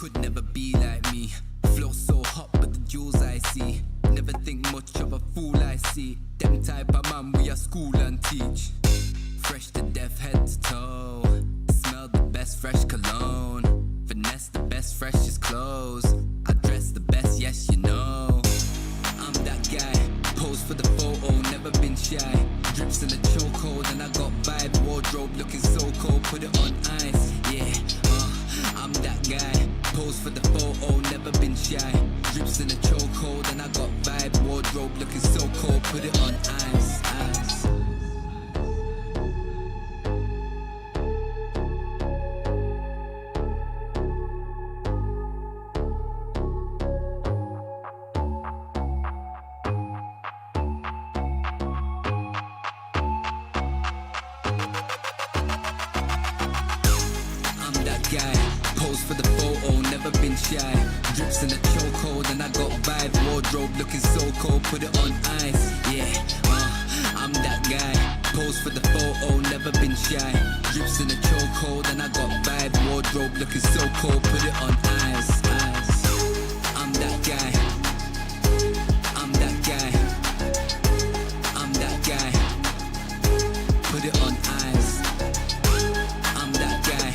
could never be like me. Flow so hot, but the jewels I see. Never think much of a fool I see. Them type of man we are school and teach. Fresh to death, head to toe. Smell the best fresh cologne. Finesse the best freshest clothes. I dress the best, yes you know. I'm that guy, pose for the photo, never been shy. Drips in a chokehold and I got vibe. Wardrobe looking so cold, put it on ice. Yeah, I'm that guy, pose for the photo, never been shy. Drips in a chokehold and I got vibe. Wardrobe looking so cold, put it on ice. For the photo, never been shy. Drips in a chokehold and I got vibe. Wardrobe looking so cold, put it on ice. Yeah, I'm that guy. Pose for the photo, never been shy. Drips in a chokehold and I got vibe. Wardrobe looking so cold, put it on ice. I'm that guy. I'm that guy. I'm that guy. Put it on ice. I'm that guy.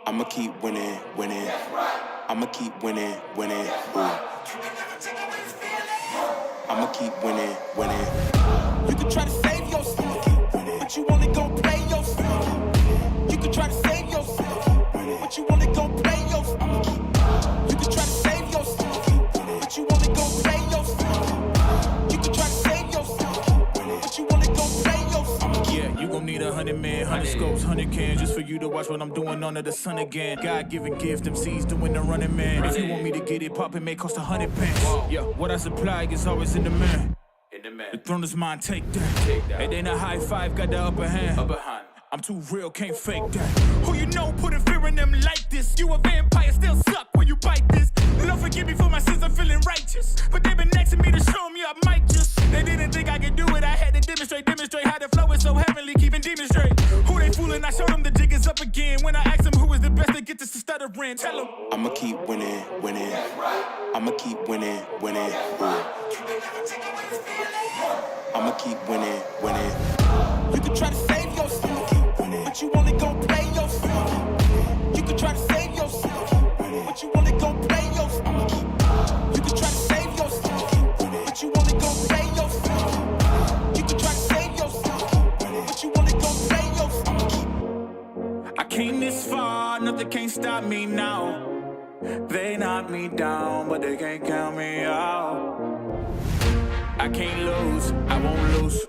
I'ma keep winning, winning. I'ma keep winning, winning. Ooh. I'ma keep winning, winning. You can try to save yourself, but you only gon' play yourself. You can try to save yourself, but you only gon' play yourself. You can try to save yourself, but you only gon' play yourself. You can try to save yourself, but you only gon' play yourself. Yeah, you gon' need 100 men, 100 scopes, 100 cans just for you to watch what I'm doing under the sun again. God-given gift, them C's doing the running man. If you want me to get it poppin', may cost 100 pence. Yeah, what I supply is always in demand. The throne is mine, take that. It ain't a high five, got the upper hand. I'm too real, can't fake that. Who you know putting fear in them like this? You a vampire, still suck when you bite this. Lord forgive me for my sins, I'm feeling righteous. But they been next to me to show me I might just. They didn't think I could do it, I had to demonstrate how the flow is so heavenly, keeping demons straight. Who they fooling? I showed them the jig is up again. When I asked them who is the best to get this to stuttering, tell them I'ma keep winning, winning. I'ma keep winning, winning. Ooh. I'ma keep winning, winning. You can try to save yourself, but you only gon' play yourself. You can try to save yourself, but you only gon' play yourself. You can try to save yourself, but you only gon' play yourself. You can try to save yourself, but you only gon' play yourself. can't stop me now. They knock me down, but they can't count me out. I can't lose, I won't lose.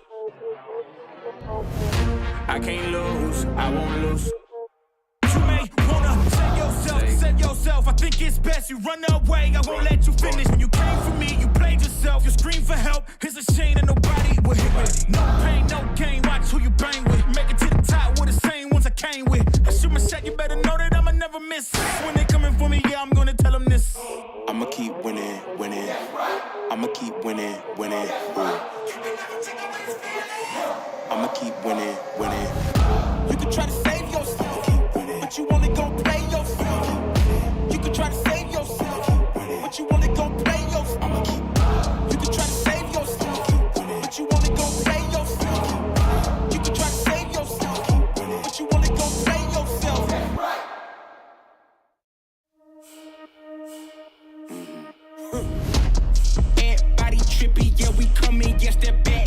I can't lose, I won't lose. You may wanna save yourself. I think it's best you run away. I won't let you finish. When you came for me, you played yourself. You scream for help. It's a shame that nobody will hit with. No pain, no gain. Watch who you bang with. Make it to the top with the same ones I came with. I shoot my shot. You better know that I'ma never miss. When they coming for me, yeah, I'm gonna tell them this. I'ma keep winning, winning. I'ma keep winning, winning. I'ma keep winning, winning. You can try to save yourself, but you only gon' play yourself. You can try to save yourself, but you only gon' play yourself. I'ma keep. You can try to save yourself, but you only gon' play yourself. You can try to save yourself, but you only gon' play yourself. Everybody trippy, yeah, we coming, yes, they're back.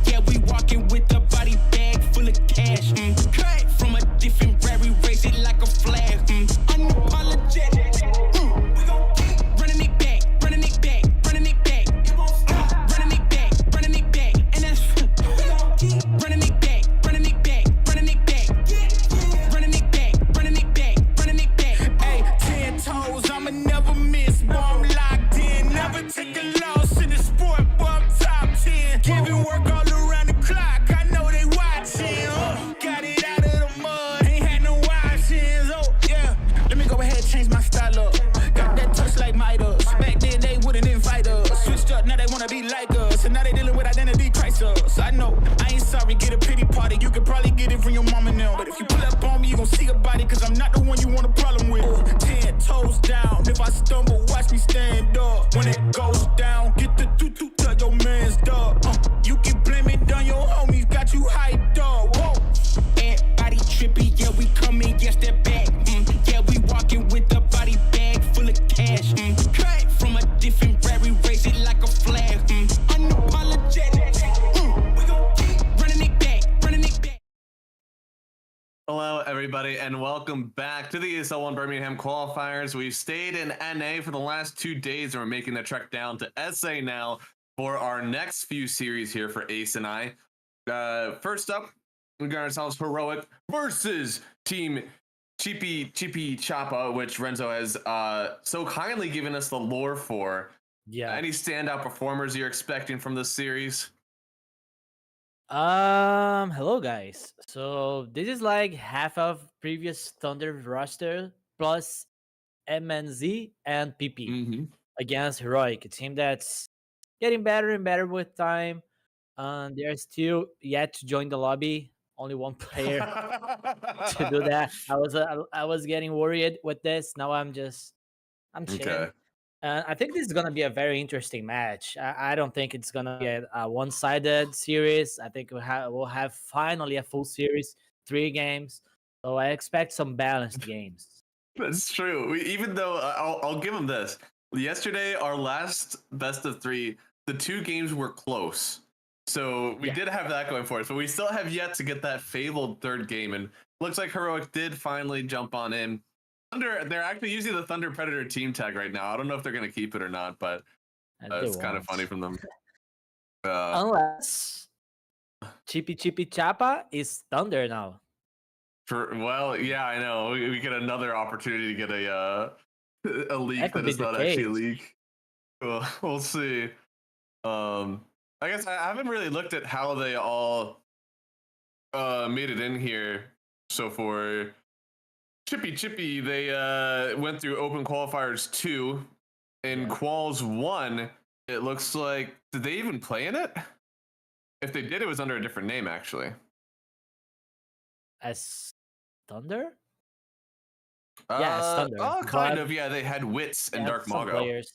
Yeah, we walking with a body bag full of cash. Cut from a different rary, raise it like a flag. Unapologetic. We gon' keep running it back, running it back, running it back. Running it back, running it back. And that's we gon' keep running it back, running it back, running it back. Running it back, running it back, running it back. Hey, 10 toes, I'ma never miss. Boy, I'm locked in. Never take a loss in the sport, boy, I'm top 10. Giving work all around the clock. I know they watching. Got it out of the mud. Ain't had no options. Oh, yeah. Let me go ahead and change my style up. Got that touch like Midas. Back then they wouldn't invite us. Switched up, now they wanna be like us. And now they dealing with identity crisis. I know, I ain't sorry, get a pity party. You could probably get it from your mama now. But if you pull up on me, you gon' see a body. Cause I'm not the one you want a problem with. 10 toes down. If I stumble, watch me stand up. When it goes down, get the doo-doo, tell your man's dog. You can blame it on your homies, got you hyped up. Whoa. Everybody trippy, yeah, we coming, yes, they're back. Yeah, we walking with a body bag full of cash. Cut from a different rary, raise it like a flag. Unapologetic. We gon' keep running it back, running it back. Hello, everybody, and welcome back to the ESL 1 Birmingham Qualifiers. We've stayed in NA for the last 2 days, and we're making the trek down to SA now for our next few series here for Ace and I. First up, we got ourselves Heroic versus Team Chippy Choppa, which Renzo has so kindly given us the lore for. Yeah. Any standout performers you're expecting from this series? Hello guys. So this is like half of previous Thunder roster plus MNZ and PP against Heroic, a team that's getting better and better with time. They're still yet to join the lobby. Only one player to do that. I was getting worried with this. Now I'm chilling. Okay. I think this is gonna be a very interesting match. I don't think it's gonna be a one-sided series. I think we'll have finally a full series, 3 games. So I expect some balanced games. That's true. Even though I'll give them this. Yesterday, our last best of 3, the 2 games were close. So we did have that going for us, but we still have yet to get that fabled 3rd game. And looks like Heroic did finally jump on in. They're actually using the Thunder Predator team tag right now. I don't know if they're going to keep it or not, but it's kind of funny from them. Unless Chippy Choppa is Thunder now. Well, yeah, I know. We get another opportunity to get a leak that is not actually a leak. Well, we'll see. I guess I haven't really looked at how they all made it in here. So for Chippy, they went through Open Qualifiers 2. In Quals 1, it looks like, did they even play in it? If they did, it was under a different name, actually. As Thunder? Yeah, as Thunder. Oh, kind of. Yeah, they had Wits and Dark Mago. Players.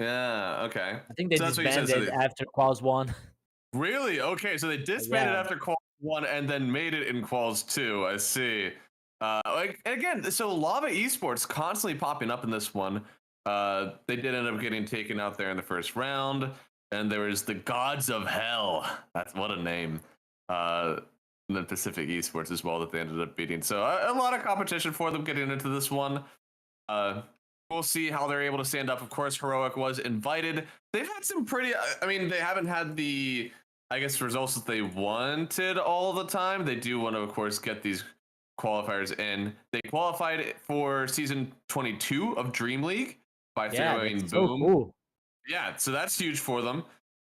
Yeah, okay. I think they disbanded after Quals 1. Really? Okay, so they disbanded after Quals 1 and then made it in Quals 2. I see. Again, so Lava Esports constantly popping up in this one. They did end up getting taken out there in the first round, and there was the Gods of Hell. That's what a name. and then Pacific Esports as well that they ended up beating. So a lot of competition for them getting into this one. We'll see how they're able to stand up. Of course, Heroic was invited. They've had some pretty, I mean, they haven't had the, I guess, results that they wanted all the time. They do want to, of course, get these qualifiers in. They qualified for season 22 of Dream League by throwing Boom. So cool. Yeah, so that's huge for them.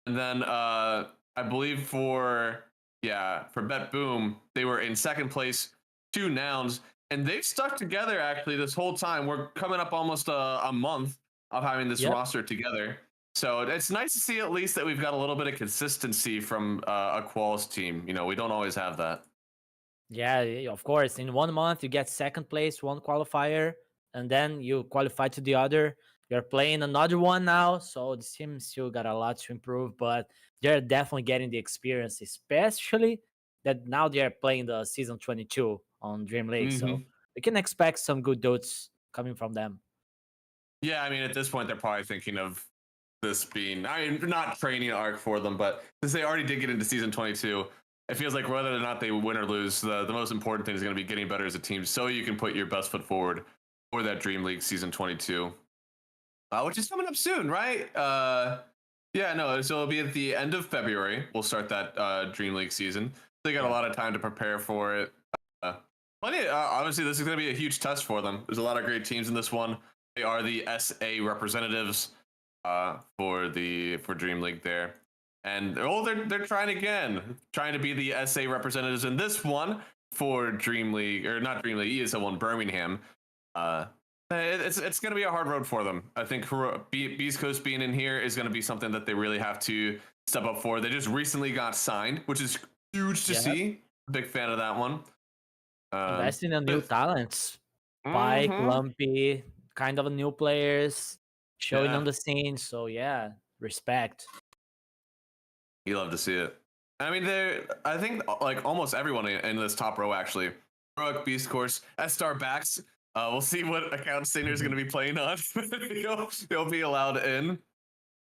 And then I believe for Bet Boom, they were in second place, 2 nouns. And they've stuck together actually this whole time. We're coming up almost a month of having this roster together. So it's nice to see at least that we've got a little bit of consistency from a Quals team. You know, we don't always have that. Yeah, of course. In 1 month, you get second place, 1 qualifier, and then you qualify to the other. You're playing another one now, so the team still got a lot to improve, but they're definitely getting the experience, especially that now they're playing the season 22 on Dream League. So we can expect some good dotes coming from them. Yeah, I mean, at this point, they're probably thinking of this being, I mean, not training arc for them, but since they already did get into season 22, it feels like whether or not they win or lose, the most important thing is going to be getting better as a team so you can put your best foot forward for that Dream League season 22, which is coming up soon, right? Yeah, no, so it'll be at the end of February. We'll start that Dream League season. They got a lot of time to prepare for it. Obviously, this is going to be a huge test for them. There's a lot of great teams in this one. They are the SA representatives for Dream League there, and they're trying again, trying to be the SA representatives in this one for Dream League, or not Dream League, ESL one Birmingham. It's going to be a hard road for them. I think Beast Coast being in here is going to be something that they really have to step up for. They just recently got signed, which is huge to see. Big fan of that one. Investing in new talents. Spike, Lumpy, kind of new players showing on the scene. So yeah, respect. You love to see it. I mean, I think like almost everyone in this top row actually. Heroic, Beast Course, Starbacks. We'll see what account Stinger is going to be playing on. He'll be allowed in.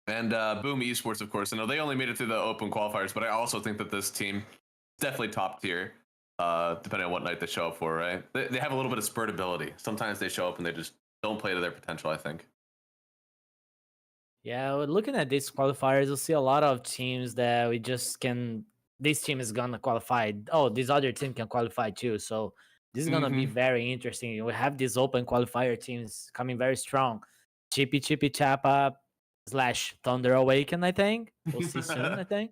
And Boom Esports, of course. I know they only made it through the open qualifiers, but I also think that this team is definitely top tier. Depending on what night they show up for, right? They have a little bit of spurt ability. Sometimes they show up and they just don't play to their potential, I think. Yeah, looking at these qualifiers, you'll see a lot of teams that we just can. This team is gonna qualify. Oh, this other team can qualify too. So this is gonna be very interesting. We have these open qualifier teams coming very strong. Chippy Chappa / Thunder Awaken, I think. We'll see soon, I think.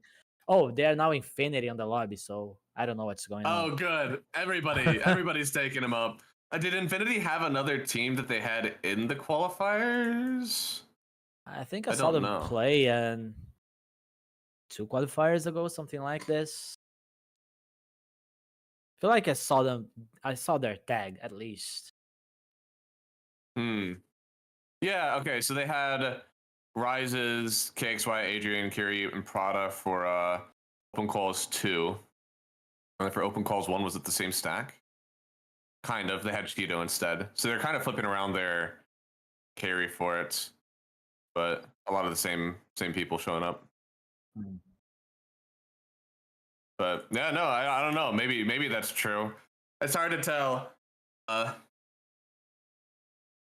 Oh, they are now Infinity on the lobby, so I don't know what's going on. Oh, good. Everybody's taking them up. Did Infinity have another team that they had in the qualifiers? I think I saw them play 2 qualifiers ago, something like this. I feel like I saw their tag at least. Yeah, okay, so they had Rises, KXY, Adrian, Kiri, and Prada for Open Calls 2. And for Open Calls 1, was it the same stack? Kind of. They had Cheeto instead. So they're kind of flipping around their carry for it. But a lot of the same people showing up. But yeah, no, I don't know. Maybe that's true. It's hard to tell.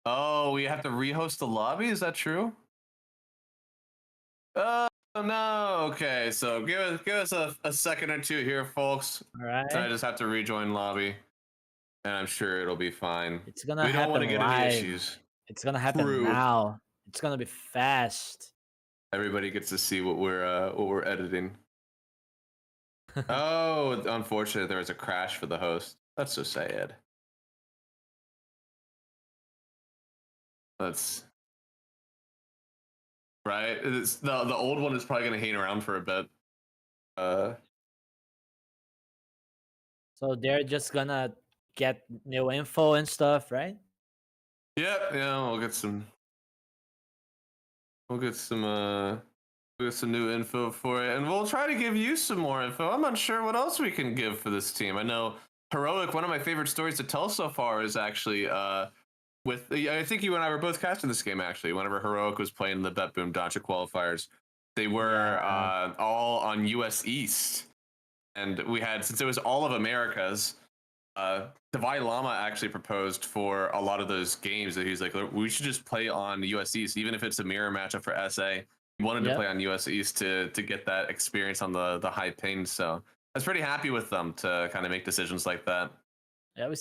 Oh, we have to rehost the lobby? Is that true? Oh no. Okay, so give us a second or two here, folks. All right. So I just have to rejoin lobby, and I'm sure it'll be fine. It's gonna happen. We don't want to get any issues. It's gonna happen now. It's gonna be fast. Everybody gets to see what we're editing. Oh, unfortunately, there was a crash for the host. That's so sad. That's right. It's the old one is probably gonna hang around for a bit. So they're just gonna get new info and stuff, right? Yep. Yeah, we'll get some new info for it, and we'll try to give you some more info. I'm not sure what else we can give for this team. I know Heroic, one of my favorite stories to tell so far is actually I think you and I were both casting this game actually. Whenever Heroic was playing the Bet Boom Dacha qualifiers, they were all on US East, and we had, since it was all of Americas, Divine Llama actually proposed for a lot of those games that he's like, we should just play on US East, even if it's a mirror matchup for SA. He wanted to play on US East to get that experience on the high ping. So I was pretty happy with them to kind of make decisions like that. Yeah,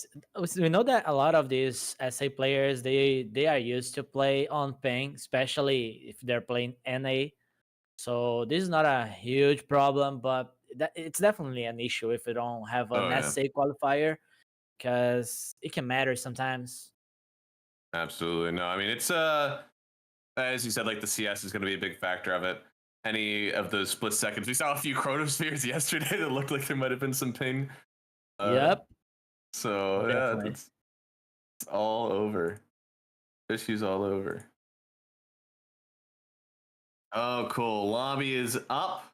we know that a lot of these SA players they are used to play on ping, especially if they're playing NA. So this is not a huge problem, but it's definitely an issue if you don't have an SA qualifier, because it can matter sometimes. Absolutely. No, I mean, it's as you said, like the CS is going to be a big factor of it. Any of those split seconds, we saw a few chronospheres yesterday that looked like there might have been some ping. Yep. So yeah, it's all over. Issues all over. Oh, cool. Lobby is up.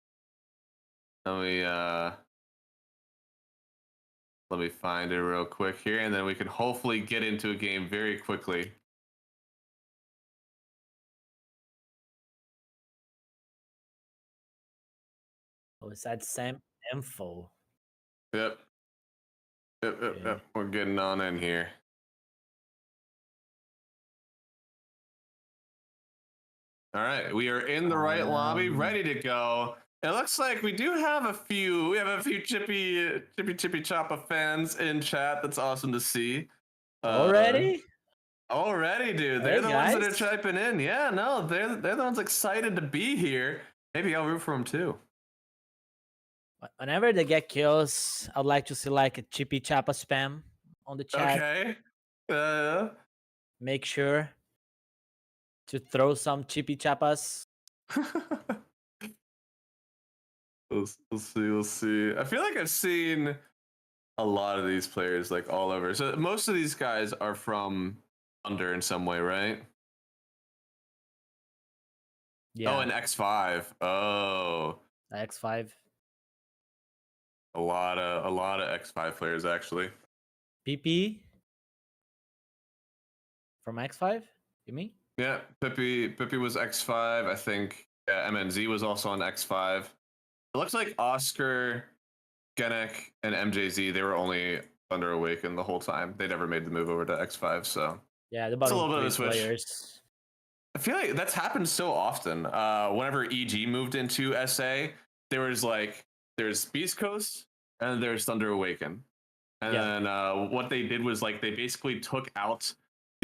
Let me find it real quick here, and then we can hopefully get into a game very quickly. Oh, it's that same info. Yep. Yep. We're getting on in here. All right, we are in the right lobby, ready to go. It looks like we do have a few. We have a few Chippy Choppa fans in chat. That's awesome to see. Already, dude. They're the ones that are chiming in. Yeah, no, they're the ones excited to be here. Maybe I'll root for them too. Whenever they get kills, I'd like to see like a Chippy Choppa spam on the chat. Okay. Make sure to throw some Chippy Choppas. We'll see. I feel like I've seen a lot of these players like all over. So most of these guys are from Thunder in some way, right? Yeah. Oh, and X5. Oh. X5. A lot of X5 players actually. PP from X5, you mean? Yeah, Pippi was X5. I think MNZ was also on X5. It looks like Oscar, Genek, and MJZ, they were only Thunder Awakened the whole time. They never made the move over to X5, so yeah, the it's a little bit of a switch. Players. I feel like that's happened so often. Whenever EG moved into SA, there's Beast Coast and there's Thunder Awakened. And then what they did was like they basically took out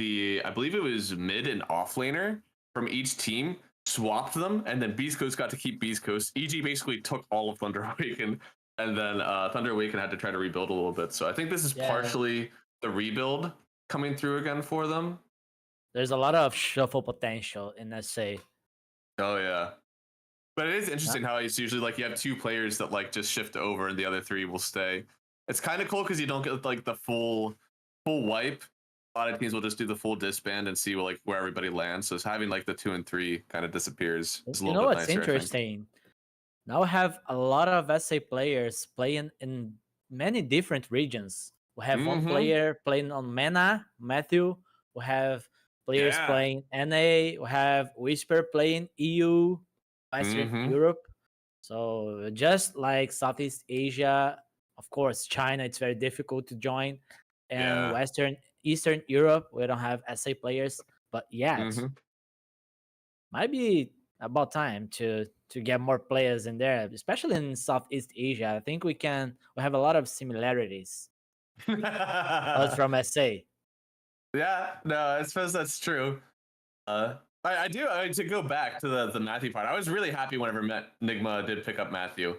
I believe it was mid and off laner from each team, swapped them, and then Beast Coast got to keep Beast Coast. EG basically took all of Thunder Awakened, and then Thunder Awakened had to try to rebuild a little bit. So I think this is partially the rebuild coming through again for them. There's a lot of shuffle potential in SA. Oh yeah. But it is interesting how it's usually like you have two players that like just shift over and the other three will stay. It's kind of cool because you don't get like the full wipe. A lot of teams will just do the full disband and see like where everybody lands. So it's having like the 2 and 3 kind of disappears. It's a little bit nicer, interesting? Now we have a lot of SA players playing in many different regions. We have one player playing on MENA, Matthew. We have players playing NA. We have Whisper playing EU, Western Europe. So just like Southeast Asia, of course, China, it's very difficult to join. And Eastern Europe, we don't have SA players. But might be about time to get more players in there, especially in Southeast Asia. I think we have a lot of similarities. Us from SA. Yeah, no, I suppose that's true. I do to go back to the Matthew part. I was really happy whenever Nigma did pick up Matthew.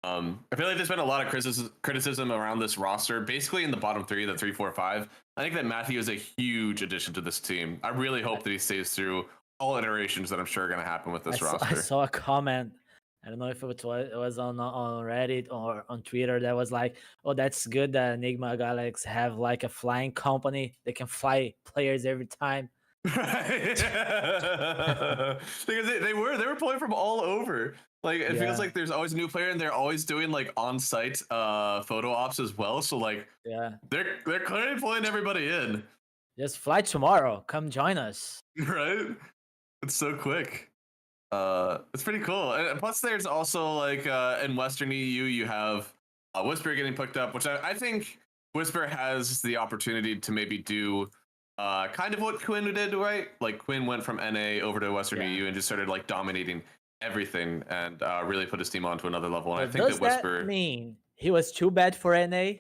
I feel like there's been a lot of criticism around this roster, basically in the bottom 3, the 3, 4, 5. I think that Matthew is a huge addition to this team. I really hope that he stays through all iterations that I'm sure are going to happen with this roster. I saw a comment. I don't know if it was on Reddit or on Twitter that was like, "Oh, that's good that Enigma Galaxy have like a flying company. They can fly players every time." Right. Because they were pulling from all over. Like it feels like there's always a new player, and they're always doing like on-site photo ops as well. So like they're clearly pulling everybody in. Just fly tomorrow. Come join us. Right? It's so quick. It's pretty cool. And plus there's also like in Western EU you have Whisper getting picked up, which I think Whisper has the opportunity to maybe do kind of what Quinn did, right? Like Quinn went from NA over to Western EU and just started like dominating everything and really put his team onto another level. And But I think does that Whisper that mean he was too bad for NA?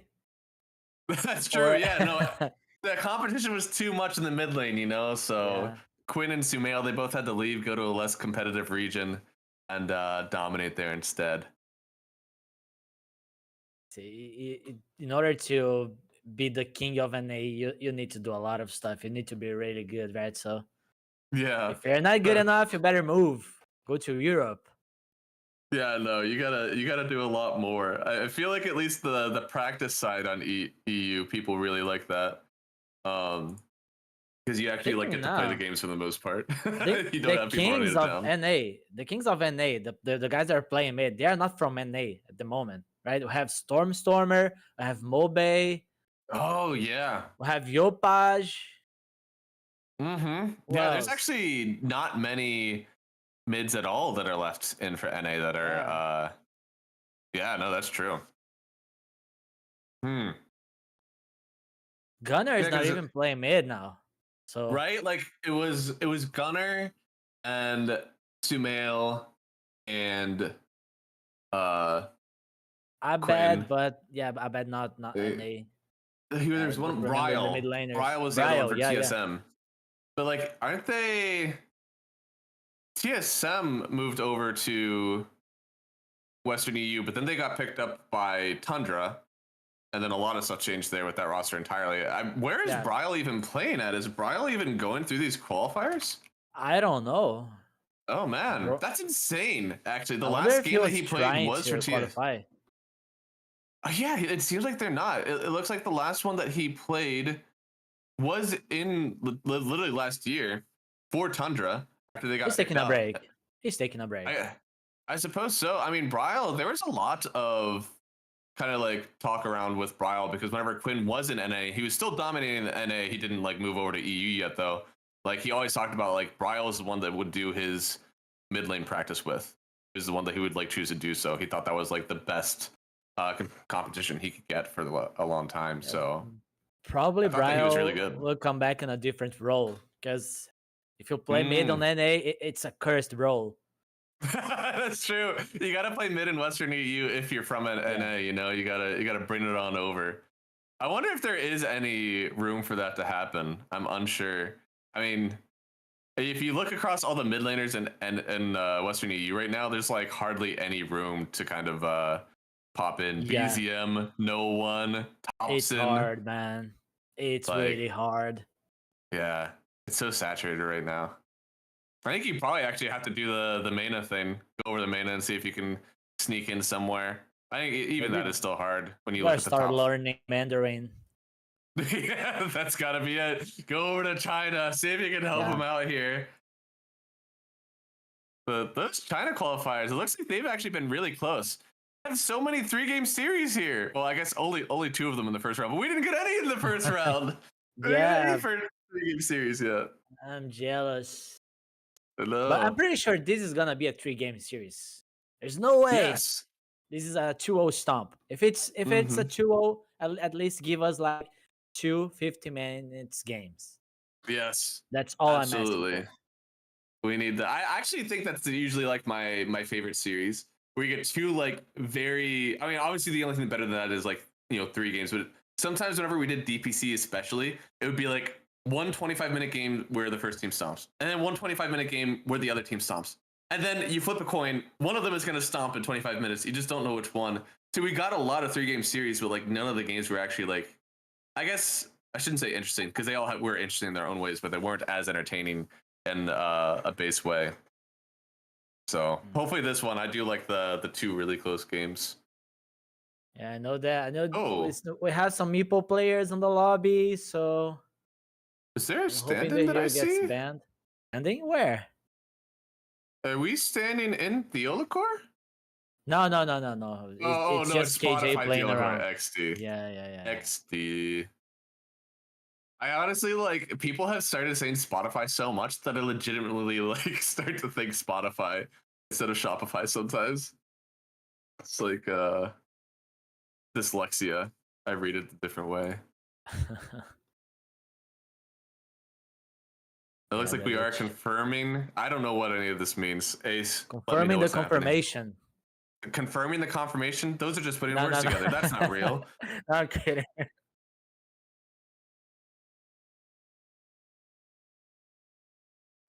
That's true. Yeah, no, the competition was too much in the mid lane, you know. So Quinn and Sumail, they both had to leave, go to a less competitive region, and dominate there instead. See, in order to be the king of NA, you need to do a lot of stuff. You need to be really good, right? So yeah, if you're not good enough, you better move. Go to Europe. Yeah, no, you gotta do a lot more. I feel like at least the practice side on EU, people really like that. Because you actually like get to play the games for the most part. You don't have people running it down. The kings of NA, the guys that are playing mid, they are not from NA at the moment, right? We have Stormer, we have Mobe. Oh yeah. We have Yopaj. Mm-hmm. Yeah, there's actually not many mids at all that are left in for NA that are yeah, no, that's true. Gunner is not even playing mid now. So right, like it was Gunner and Sumail and Abed, but yeah, Abed not NA. There's one Ryle. Ryle was the other one for TSM. But like, aren't they? TSM moved over to Western EU, but then they got picked up by Tundra, and then a lot of stuff changed there with that roster entirely. Where is Bryle even playing at? Is Bryle even going through these qualifiers? I don't know. Oh man, that's insane. Actually, the last game that he played was for TSM. Yeah, it seems like they're not. It looks like the last one that he played was in literally last year for Tundra. After they got He's taking a break. He's taking a break. I suppose so. I mean, Bryle, there was a lot of kind of like talk around with Bryle because whenever Quinn was in NA, he was still dominating the NA. He didn't like move over to EU yet though. Like he always talked about like Bryle is the one that would do his mid lane practice with. He was the one that he would like choose to do so. He thought that was like the best competition he could get for a long time. So probably Bryle was really good. Will come back in a different role because if you play mid on NA, it's a cursed role. That's true. You gotta play mid in Western EU if you're from NA. You know, you gotta bring it on over. I wonder if there is any room for that to happen. I'm unsure. I mean, if you look across all the mid laners in Western EU right now, there's like hardly any room to kind of pop in. BZM, no one. Thompson. It's hard, man. It's like, really hard. Yeah, it's so saturated right now. I think you probably actually have to do the Mana thing. Go over the Mana and see if you can sneak in somewhere. I think even that is still hard when you look at the top. Start learning Mandarin. Yeah, that's gotta be it. Go over to China, see if you can help them out here. But those China qualifiers, it looks like they've actually been really close. Have so many 3-game series here. Well, I guess only 2 of them in the first round, but we didn't get any in the first round. Yeah, for 3-game series yet. I'm jealous. Hello. But I'm pretty sure this is gonna be a 3-game series. There's no way. Yes. This is a 2-0 stomp. If it's a 2-0, at least give us like 2 50-minute games. Yes. That's all Absolutely. I'm asking for. We need that. I actually think that's usually like my favorite series. Where you get 2 like very. I mean, obviously the only thing better than that is like 3 games. But sometimes whenever we did DPC, especially, it would be like one 25-minute game where the first team stomps, and then one 25-minute game where the other team stomps, and then you flip a coin. One of them is going to stomp in 25 minutes. You just don't know which one. So we got a lot of 3-game series, but like none of the games were actually like. I guess I shouldn't say interesting because they all were interesting in their own ways, but they weren't as entertaining in a base way. So hopefully this one, I do like the 2 really close games. Yeah, I know that. I know we have some Meeple players in the lobby, so. Is there a stand-in that I see? Banned. Standing where? Are we standing in Theolacore? No. It's just KJ playing around. XD. Yeah. XD. I honestly like people have started saying Spotify so much that I legitimately like start to think Spotify instead of Shopify sometimes. It's like dyslexia. I read it a different way. It looks like we are confirming. I don't know what any of this means. Ace, confirming the confirmation. Confirming the confirmation? Those are just putting words together. That's not real. I'm kidding.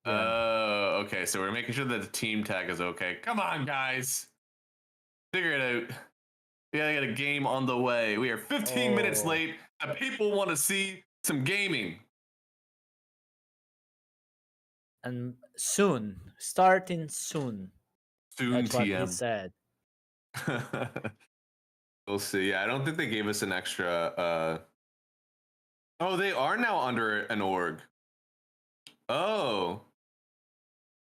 Oh, okay. So we're making sure that the team tag is okay. Come on, guys. Figure it out. We gotta get a game on the way. We are 15 minutes late. The people want to see some gaming. And soon. Starting soon. Soon, That's what he said. We'll see. Yeah, I don't think they gave us an extra. Oh, they are now under an org. Oh.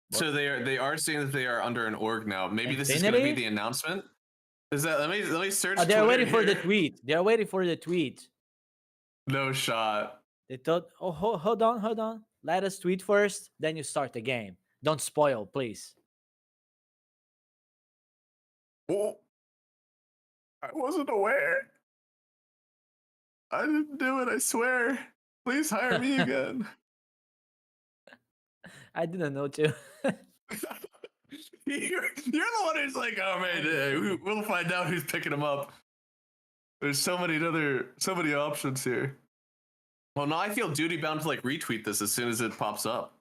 What? So they are saying that they are under an org now. Maybe this is going to be the announcement. Is that? Let me search. Oh, they're waiting for the tweet. They're waiting for the tweet. No shot. They thought, oh, hold on. Let us tweet first, then you start the game. Don't spoil, please. Oh, I wasn't aware. I didn't do it, I swear. Please hire me again. I didn't know too. You're the one who's like, oh man, we'll find out who's picking them up. There's so many options here. Well, now I feel duty bound to like retweet this as soon as it pops up,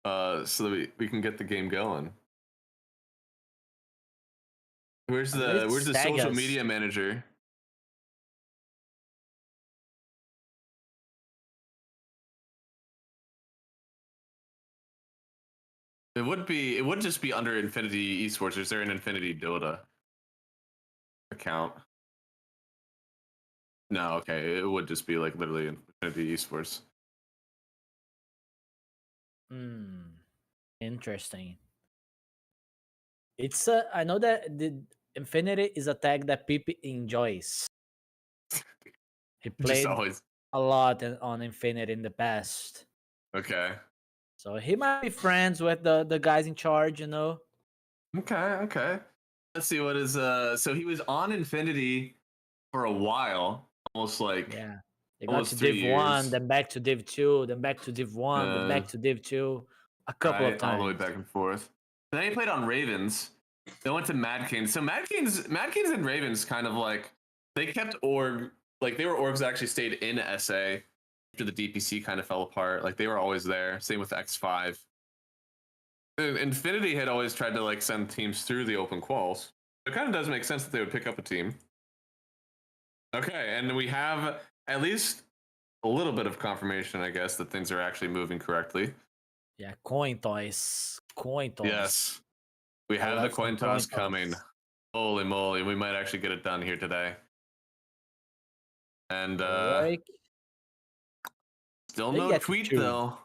so that we can get the game going. Where's the social media manager? It would just be under Infinity Esports. Is there an Infinity Dota account? No, okay. It would just be like literally Infinity Esports. Interesting. It's I know that the Infinity is a tag that Pippy enjoys. He played a lot on Infinity in the past. Okay. So he might be friends with the guys in charge, you know. Okay. Let's see what is so he was on Infinity for a while, almost like They got to Div 1, then back to Div 2, then back to Div 1, then back to Div 2 a couple of times. All the way back and forth. Then he played on Ravens. They went to Mad Kings. So Mad Kings and Ravens kind of like they kept org, like they were orgs that actually stayed in SA after the DPC kind of fell apart. Like they were always there. Same with X5. Infinity had always tried to like send teams through the open quals. It kind of does make sense that they would pick up a team. Okay, and we have at least a little bit of confirmation, I guess, that things are actually moving correctly. Yeah, coin toss. Yes, we have the coin toss coming. Holy moly, we might actually get it done here today. And still no tweet though.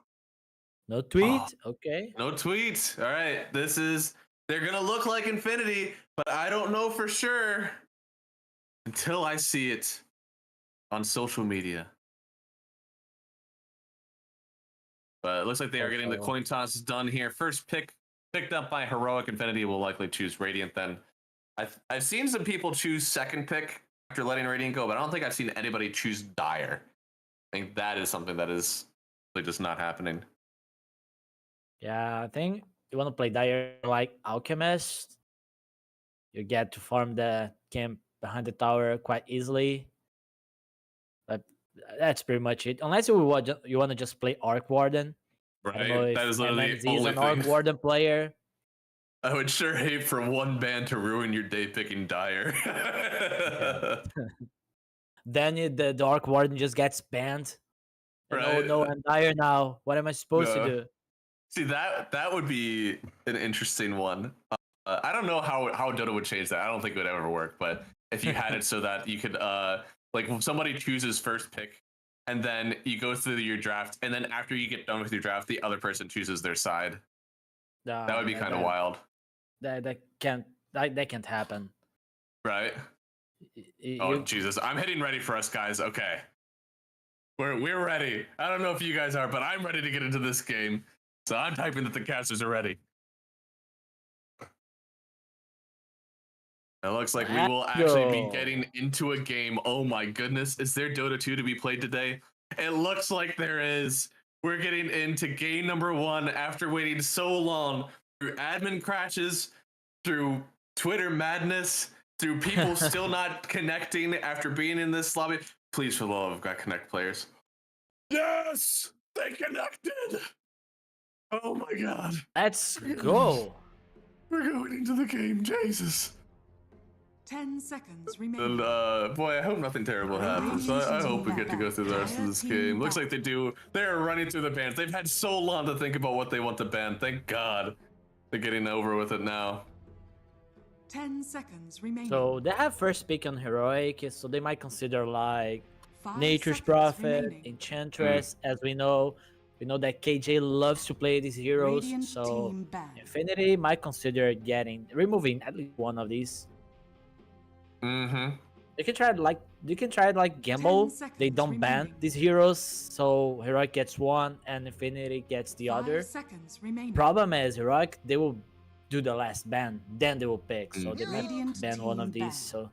No tweet? Okay. No tweet. All right, they're gonna look like Infinity, but I don't know for sure until I see it on social media. But it looks like they are getting the coin toss done here. First picked up by Heroic. Infinity will likely choose Radiant then. I've seen some people choose second pick after letting Radiant go, but I don't think I've seen anybody choose Dire. I think that is something that is really just not happening. Yeah, I think you want to play Dire like Alchemist. You get to farm the camp behind the tower quite easily. But that's pretty much it. Unless you want to just play Arc Warden. Right. That is literally the only an Arc Warden player. I would sure hate for one ban to ruin your day picking Dire. Then the Arc Warden just gets banned. Right. Oh no, I'm Dire now. What am I supposed to do? See, that would be an interesting one. I don't know how Dota would change that. I don't think it would ever work. But if you had it so that you could like if somebody chooses first pick and then you go through your draft, and then after you get done with your draft, the other person chooses their side. That would be kind of wild. That can't happen. Right? Jesus. I'm hitting ready for us, guys. Okay. We're ready. I don't know if you guys are, but I'm ready to get into this game. So I'm typing that the casters are ready. It looks like we will actually be getting into a game. Oh my goodness. Is there Dota 2 to be played today? It looks like there is. We're getting into game number 1 after waiting so long through admin crashes, through Twitter madness, through people still not connecting after being in this lobby. Please, for the love of God, connect players. Yes! They connected! Oh my God. Let's go. We're going into the game, Jesus. 10 seconds remaining. And boy, I hope nothing terrible happens. I hope we get to go through the rest of this game. Looks like they do. They're running through the bans. They've had so long to think about what they want to ban. Thank God they're getting over with it now. 10 seconds remaining. So they have first pick on Heroic, so they might consider like Nature's Prophet, Enchantress, as we know. We know that KJ loves to play these heroes, so Infinity might consider removing at least one of these. Mm-hmm. You can try like Gamble. They don't ban these heroes, so Heroic gets one and Infinity gets the other. Problem is Heroic, they will do the last ban, then they will pick. So they might ban one of these. So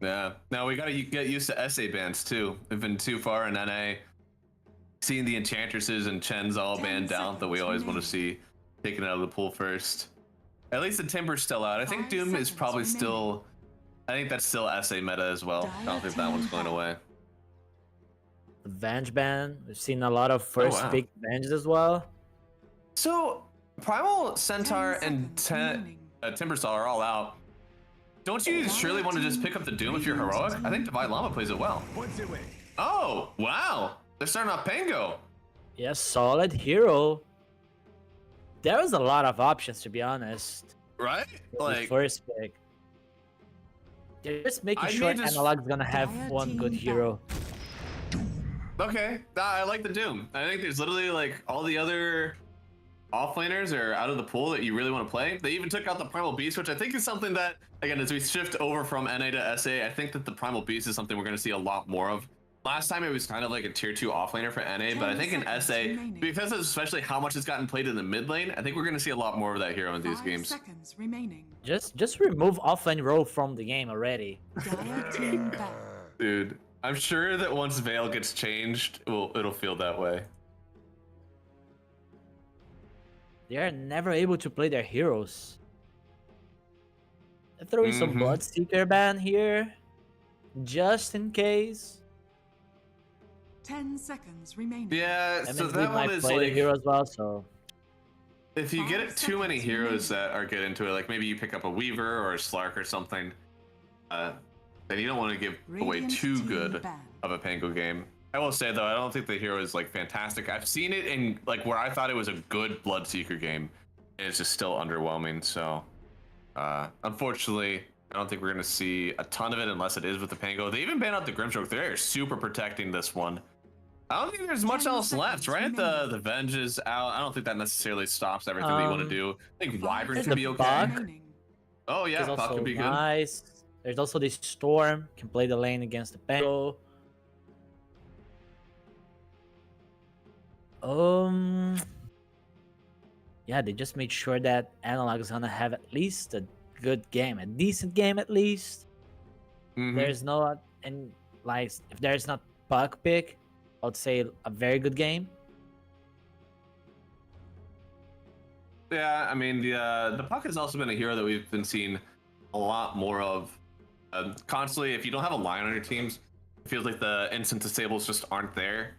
yeah, now we gotta get used to SA bans too. We've been too far in NA. Seeing the Enchantresses and Chens all banned down that we always want to see taken out of the pool first. At least the Timber's still out. I think Doom is probably still. I think that's still SA meta as well. I don't think that one's going away. Venge ban. We've seen a lot of first pick Venges as well. So Primal, Centaur, and Timberstar are all out. Don't you surely want to just pick up the Doom if you're heroic? I think Divide Llama plays it well. Oh, wow. They're starting off Pango. Yeah, solid hero. There was a lot of options, to be honest. Right? Like first pick. They're just making sure Analog's gonna have one good hero. Okay, I like the Doom. I think there's literally like all the other offlaners are out of the pool that you really want to play. They even took out the Primal Beast, which I think is something that, again, as we shift over from NA to SA, I think that the Primal Beast is something we're going to see a lot more of. Last time it was kind of like a tier 2 offlaner for NA, but I think in SA, because of especially how much it's gotten played in the mid lane, I think we're going to see a lot more of that hero in these games. Just remove offlane role from the game already. Dude, I'm sure that once Veil gets changed, it'll feel that way. They're never able to play their heroes. They're throwing some Bloodseeker ban here, just in case. 10 seconds remaining. Yeah, so that one is play like the hero as well. So if you get too many heroes that are get into it, like maybe you pick up a Weaver or a Slark or something, then you don't want to give away too good of a Pango game. I will say though, I don't think the hero is like fantastic. I've seen it in like where I thought it was a good Bloodseeker game, and it's just still underwhelming. So unfortunately, I don't think we're gonna see a ton of it unless it is with the Pango. They even banned out the Grimstroke. They're super protecting this one. I don't think there's much else left, right? The Venge is out. I don't think that necessarily stops everything that you want to do. I think Wyvern can be okay. Oh yeah, Puck could be good. Nice. There's also this Storm, can play the lane against the Pango. Yeah, they just made sure that Analog is gonna have at least a good game, a decent game at least. There's no, and like if there's not Puck pick, I would say a very good game. Yeah, I mean the Puck has also been a hero that we've been seeing a lot more of. Constantly, if you don't have a line on your teams, it feels like the instant disables just aren't there.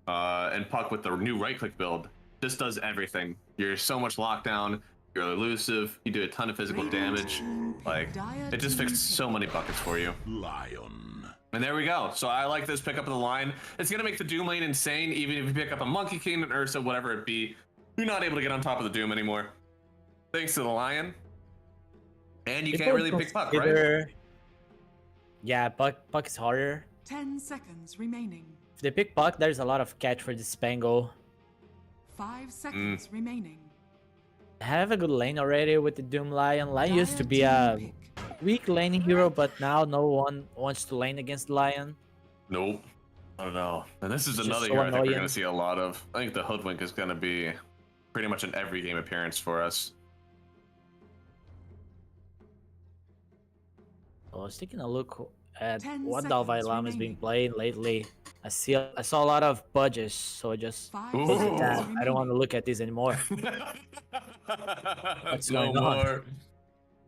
And Puck with the new right-click build just does everything. You're so much lockdown, you're elusive, you do a ton of physical damage. Like, it just fixed so many buckets for you. And there we go. So I like this pickup of the line. It's going to make the Doom lane insane, even if you pick up a Monkey King, an Ursa, whatever it be. You're not able to get on top of the Doom anymore. Thanks to the Lion. And you can't really pick Puck, right? Yeah, Puck is harder. 10 seconds remaining. If they pick Puck, there's a lot of catch for this Pango. 5 seconds remaining. I have a good lane already with the Doom Lion. Lion used to be a weak laning hero, but now no one wants to lane against Lion. Nope. I don't know. And this is another hero I think we're going to see a lot of. I think the Hoodwink is going to be pretty much an every game appearance for us. I was taking a look at 10 what seconds Dalvai Lama has been remaining. playing lately. I saw a lot of budges, so I just 5 closed the seconds tab. remaining. I don't want to look at this anymore. What's No going on? more.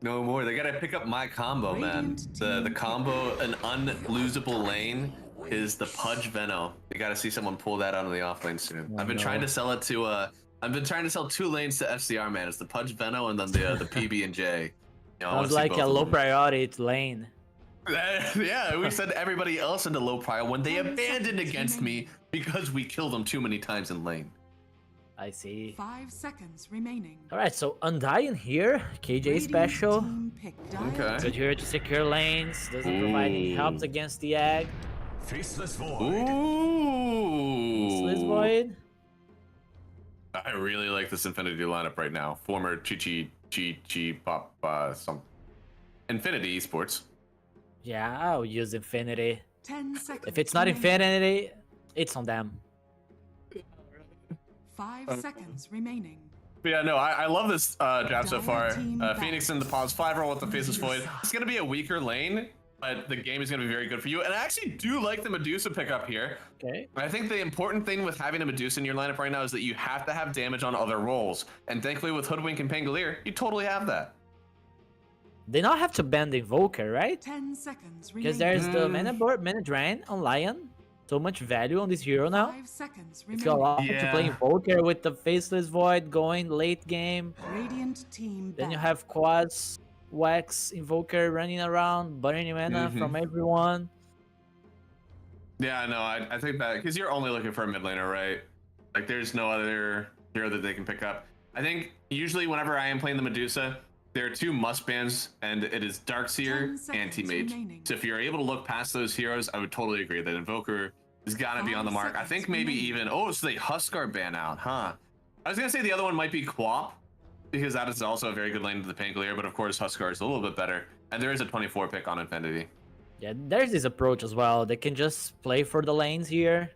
No more. They gotta pick up my combo, man. The combo, an unlosable lane, is the Pudge Veno. You gotta see someone pull that out of the off lane soon. Oh, I've been trying to sell it to I've been trying to sell 2 lanes to FCR, man. It's the Pudge Veno and then the PB and J. You know, I wanna Sounds see like both a of low them. priority lane. Yeah, we sent everybody else into low prio when they 10 abandoned seconds against me remaining. because we killed them too many times in lane. I see. 5 seconds remaining. All right, so Undying here, KJ Radiant special. team pick dial Okay. Good here to secure lanes. Doesn't provide any helps Ooh. against the Egg. Faceless Void. Ooh. Sliz Void. I really like this Infinity lineup right now. Former Chi Pop some Infinity Esports. Yeah, I'll use Infinity. 10 seconds. If it's not remaining. Infinity, it's on them. 5 seconds remaining. But yeah, no, I love this draft so far. Team Phoenix in the pause 5 roll with the Faceless Void. It's gonna be a weaker lane, but the game is gonna be very good for you. And I actually do like the Medusa pickup here. Okay. I think the important thing with having a Medusa in your lineup right now is that you have to have damage on other rolls. And thankfully with Hoodwink and Pangolier, you totally have that. They not have to ban the Invoker, right? 10 seconds Because remaining. there's the mana drain on Lion. So much value on this hero now. 5 seconds If you remaining. allow him to play Yeah. Invoker with the Faceless Void going late game, Radiant team then you back. have Quads, Wax, Invoker running around, burning mana from everyone. Yeah, no, I think that because you're only looking for a mid laner, right? Like there's no other hero that they can pick up. I think usually whenever I am playing the Medusa, there are 2 must bans, and it is 10 Darkseer, seconds Anti-Mage. remaining. So if you're able to look past those heroes, I would totally agree that Invoker is gotta be on the 5 mark. I think seconds maybe remaining. even so they Huskar ban out, huh? I was gonna say the other one might be Quap, because that is also a very good lane to the Pangolier, but of course Huskar is a little bit better. And there is a 24 pick on Infinity. Yeah, there's this approach as well. They can just play for the lanes here,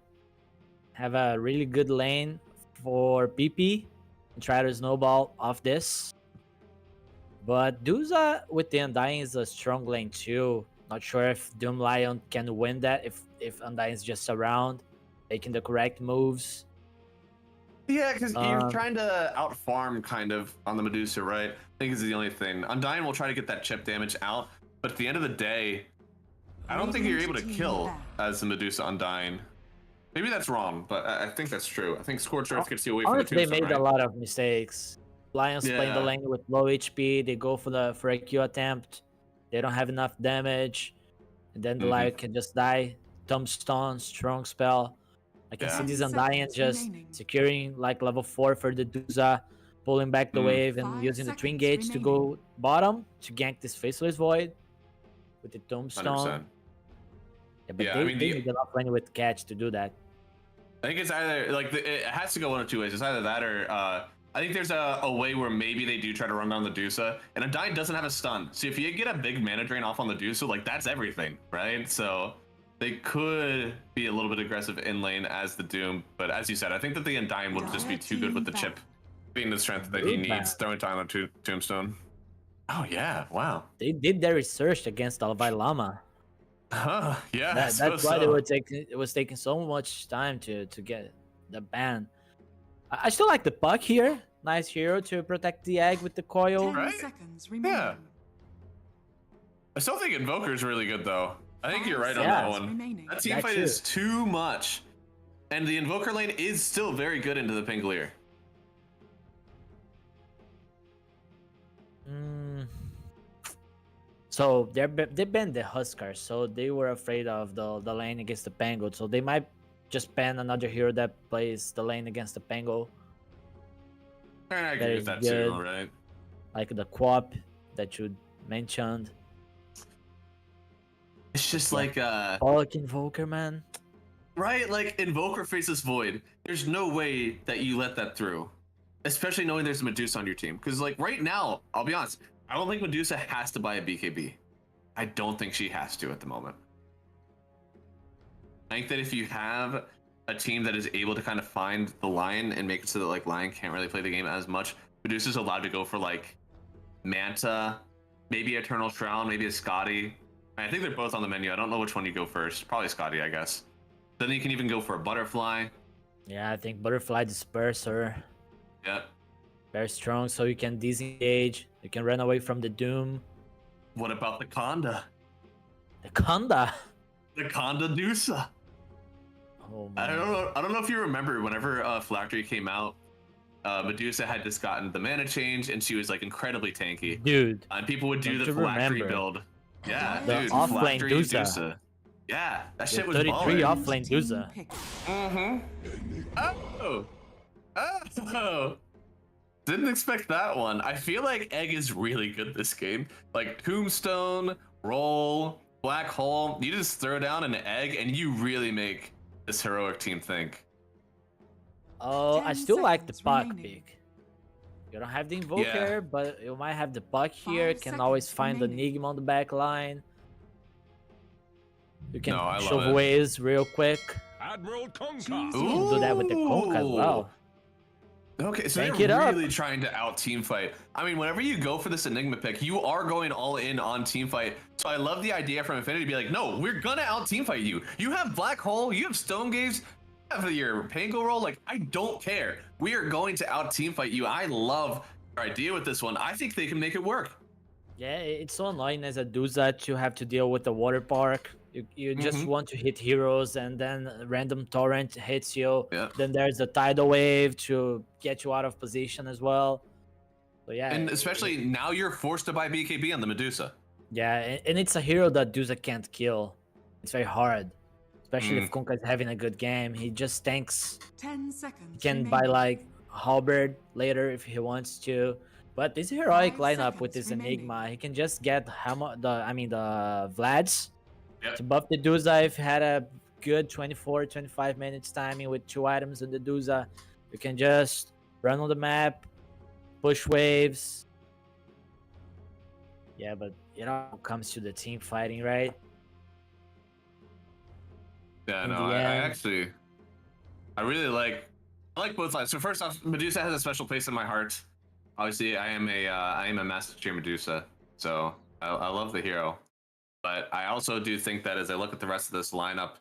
have a really good lane for PP, and try to snowball off this. But Duza with the Undying is a strong lane too. Not sure if Doom Lion can win that if Undying is just around, making the correct moves. Yeah, because you're trying to out farm kind of on the Medusa, right? I think is the only thing. Undying will try to get that chip damage out, but at the end of the day, I don't think you're able to kill as the Medusa Undying. Maybe that's wrong, but I think that's true. I think Scorch Earth gets you away from the Honestly, they tombstone, made a right? lot of mistakes. Lions playing the Yeah. lane with low HP. They go for a Q attempt. They don't have enough damage, and then the Lion can just die. Tombstone, strong spell. I can see Yeah. this 10 Undying seconds just remaining. securing like level 4 for the Duza, pulling back the wave and 5 using the Twin seconds Gates to go bottom to gank this Faceless Void with the Tombstone. 100%. Yeah, but Yeah, they, I mean, they need enough lane with catch to do that. I think it's either like it has to go one of 2 ways. It's either that or I think there's a way where maybe they do try to run down the Dusa, and Undying doesn't have a stun. So if you get a big mana drain off on the Dusa, like that's everything, right? So they could be a little bit aggressive in lane as the Doom, but as you said, I think that the Undying will just be too good with the chip, being the strength that he Good needs, man. throwing time on Tombstone. Oh yeah, wow. They did their research against Dalvai Lama. Huh, yeah, I That's suppose why so. it was taking so much time to get the ban. I still like the Puck here. Nice hero to protect the Egg with the 10 coil. Right? seconds remaining. I still think Invoker is really good though. I think you're right on Yeah. that one. Remaining. That team That fight too. is too much. And the Invoker lane is still very good into the Pangolier. So they banned the Huskar, so they were afraid of the lane against the Pango. So they might just ban another hero that plays the lane against the Pango, And I That agree is with that good. too, right? like the Quap that you mentioned. It's just like Pollock Invoker, man. right, like Invoker faces Void. There's no way that you let that through. Especially knowing there's a Medusa on your team. Because like right now, I'll be honest, I don't think Medusa has to buy a BKB. I don't think she has to at the moment. I think that if you have a team that is able to kind of find the Lion and make it so that like Lion can't really play the game as much, Medusa's allowed to go for like Manta, maybe Eternal Shroud, maybe a Scotty. I think they're both on the menu. I don't know which one you go first. Probably Scotty, I guess. Then you can even go for a butterfly. Yeah, I think butterfly disperser. Yeah. Very strong, so you can disengage. You can run away from the doom. What about the Conda? The Conda. The Conda Dusa. Oh man. I don't know if you remember whenever Phylactery came out, Medusa had just gotten the mana change and she was like incredibly tanky. Dude. And people would do the Phylactery build. Yeah, the dude. offlane Dusa. Yeah, that shit was 33 baller. offlane Dusa. Oh. Oh. Didn't expect that one. I feel like Egg is really good this game. Like Tombstone, Roll, Black Hole. You just throw down an Egg and you really make this heroic team think. Oh, I 10 still like the seconds puck remaining. pick. You don't have the Invoker, but you might have the puck here. 5 Can always seconds find the remaining. Enigma on the back line. You can No, I love shove it. waves real quick. Admiral Conker. You can do that with the Conk as well. Okay, so Bank you're it up. really trying to out team fight. I mean, whenever you go for this Enigma pick, you are going all in on team fight. So I love the idea from Infinity to be like, no, we're gonna out team fight you. You have Black Hole, you have Stone Gaze, you have your Pango roll. Like, I don't care. We are going to out team fight you. I love your idea with this one. I think they can make it work. Yeah, it's so annoying as a Duza to have to deal with the water park. You just want to hit heroes and then a random torrent hits you. Yeah. Then there's the tidal wave to get you out of position as well. So yeah. And especially now you're forced to buy BKB on the Medusa. Yeah, and it's a hero that Duza can't kill. It's very hard. Especially if Konka is having a good game. He just tanks. 10 seconds. He can remaining. buy like Halberd later if he wants to. But this heroic 5 lineup with seconds this remaining. Enigma, he can just get the Vlads Yep. to buff the Duza. If he had a good 24-25 minutes timing with 2 items in the Duza, you can just run on the map, push waves. Yeah, but it all comes to the team fighting, right? Yeah, In no, the I end. actually, I like both sides. So first off, Medusa has a special place in my heart. Obviously, I am a Master Tier Medusa, so I love the hero. But I also do think that as I look at the rest of this lineup,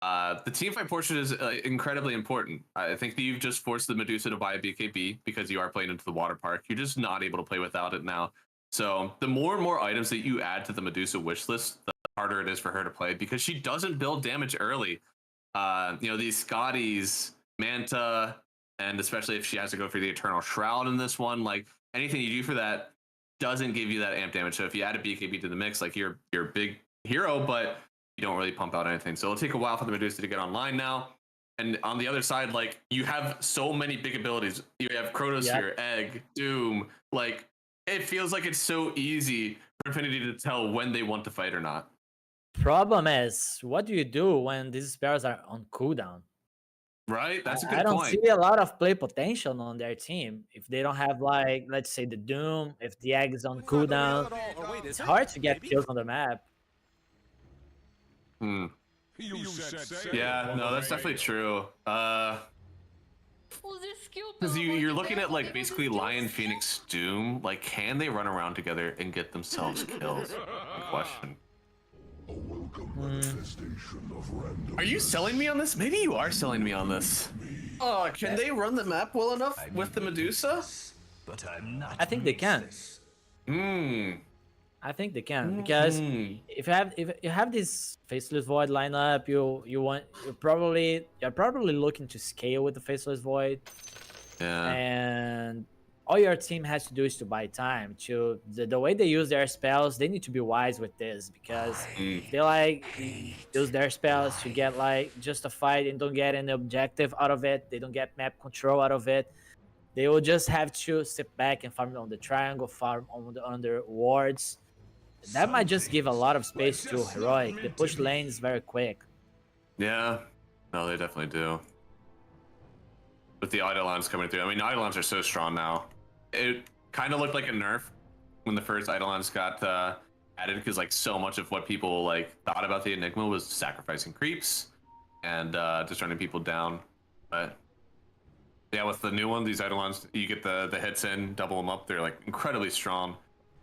the team fight portion is incredibly important. I think that you've just forced the Medusa to buy a BKB because you are playing into the water park. You're just not able to play without it now. So the more and more items that you add to the Medusa wish list, the harder it is for her to play because she doesn't build damage early. You know, these Scotties, Manta, and especially if she has to go for the Eternal Shroud in this one, like anything you do for that doesn't give you that amp damage. So if you add a BKB to the mix, like you're a big hero, but you don't really pump out anything. So it'll take a while for the Medusa to get online now. And on the other side, like you have so many big abilities. You have Chronosphere, Egg, Doom. Like it feels like it's so easy for Infinity to tell when they want to fight or not. Problem is, what do you do when these spells are on cooldown? Right? That's a good I don't point. see a lot of play potential on their team. If they don't have like, let's say the Doom, if the Egg is on cooldown, it's hard to get kills on the map. Yeah, no, that's definitely true. Because you're looking at like basically Lion, Phoenix, Doom. Like, can they run around together and get themselves kills? Good question. Are you selling me on this? Maybe you are selling me on this. Oh, can they run the map well enough with the Medusa? I think they can. I think they can because if you have this Faceless Void lineup, you're probably looking to scale with the Faceless Void. Yeah. And all your team has to do is to buy time. To the way they use their spells, they need to be wise with this because they like use their spells to get like just a fight and don't get any objective out of it. They don't get map control out of it. They will just have to sit back and farm on the triangle, farm on the under wards. That might just give a lot of space to heroic. They push lanes very quick. Yeah. No, they definitely do. With the Eidolons coming through. I mean, Eidolons are so strong now. It kind of looked like a nerf when the first Eidolons got added because like so much of what people like thought about the Enigma was sacrificing creeps and just running people down. But yeah, with the new one, these Eidolons, you get the hits in, double them up. They're like incredibly strong.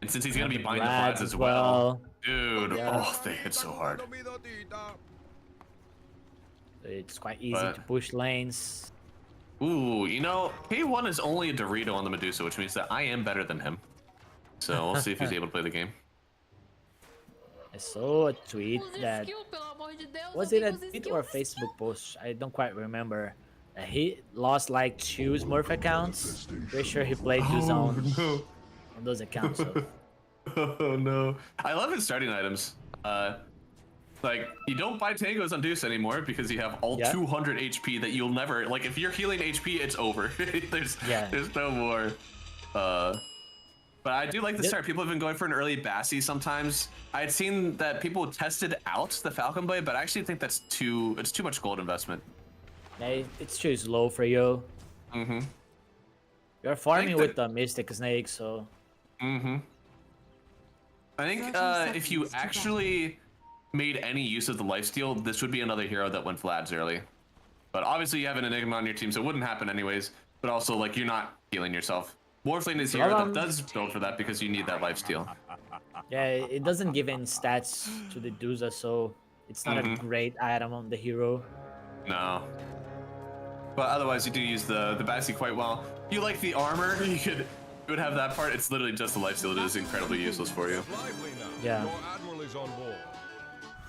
And since he's gonna be buying the Vlads as well, dude, oh, they hit so hard. It's quite easy to push lanes. Ooh, you know, K1 is only a Dorito on the Medusa, which means that I am better than him. So we'll see if he's able to play the game. I saw a tweet that was it a tweet or a Facebook post? I don't quite remember. He lost like 2 Smurf accounts. Pretty sure he played Duzone on those accounts. So. Oh no! I love his starting items. Like, you don't buy tangos on Deuce anymore because you have all 200 HP that you'll never, like, if you're healing HP, it's over. There's no more. But I do like the start. People have been going for an early Bassi sometimes. I had seen that people tested out the Falcon Blade, but I actually think that's too much gold investment. Yeah, it's too slow for you. You're farming with the Mystic Snake, so. I think if you actually made any use of the lifesteal, this would be another hero that went Vlads early. But obviously you have an Enigma on your team, so it wouldn't happen anyways. But also, like, you're not healing yourself. Morphling is here that does build for that because you need that lifesteal. Yeah, it doesn't give any stats to the Duza, so it's not a great item on the hero. No. But otherwise, you do use the Bassi quite well. You like the armor, you would have that part. It's literally just the lifesteal that is incredibly useless for you. Yeah.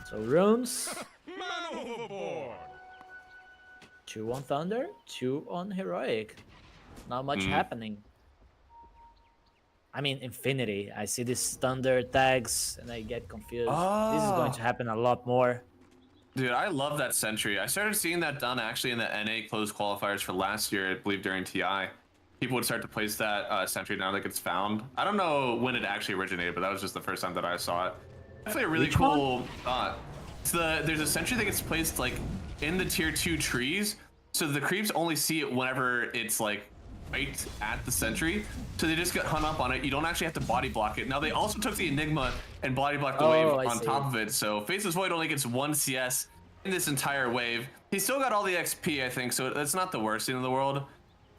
So runes. 2 on Thunder, 2 on Heroic. Not much happening. I mean, Infinity. I see these Thunder tags and I get confused. This is going to happen a lot more. Dude, I love that Sentry. I started seeing that done actually in the NA closed qualifiers for last year, I believe during TI. People would start to place that Sentry now that it's found. I don't know when it actually originated, but that was just the first time that I saw it. Definitely a really cool thought. There's a Sentry that gets placed like in the tier 2 trees, so the creeps only see it whenever it's like right at the Sentry, so they just get hung up on it. You don't actually have to body block it. Now they also took the Enigma and body blocked the wave on top of it, so Faceless Void only gets 1 CS in this entire wave. He's still got all the XP, I think, so that's not the worst thing in the world,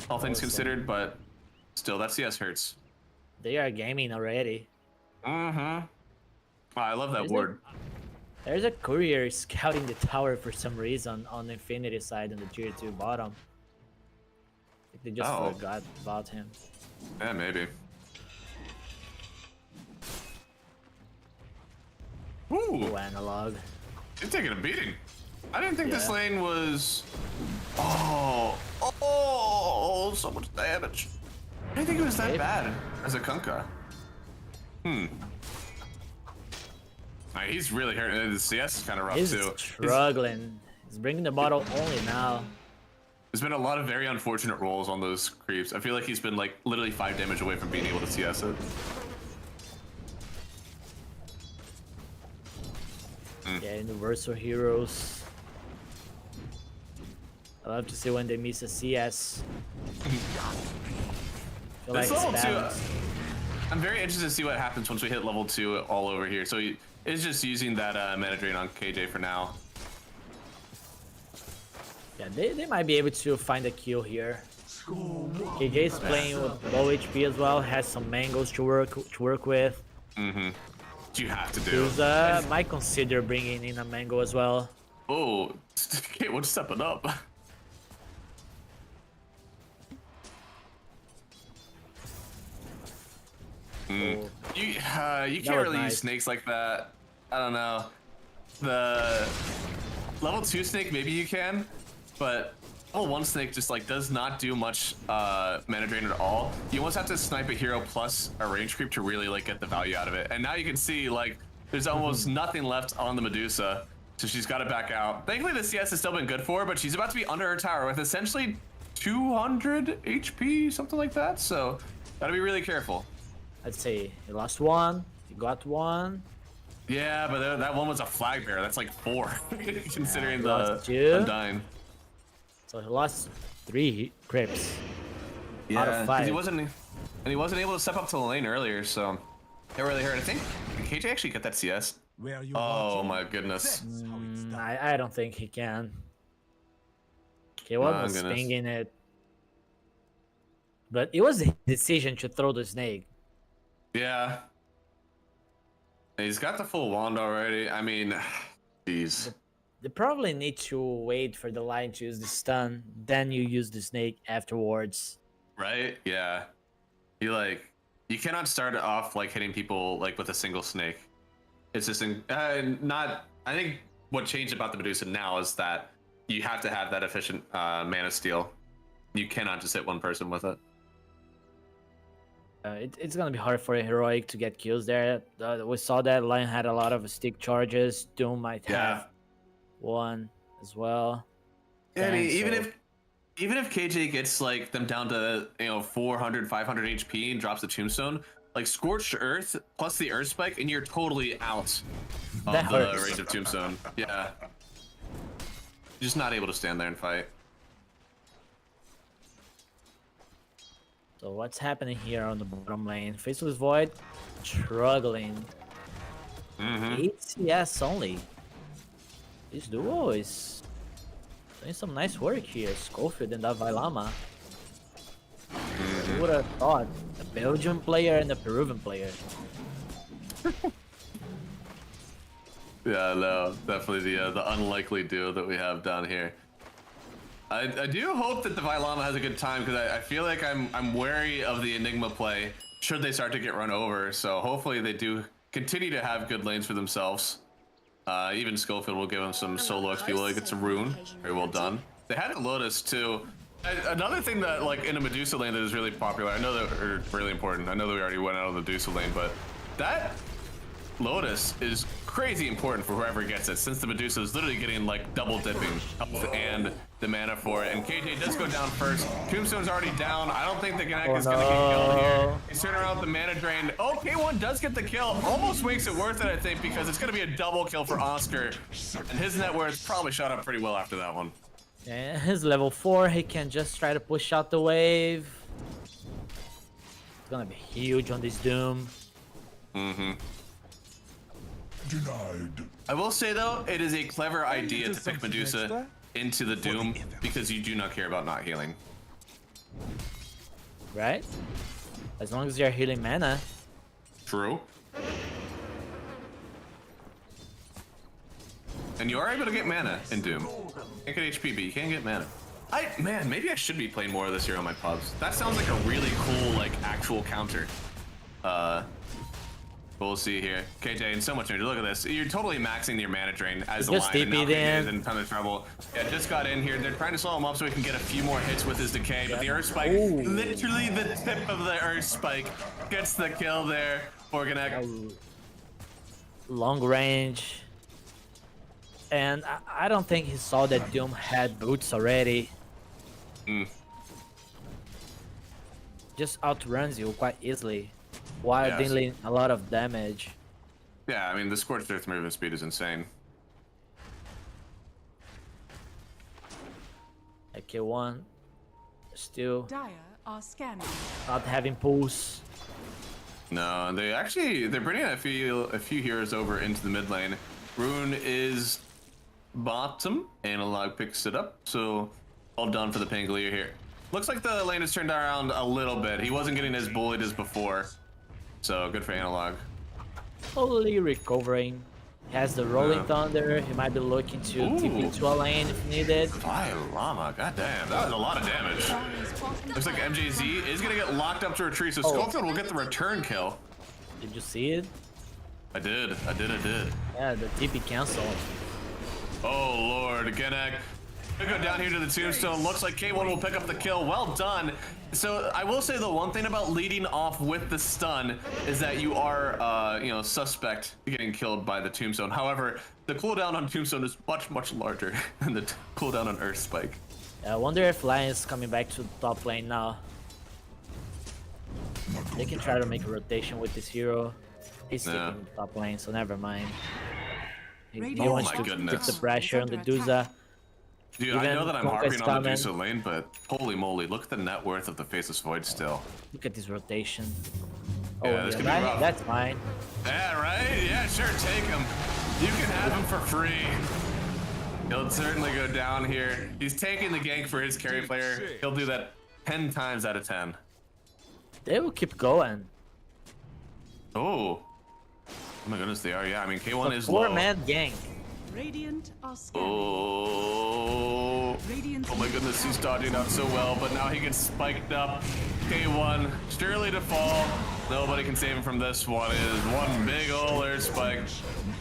all things considered, but still, that CS hurts. They are gaming already. Oh, I love that word. There's a courier scouting the tower for some reason on the Infinity side in the tier 2 bottom. I think they just forgot about him. Yeah, maybe. Ooh, analog. He's taking a beating. I didn't think this lane was... so much damage. I didn't think it was that bad as a Kunkka. He's really hurting. The CS is kind of rough too. He's struggling. He's bringing the bottle only now. There's been a lot of very unfortunate rolls on those creeps. I feel like he's been like literally 5 damage away from being able to CS it. Yeah, universal heroes. I love to see when they miss a CS. This level 2, I'm very interested to see what happens once we hit level 2 all over here. So it's just using that mana drain on KJ for now. Yeah, they might be able to find a kill here. KJ is playing with low HP as well, has some mangoes to work with. You have to do. Might consider bringing in a mango as well. Oh, K1 stepping up. You can't really use snakes like that. I don't know. The level 2 snake maybe you can, but level 1 snake just like does not do much mana drain at all. You almost have to snipe a hero plus a range creep to really like get the value out of it. And now you can see like there's almost nothing left on the Medusa, so she's got to back out. Thankfully the CS has still been good for her, but she's about to be under her tower with essentially 200 HP, something like that. So gotta be really careful. I'd say he lost 1, he got 1. Yeah, but that one was a flag bearer. That's like 4, considering the Undying. So he lost 3 Crips. Yeah, out of 5. He wasn't able to step up to the lane earlier, so it really hurt. I think did KJ actually get that CS? Oh my goodness. I don't think he can. K1 was pinging it, but it was a decision to throw the snake. Yeah, He's got the full wand already. I mean, jeez. They probably need to wait for the line to use the stun, then you use the snake afterwards. Right? Yeah. You cannot start off like hitting people like with a single snake. It's just not. I think what changed about the Medusa now is that you have to have that efficient mana steal. You cannot just hit one person with it. It's gonna be hard for a heroic to get kills there. We saw that Lion had a lot of stick charges. Doom might have one as well. Yeah, I mean, even if KJ gets like them down to 400, 500 HP and drops the tombstone, like Scorched Earth plus the Earth Spike, and you're totally out of the range of tombstone. Yeah, you're just not able to stand there and fight. So what's happening here on the bottom lane? Faceless Void struggling. 8 CS only. This duo is doing some nice work here. Schofield and Davilama. Who would have thought? A Belgian player and a Peruvian player. Yeah, no, definitely the unlikely duo that we have down here. I do hope that the Davilama has a good time, because I feel like I'm wary of the Enigma play should they start to get run over. So hopefully they do continue to have good lanes for themselves. Even Schofield will give him some solo XP while he gets a rune. Very well done. They had a Lotus too. Another thing that like in a Medusa lane that is really popular, I know that are really important. I know that we already went out of the Medusa lane, but that Lotus is crazy important for whoever gets it, since the Medusa is literally getting like double dipping health and the mana for it. And KJ does go down first. Tombstone's already down. I don't think the Gnek is gonna get killed here. He's turning around with the mana drain. Oh, K1 does get the kill. Almost makes it worth it, I think, because it's gonna be a double kill for Oscar. And his net worth probably shot up pretty well after that one. Yeah, he's level 4. He can just try to push out the wave. It's gonna be huge on this Doom. Denied. I will say though, it is a clever idea to pick Medusa into the Doom, because you do not care about not healing. Right? As long as you're healing mana. True. And you are able to get mana in Doom. Can't get HP, but you can get mana. Man, maybe I should be playing more of this here on my pubs. That sounds like a really cool, like, actual counter. We'll see here. KJ in so much energy. Look at this. You're totally maxing your mana drain as the line. And now KJ is in a ton of trouble. Yeah, just got in here. They're trying to slow him up so he can get a few more hits with his decay. But the Earth Spike, literally the tip of the Earth Spike, gets the kill there for Gnek. Long range. And I don't think he saw that Doom had boots already. Just outruns you quite easily while dealing a lot of damage. Yeah, I mean, the Scorched Earth movement speed is insane. AK1 still Dire are scanning. not having pulse. No, they're bringing a few heroes over into the mid lane. Rune is bottom. Analog picks it up, so all done for the Pangolier here. Looks like the lane has turned around a little bit. He wasn't getting as bullied as before, so good for Analog. Slowly recovering. He has the Rolling Thunder. He might be looking to TP to a lane if needed. Llama, goddamn, that was a lot of damage. Looks like MJZ is gonna get locked up to retreat, so Schofield will get the return kill. Did you see it? I did. Yeah, the TP cancel. Oh lord, Gnek. Gonna go down here to the tombstone. Looks like K1 will pick up the kill. Well done. So I will say the one thing about leading off with the stun is that you are, suspect getting killed by the tombstone. However, the cooldown on tombstone is much, much larger than the cooldown on Earth Spike. I wonder if Lion is coming back to the top lane now. They can try to make a rotation with this hero. He's sticking with the top lane, so never mind. He wants to keep the pressure on the Duza. Dude, I know that I'm harping on the Medusa lane, but holy moly, look at the net worth of the Faceless Void still. Look at this rotation. Yeah, this could be rough. That's fine. Yeah, right? Yeah, sure, take him. You can have him for free. He'll certainly go down here. He's taking the gank for his carry player. He'll do that 10 times out of 10. They will keep going. Oh. Oh my goodness, they are. Yeah, I mean, K1 is low. Four-man gang. Radiant are scanning. Oh. Oh my goodness, he's dodging out so well, but now he gets spiked up. K1, surely to fall. Nobody can save him from this one. It is one big ol' air spike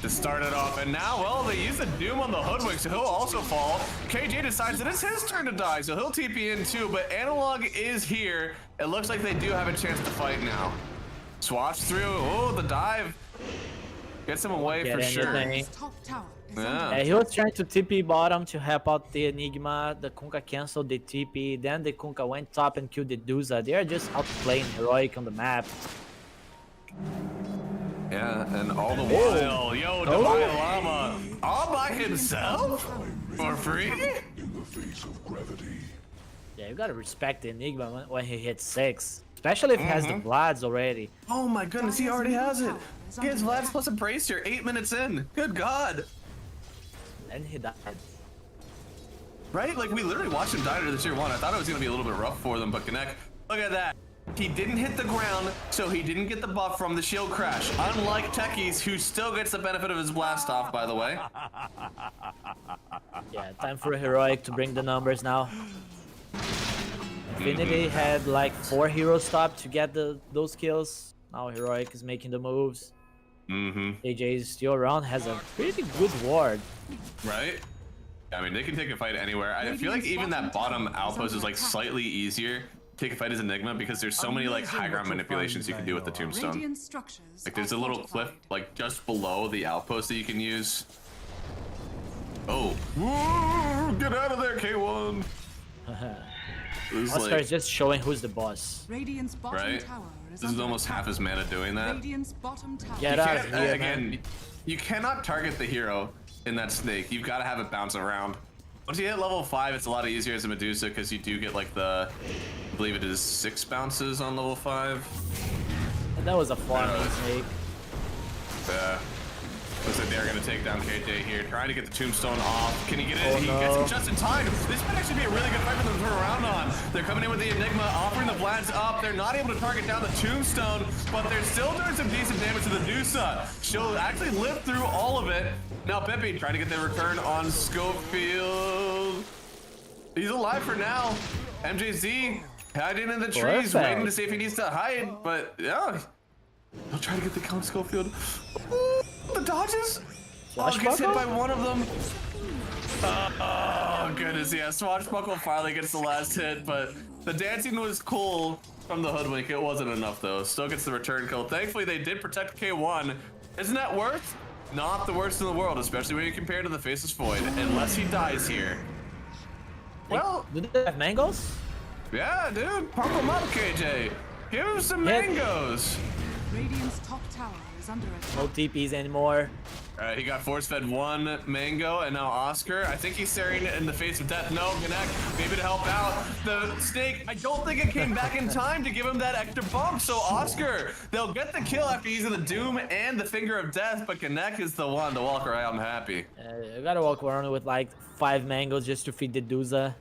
to start it off. And now, well, they use the Doom on the Hoodwink, so he'll also fall. KJ decides that it's his turn to die, so he'll TP in too, but Analog is here. It looks like they do have a chance to fight now. Swatch through. Oh, the dive. Gets him away for sure. Yeah, he was trying to TP bottom to help out the Enigma. The Kunkka canceled the TP. Then the Kunkka went top and killed the Duza. They are just outplaying Heroic on the map. Yeah, and all the while, yo, Divine Llama all by himself for free? Yeah, you gotta respect the Enigma when he hits 6. Especially if he has the Vlads already. Oh my goodness, he already has it. He has Vlads plus a Bracer 8 minutes in. Good God. And he died. Right? Like, we literally watched him die to the tier 1. I thought it was going to be a little bit rough for them, but Connect, look at that. He didn't hit the ground, so he didn't get the buff from the shield crash. Unlike Techies, who still gets the benefit of his blast off, by the way. Yeah, time for Heroic to bring the numbers now. Infinity had like 4 hero stop to get those kills. Now Heroic is making the moves. AJ is still around, has a pretty good ward. Right? I mean, they can take a fight anywhere. I feel like even that bottom outpost is like slightly easier to take a fight as Enigma because there's so many like high ground manipulations you can do with the tombstone. Like there's a little cliff like just below the outpost that you can use. Oh, whoa, get out of there, K1. Oscar is just showing who's the boss. Right? This is almost half his mana doing that. Get out of here, again, man. You cannot target the hero in that snake. You've got to have it bounce around. Once you hit level 5, it's a lot easier as a Medusa because you do get like the, I believe it is 6 bounces on level 5. And that was a farming snake. Yeah. Looks like they're going to take down KJ here, trying to get the tombstone off. Can he get it? He gets it just in time. This might actually be a really good fight for them to turn around on. They're coming in with the Enigma, offering the Vlads up. They're not able to target down the tombstone, but they're still doing some decent damage to the Dusa. She'll actually live through all of it. Now Pepe trying to get the return on Schofield. He's alive for now. MJZ hiding in the trees, waiting to see if he needs to hide, but yeah. He'll try to get the count Schofield. Ooh, the dodges? Oh, gets hit by one of them. Oh, goodness, yeah. Swashbuckle finally gets the last hit, but the dancing was cool from the Hoodwink. It wasn't enough, though. Still gets the return kill. Thankfully, they did protect K1. Isn't that worth? Not the worst in the world, especially when you compare to the Faceless Void, unless he dies here. Well, do they have mangoes? Yeah, dude. Pump them up, KJ. Give him some mangoes. Radiant's top tower is under attack. No TPs anymore. He got force-fed 1 mango, and now Oscar. I think he's staring in the face of death. No, Gnek, maybe to help out. The snake, I don't think it came back in time to give him that extra bump. So Oscar, they'll get the kill after using the Doom and the Finger of Death, but Gnek is the one to walk around happy. You gotta walk around with like 5 mangoes just to feed the Duza.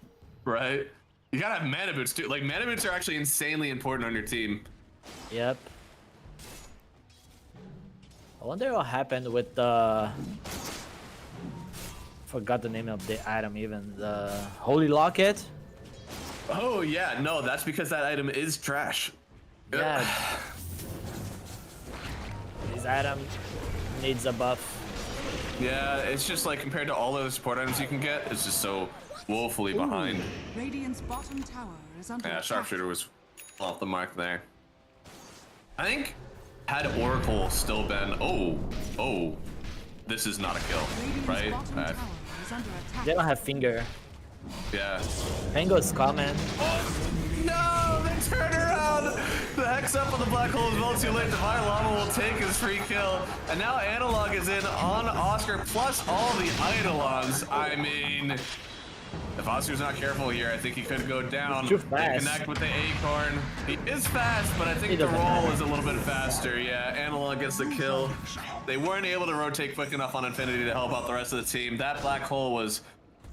Right? You gotta have mana boots too. Like, mana boots are actually insanely important on your team. Yep. I wonder what happened with the... Forgot the name of the item even. The Holy Locket? Oh yeah, no, that's because that item is trash. Yeah. This item needs a buff. Yeah, it's just like compared to all other support items you can get, it's just so woefully behind. Radiant's bottom tower is under attack. Sharpshooter was off the mark there. I think had Oracle still been, oh, this is not a kill, right? They don't have Finger. Yeah. Mango's coming. No, they turn around. The Hex up on the black hole is well too late. Divine Llama will take his free kill. And now Analog is in on Oscar plus all the Eidolons. I mean, if Oscar's not careful here, I think he could go down. Too fast. Connect with the Acorn. He is fast, but I think the roll is a little bit faster. Yeah, Analog gets the kill. They weren't able to rotate quick enough on Infinity to help out the rest of the team. That black hole was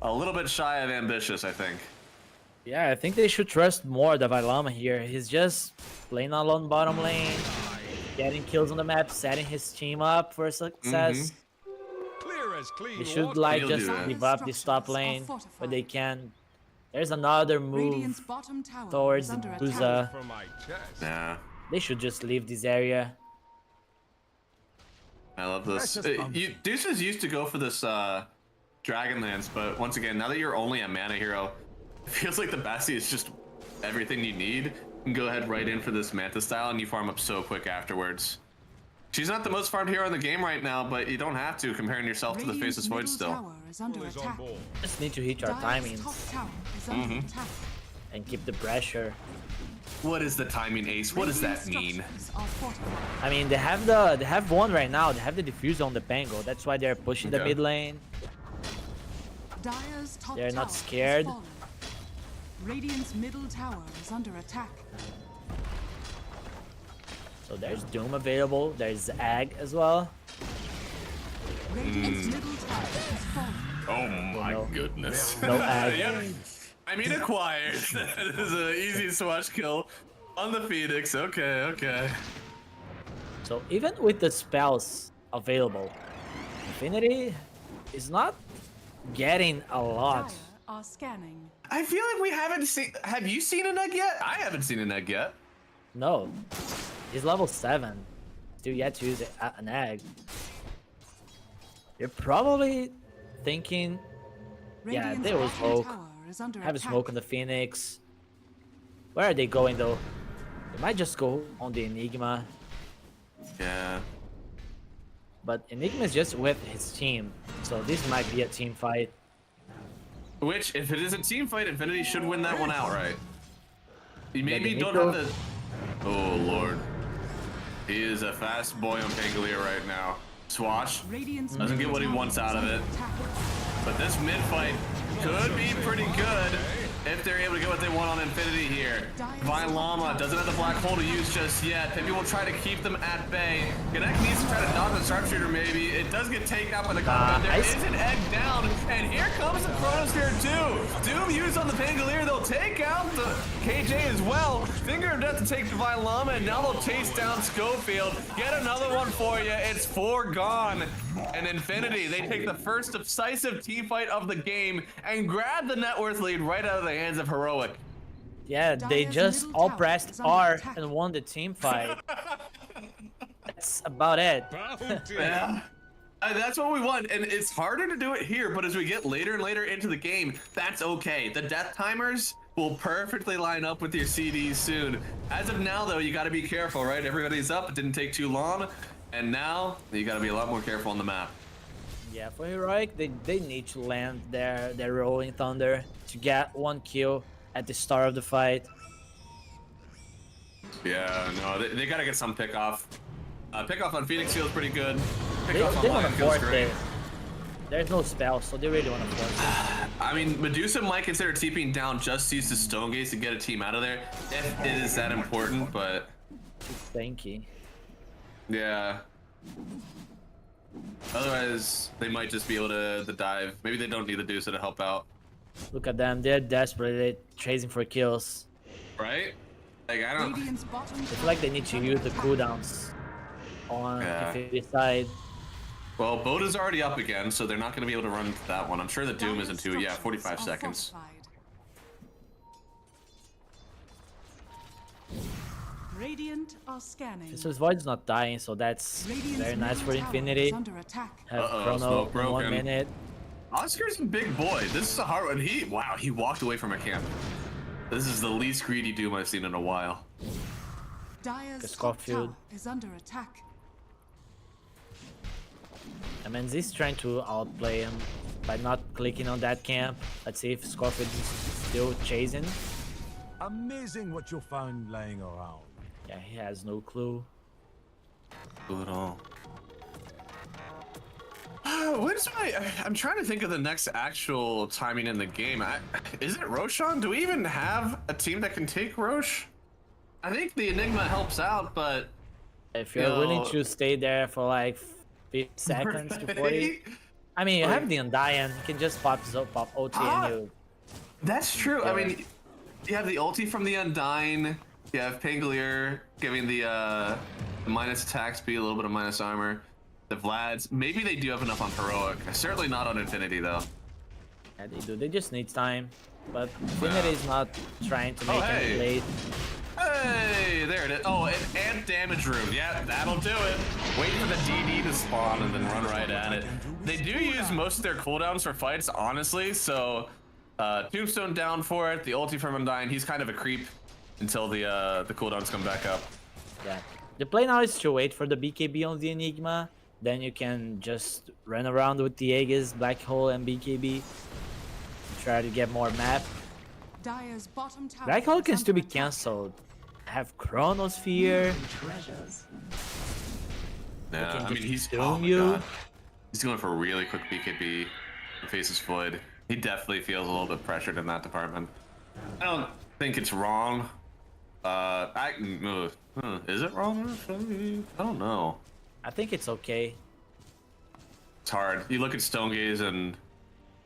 a little bit shy of ambitious, I think. Yeah, I think they should trust more Divine Llama here. He's just playing alone bottom lane. getting kills on the map, setting his team up for success. Clear as clean. They should like just give up this top lane when they can. There's another move Radiant's bottom tower towards is under Buza. For my chest. Yeah. They should just leave this area. I love this. Deuces used to go for this Dragonlance, but once again, now that you're only a mana hero, it feels like the Bastion is just everything you need. You can go ahead right in for this Manta style, and you farm up so quick afterwards. She's not the most farmed hero in the game right now, but you don't have to, comparing yourself to the Faceless Void still. Just need to hit our timings and keep the pressure. What is the timing, Ace? What does that mean? I mean, they have one right now. They have the diffuser on the Pango. That's why they're pushing the mid lane. They're not scared. Radiant's middle tower is under attack. So there's Doom available. There's Ag as well. Radiant's middle tower is falling. Oh my goodness. No Ag. Yep. I mean, acquired. That is an easy swatch kill on the Phoenix. Okay, okay. So even with the spells available, Infinity is not getting a lot. Dire are scanning. I feel like we haven't seen. Have you seen an egg yet? I haven't seen an egg yet. No. He's level 7. Still yet to use an egg. You're probably thinking, yeah, they will smoke. Have a smoke on the Phoenix. Where are they going though? They might just go on the Enigma. Yeah. But Enigma is just with his team, so this might be a team fight. Which, if it is a team fight, Infinity should win that one outright. You maybe Yeah, don't have the. Oh lord. He is a fast boy on Pangolier right now. Swatch doesn't get what he wants out of it. But this mid fight could be pretty good if they're able to get what they want on Infinity here. Divine Llama doesn't have the black hole to use just yet. Maybe we'll try to keep them at bay. Gnek needs to try to dodge the sharpshooter maybe. It does get taken out by the combat. There is an egg down, and here comes the Chronosphere too. Doom used on the Pangolier. They'll take out the KJ as well. Finger of Death to take Divine Llama, and now they'll chase down Schofield. Get another one for you. It's 4 gone. And Infinity, they take the first decisive team fight of the game and grab the net worth lead right out of the hands of Heroic. Yeah, they just all pressed R and won the team fight. That's about it. Yeah. That's what we want, and it's harder to do it here, but as we get later and later into the game, that's okay. The death timers will perfectly line up with your CDs soon. As of now, though, you gotta be careful, right? Everybody's up, it didn't take too long, and now you gotta be a lot more careful on the map. Yeah, for Heroic, they need to land their Rolling Thunder to get 1 kill at the start of the fight. Yeah, no, they gotta get some pick off. Pick off on Phoenix feels pretty good. They want to force it. There's no spell, so they really want to force it. I mean, Medusa might consider TPing down just to use the Stone Gaze to get a team out of there, if it is that important, but... Thank you. Yeah. Otherwise, they might just be able to dive. Maybe they don't need the Medusa to help out. Look at them, they're desperately chasing for kills. Right? Like, I don't... Radiant's bottom I feel like they need to use the cooldowns on the side. Well, Boda's already up again, so they're not going to be able to run that one. I'm sure the Doom isn't too. Yeah, 45 seconds. Radiant are scanning. This Void's not dying, so that's very nice for Infinity. Have Chrono in 1 minute. Oscar's a big boy. This is a hard one. Wow, he walked away from a camp. This is the least greedy Doom I've seen in a while. Dire's Schofield is under attack. MNZ's trying to outplay him by not clicking on that camp. Let's see if Schofield is still chasing. Amazing what you'll find laying around. Yeah, he has no clue. Clue at all. I'm trying to think of the next actual timing in the game. Is it Roshan? Do we even have a team that can take Roche? I think the Enigma helps out, but... If you're willing to stay there for like 50 seconds to 40... I mean, you have the Undying, you can just pop ulti and you... That's true. I mean, you have the ulti from the Undying, you have Pangolier giving the The minus attack speed, a little bit of minus armor. The Vlads, maybe they do have enough on heroic. Certainly not on infinity though. Yeah, they do. They just need time. But Infinity is not trying to make any late. Hey, there it is. Oh, and damage room. Yeah, that'll do it. Wait for the DD to spawn and then run right at it. They do use most of their cooldowns for fights, honestly. So, Tombstone down for it. The ulti from Undyne, he's kind of a creep until the cooldowns come back up. Yeah. The play now is to wait for the BKB on the Enigma. Then you can just run around with the Aegis, Black Hole, and BKB. Try to get more map. Dire's bottom tower Black Hole can is still be under attack. cancelled. Have Chronosphere. Yeah, I mean, he's doom you. God. He's going for a really quick BKB. Faces Void. He definitely feels a little bit pressured in that department. I don't think it's wrong. Is it wrong? I don't know. I think it's okay. It's hard. You look at Stonegaze and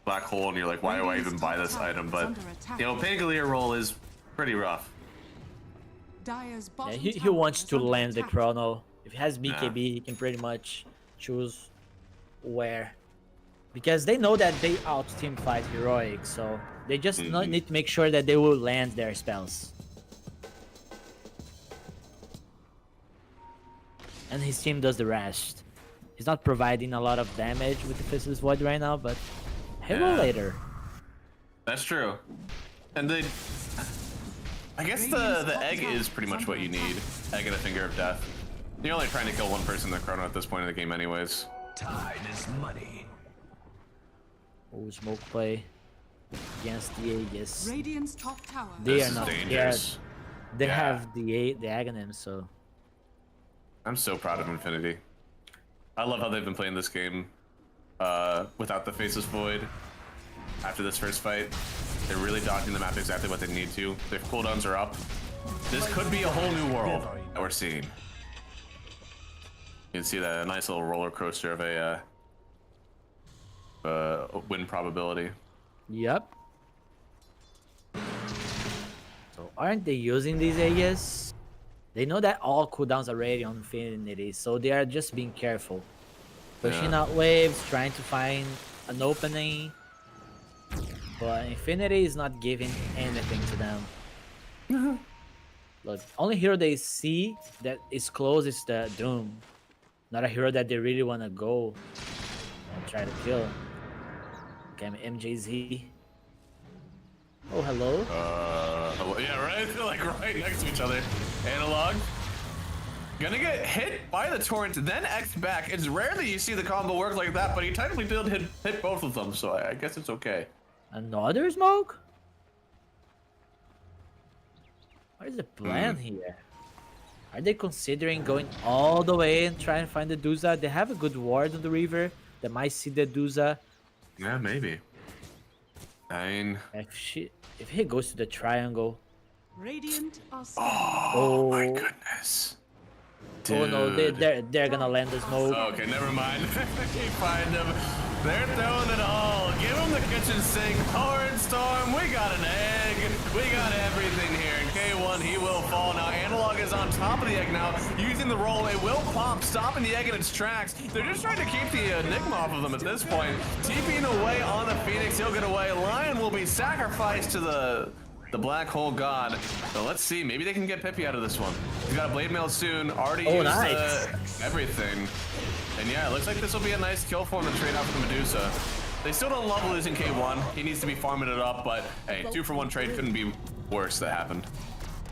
Black Hole and you're like, why do I even buy this item? But, you know, Pangolier roll is pretty rough. Dire's Yeah, bottom he tower wants is to under land the attack. Chrono. If he has BKB, he can pretty much choose where. Because they know that they out team fight Heroic, so they just need to make sure that they will land their spells. And his team does the rest. He's not providing a lot of damage with the Faceless Void right now, but he will later. That's true. And they... I guess the egg is pretty much what you need. Egg and a Finger of Death. You're only trying to kill one person in the Chrono at this point in the game anyways. Time is money. Oh, smoke play against the Aegis. Radiant's top tower. They This are is not. dangerous. They Yeah. have the Aghanim, so... I'm so proud of Infinity. I love how they've been playing this game without the Faceless Void. After this first fight, they're really dodging the map exactly what they need to. Their cooldowns are up. This could be a whole new world that we're seeing. You can see that nice little roller coaster of a win probability. Yep. So aren't they using these Aegis? They know that all cooldowns are ready on Infinity, so they are just being careful. Pushing out waves, trying to find an opening. But Infinity is not giving anything to them. Look, only hero they see that is close is the Doom. Not a hero that they really want to go and try to kill. Okay, MJZ. Oh, hello. Hello. Yeah, right? Like right next to each other. Analog. Gonna get hit by the torrent, then X back. It's rare that you see the combo work like that, but he technically did hit both of them, so I guess it's okay. Another smoke? What is the plan here? Are they considering going all the way and trying to find the Duza? They have a good ward on the river that might see the Duza. Yeah, maybe. I mean... If he goes to the triangle... Radiant are Oh my goodness. Dude. Oh no, they're gonna land the smoke. Okay, never mind. You find them. They're throwing it all. Give them the kitchen sink. Torrent Storm. We got an egg. We got everything here. In K1, he will fall. Now, Analog is on top of the egg now. Using the roll, it will pop, stopping the egg in its tracks. They're just trying to keep the Enigma off of them at this point. TPing away on the Phoenix. He'll get away. Lion will be sacrificed to the Black Hole God. So let's see. Maybe they can get Pippi out of this one. He's got a Blade Mail soon. Already used everything. And yeah, it looks like this will be a nice kill for him to trade out for the Medusa. They still don't love losing K1. He needs to be farming it up, but hey, 2-for-1 trade couldn't be worse that happened.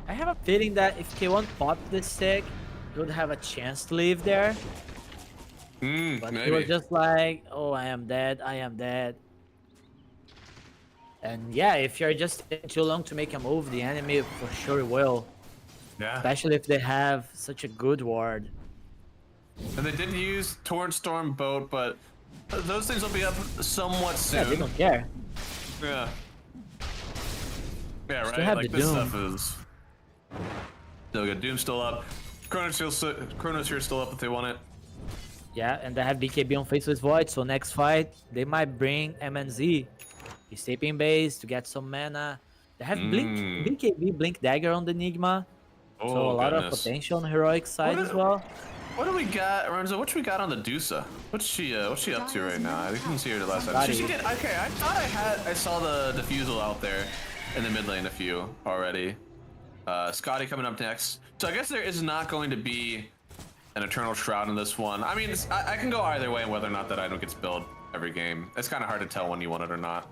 I have a feeling that if K1 popped this stick, he would have a chance to live there. But maybe. he was just like, oh, I am dead, I am dead. And yeah, if you're just taking too long to make a move, the enemy for sure will. Yeah. Especially if they have such a good ward. And they did use Torrent Storm Boat, but those things will be up somewhat soon. Yeah, they don't care. Yeah. Yeah, right? have Like the this Doom. stuff is still good. Doom's still up. Chronosphere still up if they want it. Yeah, and they have BKB on Faceless Void, so next fight, they might bring MNZ. He's taping base to get some mana. They have BKB, Blink Dagger on the Enigma. So a lot of potential on heroic side as well. What do we got, Renzo? What we got on the Dusa? What's she up to right now? I didn't see her the last time. She did. Okay, I thought I saw the defusal out there in the mid lane a few already. Scotty coming up next. So I guess there is not going to be an Eternal Shroud in this one. I mean, I can go either way on whether or not that item gets built every game. It's kind of hard to tell when you want it or not.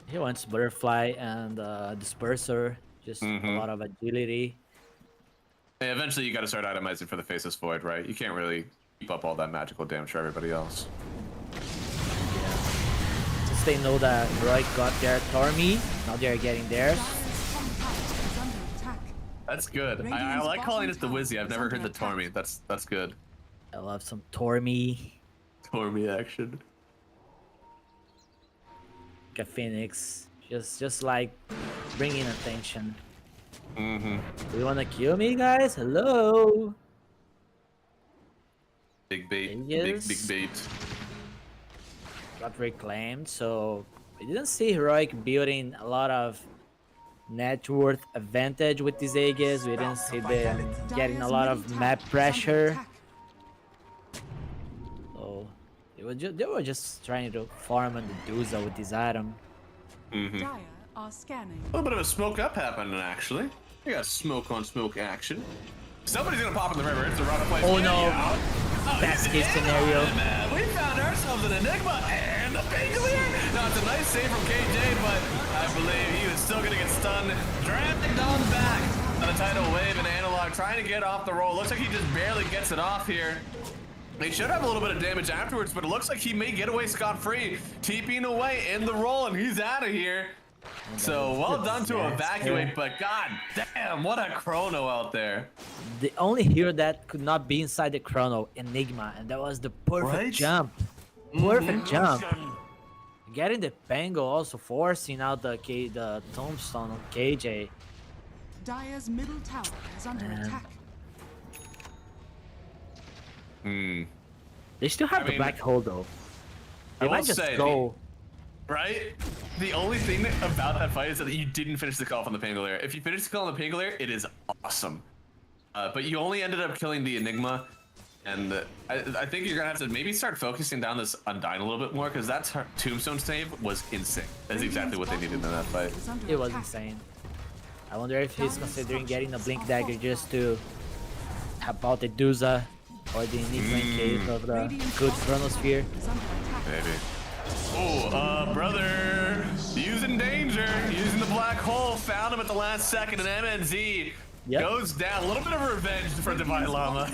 He wants Butterfly and Disperser. Just a lot of agility. And eventually you got to start itemizing for the Faceless Void, right? You can't really keep up all that magical damage for everybody else. Yeah. Since they know that Roy got their Tormy, now they're getting theirs. That's good. I like calling it the Wizzy. I've never heard the Tormy. That's good. I love some Tormy. Tormy action. Like a Phoenix. Just like bringing attention. Do you wanna kill me, guys? Hello. Big bait. Big bait. Got reclaimed, so we didn't see Heroic building a lot of net worth advantage with these Aegis. We didn't see them getting a lot of map pressure. So they were just trying to farm on the Dusa with this item. Dire are scanning. A little bit of a smoke up happening, actually. We got smoke on smoke action. Somebody's gonna pop in the river. It's a rough place. Oh no! Best case scenario. We found ourselves an Enigma and a Pangolier. Now it's a nice save from KJ, but I believe he was still gonna get stunned. Dragged on back on a tidal wave and analog, trying to get off the roll. Looks like he just barely gets it off here. They should have a little bit of damage afterwards, but it looks like he may get away scot-free. TPing away in the roll, and he's out of here. So well done to evacuate, but god damn, what a chrono out there. The only hero that could not be inside the chrono, Enigma, and that was the perfect jump. Perfect jump. Getting the Pango, also forcing out the tombstone on KJ. Dire's middle tower is under attack. They still have the black hole though. They might just go. Right? The only thing about that fight is that you didn't finish the call from the Pangolier. If you finish the call on the Pangolier, it is awesome. But you only ended up killing the Enigma, and I think you're gonna have to maybe start focusing down this Undyne a little bit more, because that tombstone save was insane. That's exactly what they needed in that fight. It was insane. I wonder if he's considering getting a Blink Dagger just to help out the Dusa or the Enigma in case of the good Chronosphere. Maybe. Oh, brother, using danger, using the black hole, found him at the last second, and MNZ goes down. A little bit of revenge for Divine Llama.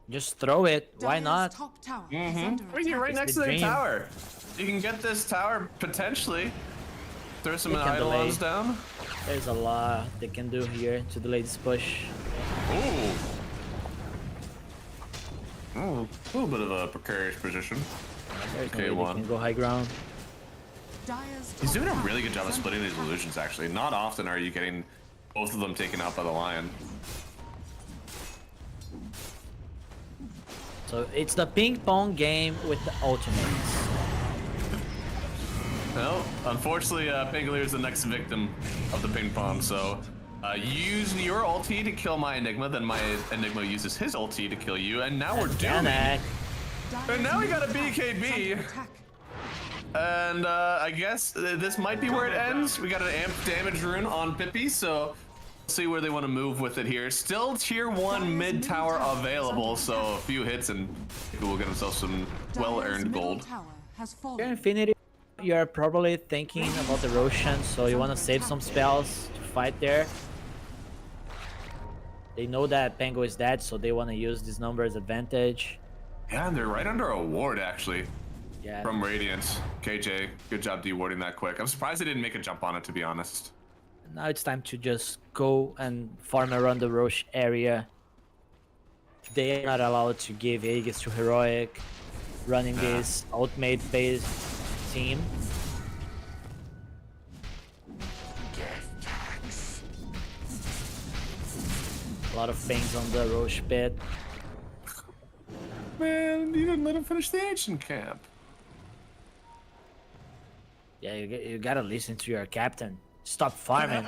Just throw it, why not? Right here, right next to the tower. You can get this tower potentially. Throw some Eidolons down. There's a lot they can do here to delay this push. Ooh, a little bit of a precarious position. Okay, one. Can go high ground. He's doing a really good job of splitting these illusions, actually. Not often are you getting both of them taken out by the lion. So it's the ping pong game with the ultimates. Well, unfortunately, Pangolier is the next victim of the ping pong, so use your ulti to kill my Enigma, then my Enigma uses his ulti to kill you, and now we're doing it. And now we got a BKB. And I guess this might be where it ends. We got an amp damage rune on Pippi, so we'll see where they want to move with it here. Still tier 1 mid tower available, so a few hits and people will get themselves some well-earned gold. Here Infinity, you're probably thinking about the Roshan, so you want to save some spells to fight there. They know that Pango is dead, so they want to use this number as advantage. Yeah, and they're right under a ward, actually. Yeah. From Radiant. KJ, good job de-warding that quick. I'm surprised they didn't make a jump on it, to be honest. Now it's time to just go and farm around the Roche area. They are not allowed to give Aegis to Heroic, running this ultimate-based team. A lot of things on the Roche pit. Man, you didn't let him finish the ancient camp. Yeah, you gotta listen to your captain. Stop farming.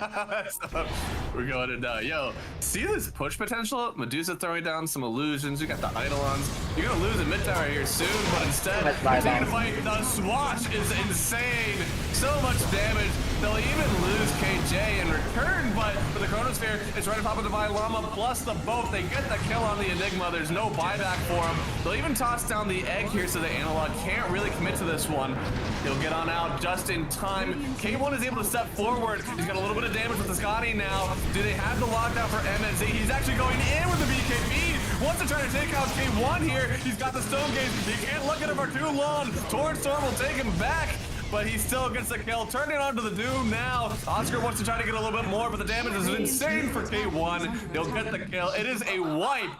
So, we're going in now. Yo, see this push potential? Medusa throwing down some illusions. We got the Eidolons. You're gonna lose a mid tower here soon, but instead, continue to fight. The swatch is insane. So much damage. They'll even lose KJ in return, but with the Chronosphere, it's right on top of the Divine Llama plus the boat. They get the kill on the Enigma. There's no buyback for them. They'll even toss down the egg here so the Analog can't really commit to this one. He'll get on out just in time. K1 is able to step forward. He's got a little bit of damage with the Scotty now. Do they have the lockdown for MNZ? He's actually going in with the BKB. Wants to try to take out K1 here. He's got the Stone Gate. He can't look at him for too long. Torrent Storm will take him back, but he still gets the kill. Turning onto the Doom now. Oscar wants to try to get a little bit more, but the damage is insane for K1. He'll get the kill. It is a wipe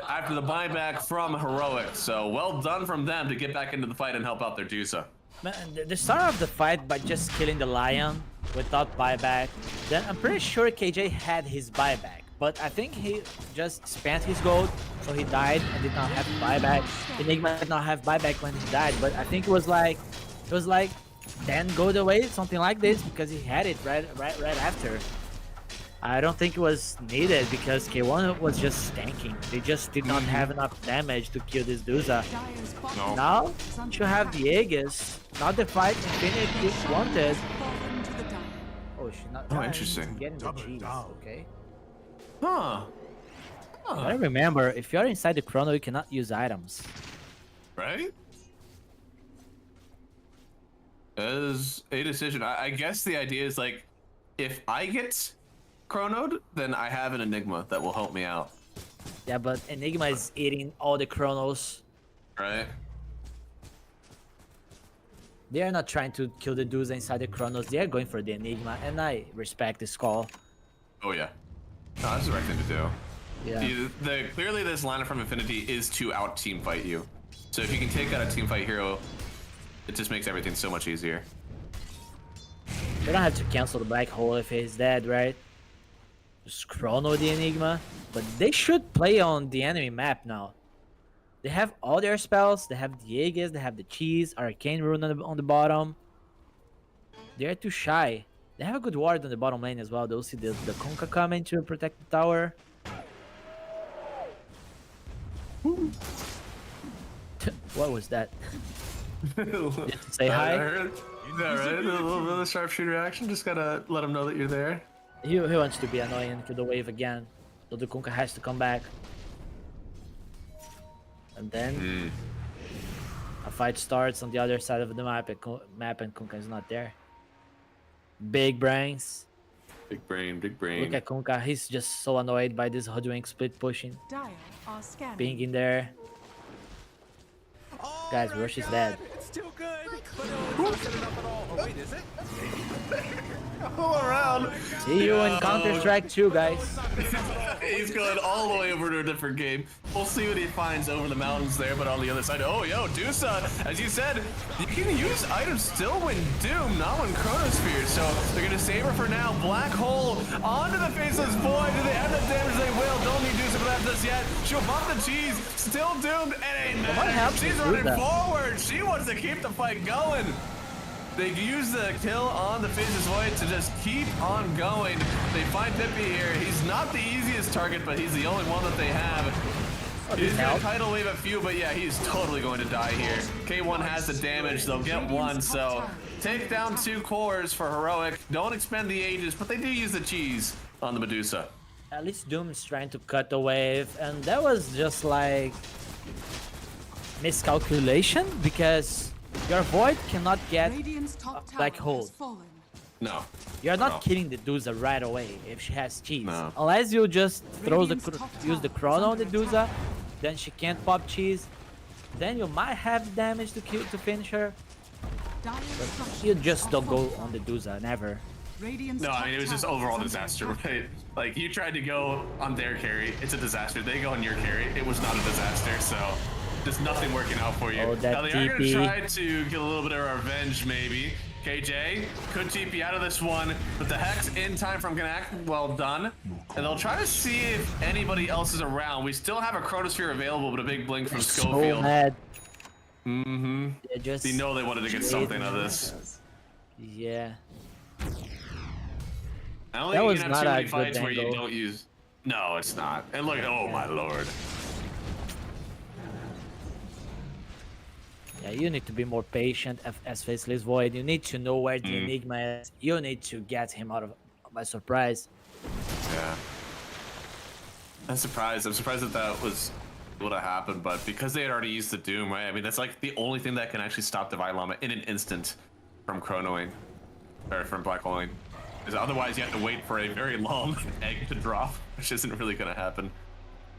after the buyback from Heroic. So well done from them to get back into the fight and help out their Dusa. Man, the start of the fight by just killing the Lion without buyback, then I'm pretty sure KJ had his buyback, but I think he just spent his gold, so he died and did not have buyback. Enigma did not have buyback when he died, but I think it was like 10 gold away, something like this, because he had it right after. I don't think it was needed because K1 was just tanking. They just did not have enough damage to kill this Dusa. No. Now, you have the Aegis. Now the fight Infinity is wanted. Oh, she's not. Oh, interesting. Getting the cheese. Okay. Huh. I remember, if you're inside the chrono, you cannot use items. Right? As a decision, I guess the idea is like, if I get chronoed, then I have an Enigma that will help me out. Yeah, but Enigma is eating all the chronos. Right? They are not trying to kill the dudes inside the chronos. They are going for the Enigma, and I respect this call. Oh yeah. No, that's the right thing to do. Yeah. Clearly this lineup from Infinity is to out team fight you. So if you can take out a team fight hero, it just makes everything so much easier. They don't have to cancel the black hole if he's dead, right? Just chrono the Enigma. But they should play on the enemy map now. They have all their spells. They have the Aegis, they have the cheese, Arcane Rune on the bottom. They're too shy. They have a good ward on the bottom lane as well. They'll see the Kunkka coming to protect the tower. What was that? Just say hi? I heard. Yeah, right? A little bit of sharpshooter action. Just gotta let him know that you're there. He wants to be annoying to the wave again. So the Kunkka has to come back. And then a fight starts on the other side of the map and Kunkka is not there. Big brains. Big brain, big brain. Look at Kunkka. He's just so annoyed by this hoodwink split pushing. Being in there. Oh Guys, Rush is dead. It's too good. But no, it's not set it up at all. Oh, wait, is it? All around. See you in Counter-Strike 2, guys. He's going all the way over to a different game. We'll see what he finds over the mountains there, but on the other side, oh, yo, Dusa, as you said, you can use items still when Doom, not when Chronosphere, so they're going to save her for now. Black Hole onto the Faceless Void. Do they have the damage? They will. Don't need Dusa for that just yet. She'll bump the cheese. Still doomed. It ain't matter. She's running forward. She wants to keep the fight going. They use the kill on the Faceless Void to just keep on going. They find Chippy here. He's not the easiest target, but he's the only one that they have. He's gonna tidal wave a few, but yeah, he's totally going to die here. K1 has the damage. They'll get one, so take down 2 cores for Heroic. Don't expend the Aegis, but they do use the cheese on the Medusa. At least Doom is trying to cut the wave, and that was just like miscalculation because your Void cannot get a black hole. No. You're not killing the Dusa right away if she has cheese. No. Unless you just use the chrono on the Dusa, then she can't pop cheese. Then you might have damage to finish her. But you just don't go on the Dusa, never. No, I mean, it was just overall disaster, right? Like, you tried to go on their carry, it's a disaster. They go on your carry, it was not a disaster, so just nothing working out for you. Oh, now, they are going to try to get a little bit of revenge, maybe. KJ could TP out of this one, but the Hex in time from Gnak, well done. And they'll try to see if anybody else is around. We still have a Chronosphere available, but a big blink from Schofield. So mad. You know they wanted to get something out of this. Yeah. I don't That think was you can not have a too many good fights where you angle. don't use. No, it's not. And look, oh my lord. Yeah, you need to be more patient as Faceless Void. You need to know where the Enigma is. You need to get him out of by surprise. Yeah. I'm surprised. I'm surprised that that was able to happen, but because they had already used the Doom, right? I mean, that's like the only thing that can actually stop Divine Llama in an instant from chronoing, or from black holing. Because otherwise, you have to wait for a very long egg to drop, which isn't really going to happen.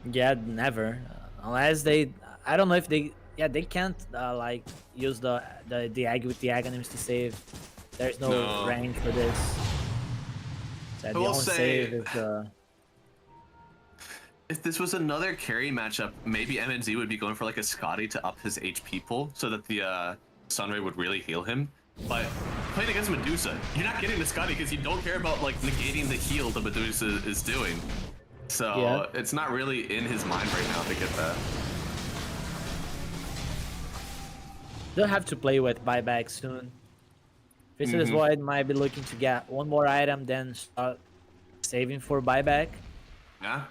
Yeah, never. Unless they, I don't know if they, yeah, they can't like use the egg with the Aghanims to save. There's no rank for this. So the will only say- save is the. If this was another carry matchup, maybe MNZ would be going for like a Scotty to up his HP pool so that the Sunray would really heal him. But playing against Medusa, you're not getting the Scotty because you don't care about like negating the heal that Medusa is doing. So it's not really in his mind right now to get that. They'll have to play with buyback soon. Faceless Void might be looking to get one more item, then start saving for buyback. Yeah.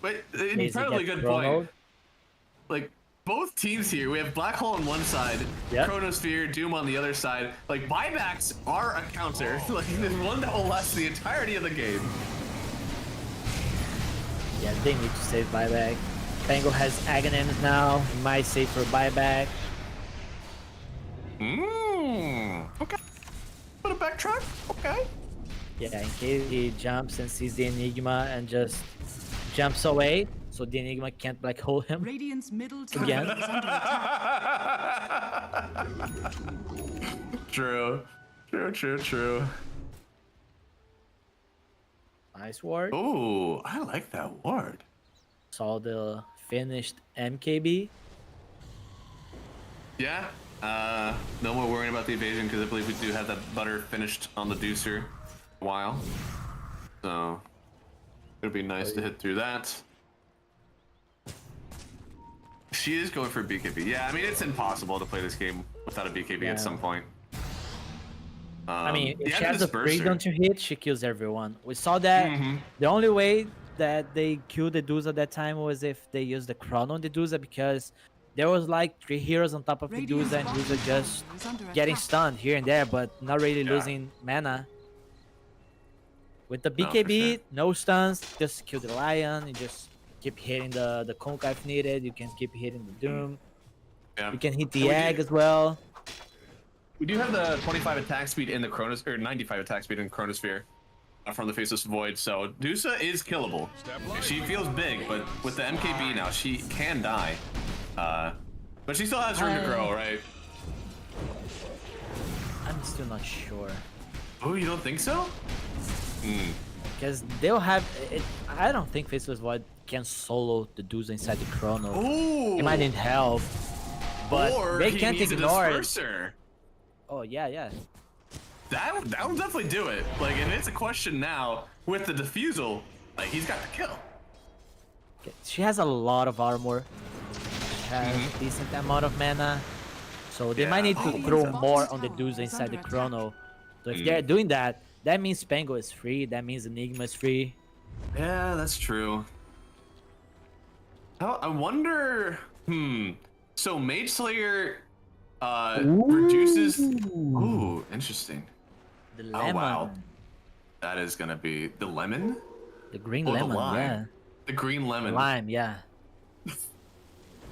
But Maybe incredibly get good chronoed. point. Like both teams here, we have Black Hole on one side, Chronosphere, Doom on the other side. Like buybacks are a counter. Like there's one that will last the entirety of the game. Yeah, they need to save buyback. Pango has Aghanims now. He might save for buyback. Okay. Put a backtrack. Okay. Yeah, in case he jumps and sees the Enigma and just jumps away, so the Enigma can't black hole him. Radiant's middle tower Again? is under attack. True. True. Nice ward. Ooh, I like that ward. Saw the finished MKB. Yeah. No more worrying about the evasion because I believe we do have that butter finished on the Deucer a while. So it'll be nice to hit through that. She is going for BKB. Yeah, I mean, it's impossible to play this game without a BKB at some point. I mean, if she yeah, has the freedom to hit, she kills everyone. We saw that the only way that they killed the Duza at that time was if they used the Chrono on the Duza, because there was like 3 heroes on top of the Duza and Duza just getting stunned here and there, but not really losing mana. With the BKB, no stuns, just kill the Lion, you just keep hitting the Conka if needed, you can keep hitting the Doom. Yeah. You can hit the egg as well. We do have the 25 attack speed in the Chronosphere, or 95 attack speed in Chronosphere from the Faceless Void, so Dusa is killable. She feels big, but with the MKB now, she can die. But she still has room to grow, right? I'm still not sure. Oh, you don't think so? Because they'll have it. I don't think Faceless Void can solo the dudes inside the Chrono. Ooh. He might need help, but or they he can't needs ignore a it. disperser. Oh yeah. That will definitely do it. Like, and it's a question now with the defusal. Like, he's got the kill. Okay, she has a lot of armor. She has a decent amount of mana, so they might need to throw more on the dudes inside the Chrono. So if they're doing that, that means Pango is free. That means Enigma is free. Yeah, that's true. I wonder. So Mage Slayer reduces. Ooh, interesting. The lemon. Oh wow, that is gonna be the lemon. The green Oh, lemon, the lime. yeah. The green lemon. Lime, yeah.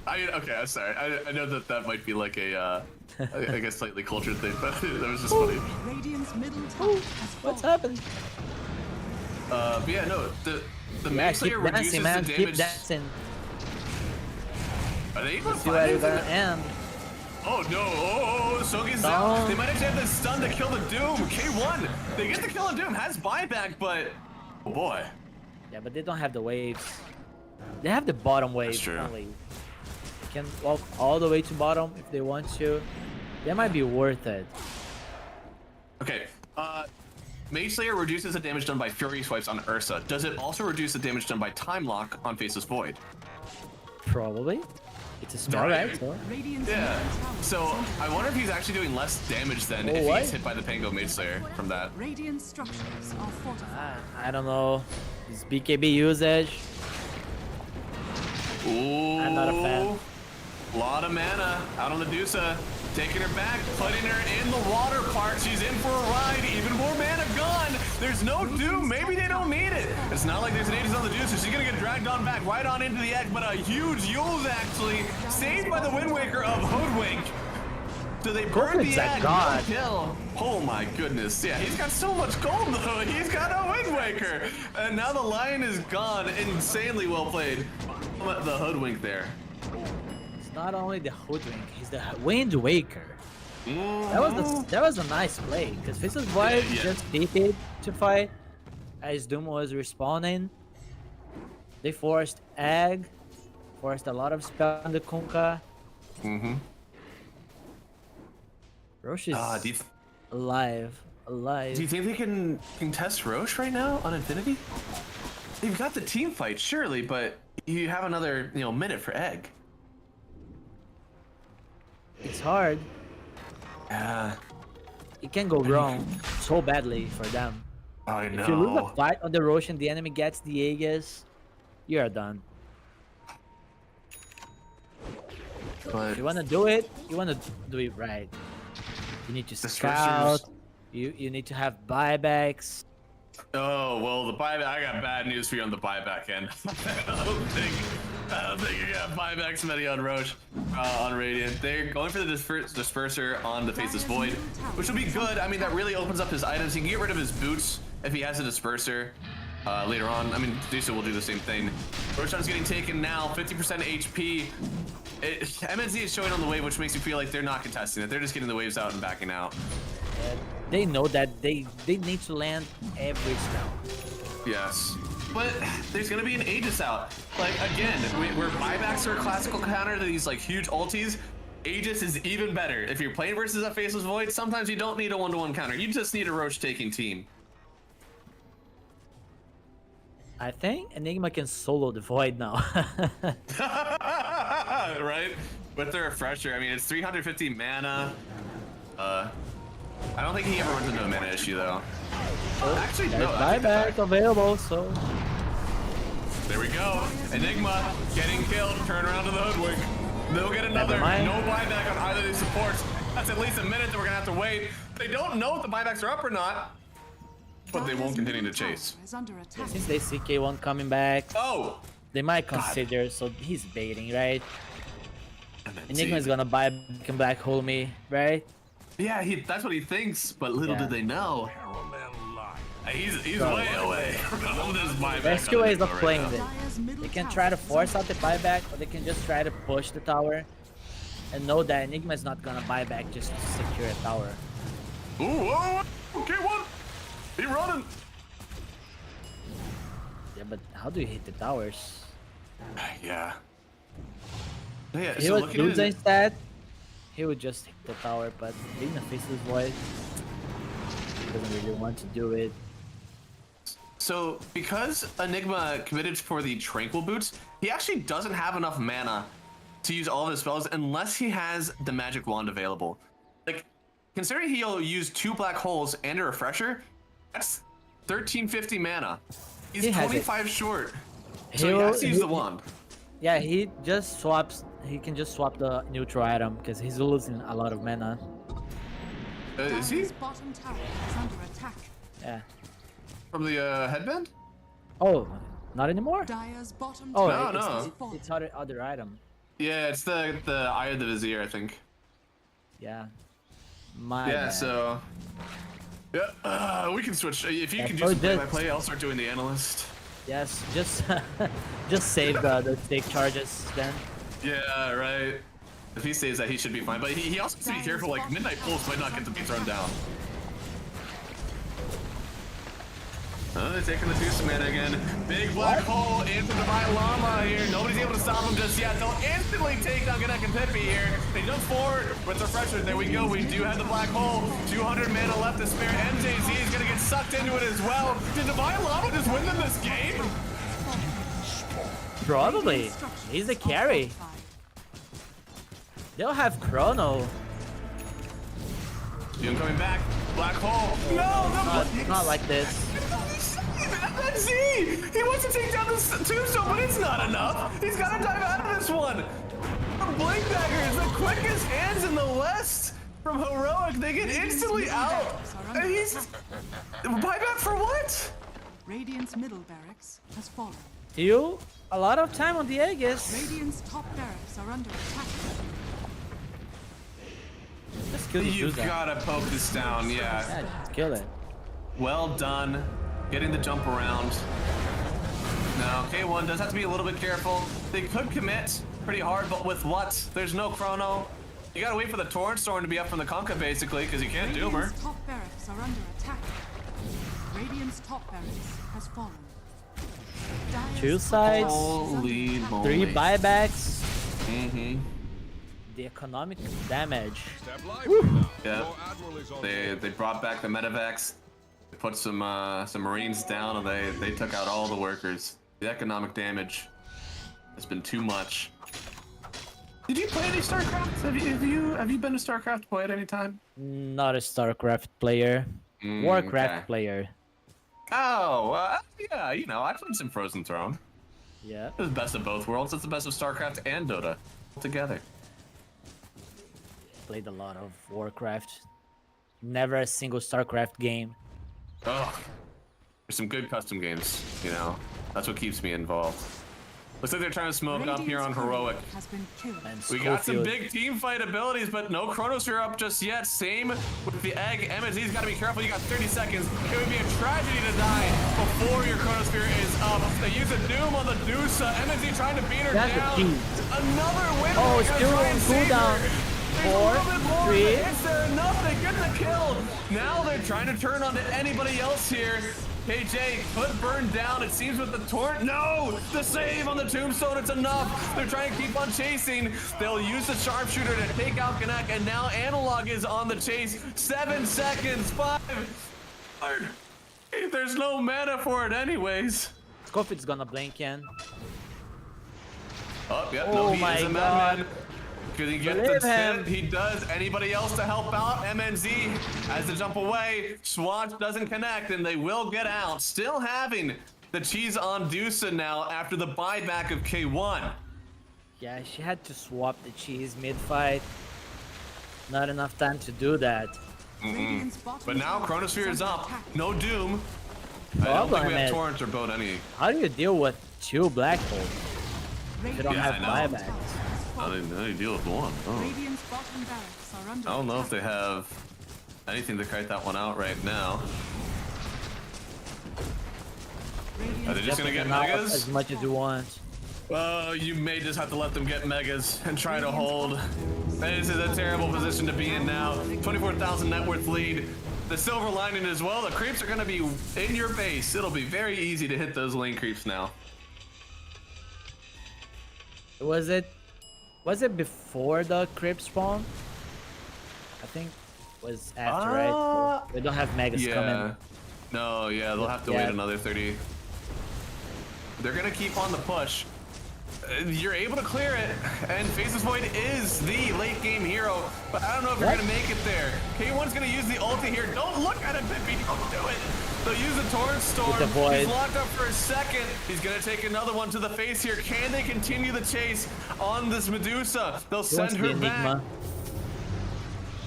Okay, I'm sorry. I know that might be like a I guess slightly cultured thing, but that was just funny. Radiant's middle tower has What's fallen. happening? But yeah, no. The Yeah, Mage keep Slayer reduces dancing, man. the Keep damage. dancing. Are they even See where you're fighting? gonna end. Oh no! Oh, Sogi's No. down. They might actually have the stun to kill the Doom. K1. They get the kill on Doom. Has buyback, but oh boy. Yeah, but they don't have the waves. They have the bottom wave That's true. only. They can walk all the way to bottom if they want to. That might be worth it. Okay. Mage Slayer reduces the damage done by Fury Swipes on Ursa. Does it also reduce the damage done by Time Lock on Faceless Void? Probably. It's a spell, right? So. Yeah. So I wonder if he's actually doing less damage than if he's hit by the Pango Mage Slayer from that. Radiant structures are fortified. I don't know. His BKB usage. Ooh. I'm not a fan. A lot of mana out on the Dusa. Taking her back, putting her in the water part. She's in for a ride. Even more mana gone. There's no doom. Maybe they don't need it. It's not like there's an Aegis on the Dusa. She's gonna get dragged on back right on into the egg, but a huge Yule's actually saved by the Wind Waker of Hoodwink. So they burn the egg, no kill. Oh my goodness. Yeah, he's got so much gold though. He's got a Wind Waker. And now the Lion is gone. Insanely well played. The Hoodwink there. Not only the Hoodwink, he's the Wind Waker. That was a nice play because Faceless Void just TP'd to fight as Doom was respawning. They forced Egg, forced a lot of spell on the Kunkka. Roche is alive. Do you think they can contest Roche right now on Infinity? They've got the team fight surely, but you have another minute for Egg. It's hard. Yeah. It can go wrong so badly for them. I know. If you lose a fight on the Roche and the enemy gets the Aegis, you're done. But if you wanna do it, you wanna do it right. You need to scout. You need to have buybacks. Oh well, the buyback. I got bad news for you on the buyback end. I don't think you got buybacks many on Roche, on Radiant. They're going for the Disperser on the Faceless Void, which will be good. I mean, that really opens up his items. He can get rid of his boots if he has a Disperser later on. I mean, Dusa will do the same thing. Roshan's getting taken now, 50% HP. MNZ is showing on the wave, which makes you feel like they're not contesting it. They're just getting the waves out and backing out. They know that they need to land every spell. Yes. But there's gonna be an Aegis out. Like again, where buybacks are a classical counter to these like huge ultis, Aegis is even better. If you're playing versus a Faceless Void, sometimes you don't need a one-to-one counter. You just need a Roche taking team. I think Enigma can solo the Void now. Right? With the refresher, I mean it's 350 mana. I don't think he ever runs into a mana issue though. Actually, no. Buyback available, so. There we go. Enigma getting killed. Turn around to the Hoodwink. They'll get another. No buyback on either of these supports. That's at least a minute that we're gonna have to wait. They don't know if the buybacks are up or not, but they won't continue to chase. Since they see K1 coming back, they might consider. God. So he's baiting, right? Enigma's gonna buy him back, hold me, right? Yeah, that's what he thinks, but little did they know. He's way away from this buyback. There's two ways of playing this. They can try to force out the buyback, or they can just try to push the tower and know that Enigma is not gonna buy back just to secure a tower. Ooh, whoa, okay, what? He running. Yeah, but how do you hit the towers? Yeah. If he was Dudes instead, he would just hit the tower, but being a Faceless Void, he doesn't really want to do it. So, because Enigma committed for the Tranquil Boots, he actually doesn't have enough mana to use all of his spells unless he has the Magic Wand available. Like, considering he'll use 2 Black Holes and a Refresher, that's 1350 mana. He's 25 short, so he has to use the wand. Yeah, he just swaps. He can just swap the neutral item because he's losing a lot of mana. Is he? Bottom tower is under attack. Yeah. From the headband? Oh, not anymore? Dire's bottom tower. No. It's other item. Yeah, it's the Eye of the Vizier, I think. Yeah. My bad. So. Yeah, we can switch. If you can do some play-by-play, I'll start doing the analyst. Yes, just save the stake charges then. Yeah, right. If he saves that, he should be fine. But he also has to be careful, like, Midnight Pulse might not get to be thrown down. They're taking the Dusa mana again. Big black hole into the Divine Llama here. Nobody's able to stop him just yet. They'll instantly take down Gnek and Chippy here. They jump forward with the Refresher. There we go. We do have the black hole. 200 mana left to spare. MJZ is going to get sucked into it as well. Did Divine Llama just win them this game? Probably. He's the carry. They'll have Chrono. Doom coming back. Black hole. No, not like this. MNZ! He wants to take down this tombstone, but it's not enough. He's got to dive out of this one. Blink Dagger is the quickest hands in the West from Heroic. They get instantly out. And he's buyback for what? Radiant's middle barracks has fallen. You a lot of time on the Aegis. Radiant's top barracks are under attack. Just kill You've got to poke this down, yeah. Just kill it. Well done. Getting the jump around. Now, K1 does have to be a little bit careful. They could commit pretty hard, but with what? There's no chrono. You gotta wait for the Torrent Storm to be up from the Conka, basically, because you can't doom her. Radiant's top barracks are under attack. Radiant's top barracks has fallen. Dire's 2 top sides, Holy barracks moly. 3 buybacks. Mm-hmm. The economic damage. Yeah. They brought back the Medivacs. They put some Marines down, and they took out all the workers. The economic damage has been too much. Did you play any StarCraft? Have you been to StarCraft play at any time? Not a StarCraft player. Warcraft okay. player. Oh, yeah, you know, I played some Frozen Throne. Yeah. It was the best of both worlds. It's the best of StarCraft and Dota together. Played a lot of Warcraft. Never a single StarCraft game. Oh, there's some good custom games, you know. That's what keeps me involved. Looks like they're trying to smoke up here on Heroic. has been killed. And We got some Schofield. big team fight abilities, but no Chronosphere up just yet. Same with the egg. MSZ's got to be careful. You got 30 seconds. It would be a tragedy to die before your Chronosphere is up. They use a Doom on the Dusa. MSZ trying to beat her That's down. a key. Another win. Oh, They're gonna still try on and save cooldown. her. There's 4, a little bit more 3. Is there enough? They get the kill. Now they're trying to turn on to anybody else here. KJ could burn down, it seems, with the Torrent. No! The save on the Tombstone, it's enough. They're trying to keep on chasing. They'll use the Sharpshooter to take out Gnek, and now Analog is on the chase. 7 seconds, 5, 4. There's no mana for it anyways. Schofield's gonna blink in. Oh, yeah, Oh no, he my is a God. madman. Could he get Believe the him. hit? He does. Anybody else to help out? MNZ has to jump away. Swatch doesn't connect, and they will get out. Still having the cheese on Dusa now after the buyback of K1. Yeah, she had to swap the cheese mid-fight. Not enough time to do that. Radiant's bottom But now tower Chronosphere is under up. attack. No Doom. I don't Problem think we have is- Torrents or Boat any. How do you deal with 2 black holes? You don't Yeah, have I know. buybacks. How do you deal with one? Oh. Radiant's bottom barracks are under I don't know if they attack. have anything to kite that one out right now. Are they just gonna get Now megas? as much as you want. You may just have to let them get megas and try to hold. This is a terrible position to be in now. 24,000 net worth lead. The silver lining as well, the creeps are gonna be in your base. It'll be very easy to hit those lane creeps now. Was it before the creep spawn? I think it was after, right? They don't have megas Yeah. coming. No, yeah, they'll have to wait another 30. They're gonna keep on the push. You're able to clear it, and Faceless Void is the late game hero, but I don't know if you're What? gonna make it there. K1's gonna use the ulti here. Don't look at it, Pippy, don't do it. They'll use the Torrent Storm. the Void. He's locked up for a second. He's gonna take another one to the face here. Can they continue the chase on this Medusa? They'll He wants send the her back. Enigma.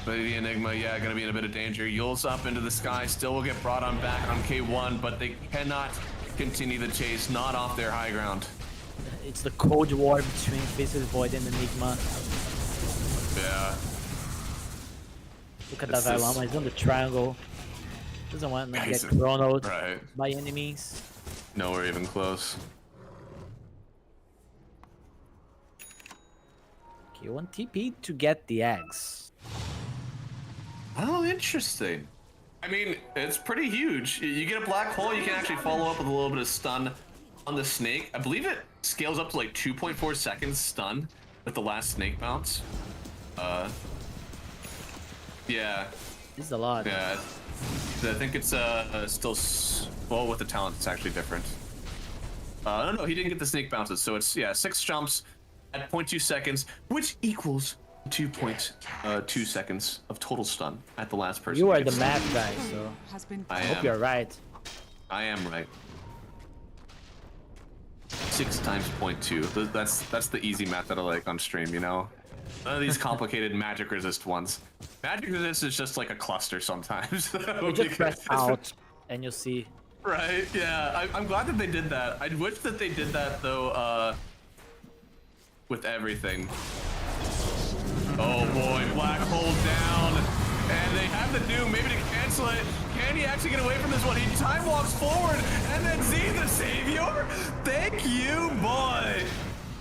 But the Enigma, yeah, gonna be in a bit of danger. Yule's up into the sky, still will get brought on back on K1, but they cannot continue the chase, not off their high ground. It's the Cold War between Faceless Void and Enigma. Yeah. Look at It's that this- Valama, he's on the triangle. Doesn't want to He's get a- chronoed Right. by enemies. Nowhere even close. Okay, 1 TP to get the eggs. Oh, interesting. I mean, it's pretty huge. You get a black hole, you can actually follow up with a little bit of stun on the snake. I believe it scales up to like 2.4 seconds stun with the last snake bounce. Yeah. This is a lot. Yeah. I think it's still well, with the talent it's actually different. No, he didn't get the snake bounces, so it's 6 jumps at 0.2 seconds, which equals 2.2 seconds of total stun at the last person. You are the math guy, so I hope you're right. I am right. 6 times 0.2. That's the easy math that I like on stream, you know? None of these complicated magic resist ones. Magic resist is just like a cluster sometimes. You just press out and you'll see. Right, yeah. I'm glad that they did that. I wish that they did that though, with everything. Oh boy, black hole down. And they have the Doom, maybe to cancel it. Can he actually get away from this one? He time walks forward, and then Z the savior. Thank you, boy.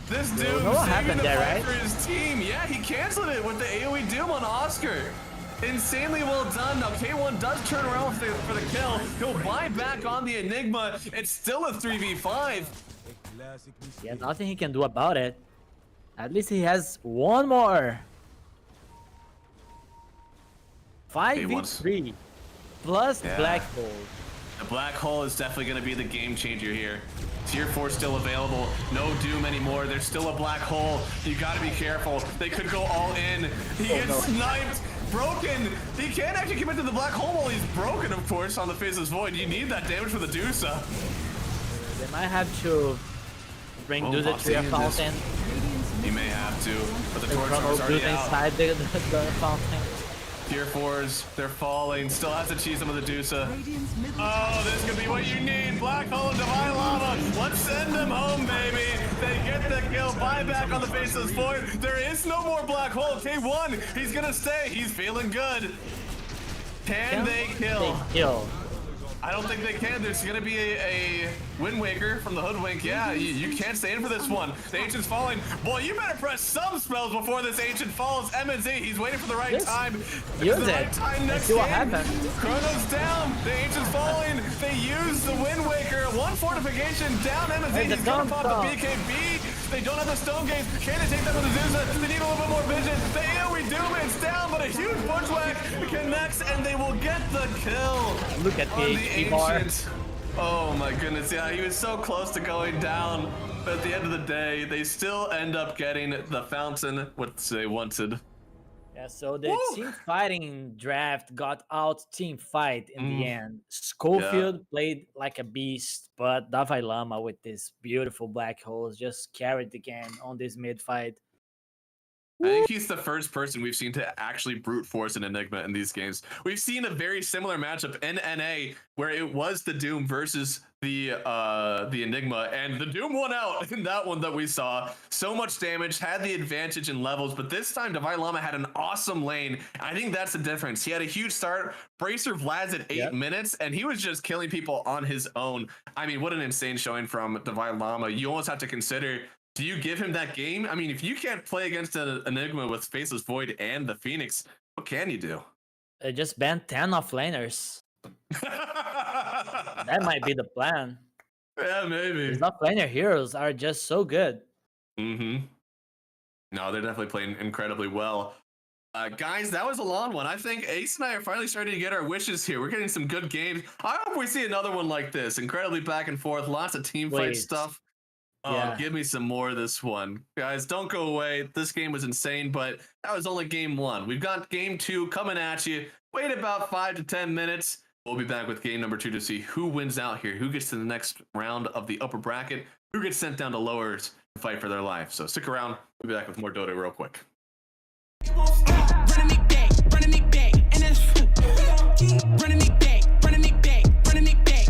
This Doom saving the fight for his team. Yeah, he canceled it with the AoE Doom on Oscar. Insanely well done. Now K1 does turn around for the kill. He'll buy back on the Enigma. It's still a 3v5. Yeah, nothing he can do about it. At least he has one more. 5v3 plus black hole. The black hole is definitely going to be the game changer here. Tier 4 still available. No Doom anymore. There's still a black hole. You got to be careful. They could go all in. He gets sniped. Broken. He can't actually commit to the black hole while he's broken, of course, on the Faceless Void. You need that damage for the Dusa. They might have to bring Dusa to a fountain. He may have to, but the torch is already out. Inside the fountain. Tier 4s, they're falling. Still has to cheese them with the Dusa. Oh, this could be what you need. Black hole, Divine Lava. Let's send them home, baby. They get the kill. Buyback on the Faceless Void. There is no more black hole. K1, he's gonna stay. He's feeling good. Can they kill? I don't think they can. There's gonna be a Wind Waker from the Hoodwink. Yeah, you can't stay in for this one. The Ancient's falling. Boy, you better press some spells before this Ancient falls. MNZ, he's waiting for the right time. It's the right time next game. Chrono's down. The Ancient's falling. They use the Wind Waker. One fortification down. MNZ, he's gonna pop the BKB. They don't have the Stone Gaze. Can they take that with the Zuza? They need a little bit more vision. The AoE Doom, it's down, but a huge Bushwhack connects, and they will get the kill. Look at the Ancient. Oh my goodness, yeah, he was so close to going down, but at the end of the day, they still end up getting the fountain, what they wanted. Yeah, so the team fighting draft got out team fight in the end. Schofield played like a beast, but Davai Lama with this beautiful black holes just carried the game on this mid fight. I think he's the first person we've seen to actually brute force an Enigma in these games. We've seen a very similar matchup in NA where it was the Doom versus the Enigma, and the Doom won out in that one that we saw. So much damage, had the advantage in levels, but this time Divine Lama had an awesome lane. I think that's the difference. He had a huge start. Bracer Vlad's at 8 minutes, and he was just killing people on his own. I mean, what an insane showing from Divine Lama. You almost have to consider, do you give him that game? I mean, if you can't play against an Enigma with Faceless Void and the Phoenix, what can you do? Just ban 10 offlaners. That might be the plan. Yeah, maybe. These offlaner heroes are just so good. No, they're definitely playing incredibly well. Guys, that was a long one. I think Ace and I are finally starting to get our wishes here. We're getting some good games. I hope we see another one like this. Incredibly back and forth. Lots of team fight stuff. Oh, give me some more of this one. Guys, don't go away. This game was insane, but that was only game 1. We've got game 2 coming at you. Wait about 5 to 10 minutes. We'll be back with game number 2 to see who wins out here, who gets to the next round of the upper bracket, who gets sent down to lowers to fight for their life. So stick around. We'll be back with more Dota real quick. Running me back, and that's running me back, running me back, running me back,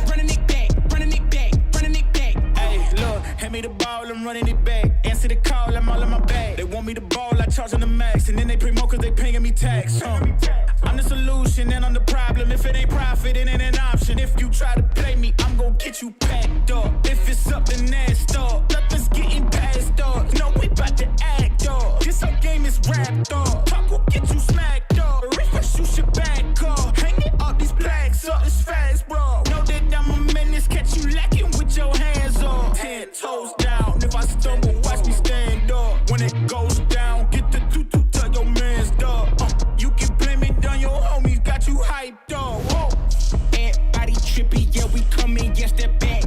running me back, running me back, running me back. Hey, look, hand me the ball, I'm running it back. Answer the call, I'm all in my bag. They want me to ball, I charge on the max, and then they promote cause they paying me tax. I'm the solution and I'm the problem. If it ain't profit, it ain't an option. If you try to play me, I'm gon' get you packed up. If it's something nasty, nothing's getting past up. No, we bout to act up. This whole game is wrapped up. Talk will get you smacked up. Refresh, you should back up. Hanging all these plaques up, it's fast, bro. Know that I'm a menace, catch you lacking with your hands up. 10 toes down. If I stumble, watch me stand up. When it goes down, get the tutu, tell your man's dog. You can blame it on your homies, got you hyped up. Whoa. Everybody trippy, yeah, we coming, yes, that back.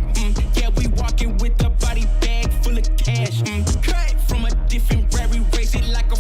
Yeah, we walking with a body bag full of cash. Cut from a different rare, we raise it like a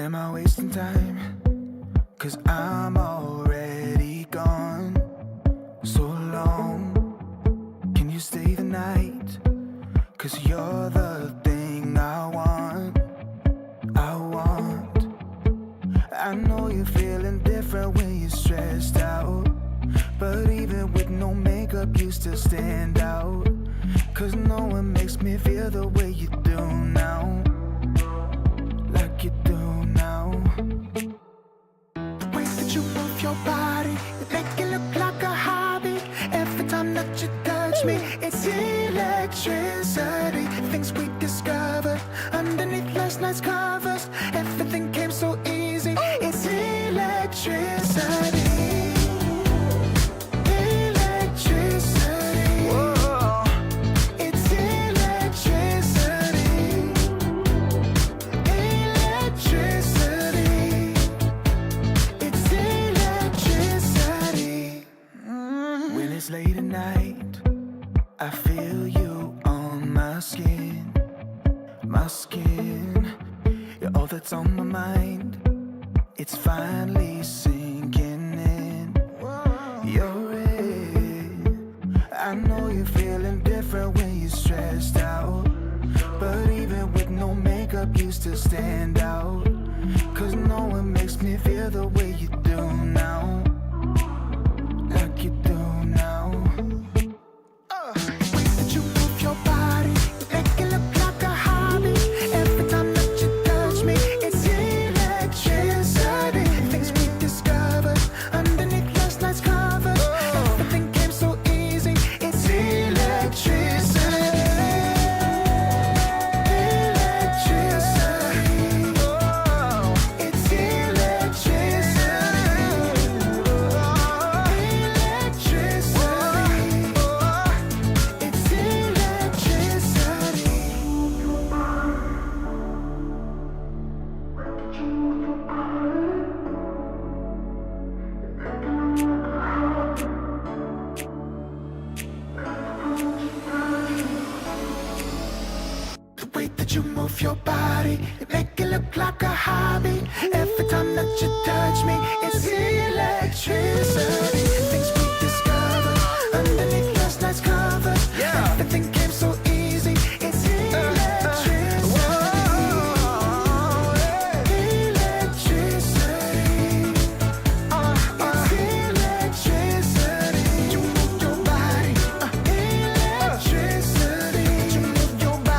Am I wasting time? 'Cause I'm already gone. So long. Can you stay the night? 'Cause you're the thing I want. I know you're feeling different when you're stressed out. But even with no makeup, you still stand out. 'Cause no one makes me feel the way you do now. Like you do now. The way that you move your body, you make it look like a hobby. Every time that you touch me, it's electricity. Things we discovered underneath last night's covers. Everything came so easy. It's electricity. Late at night, I feel you on my skin. You're all that's on my mind. It's finally sinking in. You're it. I know you're feeling different when you're stressed out. But even with no makeup, you still stand out. 'Cause no one makes me feel the way you do now. Like you do now. The way that you move your body, you make it look like a hobby. Every time that you touch me, it's electricity. Things we discovered underneath last night's covers. Everything came so easy. It's electricity. You move your body, you make it look like a hobby. Every time that you touch me, it's electricity. Things we discovered underneath last night's covers. Everything came so easy. It's electricity. Electricity. It's electricity. You move your body. Electricity. You move your body.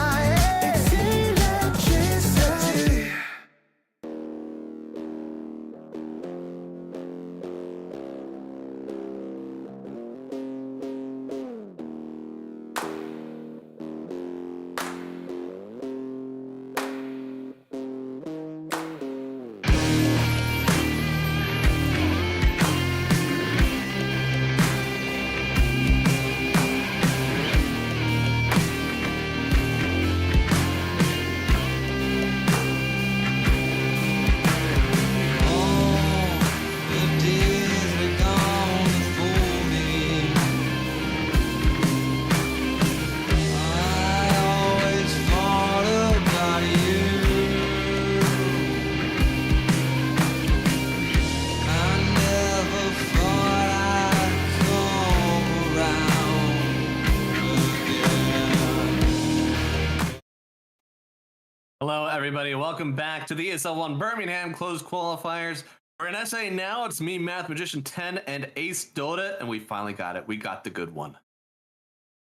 Hello, everybody. Welcome back to the ESL 1 Birmingham closed qualifiers. For an SA now, it's me, Math Magician 10, and Ace Dota, and we finally got it. We got the good one.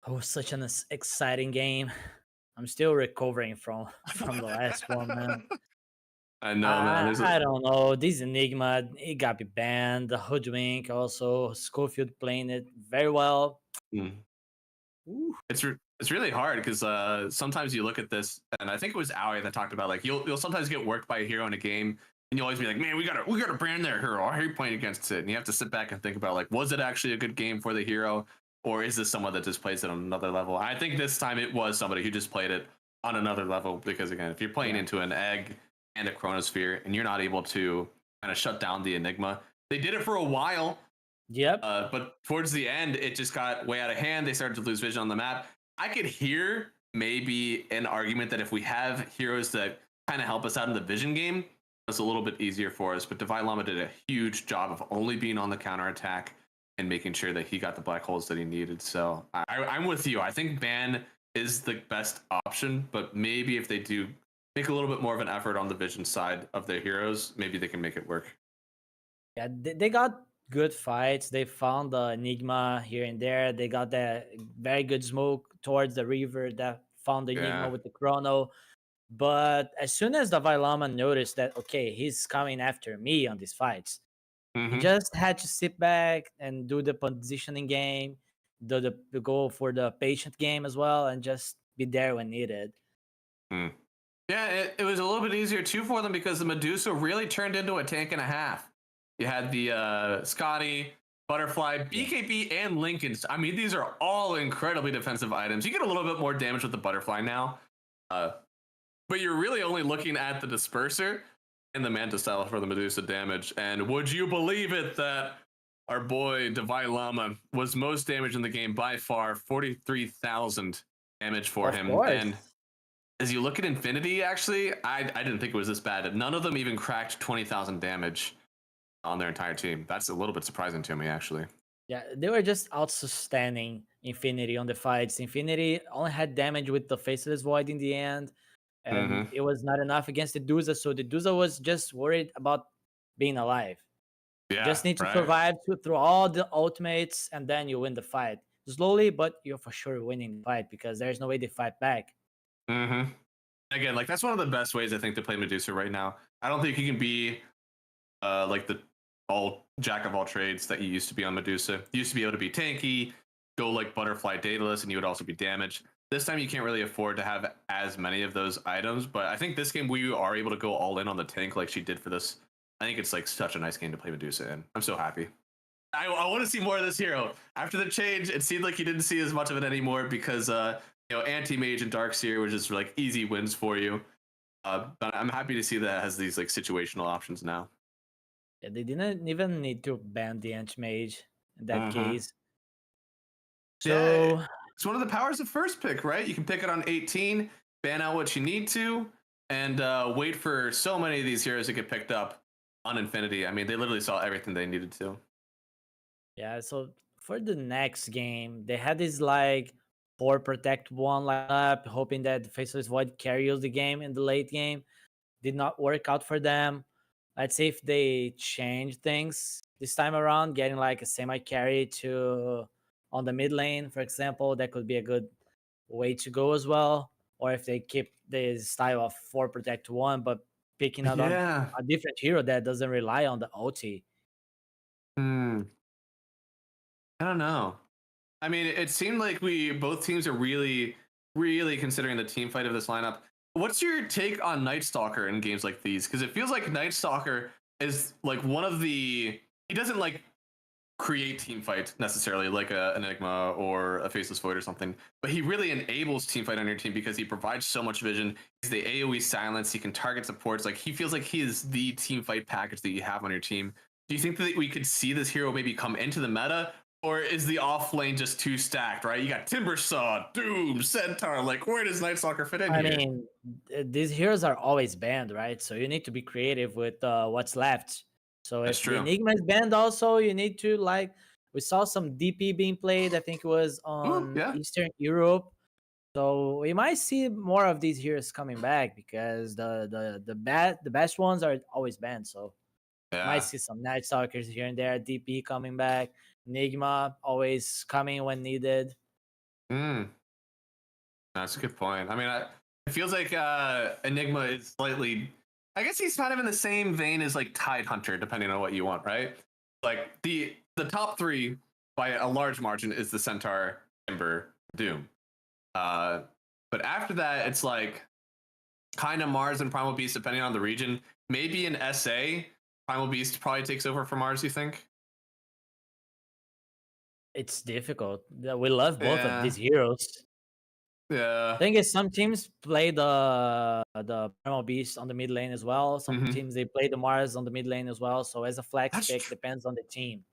Oh, such an exciting game. I'm still recovering from the last one, man. I know, man. I don't know. This Enigma, it got me banned. The Hoodwink also. Schofield playing it very well. It's really hard because sometimes you look at this, and I think it was Aoi that talked about, like, you'll sometimes get worked by a hero in a game, and you'll always be like, man, we gotta brand their hero. I hate playing against it. And you have to sit back and think about, like, was it actually a good game for the hero, or is this someone that just plays it on another level? I think this time it was somebody who just played it on another level, because again, if you're playing into an egg and a chronosphere and you're not able to kind of shut down the Enigma, they did it for a while. Yep. But towards the end, it just got way out of hand. They started to lose vision on the map. I could hear maybe an argument that if we have heroes that kind of help us out in the vision game, was a little bit easier for us, but Divine Llama did a huge job of only being on the counterattack and making sure that he got the black holes that he needed. So I'm with you. I think ban is the best option, but maybe if they do make a little bit more of an effort on the vision side of their heroes, maybe they can make it work. Yeah, they got good fights. They found the Enigma here and there. They got that very good smoke towards the river that found the Enigma with the Chrono. But as soon as the Vailama noticed that, okay, he's coming after me on these fights, he just had to sit back and do the positioning game, the go for the patient game as well, and just be there when needed. Yeah, it was a little bit easier too for them because the Medusa really turned into a tank and a half. You had the Scotty, Butterfly, BKB, and Lincoln. I mean, these are all incredibly defensive items. You get a little bit more damage with the Butterfly now, but you're really only looking at the Disperser and the Manta Style for the Medusa damage. And would you believe it that our boy Divine Llama was most damaged in the game by far, 43,000 damage for him. And as you look at Infinity, actually, I didn't think it was this bad. None of them even cracked 20,000 damage on their entire team. That's a little bit surprising to me, actually. Yeah, they were just outstanding Infinity on the fights. Infinity only had damage with the Faceless Void in the end, and it was not enough against the Duza, so the Duza was just worried about being alive. You just need to survive through all the ultimates, and then you win the fight. Slowly, but you're for sure winning the fight, because there's no way they fight back. Again, like, that's one of the best ways, I think, to play Medusa right now. I don't think you can be like the jack of all trades that you used to be on Medusa. You used to be able to be tanky, go like Butterfly Daedalus, and you would also be damaged. This time you can't really afford to have as many of those items, but I think this game we are able to go all in on the tank like she did for this. I think it's like such a nice game to play Medusa in. I'm so happy. I want to see more of this hero. After the change, it seemed like you didn't see as much of it anymore because Anti-Mage and Darkseer were just like easy wins for you. But I'm happy to see that it has these like situational options now. Yeah, they didn't even need to ban the Anti-Mage in that case. So it's one of the powers of first pick, right? You can pick it on 18, ban out what you need to, and wait for so many of these heroes to get picked up on Infinity. I mean, they literally saw everything they needed to. Yeah, so for the next game, they had this like 4 protect 1 lineup, hoping that the Faceless Void carries the game in the late game. Did not work out for them. Let's see if they change things this time around, getting like a semi-carry to on the mid lane, for example. That could be a good way to go as well. Or if they keep the style of 4 protect 1, but picking out a different hero that doesn't rely on the ulti. I don't know. I mean, it seemed like both teams are really, really considering the team fight of this lineup. What's your take on Night Stalker in games like these? Because it feels like Night Stalker is like one of the... He doesn't like create team fight necessarily like an Enigma or a Faceless Void or something, but he really enables team fight on your team because he provides so much vision. He's the AoE silence. He can target supports. Like, he feels like he is the team fight package that you have on your team. Do you think that we could see this hero maybe come into the meta? Or is the off lane just too stacked, right? You got Timbersaw, Doom, Centaur. Like, where does Night Stalker fit in here? I mean, these heroes are always banned, right? So you need to be creative with what's left. So if the Enigma is banned also, you need to, like, we saw some DP being played. I think it was on Eastern Europe. So we might see more of these heroes coming back because the best ones are always banned. So might see some Night Stalkers here and there, DP coming back. Enigma always coming when needed. That's a good point. I mean, it feels like Enigma is slightly... I guess he's kind of in the same vein as like Tidehunter, depending on what you want, right? Like the top 3 by a large margin is the Centaur, Timber, Doom. But after that, it's like kind of Mars and Primal Beast, depending on the region. Maybe in SA, Primal Beast probably takes over for Mars, you think? It's difficult. We love both of these heroes. Yeah. Thing is, some teams play the Primal Beast on the mid lane as well. Some teams, they play the Mars on the mid lane as well. So as a flex pick, depends on the team.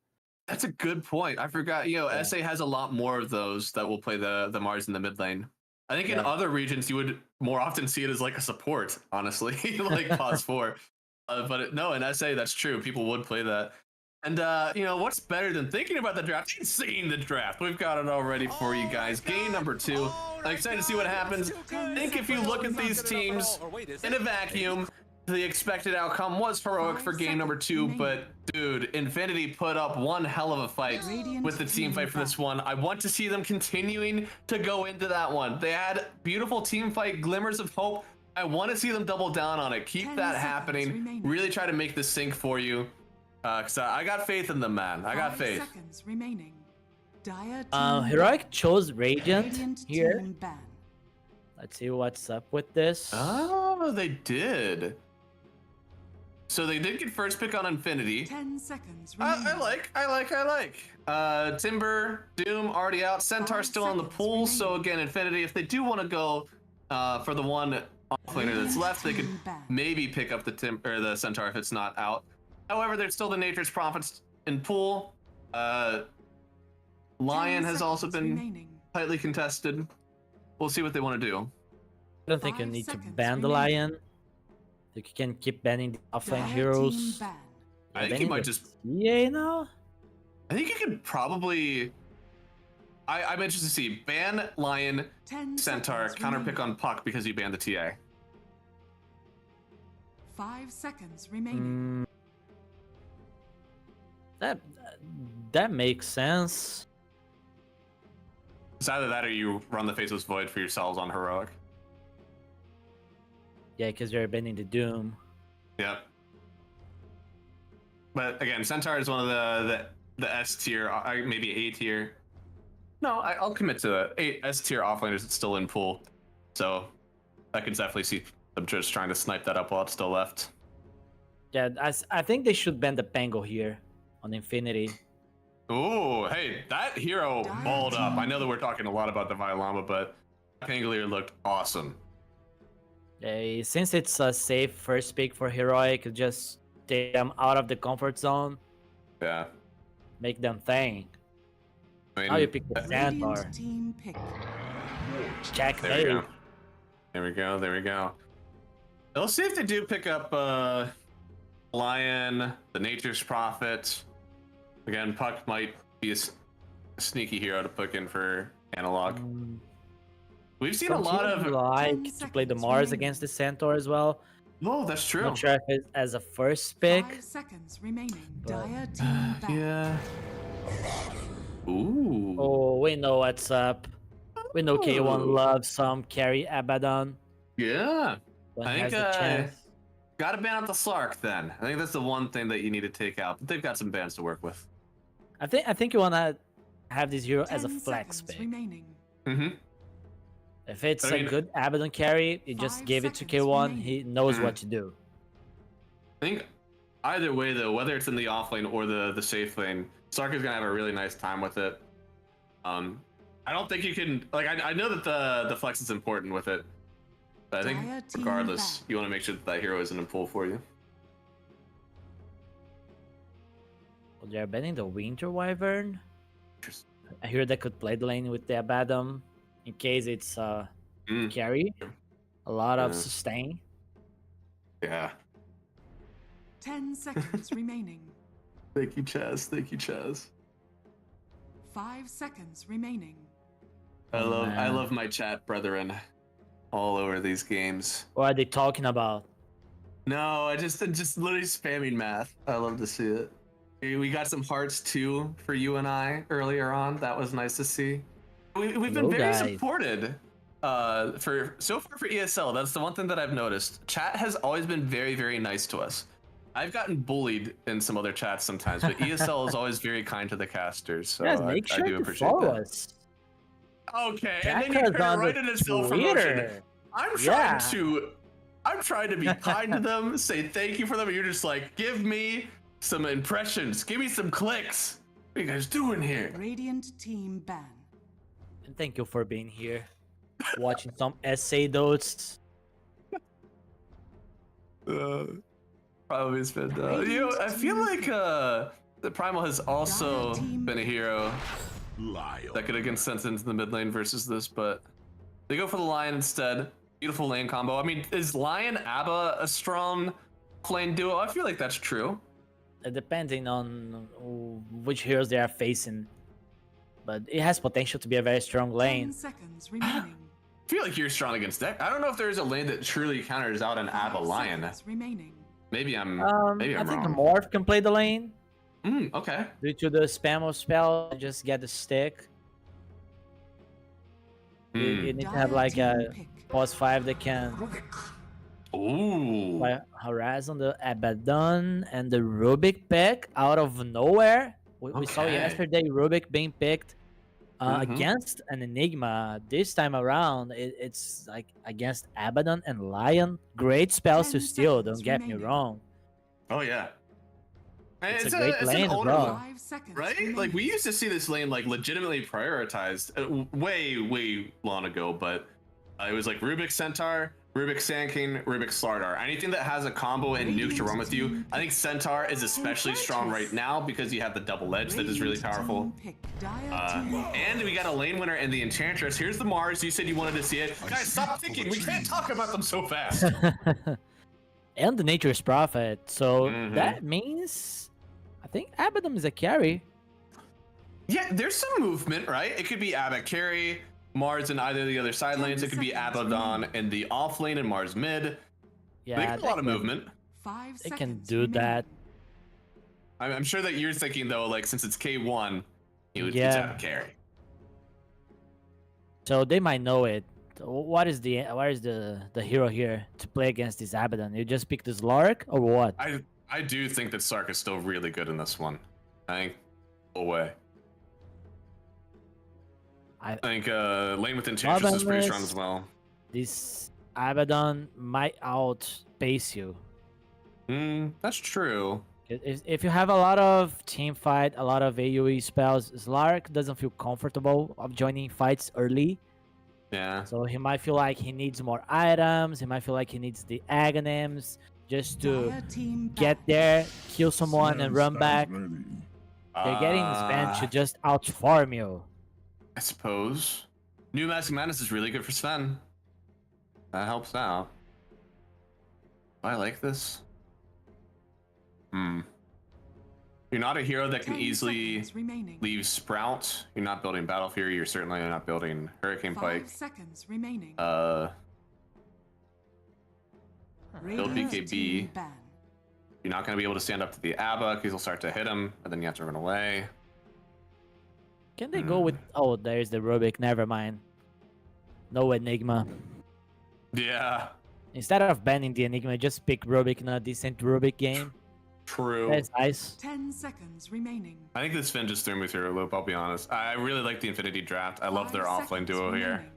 That's a good point. I forgot. SA has a lot more of those that will play the Mars in the mid lane. I think in other regions, you would more often see it as like a support, honestly, like Pause 4. No, in SA, that's true. People would play that. And, you know, what's better than thinking about the draft? Ain't seeing the draft. We've got it all ready for you guys. Game number 2. I'm excited to see what happens. I think if you look at these teams in a vacuum, the expected outcome was heroic for game number 2, but dude, Infinity put up one hell of a fight with the team fight for this one. I want to see them continuing to go into that one. They had beautiful team fight, glimmers of hope. I want to see them double down on it. Keep that happening. Really try to make this sink for you. Cause I got faith in them, man. I got faith. Heroic chose Radiant here. Let's see what's up with this. Oh, they did. So they did get first pick on Infinity. 10 seconds remaining. I like. Timber, Doom already out. Centaur still in the pool. So again, Infinity, if they do want to go for the one offlaner that's left, they could maybe pick up the Centaur if it's not out. However, there's still the Nature's Prophets in pool. Lion has also been tightly contested. We'll see what they want to do. I don't think you need to ban the Lion. I think you can keep banning the offlane heroes. I think you might just... Yeah, no? I think you could probably... I'm interested to see. Ban Lion, Centaur, counterpick on Puck because you banned the TA. 5 seconds remaining. That makes sense. It's either that or you run the Faceless Void for yourselves on Heroic. Yeah, because you're banning the Doom. Yep. But again, Centaur is one of the S tier, maybe A tier. No, I'll commit to the S tier offlaners that's still in pool. So I can definitely see them just trying to snipe that up while it's still left. Yeah, I think they should ban the Pango here on Infinity. Ooh, hey, that hero balled up. I know that we're talking a lot about the Violama, but Pangolier looked awesome. Yeah, since it's a safe first pick for Heroic, just take them out of the comfort zone. Yeah. Make them think. I mean, now you pick the Centaur. Check there we go. There we go. There we go. Let's see if they do pick up Lion, the Nature's Prophet. Again, Puck might be a sneaky hero to put in for analog. We've seen a lot of like to play the Mars against the Centaur as well. No, that's true. Not sure if it's as a first pick. 5 seconds remaining. But... yeah. Ooh. Oh, we know what's up. We know K1 loves some carry Abaddon. Yeah. But I think gotta ban out the Slark then. I think that's the one thing that you need to take out. But they've got some bans to work with. I think you wanna have this hero as a flex pick. If it's a good Abaddon carry, you just give it to K1. He knows what to do. I think either way though, whether it's in the offlane or the safe lane, Slark is gonna have a really nice time with it. I don't think you can I know that the flex is important with it. But I think regardless, you want to make sure that hero isn't in pool for you. Well, they're banning the Winter Wyvern. I hear they could play the lane with the Abaddon in case it's carry. A lot of sustain. Yeah. 10 seconds remaining. Thank you, Chaz. Thank you, Chaz. 5 seconds remaining. I love my chat brethren all over these games. What are they talking about? No, I just literally spamming math. I love to see it. We got some hearts too for you and I earlier on. That was nice to see. We've been very supported so far for ESL. That's the one thing that I've noticed. Chat has always been very, very nice to us. I've gotten bullied in some other chats sometimes, but ESL is always very kind to the casters. So guys, make sure to follow us. Okay, and then you turn right into self-promotion. I'm trying to be kind to them, say thank you for them, and you're just like, give me some impressions, give me some clicks. What are you guys doing here? Radiant team ban. And thank you for being here, watching some SA dotes. Probably has been. I feel like the Primal has also been a hero that could have been sent into the mid lane versus this, but they go for the Lion instead. Beautiful lane combo. I mean, is Lion Abba a strong Flame duo. I feel like that's true. Depending on which heroes they are facing. But it has potential to be a very strong 10 lane. seconds remaining. I feel like you're strong against deck. I don't know if there's a lane that truly counters out an 5 Abba Lion. seconds remaining. Maybe I'm I think wrong. Morph can play the lane. Okay. Due to the spam of spell, and just get the stick. You need to have like a boss 5 that can harass on the Abaddon and the Rubik pick out of nowhere. We saw yesterday Rubik being picked against an Enigma. This time around, it's like against Abaddon and Lion. Great spells to steal, don't get me wrong. Oh yeah. It's a great lane as well. 5 seconds Right? remaining. Like we used to see this lane like legitimately prioritized way long ago, but it was like Rubik Centaur, Rubik Sand King, Rubik Slardar. Anything that has a combo and nukes to run with you. I think Centaur is especially strong right now because you have the double edge that is really powerful. And we got a lane winner in the Enchantress. Here's the Mars. You said you wanted to see it. Guys, stop thinking. We can't talk about them so fast. And the Nature's Prophet. So that means I think Abaddon is a carry. Yeah, there's some movement, right? It could be Abba carry, Mars in either of the other side lanes. It could be Abaddon in the off lane and Mars mid. Yeah, they got a lot of movement. 5 They seconds can do remaining. that. I'm sure that you're thinking though, like since it's K1, it's Yeah. Abba carry. So they might know it. What is the hero here to play against this Abaddon? You just pick this Lark or what? I do think that Sark is still really good in this one. I think no way. I think lane with Enchantress is pretty strong as well. This Abaddon might outpace you. That's true. If you have a lot of team fight, a lot of AoE spells, Slark doesn't feel comfortable of joining fights early. Yeah. So he might feel like he needs more items. He might feel like he needs the Aghanims just to Dire team get back. there, kill someone, and run back. They're getting this band to just outfarm you. I suppose. New Massive Madness is really good for Sven. That helps out. I like this. You're not a hero that can 10 easily seconds remaining. leave Sprout. You're not building Battle Fury. You're certainly not building Hurricane 5 Pike. seconds remaining. Build Radiant's BKB. team ban. You're not going to be able to stand up to the Abba because he'll start to hit him, and then you have to run away. Can they go with... Oh, there's the Rubik. Never mind. No Enigma. Yeah, Instead of banning the Enigma, just pick Rubik in a decent Rubik game. true. That's nice. 10 seconds remaining. I think this Finn just threw me through a loop, I'll be honest. I really like the Infinity Draft. I love 5 their offlane seconds duo here. remaining.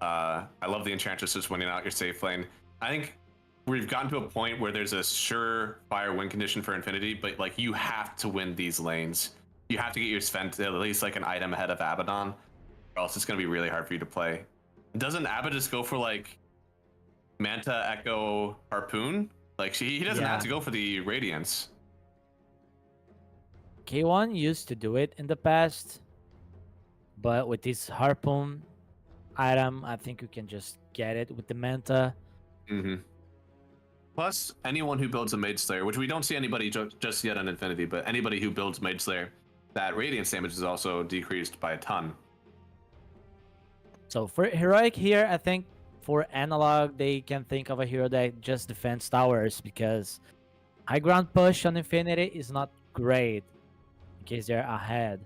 I love the Enchantress just winning out your safe lane. I think we've gotten to a point where there's a surefire win condition for Infinity, but like you have to win these lanes. You have to get your Sven to at least like an item ahead of Abaddon, or else it's going to be really hard for you to play. Doesn't Abba just go for like Manta, Echo, Harpoon? Like he doesn't have to go for the Radiance. K1 used to do it in the past, but with this Harpoon item, I think you can just get it with the Manta. Plus, anyone who builds a Mage Slayer, which we don't see anybody just yet on Infinity, but anybody who builds Mage Slayer, that Radiance damage is also decreased by a ton. So for Heroic here, I think for Analog, they can think of a hero that just defends towers because high ground push on Infinity is not great in case they're ahead.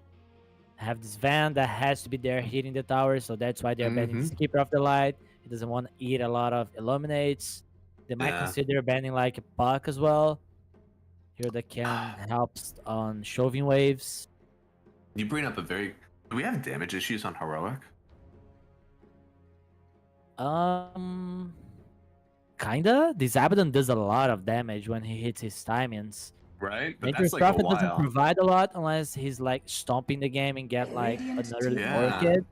Have this Van that has to be there hitting the tower, so that's why they're banning Skipper of the Light. He doesn't want to eat a lot of Illuminates. They might consider banning like a Puck as well. Here that can help on shoving waves. You bring up a very... Do we have damage issues on Heroic? Kinda. This Abaddon does a lot of damage when he hits his timings. Right? But Nature's that's like Prophet a doesn't while. provide a lot unless he's like stomping the game and get like Radiant another team. Orchid.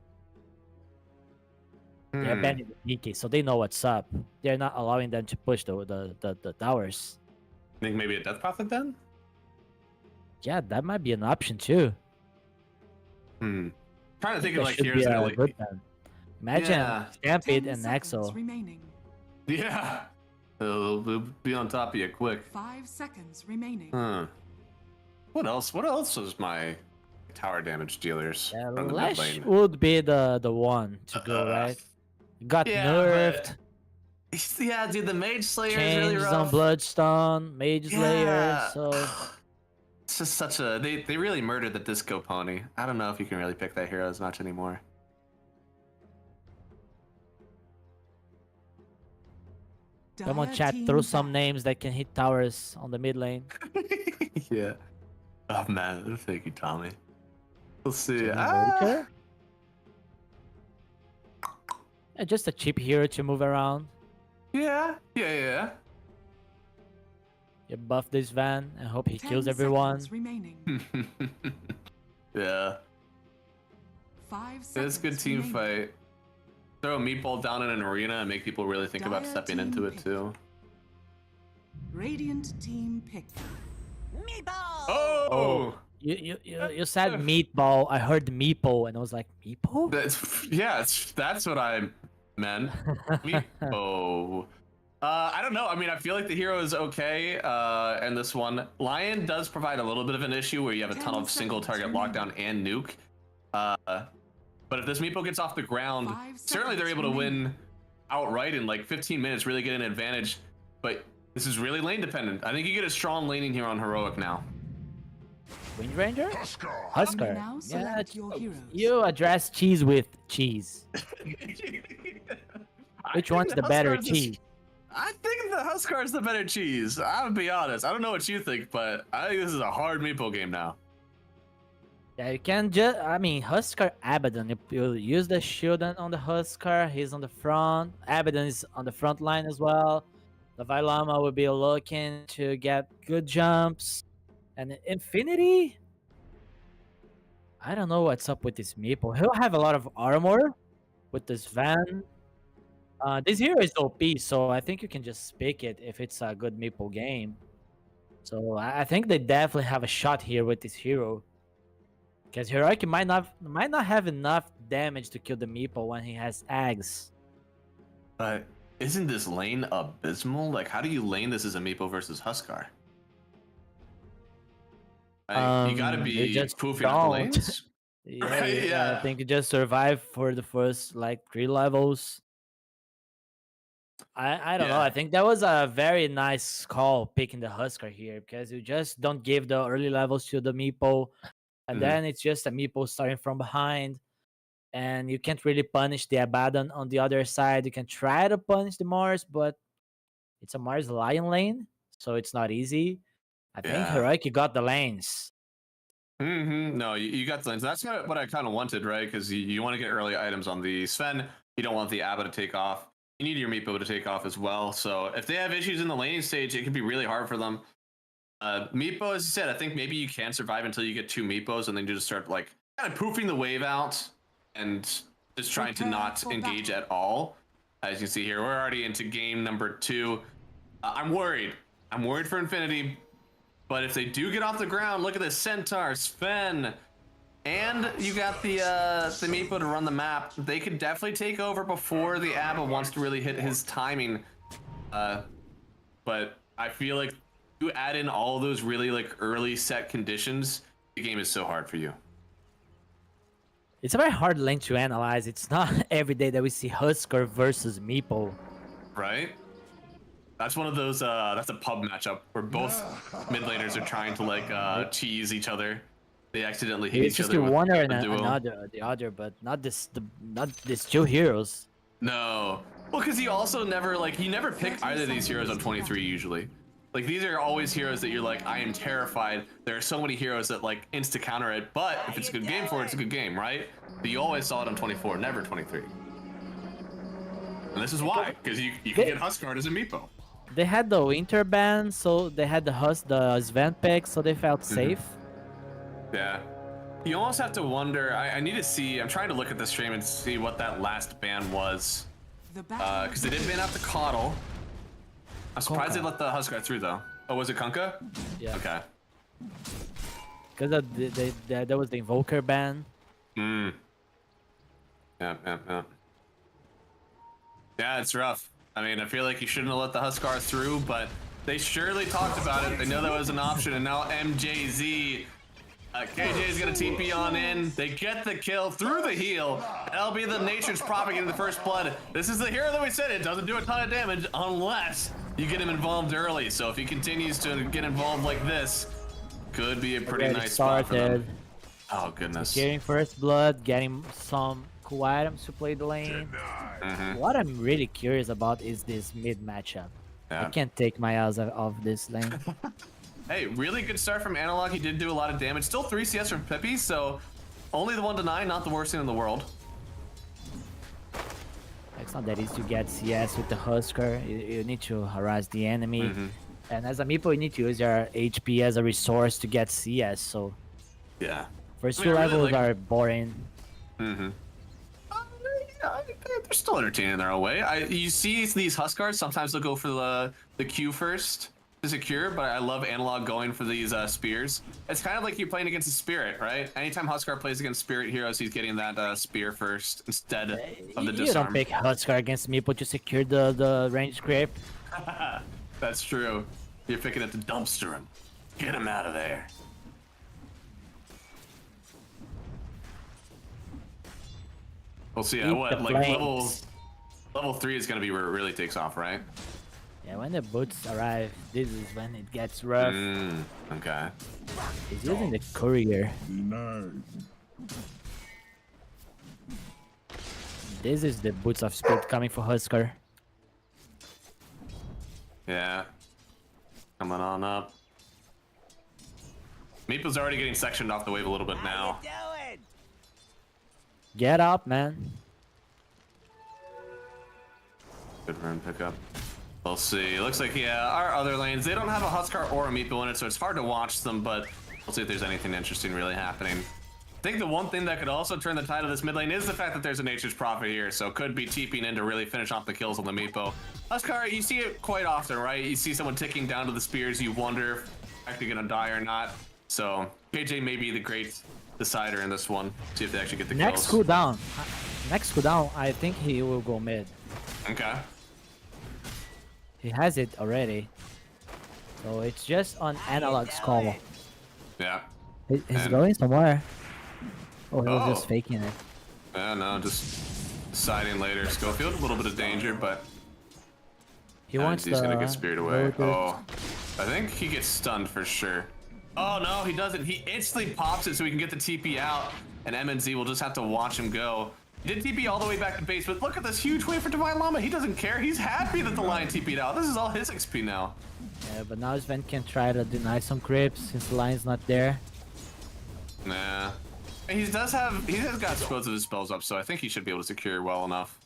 They're banning the PK, so they know what's up. They're not allowing them to push the towers. Think maybe a Death Prophet then? Yeah, that might be an option too. Trying to think of That like should heroes be that are a like... good one. Imagine Yeah. Stampede 10 and seconds Exo. remaining. Yeah. It'll be on top of you quick. 5 seconds remaining. What else? What else was my tower damage dealers? Yeah, from the mid Lash lane? would be the one to go, right? Got nerfed. Yeah, dude, the Mage Slayer is Changed really rough. on Bloodstone, Mage Slayer, so... It's just such a... They really murdered the Disco Pony. I don't know if you can really pick that hero as much anymore. Come on, chat, throw some names that can hit towers on the mid lane. Yeah. Oh, man. Thank you, Tommy. We'll see. Yeah, just a cheap hero to move around. Yeah. You buff this van and hope he 10 kills everyone. seconds remaining. Yeah. 5 seconds It's a good team remaining. fight. Throw a meatball down in an arena and make people really think about Dire stepping into team it pick. too. Radiant team pick. Oh! You said meatball. I heard meeple and I was like, meeple? That's what I meant. Oh. I don't know. I mean, I feel like the hero is okay in this one. Lion does provide a little bit of an issue where you have a ton of single target lockdown and nuke. But if this meeple gets off the ground, 5 certainly they're able seconds to remaining. win outright in like 15 minutes, really get an advantage. But this is really lane dependent. I think you get a strong laning here on Heroic now. Wind Ranger? Huskar. Husker. Now Yeah, select your heroes. you address cheese with cheese. Which one's the better cheese? I think the Huskar is the better cheese. I'll be honest. I don't know what you think, but I think this is a hard meeple game now. Yeah, you can just, I mean, Huskar Abaddon. You use the showdown on the Huskar. He's on the front. Abaddon is on the front line as well. The Vailama will be looking to get good jumps. And Infinity? I don't know what's up with this meeple. He'll have a lot of armor with this van. This hero is OP, so I think you can just pick it if it's a good meeple game. So I think they definitely have a shot here with this hero. Because Heroic might not have enough damage to kill the meeple when he has Ags. But isn't this lane abysmal? Like, how do you lane this as a meeple versus Huskar? You gotta be just poofing up the don't. lanes. Yeah, I think you just survive for the first like 3 levels. I don't know. I think that was a very nice call picking the Huskar here because you just don't give the early levels to the meeple, and then it's just a meeple starting from behind, and you can't really punish the Abaddon on the other side. You can try to punish the Mars, but it's a Mars Lion lane, so it's not easy. I think Heroic, you got the lanes. No, you got the lanes. That's what I kind of wanted, right? Because you want to get early items on the Sven. You don't want the Abba to take off. You need your meeple to take off as well. So if they have issues in the laning stage, it can be really hard for them. Meepo, as you said, I think maybe you can survive until you get 2 meepos, and then you just start like kind of poofing the wave out and just trying to not engage at all. As you can see here, we're already into game number 2. I'm worried. I'm worried for Infinity. But if they do get off the ground, look at this Centaur, Sven, and you got the Meepo to run the map. They could definitely take over before the Abba wants to really hit his timing. But I feel like you add in all those really like early set conditions, the game is so hard for you. It's a very hard lane to analyze. It's not every day that we see Huskar versus Meepo. Right? That's one of those, that's a pub matchup where both mid laners are trying to like cheese each other. They accidentally hit each other. It's just one or duo. the other, but not these 2 heroes. No. Well, because you also never, like, you never pick either of these heroes on 23 usually. Like, these are always heroes that you're like, I am terrified. There are so many heroes that, like, insta-counter it, but if it's a good game for it, it's a good game, right? But you always saw it on 24, never 23. And this is why, because you can get Huskar as a meepo. They had the winter ban, so they had the Sven pick, so they felt safe. Yeah. You almost have to wonder, I need to see, I'm trying to look at the stream and see what that last ban was. Because they did ban out the Coddle. I'm surprised they let the Huskar through though. Oh, was it Kunkka? Yeah. Okay. Because that was the Invoker ban. Yeah, it's rough. I mean, I feel like you shouldn't have let the Huskar through, but they surely talked about it. They know that was an option, and now MJZ, KJ is gonna TP on in. They get the kill through the heal. That'll be the Nature's Prophet getting the first blood. This is the hero that we said it doesn't do a ton of damage unless you get him involved early. So if he continues to get involved like this, could be a pretty nice spot for them. Oh goodness. Getting first blood, getting some cool items to play the lane. What I'm really curious about is this mid matchup. I can't take my eyes off this lane. Hey, really good start from Analog. He did do a lot of damage. Still 3 CS from Chippy, so only the 1-9, not the worst thing in the world. It's not that easy to get CS with the Huskar. You need to harass the enemy. And as a meeple, you need to use your HP as a resource to get CS, so... Yeah. First two levels are boring. They're still entertaining in their own way. You see these Huskars, sometimes they'll go for the Q first to secure, but I love Analog going for these spears. It's kind of like you're playing against a Spirit, right? Anytime Huskar plays against Spirit heroes, he's getting that spear first instead of the disarm. You don't pick Huskar against meeple to secure the range grip. That's true. You're picking it to dumpster him. Get him out of there. We'll see. What like level 3 is gonna be where it really takes off, right? Yeah, when the boots arrive, this is when it gets rough. Okay. He's using the courier. This is the boots of speed coming for Huskar. Yeah. Coming on up. Meeple's already getting sectioned off the wave a little bit now. Get up, man. Good run pickup. We'll see. It looks like, yeah, our other lanes, they don't have a Huskar or a Meeple in it, so it's hard to watch them, but we'll see if there's anything interesting really happening. I think the one thing that could also turn the tide of this mid lane is the fact that there's a Nature's Prophet here, so could be TPing in to really finish off the kills on the Meepo. Huskar, you see it quite often, right? You see someone ticking down to the spears, you wonder if they're actually gonna die or not. So KJ may be the great decider in this one. See if they actually get the Next kills. Next cooldown, I think he will go mid. Okay. He has it already. So it's just on Analog's call. Yeah. He's going somewhere. Oh, he was just faking it. Yeah, no, just deciding later. Schofield, a little bit of danger, but he wants he's gonna get speared away. Oh, I think he gets stunned for sure. Oh no, he doesn't. He instantly pops it so he can get the TP out, and MNZ will just have to watch him go. He did TP all the way back to base, but look at this huge wave for Divine Llama. He doesn't care. He's happy that the line TP'd out. This is all his XP now. Yeah, but now Sven can try to deny some creeps since the line's not there. Nah. He has got both of his spells up, so I think he should be able to secure well enough.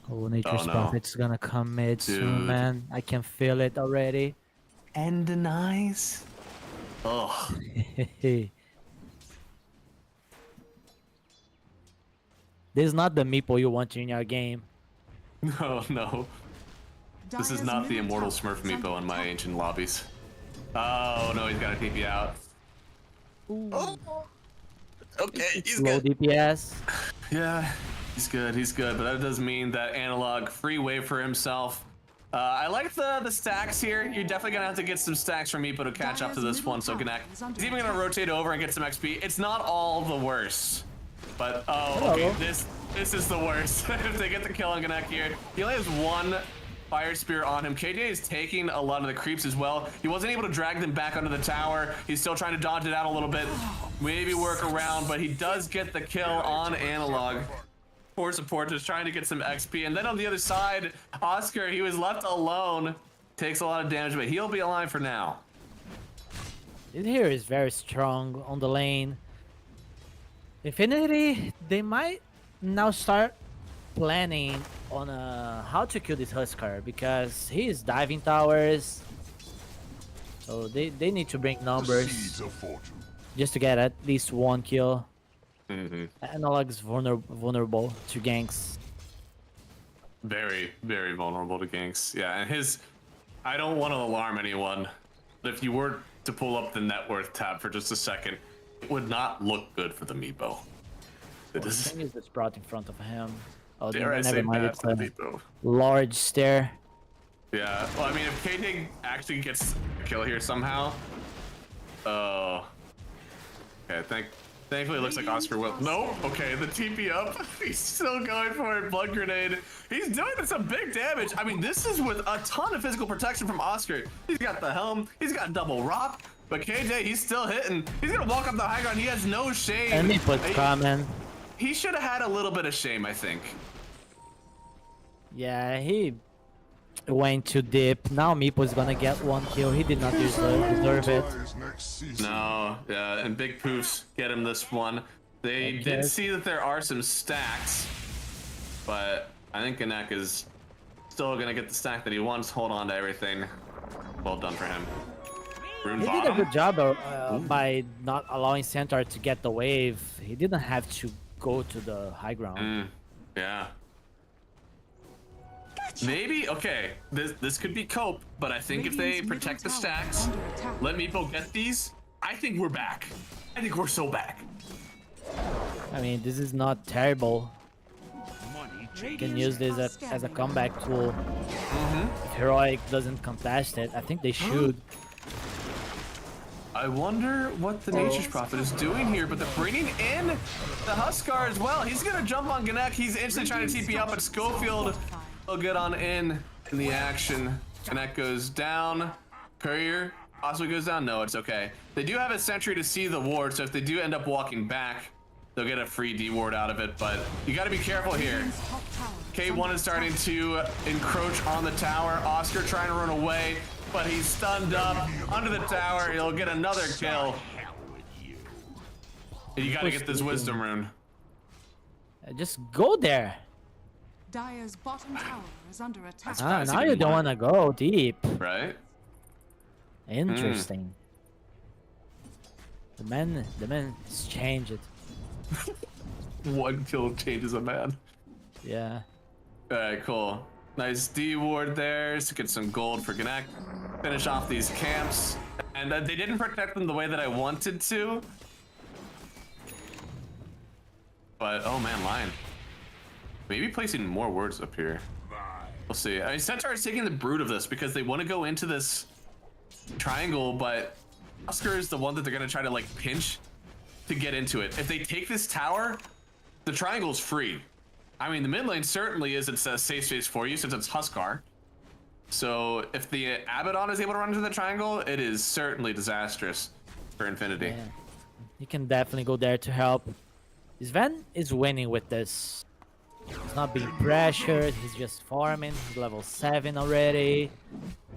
Oh, Nature's Prophet's gonna come mid soon, man. I can feel it already. And denies. Oh. This is not the meeple you want in your game. No, no. This is not the immortal Smurf meeple in my ancient lobbies. Oh no, he's got a TP out. Oh. Okay, he's low good. DPS. Yeah, he's good, but that does mean that Analog free wave for himself. I like the stacks here. You're definitely gonna have to get some stacks from Meepo to catch up to this one, so Gnak, he's even gonna rotate over and get some XP. It's not all the worst, but okay, this is the worst. If they get the kill on Gnak here, he only has one Fire Spear on him. KJ is taking a lot of the creeps as well. He wasn't able to drag them back under the tower. He's still trying to dodge it out a little bit, maybe work around, but he does get the kill on Analog. Poor support, just trying to get some XP. And then on the other side, Oscar, he was left alone. Takes a lot of damage, but he'll be alive for now. This here is very strong on the lane. Infinity, they might now start planning on how to kill this Huskar, because he is diving towers. So they need to bring numbers just to get at least one kill. Analog is vulnerable to ganks. Very, very vulnerable to ganks. Yeah, and I don't want to alarm anyone, but if you were to pull up the net worth tab for just a second, it would not look good for the Meepo. The thing is just brought in front of him. Oh, Dare I say never mind. bad It's for a Meepo. large stair. Yeah. Well, I mean, if KJ actually gets a kill here somehow. Oh. Okay. Thankfully, it looks like Oscar will. No. Okay. The TP up. He's still going for it. Blood grenade. He's doing some big damage. I mean, this is with a ton of physical protection from Oscar. He's got the helm. He's got double rock. But KJ, he's still hitting. He's gonna walk up the high ground. He has no shame. And he puts coming. He should have had a little bit of shame, I think. Yeah, he went too deep. Now Meepo's gonna get 1 kill. He did not deserve it. No, yeah, and big poofs get him this one. They did see that there are some stacks, but I think Ganek is still gonna get the stack that he wants. Hold on to everything. Well done for him. Rune He did a good job by not allowing Centaur to get the wave. He didn't have to go to the high ground. Yeah. Maybe, okay, this could be cope, but I think if they protect the stacks, let Meepo get these, I think we're back. I think we're so back. I mean, this is not terrible. You can use this as a comeback tool. If Heroic doesn't contest it, I think they should. I wonder what the Nature's Prophet is doing here, but they're bringing in the Huskar as well. He's gonna jump on Ganek. He's instantly trying to TP up, but Schofield will get on in the action. Ganek goes down. Courier possibly goes down. No, it's okay. They do have a sentry to see the ward, so if they do end up walking back, they'll get a free D ward out of it, but you gotta be careful here. K1 is starting to encroach on the tower. Oscar trying to run away, but he's stunned up under the tower. He'll get another kill. You gotta get this wisdom rune. Just go there. Dire's bottom tower is under attack. Ah, now you don't want to go deep. Right? Interesting. The man's changed. One kill changes a man. Yeah. All right, cool. Nice D ward there to get some gold for Ganek. Finish off these camps. And they didn't protect them the way that I wanted to. But, oh man, Lion. Maybe placing more words up here. We'll see. I mean, Centaur is taking the brood of this because they want to go into this triangle, but Oscar is the one that they're going to try to like pinch to get into it. If they take this tower, the triangle is free. I mean, the mid lane certainly isn't a safe space for you since it's Huskar. So if the Abaddon is able to run into the triangle, it is certainly disastrous for Infinity. Yeah. You can definitely go there to help. Sven is winning with this. He's not being pressured, he's just farming. He's level 7 already.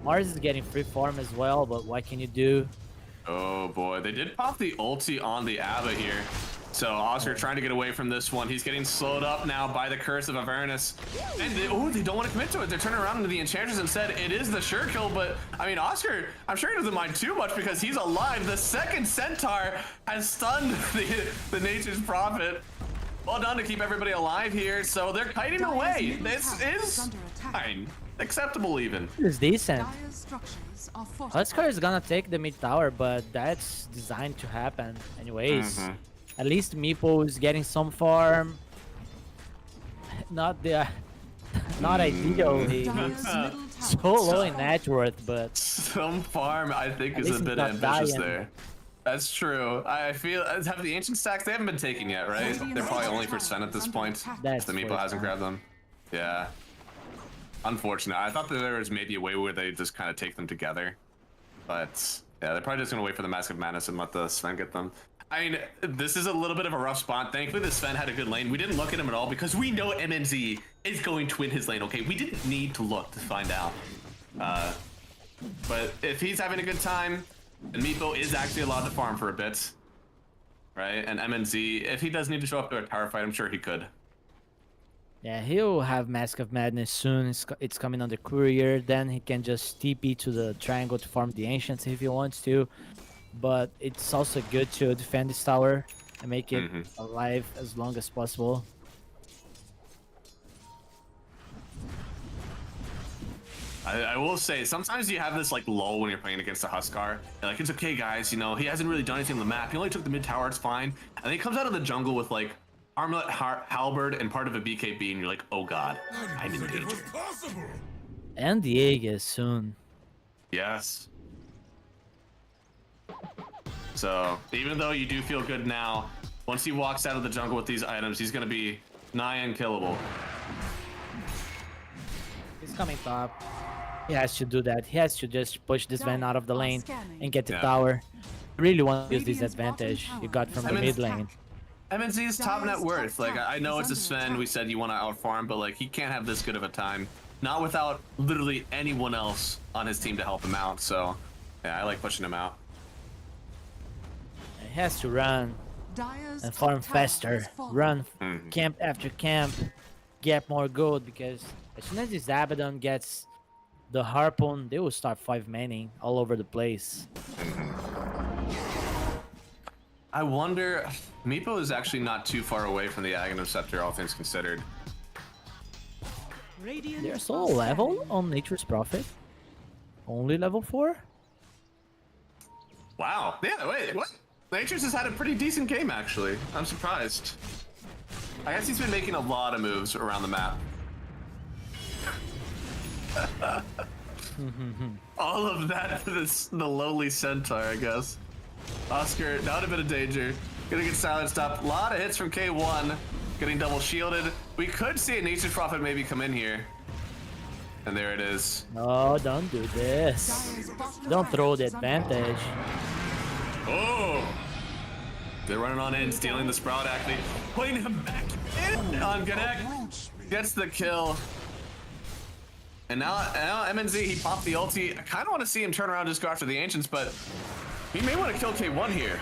Mars is getting free farm as well, but what can you do? Oh boy, they did pop the ulti on the Abba here. So Oscar trying to get away from this one. He's getting slowed up now by the curse of Avernus. And they don't want to commit to it. They're turning around into the Enchantress and said it is the sure kill, but I mean, Oscar, I'm sure he doesn't mind too much because he's alive. The second Centaur has stunned the Nature's Prophet. Well done to keep everybody alive here. So they're kiting away. This is fine. Acceptable even. It's decent. Huskar is gonna take the mid tower, but that's designed to happen anyways. At least Meepo is getting some farm. Not ideal. He's so low in net worth, but some farm I think is a bit ambitious there. That's true. I feel have the ancient stacks, they haven't been taken yet, right? They're probably only for Sen at this point. That's the Meepo hasn't grabbed them. Yeah. Unfortunate. I thought that there was maybe a way where they just kind of take them together. But yeah, they're probably just gonna wait for the Mask of Madness and let the Sven get them. I mean, this is a little bit of a rough spot. Thankfully, the Sven had a good lane. We didn't look at him at all because we know MNZ is going to win his lane, okay? We didn't need to look to find out. But if he's having a good time, and Meepo is actually allowed to farm for a bit, right? And MNZ, if he does need to show up to a tower fight, I'm sure he could. Yeah, he'll have Mask of Madness soon. It's coming on the Courier. Then he can just TP to the triangle to farm the Ancients if he wants to. But it's also good to defend this tower and make it alive as long as possible. I will say, sometimes you have this like lull when you're playing against a Huskar. You're like, it's okay guys, you know, he hasn't really done anything on the map. He only took the mid tower, it's fine. And then he comes out of the jungle with like armlet, halberd, and part of a BKB, and you're like, oh god, I'm in danger. And the Aegis soon. Yes. So, even though you do feel good now, once he walks out of the jungle with these items, he's going to be nigh unkillable. He's coming top. He has to do that. He has to just push this Van out of the lane and get the tower. Really want to use this advantage you got from the mid lane. MNZ's top net worth. Like, I know it's a Sven, we said you want to outfarm, but like, he can't have this good of a time. Not without literally anyone else on his team to help him out. So, yeah, I like pushing him out. He has to run and farm faster. Run camp after camp, get more gold, because as soon as this Abaddon gets the Harpoon, they will start 5-manning all over the place. I wonder, Meepo is actually not too far away from the Aghanim Scepter, all things considered. They're still level on Nature's Prophet. Only level 4? Wow. Yeah, wait, what? Nature's has had a pretty decent game, actually. I'm surprised. I guess he's been making a lot of moves around the map. All of that for the lowly Centaur, I guess. Oscar, now in a bit of danger. Gonna get silenced up. A lot of hits from K1. Getting double shielded. We could see a Nature's Prophet maybe come in here. And there it is. No, don't do this. Don't throw the advantage. Oh! They're running on in, stealing the Sprout actually. Putting him back in on Connect. Gets the kill. And now MNZ, he popped the ulti. I kind of want to see him turn around and just go after the Ancients, but he may want to kill K1 here.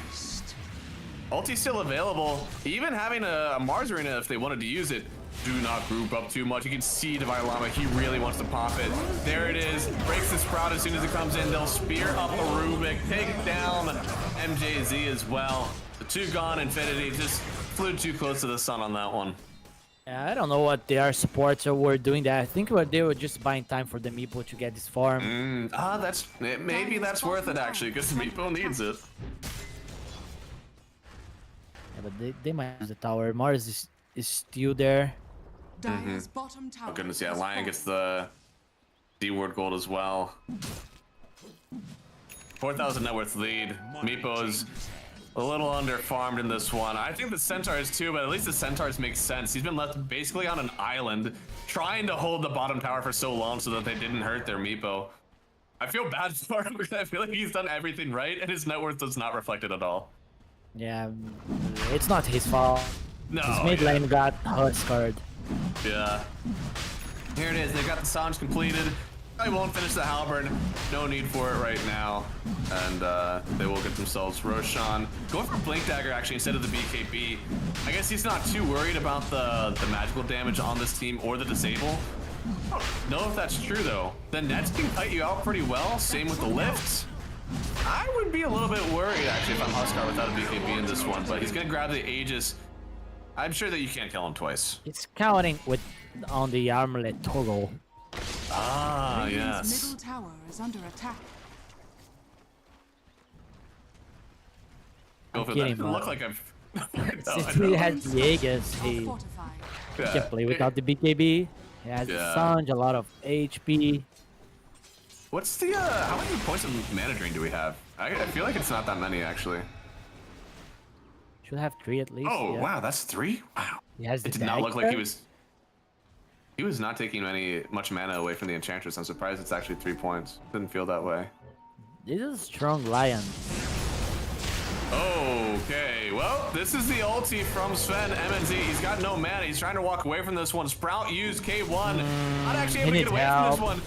Ulti's still available. Even having a Mars Arena if they wanted to use it. Do not group up too much. You can see Divine Llama, he really wants to pop it. There it is. Breaks the Sprout as soon as it comes in. They'll spear up the Rubik, take down MJZ as well. The two gone Infinity just flew too close to the sun on that one. Yeah, I don't know what their supports were doing that. I think they were just buying time for the Meepo to get this farm. Maybe that's worth it actually, because Meepo needs it. Yeah, but they might use the tower. Mars is still there. Oh goodness, yeah, Lion gets the D-Word gold as well. 4,000 net worth lead. Meepo's a little under-farmed in this one. I think the Centaurs too, but at least the Centaurs make sense. He's been left basically on an island, trying to hold the bottom tower for so long so that they didn't hurt their Meepo. I feel bad for him because I feel like he's done everything right, and his net worth does not reflect it at all. Yeah, it's not his fault. No, his mid lane got husked. Yeah. Here it is. They got the Sange completed. I won't finish the Halberd. No need for it right now. And they will get themselves Roshan. Going for Blink Dagger actually instead of the BKB. I guess he's not too worried about the magical damage on this team or the disable. I don't know if that's true though. The nets can cut you out pretty well. Same with the lifts. I would be a little bit worried actually if I'm Huskar without a BKB in this one, but he's gonna grab the Aegis. I'm sure that you can't kill him twice. It's counting on the armlet toggle. Ah, yes. Middle tower is under attack. Go for that. It looked like I've. Since he has the Aegis, he can play without the BKB. He has the Sange, a lot of HP. What's the how many points of mana drain do we have? I feel like it's not that many actually. Should have 3 at least. Oh wow, that's 3. Wow. He has it did not look like he was. He was not taking much mana away from the Enchantress. I'm surprised it's actually 3 points. Didn't feel that way. This is a strong Lion. Okay, well, this is the ulti from Sven MNZ. He's got no mana. He's trying to walk away from this one. Sprout used K1. Not actually able to get away from this one.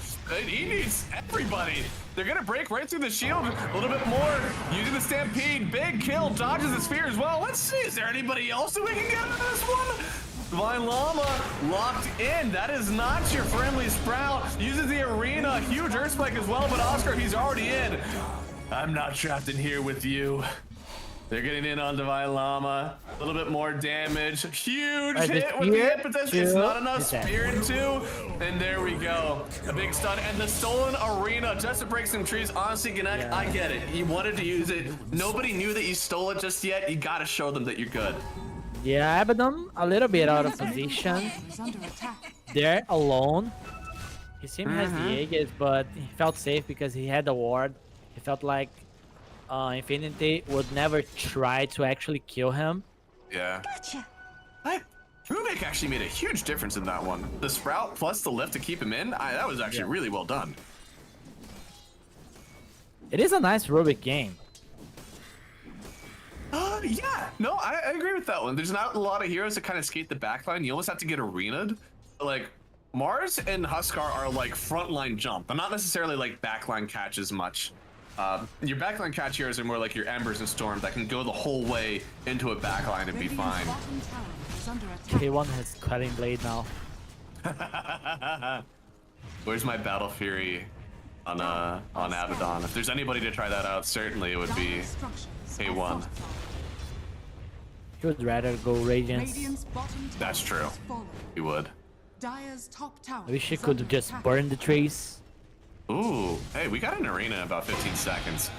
He needs everybody. They're going to break right through the shield a little bit more. Using the Stampede. Big kill. Dodges the sphere as well. Let's see. Is there anybody else that we can get out of this one? Divine Llama locked in. That is not your friendly Sprout. Uses the arena. Huge Earth Spike as well, but Oscar, he's already in. I'm not trapped in here with you. They're getting in on Divine Llama. A little bit more damage. Huge hit with the impetus. It's not enough. Spear in 2. And there we go. A big stun. And the stolen arena just to break some trees. Honestly, Gannett, I get it. You wanted to use it. Nobody knew that you stole it just yet. You got to show them that you're good. Yeah, Abaddon a little bit out of position. Is under attack. There alone. His team has the Aegis, but he felt safe because he had the ward. He felt like Infinity would never try to actually kill him. Yeah. Gotcha. Rubik actually made a huge difference in that one. The Sprout plus the lift to keep him in, that was actually really well done. It is a nice Rubik game. Yeah, no, I agree with that one. There's not a lot of heroes that kind of skate the backline. You almost have to get arena'd. Like, Mars and Huskar are like frontline jump, but not necessarily like backline catch as much. Your backline catch heroes are more like your Embers and Storm that can go the whole way into a backline and be fine. K1 has Cutting Blade now. Where's my Battle Fury on Abaddon? If there's anybody to try that out, certainly it would be K1. He would rather go Radiance. That's true. He would. I wish he could just burn the trees. Ooh, hey, we got an arena in about 15 seconds.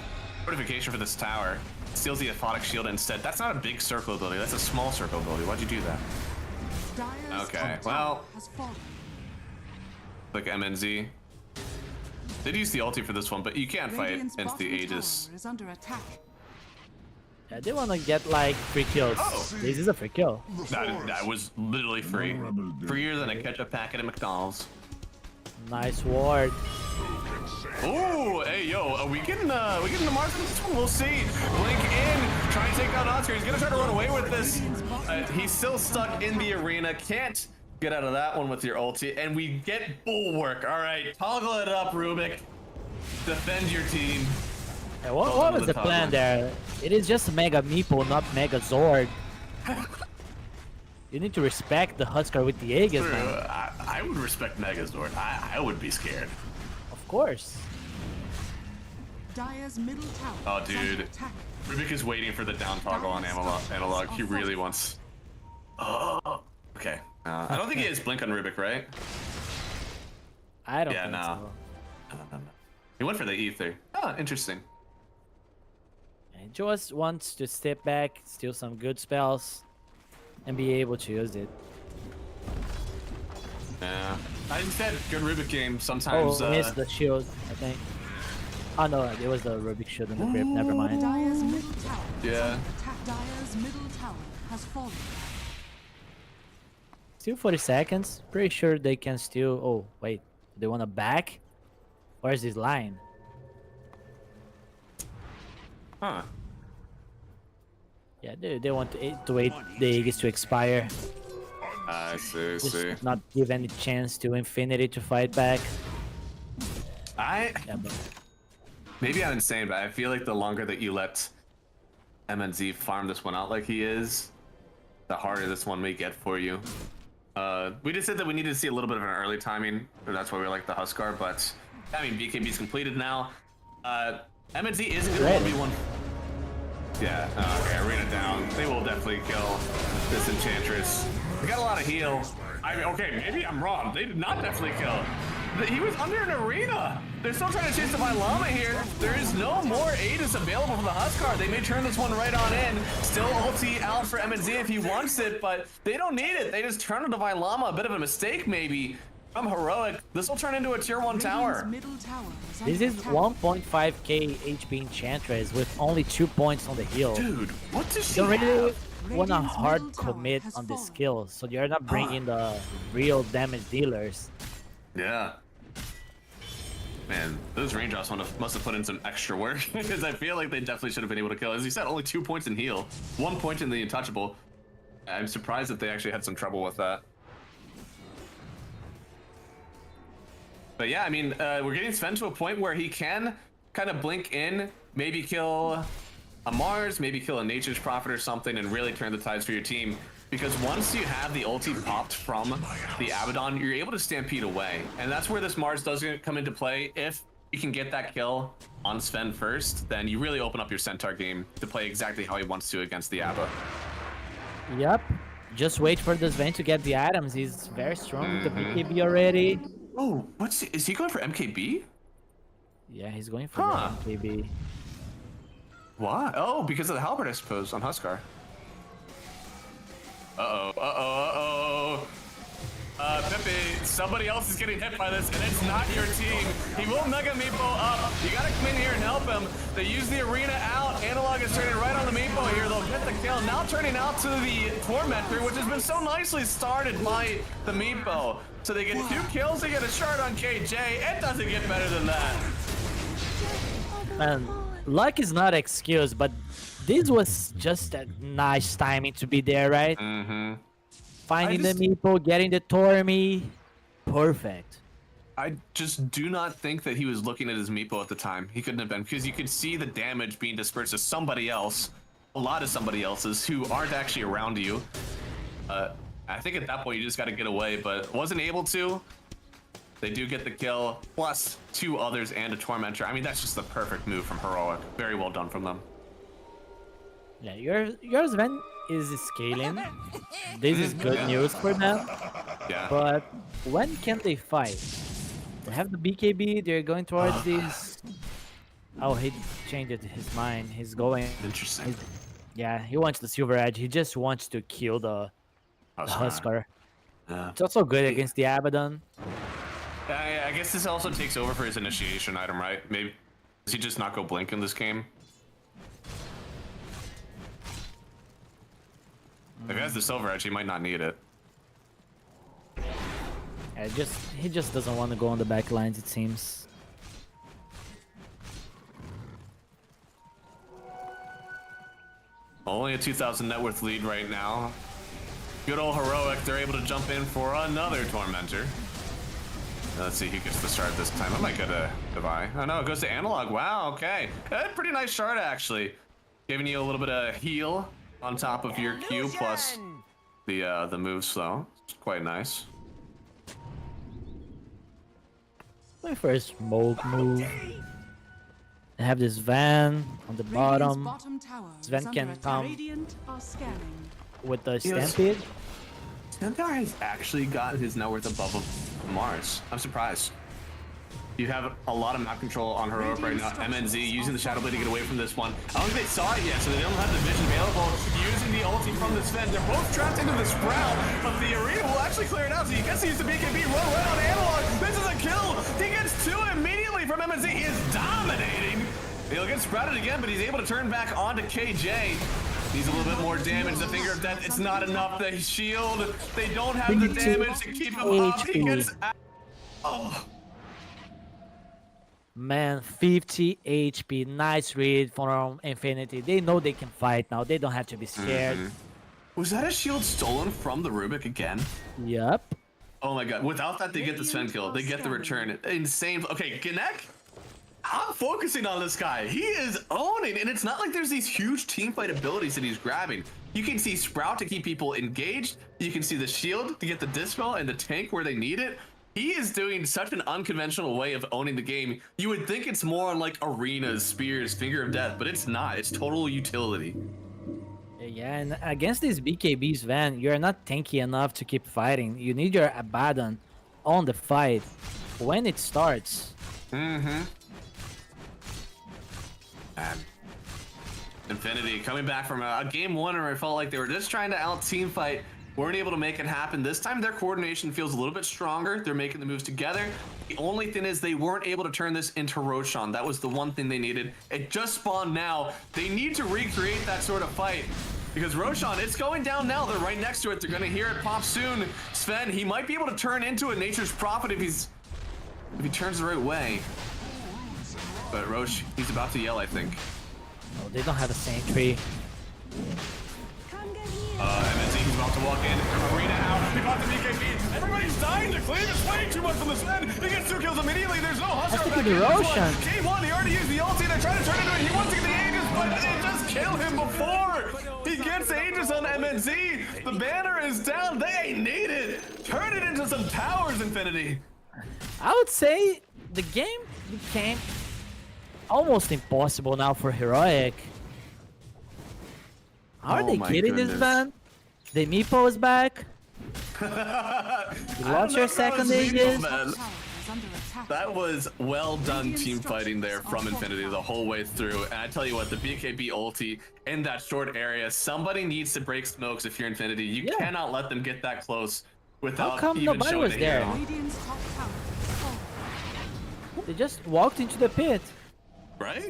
Fortification for this tower. Steals the Aphotic Shield instead. That's not a big circle ability, that's a small circle ability. Why'd you do that? Okay, well, like MNZ. Did use the ulti for this one, but you can't fight into the Aegis. Yeah, they want to get like free kills. Oh. This is a free kill. That was literally free. Freer than a ketchup packet at McDonald's. Nice ward. Ooh, hey yo, are we getting the Mars in this one? We'll see. Blink in, try and take out Oscar. He's gonna try to run away with this. He's still stuck in the arena. Can't get out of that one with your ulti, and we get Bulwark. All right, toggle it up, Rubik. Defend your team. Hey, what was the plan there? It is just Mega Meeple, not Mega Zord. You need to respect the Huskar with the Aegis, man. I would respect Megazord. I would be scared. Of course. Oh, dude. Rubik is waiting for the down toggle on analog. He really wants... Oh, okay. I don't think he has Blink on Rubik, right? I don't think so. No. He went for the Ether. Oh, interesting. He just wants to step back, steal some good spells, and be able to use it. Yeah. I said good Rubik game. Sometimes. Oh, missed the shield, I think. Oh no, it was the Rubik shield in the grip. Never mind. Yeah. Dire's middle tower has fallen. Still 40 seconds. Pretty sure they can still. Oh wait, they want to back? Where's this line? Huh. Yeah, they want to wait the Aegis to expire. I see. Just not give any chance to Infinity to fight back. Maybe I'm insane, but I feel like the longer that you let MNZ farm this one out like he is, the harder this one may get for you. We just said that we needed to see a little bit of an early timing, or that's why we like the Huskar, but I mean, BKB's completed now. MNZ isn't going to 1v1. Yeah, okay, arena down. They will definitely kill this Enchantress. We got a lot of heal. Okay, maybe I'm wrong. They did not definitely kill. He was under an arena. They're still trying to chase the Llama here. There is no more Aegis available for the Huskar. They may turn this one right on in. Still ulti out for MNZ if he wants it, but they don't need it. They just turn to the Llama. A bit of a mistake, maybe. From Heroic, this will turn into a tier 1 tower. This is 1.5k HP Enchantress with only 2 points on the heal. Dude, what does she don't really have? want to hard commit on the skills, so you're not bringing the real damage dealers. Yeah. Man, those raindrops must have put in some extra work because I feel like they definitely should have been able to kill. As you said, only 2 points in heal, 1 point in the untouchable. I'm surprised that they actually had some trouble with that. But yeah, I mean, we're getting Sven to a point where he can kind of blink in, maybe kill a Mars, maybe kill a Nature's Prophet or something, and really turn the tides for your team. Because once you have the ulti popped from the Abaddon, you're able to stampede away. And that's where this Mars does come into play. If you can get that kill on Sven first, then you really open up your Centaur game to play exactly how he wants to against the Abba. Yep. Just wait for the Sven to get the items. He's very strong with the BKB already. Oh, is he going for MKB? Yeah, he's going for the MKB. Why? Oh, because of the halberd, I suppose, on Huskar. Chippy, somebody else is getting hit by this, and it's not your team. He will Mega Meepo up. You gotta come in here and help him. They use the arena out. Analog is turning right on the Meepo here. They'll get the kill. Now turning out to the Tormentor, which has been so nicely started by the Meepo. So they get 2 kills, they get a shard on KJ. It doesn't get better than that. Man, luck is not excuse, but this was just a nice timing to be there, right? Mm-hmm. Finding the Meepo, getting the Tormy. Perfect. I just do not think that he was looking at his Meepo at the time. He couldn't have been, because you could see the damage being dispersed to somebody else, a lot of somebody else's who aren't actually around you. I think at that point you just got to get away, but wasn't able to. They do get the kill, plus 2 others and a Tormentor. I mean, that's just the perfect move from Heroic. Very well done from them. Yeah, your Sven is scaling. This is good news for them. Yeah. But when can they fight? They have the BKB. They're going towards this. Oh, he changed his mind. He's going. Interesting. Yeah, he wants the Silver Edge. He just wants to kill the Huskar. Yeah. It's also good against the Abaddon. I guess this also takes over for his initiation item, right? Maybe does he just not go blink in this game? If he has the Silver Edge, he might not need it. Yeah, he just doesn't want to go on the back lines, it seems. Only a 2,000 net worth lead right now. Good old Heroic, they're able to jump in for another Tormentor. Let's see who gets the shard this time. I might get a Devi. Oh no, it goes to Analog. Wow, okay. Pretty nice shard actually. Giving you a little bit of heal on top of your Q plus the move slow. It's quite nice. My first smoke move. I have this van on the bottom. Sven can come with the Stampede. Stampede has actually got his net worth above Mars. I'm surprised. You have a lot of map control on Heroic right now. MNZ using the Shadow Blade to get away from this one. I don't think they saw it yet, so they don't have the vision available. Using the ulti from the Sven. They're both trapped into the Sprout, but the arena will actually clear it out, so you can see the BKB run right on Analog. This is a kill. He gets 2 immediately from MNZ. He is dominating. He'll get sprouted again, but he's able to turn back onto KJ. Needs a little bit more damage. The Finger of Death, it's not enough. The shield, they don't have the damage to keep him up. He gets... Oh. Man, 50 HP. Nice read from Infinity. They know they can fight now. They don't have to be scared. Was that a shield stolen from the Rubik again? Yep. Oh my god. Without that, they get the Sven kill. They get the return. Insane. Okay, Gnek? I'm focusing on this guy. He is owning, and it's not like there's these huge teamfight abilities that he's grabbing. You can see Sprout to keep people engaged. You can see the shield to get the Dispel and the tank where they need it. He is doing such an unconventional way of owning the game. You would think it's more on like arenas, spears, Finger of Death, but it's not. It's total utility. Yeah, and against this BKB Sven, you're not tanky enough to keep fighting. You need your Abaddon on the fight when it starts. And Infinity coming back from a game 1 where it felt like they were just trying to out team fight, weren't able to make it happen. This time their coordination feels a little bit stronger. They're making the moves together. The only thing is they weren't able to turn this into Roshan. That was the one thing they needed. It just spawned now. They need to recreate that sort of fight because Roshan, it's going down now. They're right next to it. They're going to hear it pop soon. Sven, he might be able to turn into a Nature's Prophet if he turns the right way. But Roche, he's about to yell, I think. Oh, they don't have a Sentry. MNZ, he's about to walk in. Arena out. He got the BKB. Everybody's dying to cleave. It's way too much from the Sven. He gets 2 kills immediately. There's no Huskar back in this one. Game 1, he already used the ulti. They're trying to turn into it. He wants to get the Aegis, but it just killed him before. He gets Aegis on MNZ. The banner is down. They ain't need it. Turn it into some towers, Infinity. I would say the game became almost impossible now for Heroic. How are they getting this van? The Meepo is back. You lost your second Aegis. is under attack. That was well done team fighting there from Infinity the whole way through. And I tell you what, the BKB ulti in that short area, somebody needs to break smokes if you're Infinity. You cannot let them get that close without How come even nobody showing was the there? hero. Radiant's top tower is falling. They just walked into the pit. Right?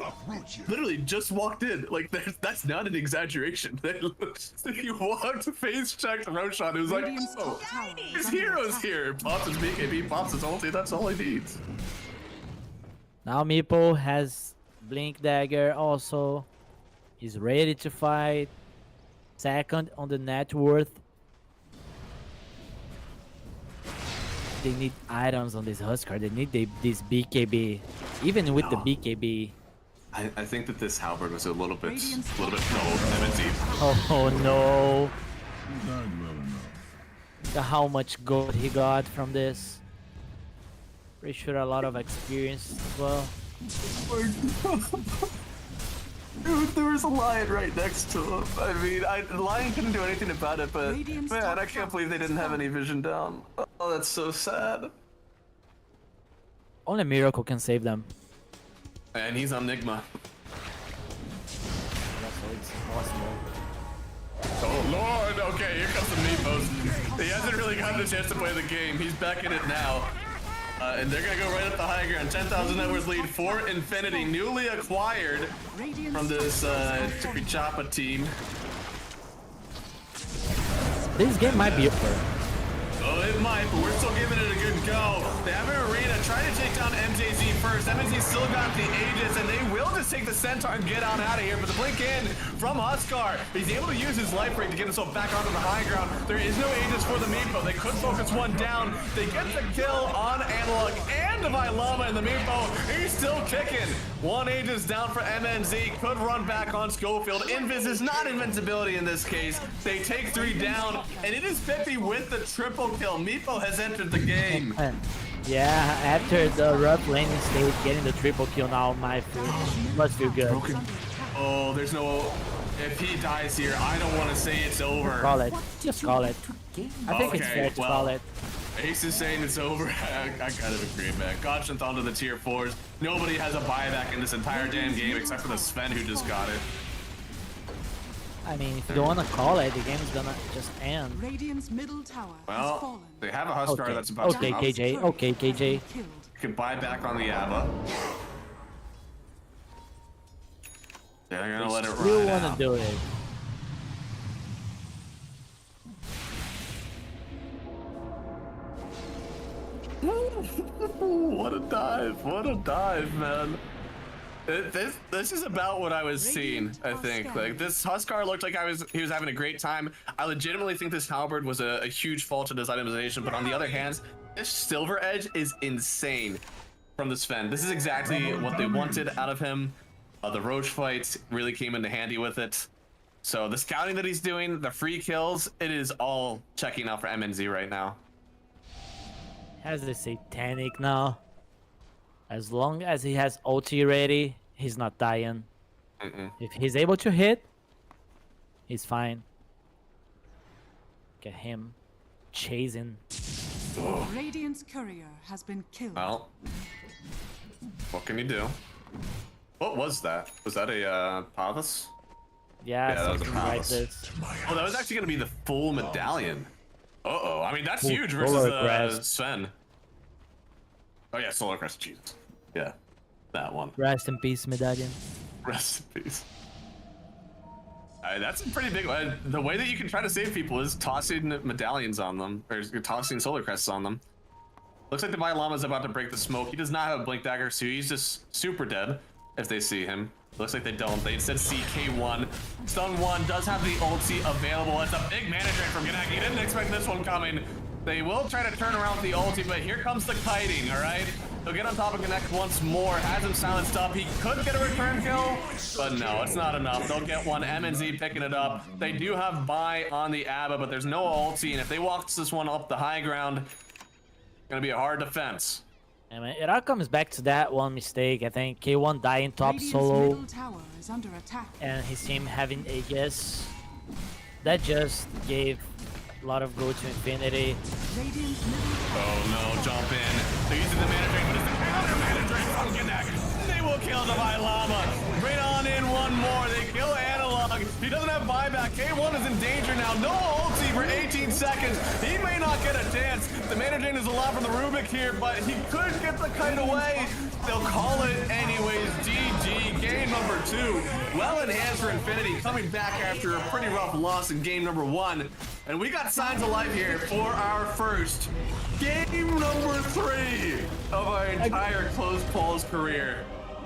Literally just walked in. Like that's not an exaggeration. He walked, face checked Roshan. It was like, Radiant's oh, top tower his is under hero's attack. here. Pops his BKB, pops his ulti. That's all he needs. Now Meepo has Blink Dagger also. He's ready to fight. Second on the net worth. They need items on this Huskar. They need this BKB. Even with the BKB. I think that this halberd was a little bit Radiant's no, MNZ. Oh no. Look how much gold he got from this. Pretty sure a lot of experience as well. Dude, there was a lion right next to him. I mean, the lion couldn't do anything about it, but Radiant's man, top I can't tower believe they is didn't have falling. any vision down. Oh, that's so sad. Only Miracle can save them. And he's on Nigma. Oh lord, okay, here comes the Meepos. He hasn't really gotten a chance to play the game. He's back in it now. And they're gonna go right up the high ground. 10,000 net worth lead for Infinity, newly acquired from this Chippy Choppa team. This game might be over. Oh, it might, but we're still giving it a good go. They have an arena trying to take down MJZ first. MJZ still got the Aegis, and they will just take the Centaur and get on out of here. But the blink in from Huskar. He's able to use his life break to get himself back onto the high ground. There is no Aegis for the Meepo. They could focus one down. They get the kill on Analog and Divine Llama, and the Meepo, he's still kicking. One Aegis down for MNZ. Could run back on Schofield. Invis is not invincibility in this case. They take 3 down, and it is 50 with the triple kill. Meepo has entered the game. Yeah, after the rough landing stage, getting the triple kill now must feel good. Oh, there's no... If he dies here, I don't want to say it's over. Call it. Just call it. I think it's Okay, fair to well, call it. Ace is saying it's over. I kind of agree, man. Godshanth onto the tier 4s. Nobody has a buyback in this entire damn game except for the Sven who just got it. I mean, if you don't want to call it, the game's gonna just end. Radiant's middle tower has Well, fallen. they have a Huskar Okay, that's about okay, to come. KJ. Okay, KJ. Killed. You can buy back on the Abba. They're gonna let it You ride want out. to do it. What a dive! What a dive, man! This is about what I was seeing. I think like this Huskar looked like he was having a great time. I legitimately think this halberd was a huge fault in his itemization, but on the other hand, this Silver Edge is insane from the Sven. This is exactly what they wanted out of him. The Roach fight really came into handy with it. So the scouting that he's doing, the free kills, it is all checking out for MNZ right now. Has the Satanic now. As long as he has ulti ready, he's not dying. If he's able to hit, he's fine. Get him chasing. Radiant's courier has been killed. Well, what can you do? What was that? Was that a Pavus? Yeah, that was a something like palace. this. Oh, that was actually gonna be the full medallion. Uh-oh, I mean, that's Full huge versus Solar Crest. Sven. Oh yeah, Solar Crest, Jesus. Yeah, that one. Rest in peace, medallion. Rest in peace. That's a pretty big one. The way that you can try to save people is tossing medallions on them, or tossing Solar Crests on them. Looks like the Divine Llama is about to break the smoke. He does not have a Blink Dagger, so he's just super dead if they see him. Looks like they don't. They instead see K1. Stun 1 does have the ulti available. It's a big mana drain from Gennady. He didn't expect this one coming. They will try to turn around with the ulti, but here comes the kiting, all right? He'll get on top of Connect once more, has him silenced up. He could get a return kill, but no, it's not enough. They'll get one. MNZ picking it up. They do have buy on the Abba, but there's no ulti, and if they walk this one up the high ground, gonna be a hard defense. I mean, it all comes back to that one mistake. I think K1 dying top Radiant's solo middle tower is under attack. and his team having Aegis. That just gave lot of go to infinity. Radiant's middle Oh no, jump in. They're using the mana drain, but it's the counter mana drain from Connect. They will kill Divine Llama. Bring on in one more. They kill Analog. He doesn't have buyback. K1 is in danger now. No ulti for 18 seconds. He may not get a chance. The mana drain is a lot from the Rubik here, but he could get the kite away. They'll call it anyways. GG. Game number 2. Well enhanced for Infinity, coming back after a pretty rough loss in game number 1. And we got signs of life here for our first game number 3 of our entire close polls career.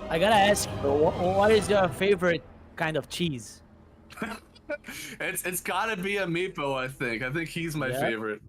I gotta ask you, what is your favorite kind of cheese? It's gotta be a meepo, I think. I think he's my favorite.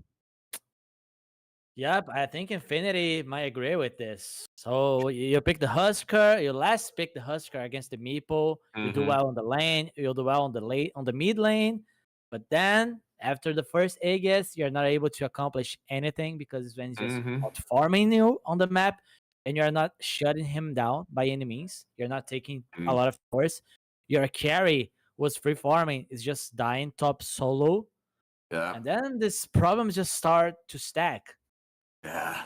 Yep, I think Infinity might agree with this. So you pick the Husker, you last pick the Husker against the Meeple. You do well on the lane, you do well on the mid lane, but then after the first Aegis, you're not able to accomplish anything because Sven's just out farming you on the map, and you're not shutting him down by any means. You're not taking a lot of force. Your carry was free farming, is just dying top solo. Yeah. And then this problems just start to stack. Yeah.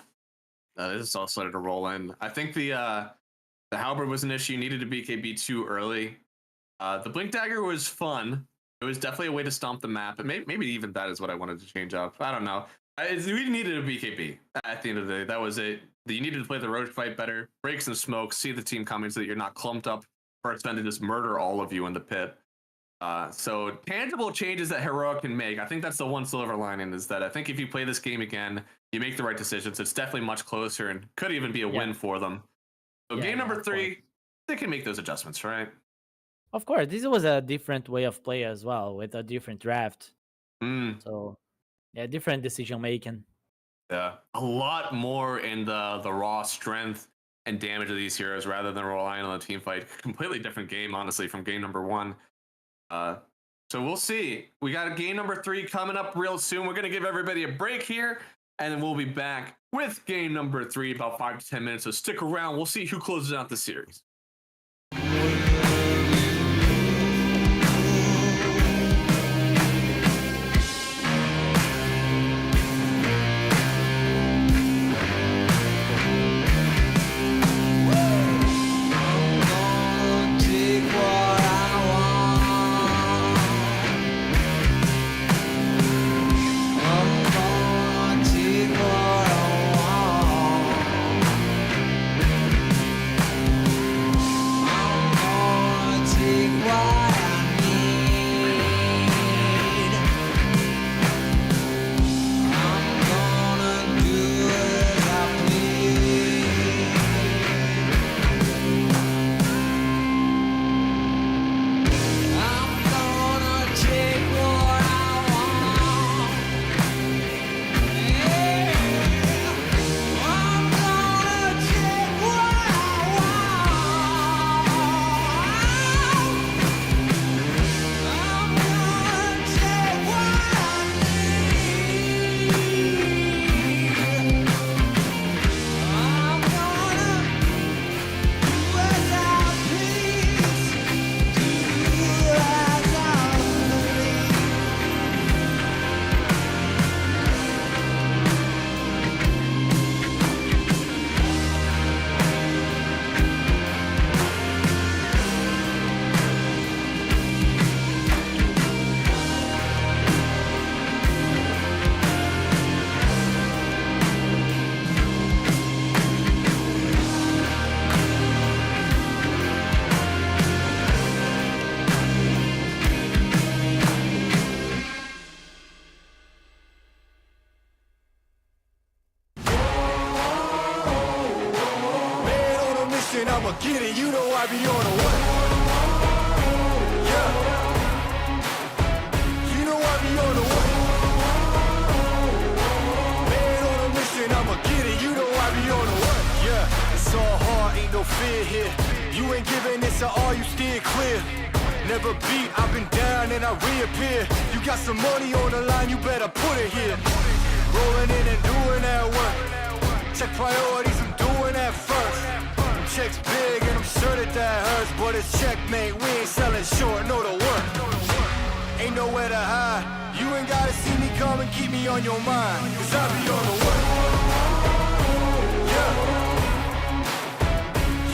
This is all started to roll in. I think the halberd was an issue. You needed to BKB too early. The Blink Dagger was fun. It was definitely a way to stomp the map. And maybe even that is what I wanted to change up. I don't know. We needed a BKB at the end of the day. That was it. You needed to play the Roach fight better, break some smoke, see the team coming so that you're not clumped up for it's meant to just murder all of you in the pit. So tangible changes that Heroic can make. I think that's the one silver lining, is that I think if you play this game again, you make the right decisions. It's definitely much closer and could even be a win for them. So game number 3, they can make those adjustments, right? Of course, this was a different way of play as well, with a different draft. So, yeah, different decision making. Yeah, a lot more in the raw strength and damage of these heroes rather than relying on the team fight. Completely different game, honestly, from game number 1. So we'll see. We got a game number 3 coming up real soon. We're going to give everybody a break here, and then we'll be back with game number 3 about 5 to 10 minutes. So stick around. We'll see who closes out the series. I'ma get it, you know I be on the way. Yeah. You know I be on the way. Man on a mission, I'ma get it, you know I be on the way. Yeah, it's all hard, ain't no fear here. You ain't giving this to all, you steer clear. Never beat, I've been down and I reappear. You got some money on the line, you better put it here. Rolling in and doing that work. Check priorities, I'm doing that first. Checks big and I'm sure that hurts, but it's checkmate. We ain't selling short, know the work. Ain't nowhere to hide. You ain't gotta see me come and keep me on your mind, 'cause I be on the way. Yeah.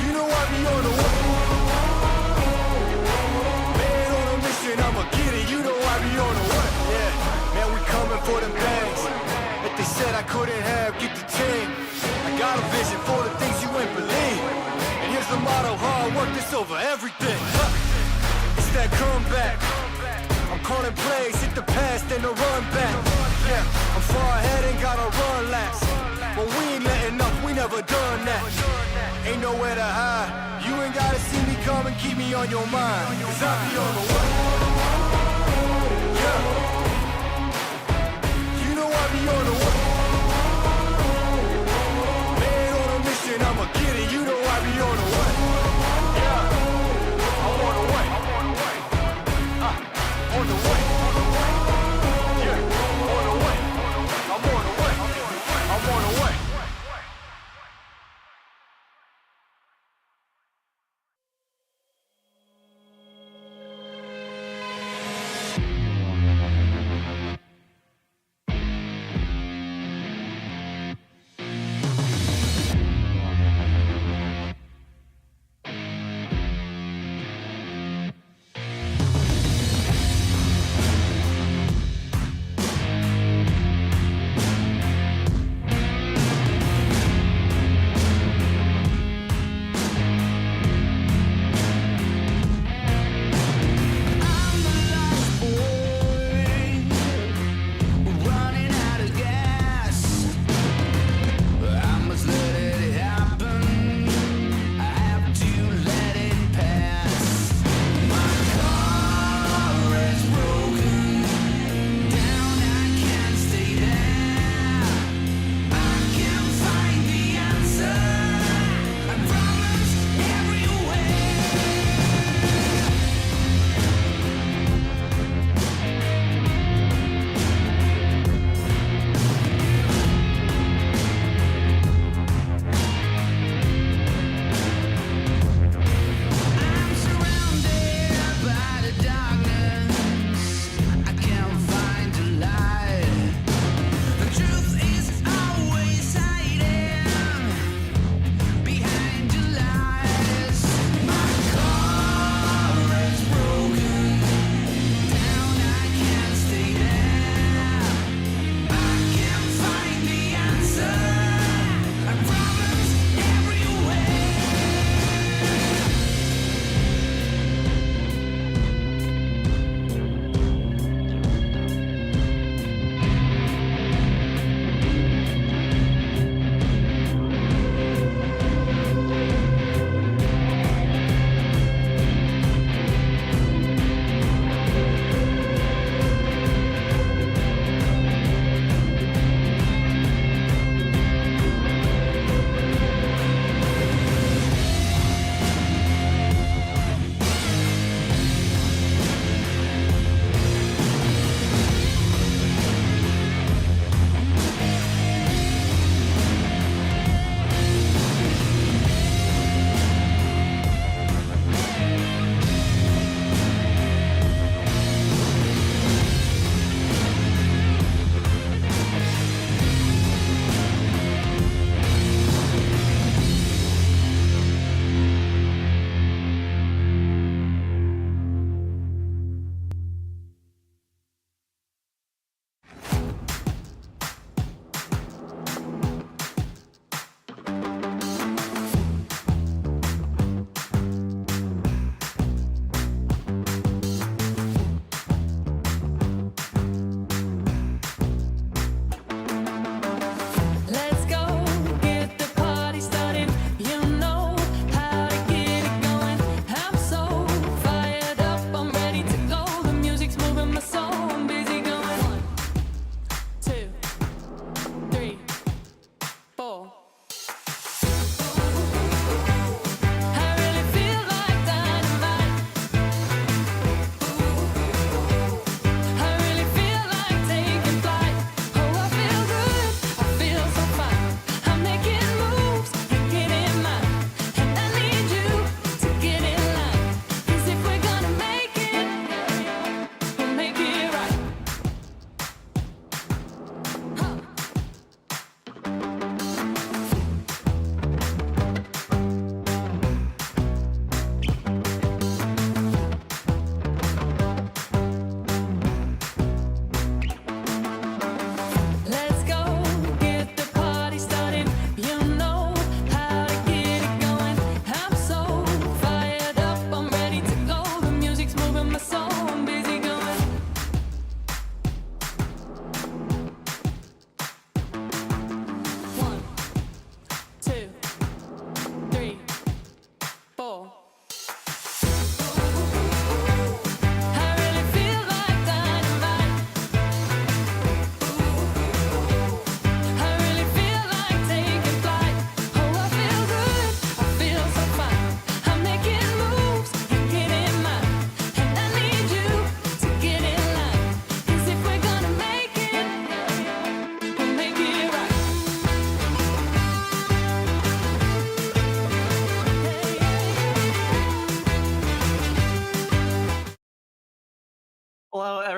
You know I be on the way. Man on a mission, I'ma get it. You know I be on the way. Yeah, man, we coming for them bags that they said I couldn't have. Get the 10. I got a vision for the things you ain't believe. And here's the motto: hard work, this over everything. It's that comeback. I'm calling plays, hit the pass, then the run back. Yeah, I'm far ahead and gotta run last. But we ain't letting up, we never done that. Ain't nowhere to hide. You ain't gotta see me come and keep me on your mind, 'cause I be on the way. Yeah. You know I be on the way. Man on a mission, I'ma get it. You know I be on the way. Yeah. I'm on the way. On the way. Yeah, on the way. I'm on the way. I'm on the way.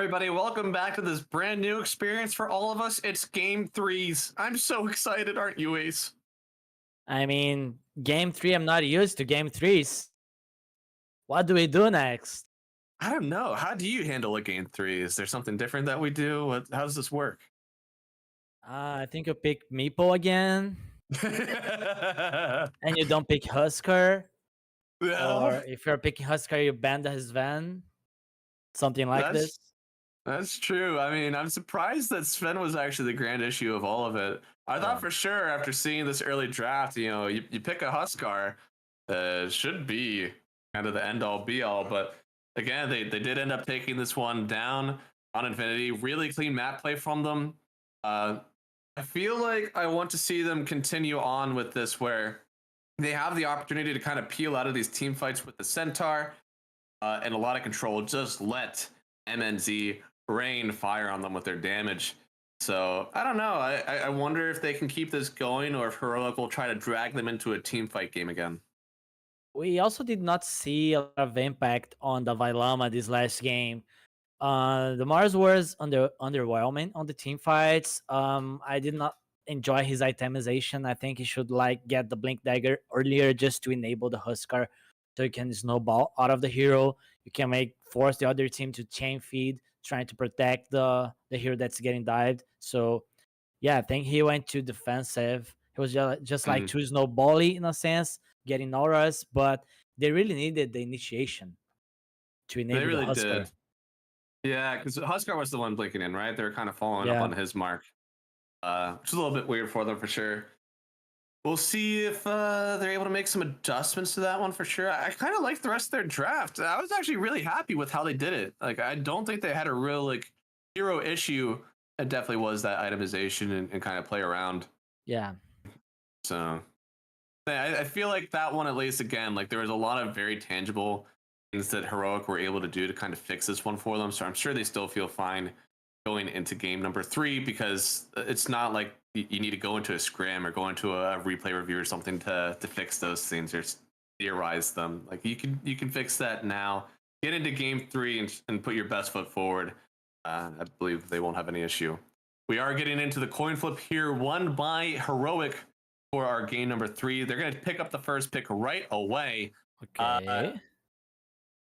everybody. Welcome back to this brand new experience for all of us. It's Game 3s. I'm so excited, aren't you, Ace? I mean, Game 3, I'm not used to Game 3s. What do we do next? I don't know. How do you handle a Game 3? Is there something different that we do? How does this work? I think you pick Meeple again. And you don't pick Husker. Yeah. Or if you're picking Husker, you ban his Sven. Something like this. That's true. I mean, I'm surprised that Sven was actually the grand issue of all of it. I thought for sure after seeing this early draft, you pick a Huskar, should be kind of the end all be all. But again, they did end up taking this one down on Infinity. Really clean map play from them. I feel like I want to see them continue on with this where they have the opportunity to kind of peel out of these team fights with the Centaur and a lot of control. Just let MNZ rain fire on them with their damage. So I don't know. I wonder if they can keep this going or if Heroic will try to drag them into a team fight game again. We also did not see a lot of impact on the Vailama this last game. The Mars was underwhelming on the team fights. I did not enjoy his itemization. I think he should get the Blink Dagger earlier just to enable the Huskar so you can snowball out of the hero. You can force the other team to chain feed, trying to protect the hero that's getting dived. So yeah, I think he went too defensive. He was just like too snowbally in a sense, getting auras, but they really needed the initiation to enable the Huskar. Did. Yeah, because Huskar was the one blinking in, right? They were kind of following up on his mark, which is a little bit weird for them for sure. We'll see if they're able to make some adjustments to that one for sure. I kind of like the rest of their draft. I was actually really happy with how they did it. I don't think they had a real hero issue. It definitely was that itemization and kind of play around. Yeah. So I feel like that one, at least, again, there was a lot of very tangible things that Heroic were able to do to kind of fix this one for them. So I'm sure they still feel fine going into game number 3 because it's not like you need to go into a scrim or go into a replay review or something to fix those things or theorize them. You can fix that now. Get into game 3 and put your best foot forward. I believe they won't have any issue. We are getting into the coin flip here, won by Heroic for our game number 3. They're going to pick up the first pick right away. Okay.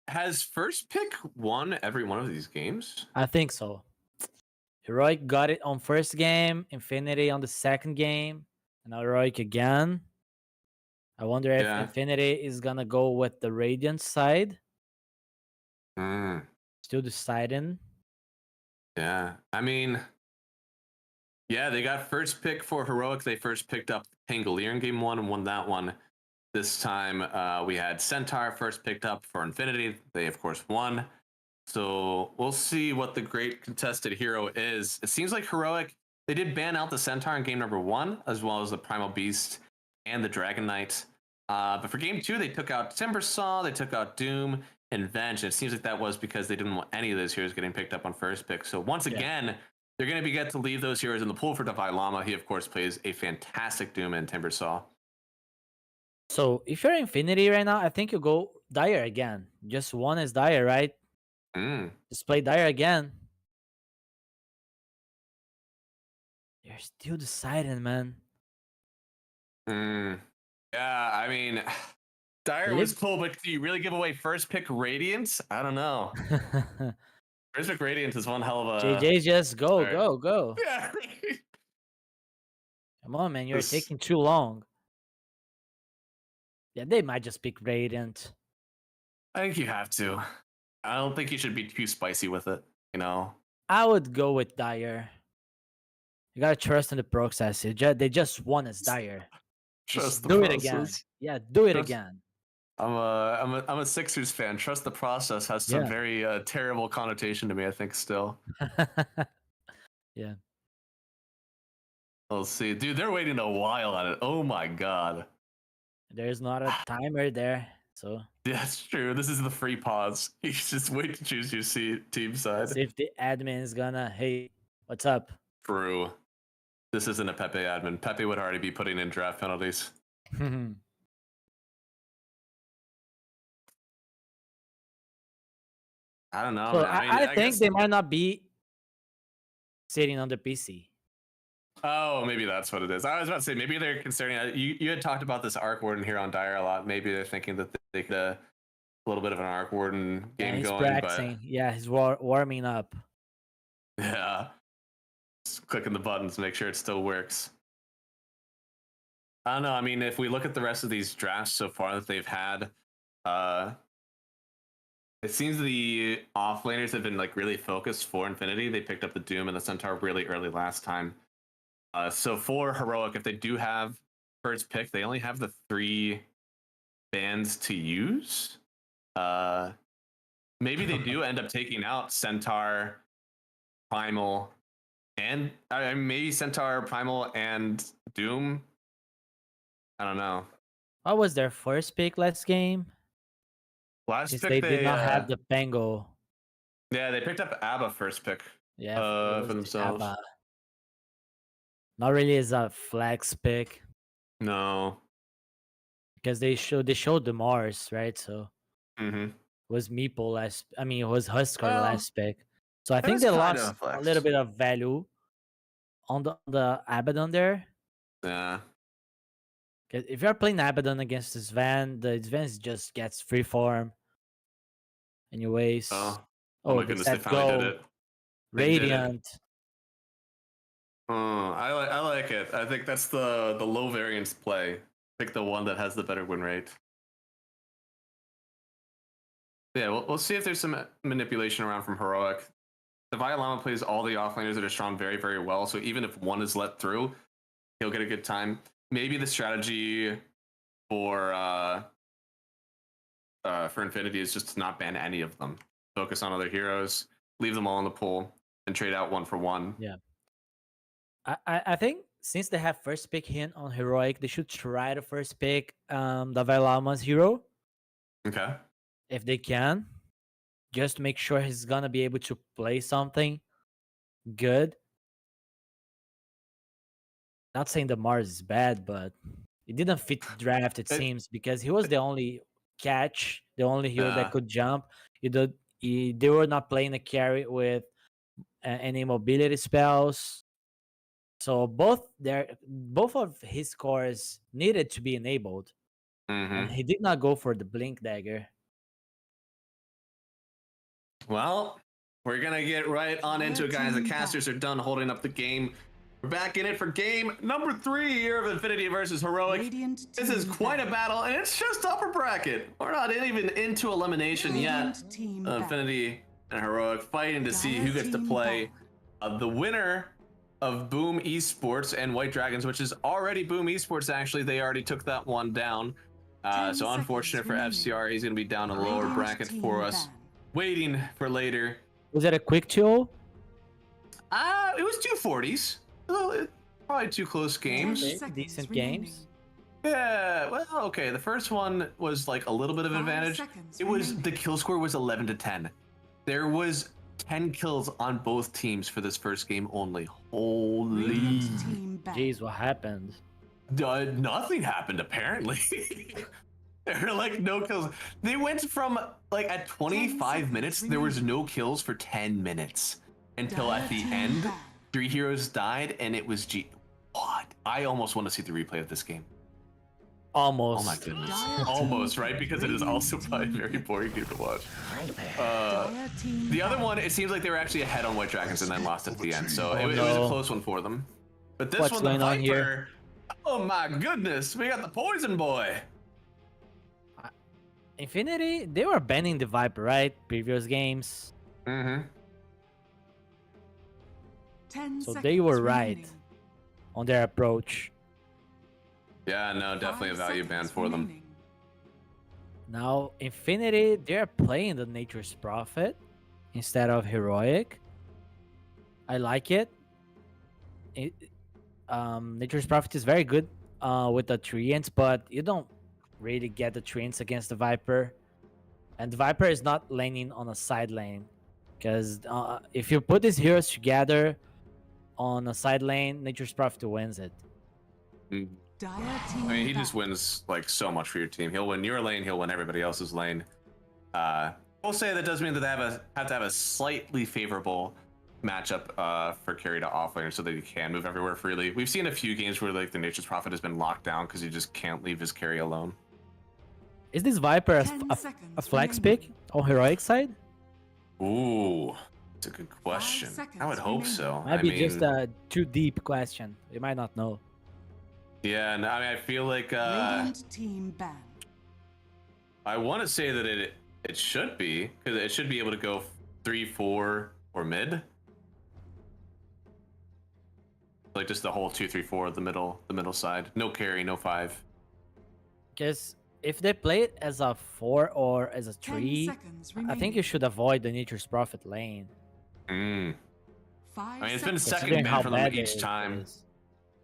Has first pick won every one of these games? I think so. Heroic got it on first game, Infinity on the second game, and Heroic again. I wonder if Infinity is gonna go with the Radiant side. Still deciding. Yeah, I mean, they got first pick for Heroic. They first picked up Pangolier in game 1 and won that one. This time we had Centaur first picked up for Infinity. They, of course, won. So we'll see what the great contested hero is. It seems like Heroic, they did ban out the Centaur in game number 1, as well as the Primal Beast and the Dragon Knight. But for game 2, they took out Timbersaw, they took out Doom, and Venge. And it seems like that was because they didn't want any of those heroes getting picked up on first pick. So once again, they're going to get to leave those heroes in the pool for Davai Lama. He, of course, plays a fantastic Doom and Timbersaw. So if you're Infinity right now, I think you go Dire again. Just one is Dire, right? Just play Dire again. You're still deciding, man. Yeah, I mean, Dire was cool, but do you really give away first pick Radiance? I don't know. First pick Radiance is one hell of a... JJ, just go. Yeah. Come on, man. You're taking too long. Yeah, they might just pick Radiant. I think you have to. I don't think you should be too spicy with it, I would go with Dire. You gotta trust in the process. They just won as Dire. Just do it again. Yeah, do it again. I'm a Sixers fan. Trust the process has some very terrible connotation to me, I think, still. Yeah. Let's see. Dude, they're waiting a while on it. Oh my god. There's not a timer there, so... Yeah, that's true. This is the free pause. You just wait to choose your team side. See if the admin is gonna, hey, what's up? True. This isn't a Pepe admin. Pepe would already be putting in draft penalties. I don't know, So man. I I think guess... they might not be sitting on the PC. Oh, maybe that's what it is. I was about to say maybe they're considering. You had talked about this Arc Warden here on Dire a lot. Maybe they're thinking that they could a little bit of an Arc Warden game He's going, practicing. but Yeah, he's warming up. yeah, just clicking the buttons, make sure it still works. I don't know. I mean, if we look at the rest of these drafts so far that they've had, it seems the offlaners have been like really focused for Infinity. They picked up the Doom and the Centaur really early last time. So for Heroic, if they do have first pick, they only have the 3 bands to use. Maybe they do end up taking out Centaur, Primal, and maybe Centaur, Primal, and Doom. I don't know. What was their first pick last game? Last Since pick they did not have the Pango. Yeah, they picked up ABBA first pick. Yeah, for themselves. ABBA. Not really as a flex pick. No. Because they showed the Mars, right? So it was Meeple last. I mean, it was Husker last pick. So I think was they kind lost of a a little flex. bit of value on the Abaddon there. Yeah. 'Cause if you're playing Abaddon against the Sven just gets free form. Anyways. Oh they my goodness, they said finally go. did it. They did it. Radiant. I like it. I think that's the low variance play. Pick the one that has the better win rate. Yeah, we'll see if there's some manipulation around from Heroic. The Violama plays all the offlaners that are strong very, very well. So even if one is let through, he'll get a good time. Maybe the strategy for Infinity is just to not ban any of them. Focus on other heroes, leave them all in the pool, and trade out 1 for 1. Yeah. I think since they have first pick hint on Heroic, they should try to first pick the Violama's hero. Okay. If they can. Just to make sure he's gonna be able to play something good. Not saying the Mars is bad, but it didn't fit the draft, it seems, because he was the only catch, the only hero that could jump. They were not playing a carry with any mobility spells. So both of his cores needed to be enabled. And he did not go for the Blink Dagger. Well, we're going to get right on into it, guys. The casters are done holding up the game. We're back in it for game number 3 here of Infinity versus Heroic. This is quite a battle, and it's just upper bracket. We're not even into elimination yet. Infinity and Heroic fighting to see who gets to play the winner of Boom Esports and White Dragons, which is already Boom Esports, actually. They already took that one down. So unfortunate for FCR. He's going to be down a lower bracket for us. Waiting for later. Was that a quick 2-0? It was 240s. Probably 2 close games. Decent games. Yeah, well, okay. The first one was like a little bit of an advantage. The kill score was 11-10. There was 10 kills on both teams for this first game only. Holy. Jeez, what happened? Nothing happened, apparently. There were like no kills. They went from like at 25 minutes, there was no kills for 10 minutes until at the end, 3 heroes died, and it was what? I almost want to see the replay of this game. Almost. Oh my goodness. Almost, right? Because it is also probably a very boring game to watch. The other one, it seems like they were actually ahead on White Dragons and then lost at the end. So it was a close one for them. But this one, the Viper, oh my goodness, we got the Poison Boy. Infinity, they were banning the Viper, right? Previous games. So they were right on their approach. Yeah, no, definitely a value ban for them. Now, Infinity, they're playing the Nature's Prophet instead of Heroic. I like it. Nature's Prophet is very good with the Treants, but you don't really get the Treants against the Viper. And the Viper is not laning on a side lane. Because if you put these heroes together on a side lane, Nature's Prophet wins it. I mean, he just wins like so much for your team. He'll win your lane, he'll win everybody else's lane. We'll say that does mean that they have to have a slightly favorable matchup for carry to offlaner so that he can move everywhere freely. We've seen a few games where like the Nature's Prophet has been locked down because you just can't leave his carry alone. Is this Viper a flex pick on heroic side? Ooh, that's a good question. I would hope so. Might be just a too deep question. You might not know. Yeah, and I mean, I feel like team ban. I want to say that it should be, because it should be able to go 3-4 or mid. Like just the whole 2-3-4, the middle side. No carry, no 5. Because if they play it as a 4 or as a 3, I think you should avoid the Nature's Prophet lane. I mean, it's been second ban for them each time.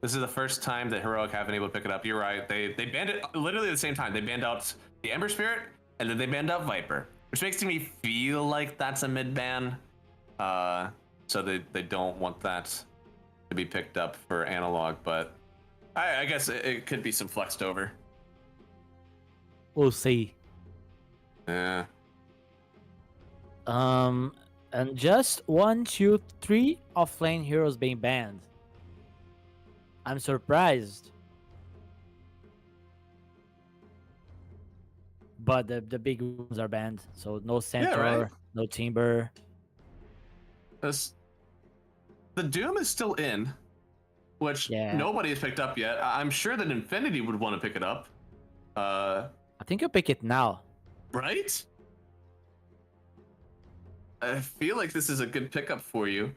This is the first time that Heroic haven't been able to pick it up. You're right. They banned it literally at the same time. They banned out the Ember Spirit, and then they banned out Viper, which makes me feel like that's a mid ban. So they don't want that to be picked up for analog, but I guess it could be some flexed over. We'll see. Yeah. And just 1, 2, 3 offlane heroes being banned. I'm surprised. But the big ones are banned. So no Centaur, right. no Timber. The Doom is still in, which nobody has picked up yet. I'm sure that Infinity would want to pick it up. I think you'll pick it now. Right? I feel like this is a good pickup for you.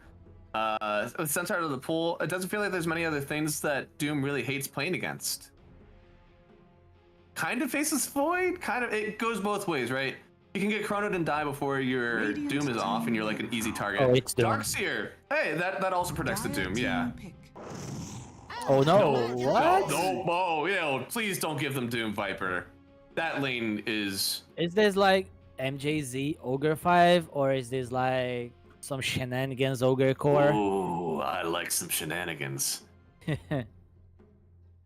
With Centaur out of the pool, it doesn't feel like there's many other things that Doom really hates playing against. Kind of faces Void, kind of. It goes both ways, right? You can get chronoed and die before your Doom is off and you're like an easy target. Oh, it's Doom. Darkseer! Hey, that also protects the Doom, yeah. Oh no, what? No, please don't give them Doom Viper. That lane is... Is this like MJZ Ogre 5 or is this like some shenanigans Ogre Core? Ooh, I like some shenanigans.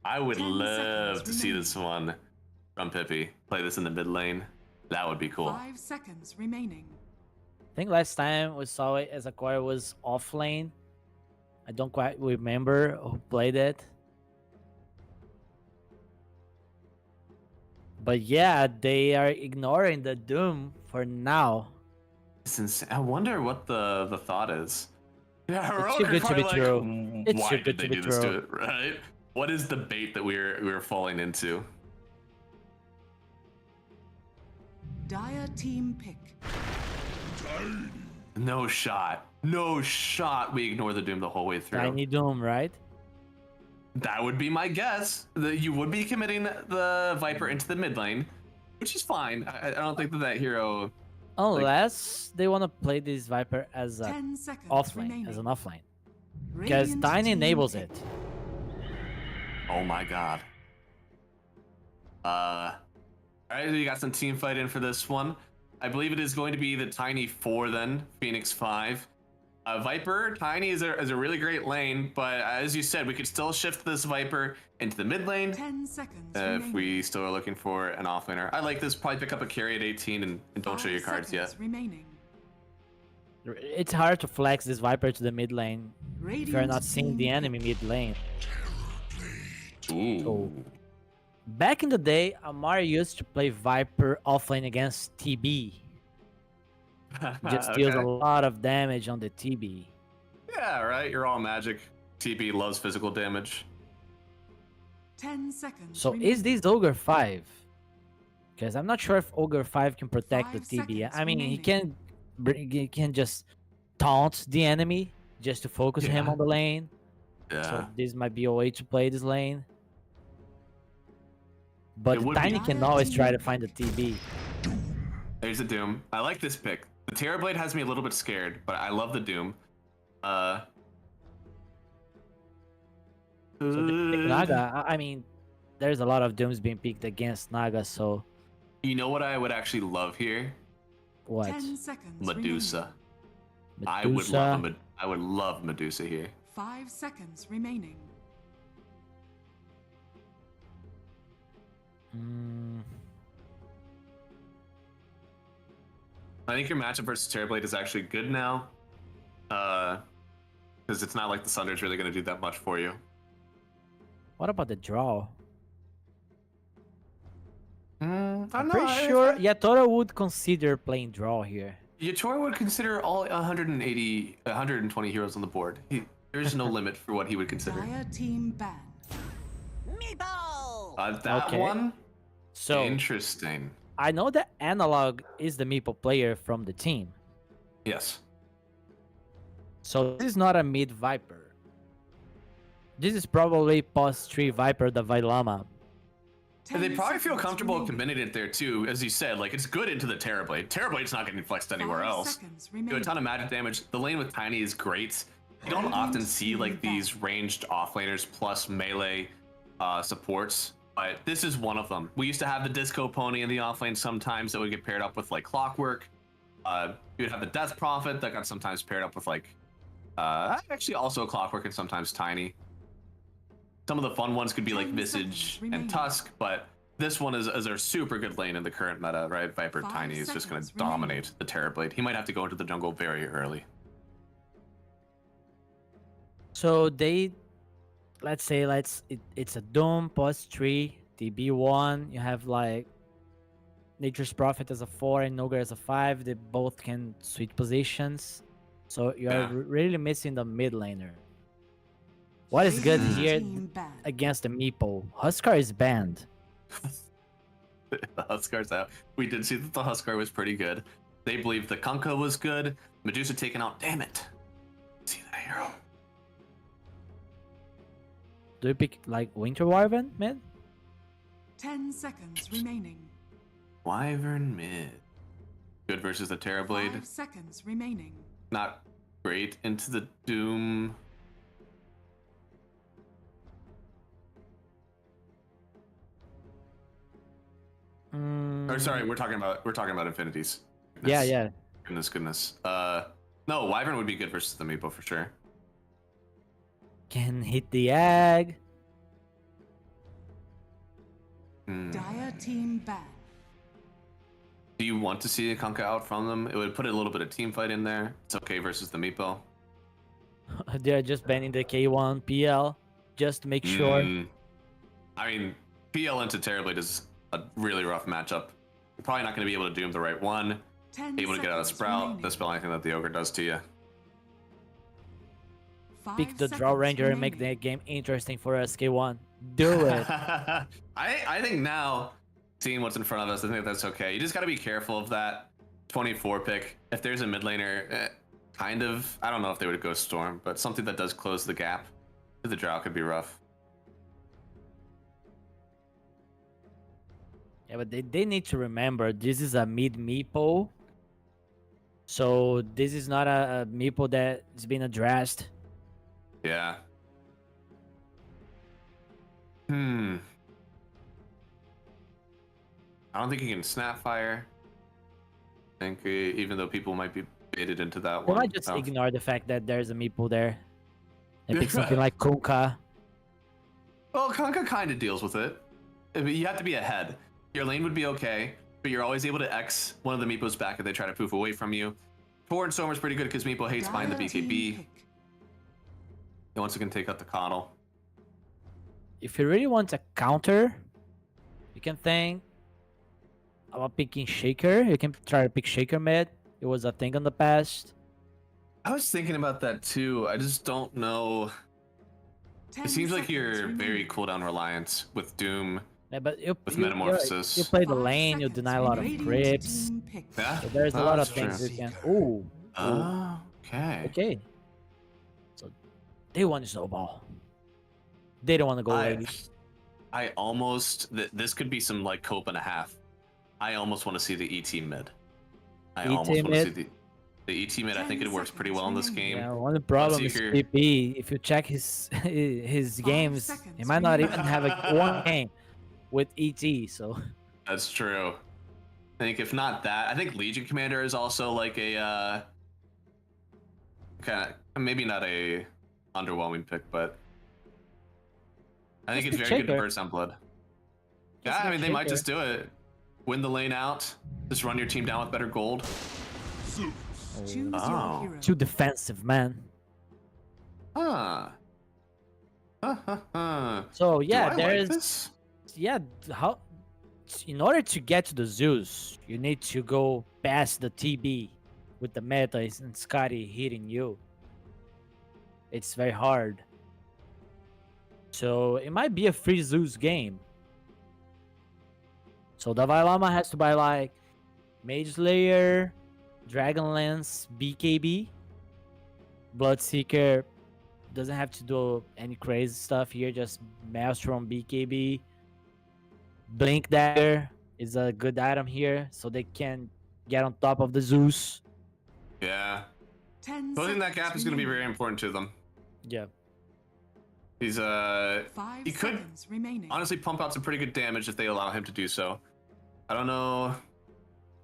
I would love to see this one from Chippy. Play this in the mid lane. That would be cool. 5 seconds remaining. I think last time we saw it as a core was off lane. I don't quite remember who played it. But yeah, they are ignoring the Doom for now. It's insane. I wonder what the thought is. Yeah, it's too good to be true. It's why too good did they to be do this true. to it, right? What is the bait that we're falling into? Dire team pick. No shot. No shot. We ignore the Doom the whole way through. Tiny Doom, right? That would be my guess. That you would be committing the Viper into the mid lane, which is fine. I don't think that hero... Unless they want to play this Viper as a offlane, as an offlane. Because Tiny enables it. Oh my god. Alright, we got some team fight in for this one. I believe it is going to be the Tiny 4 then, Phoenix 5. Viper, Tiny is a really great lane, but as you said, we could still shift this Viper into the mid lane 10 seconds if we still are looking for an offlaner. I like this, probably pick up a carry at 18 and don't show your cards yet. Remaining. It's hard to flex this Viper to the mid lane if you're not seeing the enemy mid lane. Ooh. So, back in the day, Amar used to play Viper offlane against TB. Just deals a lot of damage on the TB. Yeah, right. You're all magic. TB loves physical damage. 10 seconds. So is this Ogre 5? Because I'm not sure if Ogre 5 can protect the TB. I mean, he can just taunt the enemy just to focus him on the lane. Yeah. So this might be a way to play this lane. But Tiny can always try to find the TB. There's a Doom. I like this pick. The Terrorblade has me a little bit scared, but I love the Doom. So Naga, I mean, there's a lot of Dooms being picked against Naga, so... You know what I would actually love here? What? 10 seconds Medusa. Medusa. I would love Medusa here. 5 seconds remaining. I think your matchup versus Terrorblade is actually good now. Because it's not like the Sunder's really going to do that much for you. What about the draw? I'm pretty sure Yatora would consider playing draw here. Yatora would consider all 120 heroes on the board. There's no limit for what he would consider. Dire team ban. That one? So interesting. I know that Analog is the Meeple player from the team. Yes. So this is not a mid Viper. This is probably post 3 Viper the Vailama. They probably feel comfortable committing it there too, as you said. Like, it's good into the Terrorblade. Terrorblade's not getting flexed anywhere else. Do a ton of magic damage. The lane with Tiny is great. You don't often see like these ranged offlaners plus melee supports, but this is one of them. We used to have the Disco Pony in the offlane sometimes that would get paired up with like Clockwork. You'd have the Death Prophet that got sometimes paired up with like actually also Clockwork and sometimes Tiny. Some of the fun ones could be like Visage and Tusk, but this one is a super good lane in the current meta, right? Viper Tiny is just going to dominate the Terrorblade. He might have to go into the jungle very early. So let's say it's a Doom post 3 TB1. You have like Nature's Prophet as a 4 and Nogar as a 5. They both can switch positions. So you're really missing the mid laner. What is good here against the Meeple? Huskar is banned. The Huskar's out. We did see that the Huskar was pretty good. They believed the Kunkka was good. Medusa taken out. Damn it. See that hero. Do you pick like Winter Wyvern mid? 10 seconds remaining. Wyvern mid. Good versus the Terrorblade. 5 seconds remaining. Not great into the Doom. Or sorry, we're talking about infinities. Goodness. Yeah. Goodness. No, Wyvern would be good versus the Meeple for sure. Can hit the egg. Dire team ban. Do you want to see a Kunkka out from them? It would put a little bit of team fight in there. It's okay versus the Meeple. They're just banning the K1 PL just to make sure. I mean, PL into Terrorblade is a really rough matchup. You're probably not going to be able to doom the right one. Able to get out of Sprout, dispel anything that the Ogre does to you. Pick the Draw Ranger and make the game interesting for us, K1. Do it. I think now, seeing what's in front of us, I think that's okay. You just got to be careful of that 24 pick. If there's a mid laner, kind of, I don't know if they would go Storm, but something that does close the gap to the Drow could be rough. Yeah, but they need to remember this is a mid Meeple. So this is not a Meeple that is being addressed. Yeah. I don't think you can Snapfire. I think even though people might be baited into that one. I might just ignore the fact that there's a Meeple there. And pick something like Kunkka. Well, Kunkka kind of deals with it. You have to be ahead. Your lane would be okay, but you're always able to X one of the Meeples back if they try to poof away from you. Torrent Stormer's pretty good because Meeple hates buying the BKB. He wants to take out the Coddle. If you really want a counter, you can think about picking Shaker. You can try to pick Shaker mid. It was a thing in the past. I was thinking about that too. I just don't know. It seems like you're very cooldown reliant with Doom. Yeah, but with Metamorphosis. You play the lane, you deny a lot of grips. Yeah, so there's a lot of things you can. Ooh. Okay. Okay. So they want to snowball. They don't want to go lady. I almost this could be some like cope and a half. I almost want to see the ET mid. I almost want to see the ET mid. I think it works pretty well in this game. Yeah, one of the problem is Chippy. If you check his games, he might not even have one game with ET. So that's true. I think if not that, I think Legion Commander is also like a kind of maybe not a underwhelming pick, but I think it's very good to burst on blood. Yeah, I mean they might just do it. Win the lane out. Just run your team down with better gold. Choose your hero. Too defensive, man. Huh. So yeah, Do I there like is. this? Yeah, how? In order to get to the Zeus, you need to go past the TB with the meta and Scotty hitting you. It's very hard. So it might be a free Zeus game. So the Vailama has to buy like Mage Slayer, Dragonlance, BKB. Bloodseeker doesn't have to do any crazy stuff here, just Maelstrom, BKB. Blink Dagger is a good item here, so they can get on top of the Zeus. Yeah. 10 Closing that gap seconds is going to be remaining. very important to them. Yeah. He's 5 he could seconds remaining. honestly pump out some pretty good damage if they allow him to do so. I don't know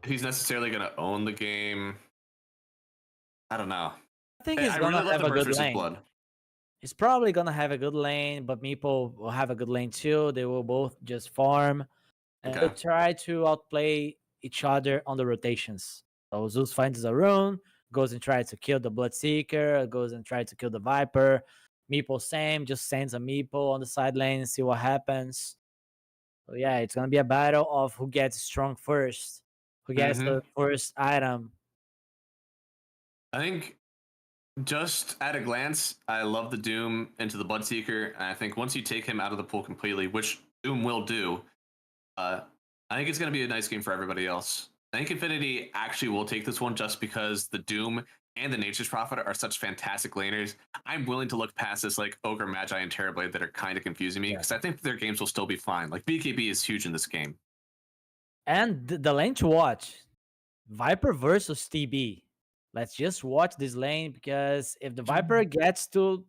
if he's necessarily going to own the game. I don't know. I think Hey, he's I gonna really love have the a burst good versus lane. blood. He's probably gonna have a good lane, but Meeple will have a good lane too. They will both just farm and Okay. they'll try to outplay each other on the rotations. So Zeus finds a rune, goes and tries to kill the Bloodseeker, goes and tries to kill the Viper. Meeple same, just sends a Meeple on the side lane and see what happens. So yeah, it's gonna be a battle of who gets strong first, who gets the first item. I think just at a glance, I love the Doom into the Bloodseeker. And I think once you take him out of the pool completely, which Doom will do, I think it's going to be a nice game for everybody else. I think Infinity actually will take this one just because the Doom and the Nature's Prophet are such fantastic laners. I'm willing to look past this like Ogre, Magi, and Terrorblade that are kind of confusing me because I think their games will still be fine. Like BKB is huge in this game. And the lane to watch, Viper versus TB. Let's just watch this lane because if the Viper gets to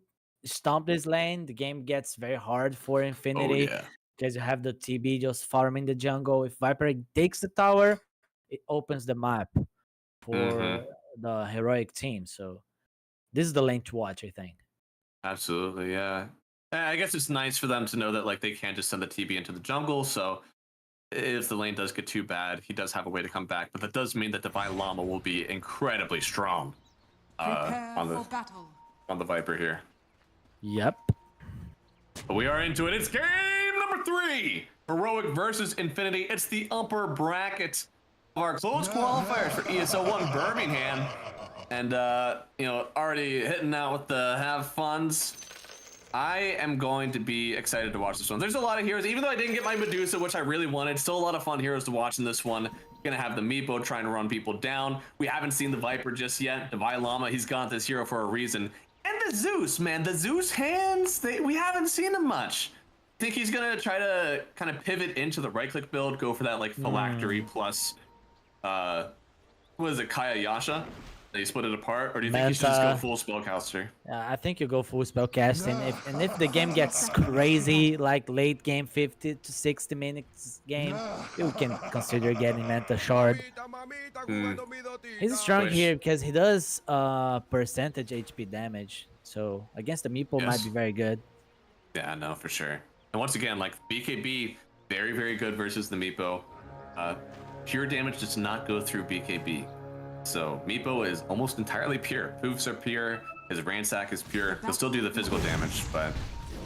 stomp this lane, the game gets very hard for Infinity. Oh, yeah. Because you have the TB just farming the jungle. If Viper takes the tower, it opens the map for the heroic team. So this is the lane to watch, I think. Absolutely, yeah. I guess it's nice for them to know that like they can't just send the TB into the jungle. So if the lane does get too bad, he does have a way to come back. But that does mean that the Vailama will be incredibly strong Prepare on for battle. the Viper here. Yep. But we are into it. It's game number 3. Heroic versus Infinity. It's the upper bracket of our closed qualifiers for ESL 1 Birmingham. And, already hitting out with the have funs. I am going to be excited to watch this one. There's a lot of heroes, even though I didn't get my Medusa, which I really wanted. Still a lot of fun heroes to watch in this one. Gonna have the Meepo trying to run people down. We haven't seen the Viper just yet. The Vailama, he's got this hero for a reason. And the Zeus, man, the Zeus hands, we haven't seen him much. I think he's gonna try to kind of pivot into the right-click build, go for that like phylactery plus, what is it, Kaya Yasha? They split it apart, or do you think you should just go full spellcaster? I think you go full spellcasting. If the game gets crazy, like late game, 50 to 60 minutes game, you can consider getting Manta Shard. He's strong here because he does percentage HP damage. So against the Meeple might be very good. Yeah, no, for sure. And once again, like BKB, very, very good versus the Meepo. Pure damage does not go through BKB. So Meepo is almost entirely pure. Poofs are pure. His Ransack is pure. He'll still do the physical damage, but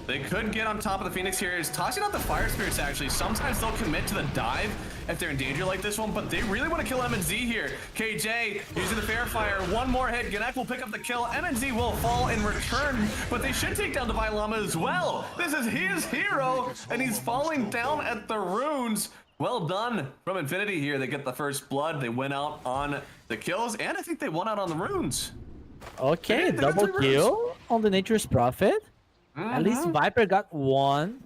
they could get on top of the Phoenix here. He's tossing out the Fire Spirits, actually. Sometimes they'll commit to the dive if they're in danger like this one, but they really want to kill MNZ here. KJ using the Fair Fire. One more hit. Gannett will pick up the kill. MNZ will fall in return, but they should take down the Vailama as well. This is his hero, and he's falling down at the runes. Well done from Infinity here. They get the first blood. They went out on the kills, and I think they won out on the runes. Okay, double kill on the Nature's Prophet. At least Viper got one.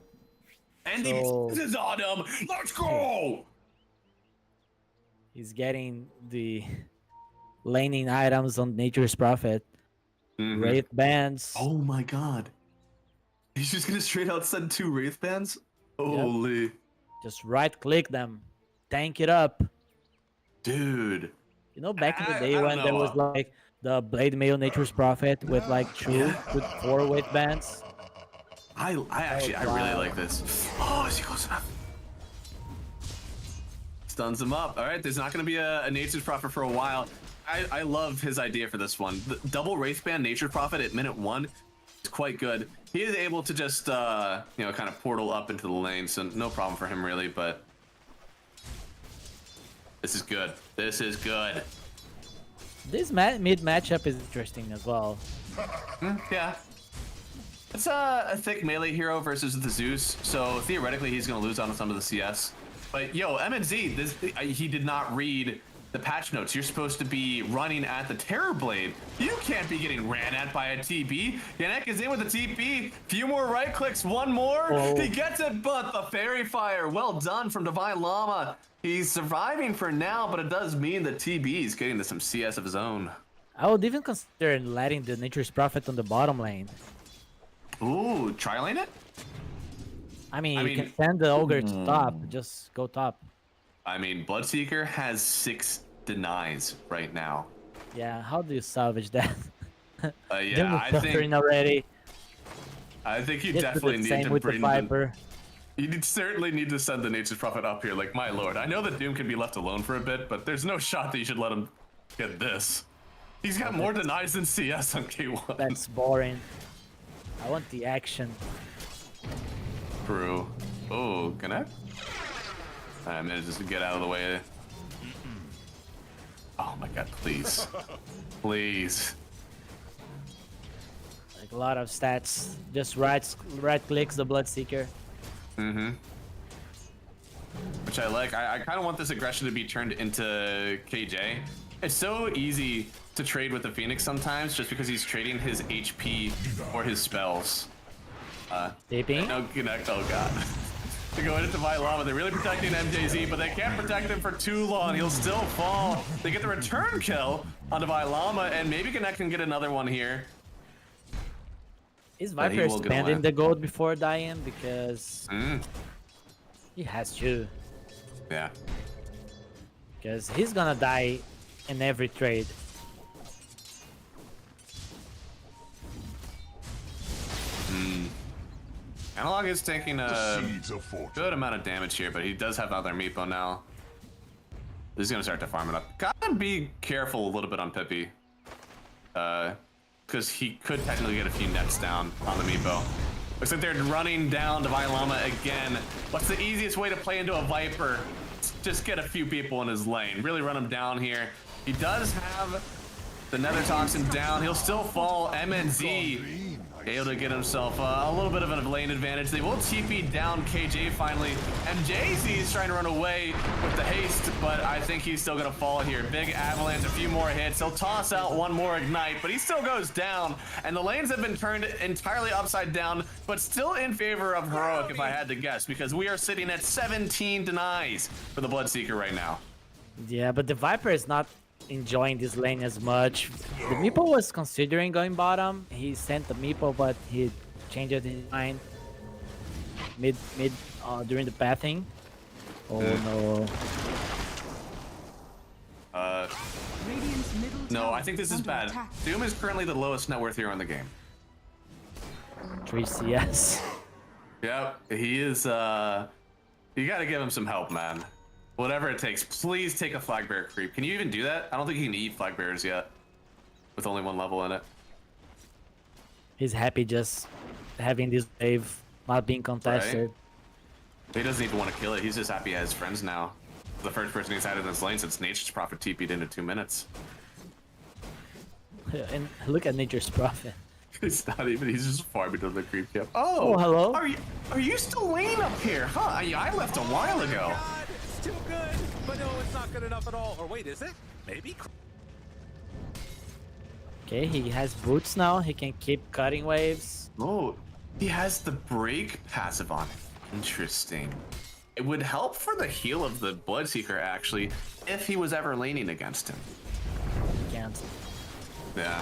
And this is on him. Let's go! He's getting the laning items on Nature's Prophet. Wraith bands. Oh my god. He's just gonna straight out send 2 Wraith bands? Holy. Yep. Just right click them. Tank it up. Dude. You know, back in the day when there was like the Blade Mail Nature's Prophet with like 4 Wraith bands. I really like this. Oh, is he close enough? Stuns him up. All right, there's not going to be a Nature's Prophet for a while. I love his idea for this one. The double Wraithband Nature Prophet at minute 1 is quite good. He is able to just, you know, kind of portal up into the lane, so no problem for him really, but this is good. This is good. This mid matchup is interesting as well. Yeah. It's a thick melee hero versus the Zeus, so theoretically he's going to lose on some of the CS. But yo, MNZ, he did not read the patch notes. You're supposed to be running at the Terror Blade. You can't be getting ran at by a TP. Yanek is in with the TP. Few more right clicks, one more. Oh. He gets it, but the Fairy Fire, well done from Divine Llama. He's surviving for now, but it does mean that TB is getting to some CS of his own. I would even consider letting the Nature's Prophet on the bottom lane. Ooh, try lane it? I mean, you can send the Ogre to top. Just go top. I mean, Bloodseeker has 6 denies right now. Yeah, how do you salvage that? Yeah, I think already. I think you Just definitely the need same to with bring the Viper. You certainly need to send the Nature's Prophet up here. Like, my lord, I know that Doom can be left alone for a bit, but there's no shot that you should let him get this. He's got more denies than CS on K1. That's boring. I want the action. True. Oh, connect? I managed to get out of the way. Oh my god, please. Please. Like a lot of stats. Just right clicks the Bloodseeker. Mm-hmm. Which I like. I kind of want this aggression to be turned into KJ. It's so easy to trade with the Phoenix sometimes just because he's trading his HP or his spells. TP? No connect, oh god. They're going into Divine Llama. They're really protecting MJZ, but they can't protect him for too long. He'll still fall. They get the return kill on Divine Llama, and maybe Connect can get another one here. Is Viper spending the gold before dying? Because he has to. Yeah. Because he's gonna die in every trade. Analog is taking a good amount of damage here, but he does have other Meepo now. He's gonna start to farm it up. Gotta be careful a little bit on Pippi. Because he could technically get a few nets down on the Meepo. Looks like they're running down Divine Llama again. What's the easiest way to play into a Viper? Just get a few people in his lane. Really run him down here. He does have the Nether Toxin down. He'll still fall. MNZ able to get himself a little bit of a lane advantage. They will TP down KJ finally. MJZ is trying to run away with the haste, but I think he's still gonna fall here. Big avalanche, a few more hits. He'll toss out one more ignite, but he still goes down. And the lanes have been turned entirely upside down, but still in favor of Heroic if I had to guess, because we are sitting at 17 denies for the Bloodseeker right now. Yeah, but the Viper is not enjoying this lane as much. The Meepo was considering going bottom. He sent the Meepo, but he changed his mind mid during the pathing. Oh no. No, I think this is bad. Doom is currently the lowest net worth hero in the game. 3 CS. Yep, he is, you gotta give him some help, man. Whatever it takes, please take a flag bearer creep. Can you even do that? I don't think you can eat flag bearers yet, with only 1 level in it. He's happy just having this wave not being contested. Right? He doesn't even want to kill it. He's just happy he has friends now. The first person he's had in this lane since Nature's Prophet TP'd into 2 minutes. And look at Nature's Prophet. He's not even. He's just farming to the creep cap. Oh, hello. Are you still lane up here? Huh? I left a while ago. It's too good, but no, it's not good enough at all. Or wait, is it? Maybe. Okay, he has boots now. He can keep cutting waves. Oh, he has the break passive on it. Interesting. It would help for the heal of the Bloodseeker, actually, if he was ever laning against him. Can't. Yeah.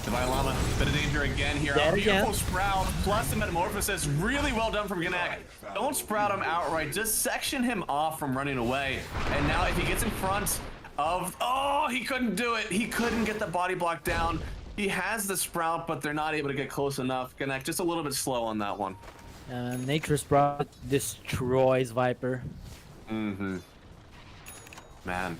Divine Llama, bit of danger again here. A beautiful sprout plus the metamorphosis. Really well done from Gnak. Don't sprout him outright. Just section him off from running away. And now if he gets in front of... Oh, he couldn't do it. He couldn't get the body block down. He has the sprout, but they're not able to get close enough. Gnak just a little bit slow on that one. Nature's Prophet destroys Viper. Mm-hmm. Man.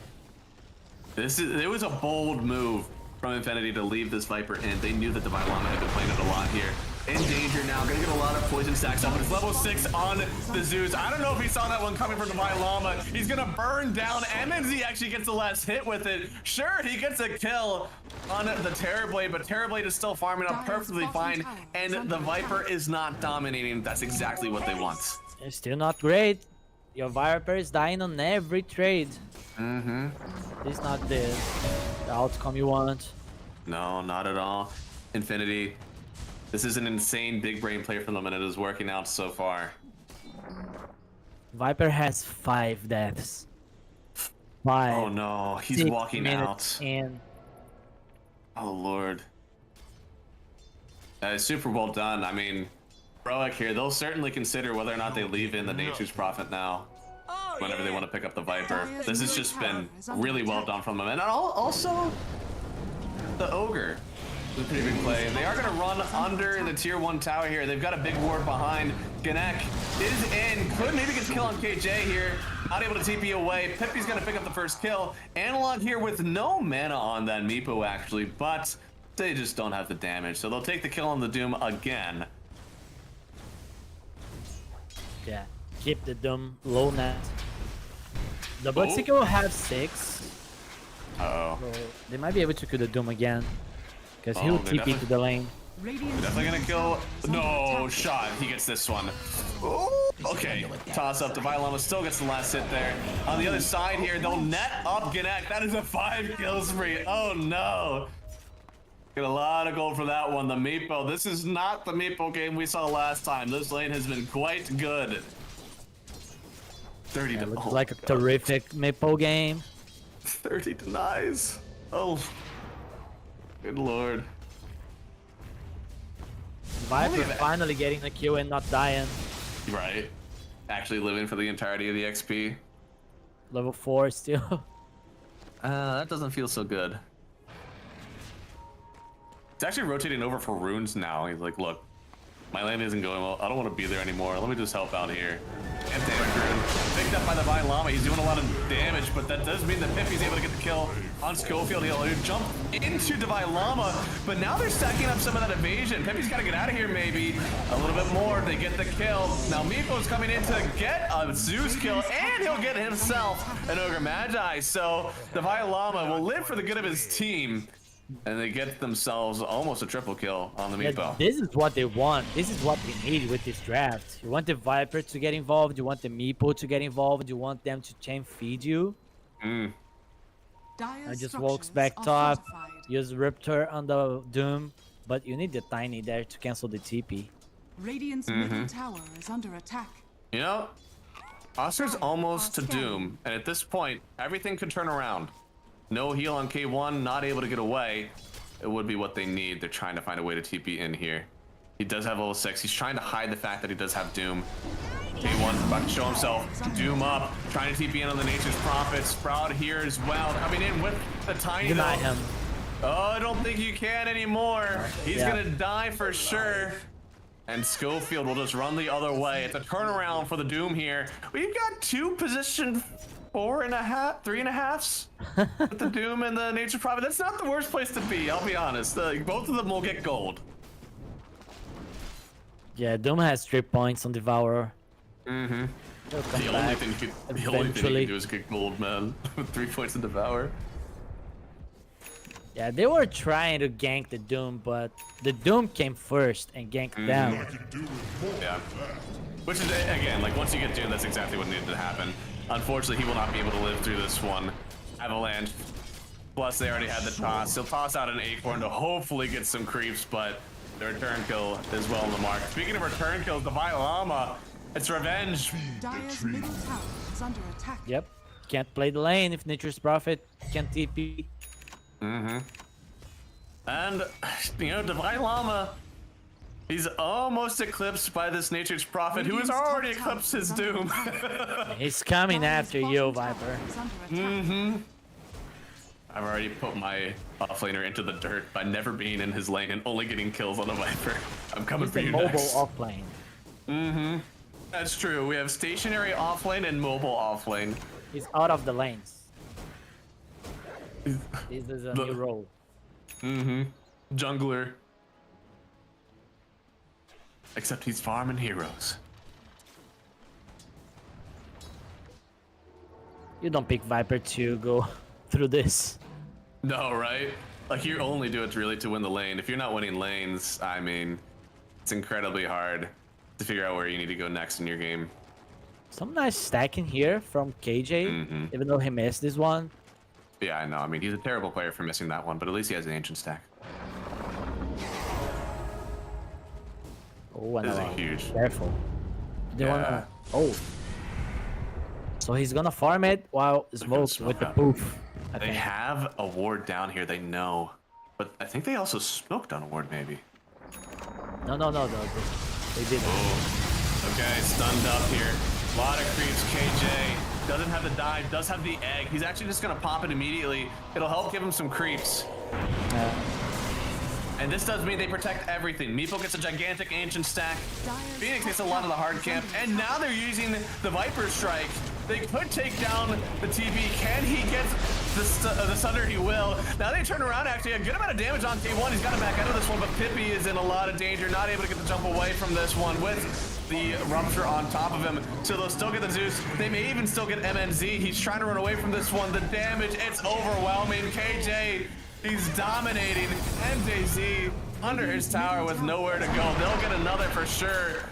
It was a bold move from Infinity to leave this Viper in. They knew that the Llama had been playing it a lot here. In danger now, gonna get a lot of poison stacks up, but it's level 6 on the Zeus. I don't know if he saw that one coming from the Llama. He's gonna burn down. MNZ actually gets the last hit with it. Sure, he gets a kill on the Terrorblade, but Terrorblade is still farming up perfectly fine, and the Viper is not dominating. That's exactly what they want. It's still not great. Your Viper is dying on every trade. It's not the outcome you want. No, not at all. Infinity. This is an insane big brain play for them, and it is working out so far. Viper has 5 deaths. 5. Oh no, he's walking out. In. Oh lord. Super well done. I mean, Broek here, they'll certainly consider whether or not they leave in the Nature's Prophet now. Whenever they want to pick up the Viper. This has just been really well done from them. And also, the Ogre. A pretty big play. They are going to run under the tier 1 tower here. They've got a big ward behind. Gnek is in. Could maybe get the kill on KJ here. Not able to TP away. Pippi's going to pick up the first kill. Analog here with no mana on that Meepo actually, but they just don't have the damage. So they'll take the kill on the Doom again. Yeah, keep the Doom low net. The Bloodseeker will have 6. Uh-oh. So they might be able to kill the Doom again. Because he'll TP to the lane. They're definitely gonna kill. No shot. He gets this one. Ooh, okay. Toss up. The Llama still gets the last hit there. On the other side here, they'll net up Gnek. That is a 5 kill spree. Oh no. Get a lot of gold for that one. The Meepo. This is not the Meepo game we saw last time. This lane has been quite good. 30 to looks like a terrific Meepo game. 30 denies. Oh. Good lord. Viper finally getting the kill and not dying. Right. Actually living for the entirety of the XP. Level 4 still. That doesn't feel so good. It's actually rotating over for runes now. He's like, look, my lane isn't going well. I don't want to be there anymore. Let me just help out here. And damage rune. Picked up by the Llama. He's doing a lot of damage, but that does mean that Pippy's able to get the kill on Schofield. He'll jump into the Llama, but now they're stacking up some of that evasion. Pippy's got to get out of here maybe. A little bit more. They get the kill. Now Meepo's coming in to get a Zeus kill, and he'll get himself an Ogre Magi. So the Llama will live for the good of his team. And they get themselves almost a triple kill on the Meepo. Yeah, this is what they want. This is what they need with this draft. You want the Viper to get involved. You want the Meepo to get involved. You want them to chain feed you. I just walks back top. Use Riptor on the Doom. But you need the Tiny there to cancel the TP. Radiant's middle tower is under attack. You know, Oster's almost to Doom. And at this point, everything could turn around. No heal on K1, not able to get away. It would be what they need. They're trying to find a way to TP in here. He does have level 6. He's trying to hide the fact that he does have Doom. K1's about to show himself. Doom up, trying to TP in on the Nature's Prophet. Sprout here as well, coming in with the Tiny. Deny him. Oh, I don't think you can anymore. He's gonna die for sure. And Schofield will just run the other way. It's a turnaround for the Doom here. We've got 2 position 4.5, 3.5s with the Doom and the Nature's Prophet. That's not the worst place to be, I'll be honest. Both of them will get gold. Yeah, Doom has 3 points on Devourer. The only thing you can do is get gold, man. With 3 points in Devour. Yeah, they were trying to gank the Doom, but the Doom came first and ganked them. Yeah. Which is, again, like once you get Doom, that's exactly what needed to happen. Unfortunately, he will not be able to live through this one. Avalanche. Plus, they already had the toss. He'll toss out an Acorn to hopefully get some creeps, but the return kill is well on the mark. Speaking of return kills, the Llama, it's revenge. Dire's middle tower is under attack. Yep. Can't play the lane if Nature's Prophet can't TP. And, you know, Divine Llama, he's almost eclipsed by this Nature's Prophet, who has already eclipsed his Doom. He's coming after you, Viper. I've already put my offlaner into the dirt by never being in his lane and only getting kills on the Viper. I'm coming for you next. Mobile offlane. That's true. We have stationary offlane and mobile offlane. He's out of the lanes. This is a new role. Jungler. Except he's farming heroes. You don't pick Viper to go through this. No, right? Like, you only do it really to win the lane. If you're not winning lanes, I mean, it's incredibly hard to figure out where you need to go next in your game. Some nice stacking here from KJ, even though he missed this one. Yeah, I know. I mean, he's a terrible player for missing that one, but at least he has an ancient stack. Oh, this is huge. Careful. Oh. So he's gonna farm it while smokes with the poof. They have a ward down here, they know. But I think they also smoked on a ward, maybe. No. They didn't. Oh. Okay, stunned up here. A lot of creeps. KJ doesn't have the dive, does have the egg. He's actually just gonna pop it immediately. It'll help give him some creeps. And this does mean they protect everything. Meepo gets a gigantic ancient stack. Phoenix gets a lot of the hard camp. And now they're using the Viper Strike. They could take down the TB. Can he get the Sunder? He will. Now they turn around, actually a good amount of damage on K1. He's got to back out of this one, but Chippy is in a lot of danger. Not able to get the jump away from this one with the Rupture on top of him. So they'll still get the Zeus. They may even still get MNZ. He's trying to run away from this one. The damage, it's overwhelming. KJ, he's dominating. MJZ under his tower with nowhere to go. They'll get another for sure.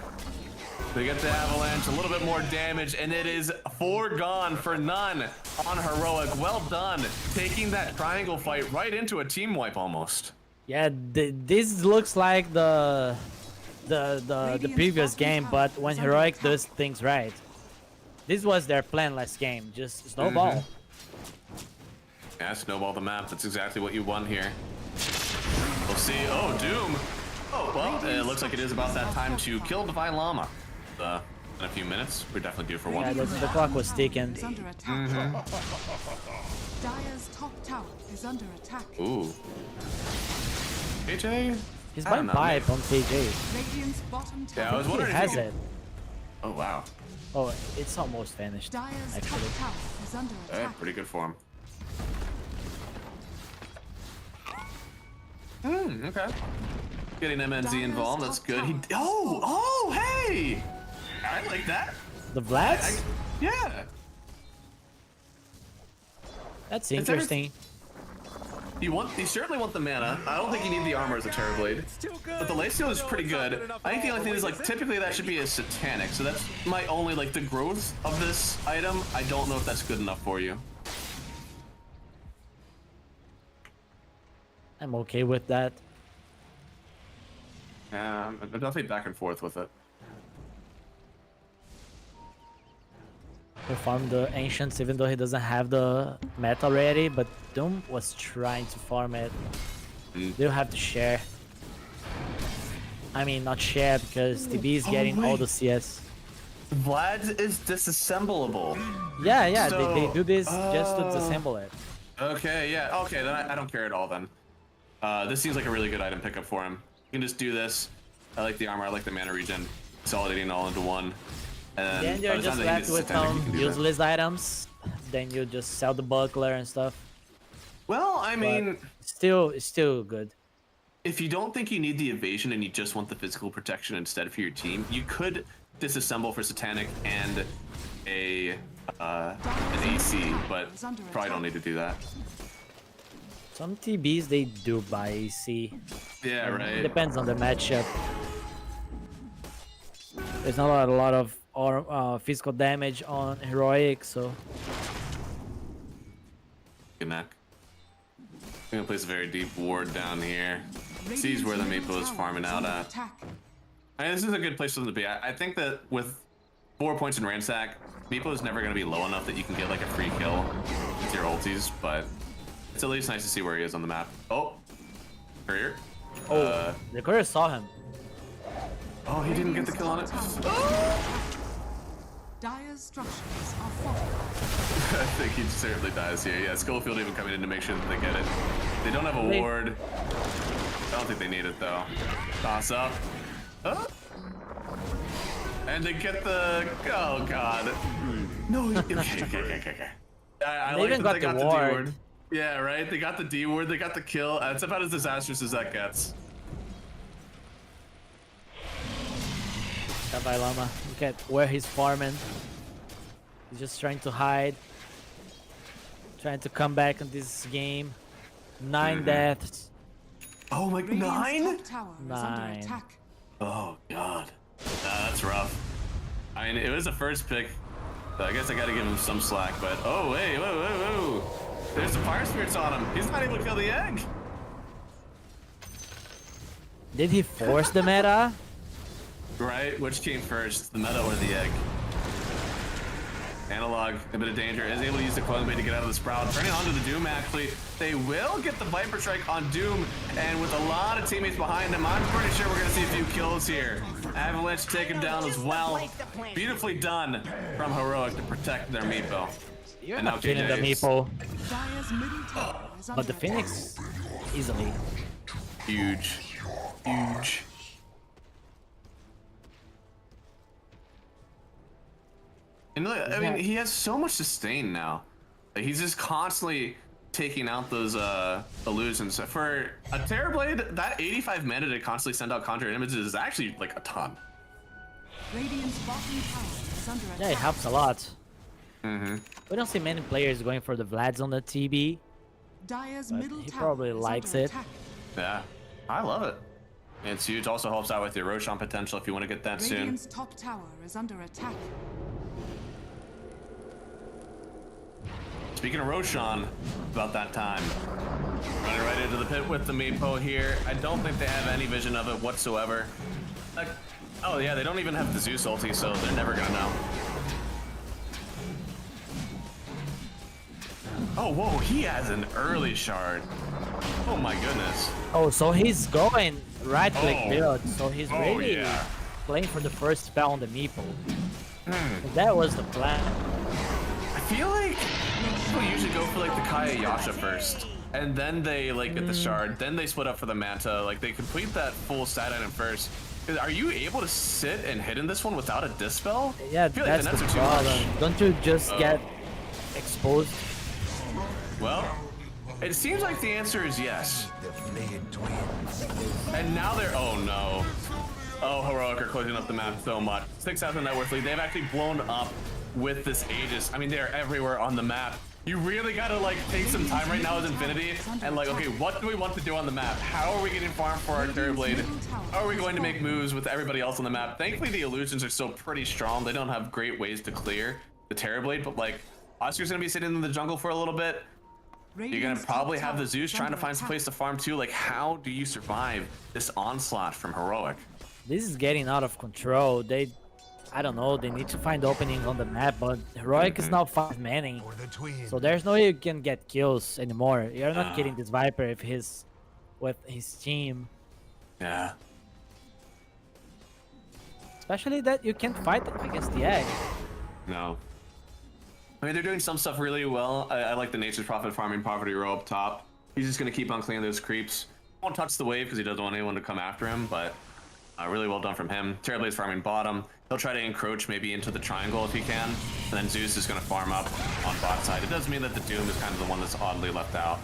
They get the Avalanche, a little bit more damage, and it is foregone for none on Heroic. Well done, taking that triangle fight right into a team wipe almost. Yeah, this looks like the previous game, but when Heroic does things right. This was their plan last game, just snowball. Yeah, snowball the map. That's exactly what you want here. We'll see. Oh, Doom. Oh, well, it looks like it is about that time to kill Divine Llama. In a few minutes, we're definitely due for one. Yeah, the clock was ticking. Dire's top tower is under attack. Ooh. KJ? He's buying pipe on KJ. Radiant's bottom tower. Yeah, I was wondering if he has it. Oh, wow. Oh, it's almost finished. Dire's actually. top tower is under attack. Pretty good for him. Okay. Getting MNZ involved, that's good. Hey! I like that. The Vlads? Yeah. That's interesting. You certainly want the mana. I don't think you need the armor as a Terrorblade. But the lifesteal is pretty good. I think the only thing is, like, typically that should be a Satanic. So that's my only, like, the growth of this item. I don't know if that's good enough for you. I'm okay with that. I'm definitely back and forth with it. He farmed the Ancients even though he doesn't have the meta ready, but Doom was trying to farm it. They'll have to share. I mean, not share because TB is getting all the CS. Vlad is disassemblable. Yeah, so, they do this just to disassemble it. Okay, yeah, okay, then I don't care at all then. This seems like a really good item pickup for him. You can just do this. I like the armor, I like the mana regen. Consolidating all into one. And then you're just left with some useless items. Then you just sell the buckler and stuff. Well, I mean... It's still good. If you don't think you need the evasion and you just want the physical protection instead for your team, you could disassemble for Satanic and an AC, but probably don't need to do that. Some TBs, they do buy AC. Yeah, right. It depends on the matchup. There's not a lot of physical damage on Heroic, so... Good neck. I'm gonna place a very deep ward down here. Sees where the Meepo is farming out at. I mean, this is a good place for them to be. I think that with 4 points in Ransack, Meepo is never gonna be low enough that you can get like a free kill with your ultis, but it's at least nice to see where he is on the map. Oh, Courier. Oh, the Courier saw him. Oh, he didn't get the kill on it. Dire's structures are falling. I think he certainly dies here. Yeah, Schofield even coming in to make sure that they get it. They don't have a ward. I don't think they need it though. Toss up. Oh. And they get the... Oh, God. No, okay. They even got the ward. Yeah, right? They got the D word, they got the kill. It's about as disastrous as that gets. That by Llama. Look at where he's farming. He's just trying to hide. Trying to come back in this game. 9 deaths. Oh, like 9? 9. Oh, God. That's rough. I mean, it was the first pick. So I guess I gotta give him some slack, but... Oh, wait, whoa. There's the fire spirits on him. He's not able to kill the egg. Did he force the meta? Right? Which came first, the meta or the egg? Analog, a bit of danger, is able to use the clone blade to get out of the Sprout. Turning onto the Doom, actually. They will get the Viper Strike on Doom, and with a lot of teammates behind him, I'm pretty sure we're going to see a few kills here. Avalanche take him down as well. Beautifully done from Heroic to protect their Meepo. You're not killing the Meepo. But the Phoenix, easily. Huge. And look, I mean, he has so much sustain now. Like, he's just constantly taking out those illusions. For a Terrorblade, that 85 mana to constantly send out conjure images is actually like a ton. Yeah, it helps a lot. We don't see many players going for the Vlads on the TB. But he probably likes it. Yeah, I love it. It's huge. Also helps out with your Roshan potential if you want to get that soon. Top tower is under attack. Speaking of Roshan, about that time. Running right into the pit with the Meepo here. I don't think they have any vision of it whatsoever. Like, oh yeah, they don't even have the Zeus ulti, so they're never gonna know. Oh, whoa, he has an early shard. Oh my goodness. Oh, so he's going right-click build, so he's really playing for the first spell on the Meepo. That was the plan. I feel like people usually go for like the Kaya Yasha first, and then they like get the shard, then they split up for the Manta. Like they complete that full stat item first. Are you able to sit and hit in this one without a dispel? Yeah, that's the problem. Don't you just get exposed? Well, it seems like the answer is yes. And now they're, oh no. Oh, Heroic are closing up the map so much. 6,000 net worth lead. They've actually blown up with this Aegis. I mean, they're everywhere on the map. You really gotta like take some time right now with Infinity and like, okay, what do we want to do on the map? How are we getting farm for our Terrorblade? How are we going to make moves with everybody else on the map? Thankfully, the illusions are still pretty strong. They don't have great ways to clear the Terrorblade, but like, Oscar's gonna be sitting in the jungle for a little bit. You're gonna probably have the Zeus trying to find some place to farm too. Like, how do you survive this onslaught from Heroic? This is getting out of control. I don't know, they need to find openings on the map, but Heroic is now 5 manning. So there's no way you can get kills anymore. You're not getting this Viper if he's with his team. Yeah. Especially that you can't fight against the egg. No. I mean, they're doing some stuff really well. I like the Nature's Prophet farming Poverty Row up top. He's just going to keep on cleaning those creeps. Won't touch the wave because he doesn't want anyone to come after him, but really well done from him. Terrorblade's farming bottom. He'll try to encroach maybe into the triangle if he can. And then Zeus is going to farm up on bot side. It does mean that the Doom is kind of the one that's oddly left out.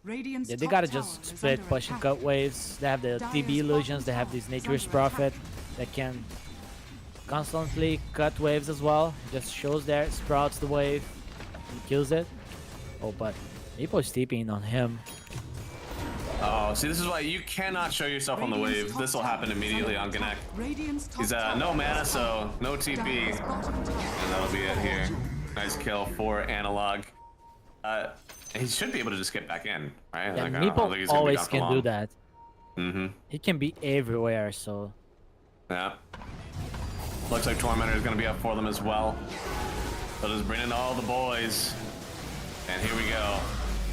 Yeah, they gotta just split, push and cut waves. They have the TB illusions. They have this Nature's Prophet that can constantly cut waves as well. Just shows there, sprouts the wave, and kills it. Oh, but Meepo is TPing on him. Oh, see, this is why you cannot show yourself on the wave. This will happen immediately on Gnek. He's no mana, so no TP. And that'll be it here. Nice kill for Analog. He should be able to just get back in, right? Yeah, like, Meepo always can do that. Mm-hmm. He can be everywhere, so... Yeah. Looks like Tormentor is going to be up for them as well. So just bring in all the boys. And here we go.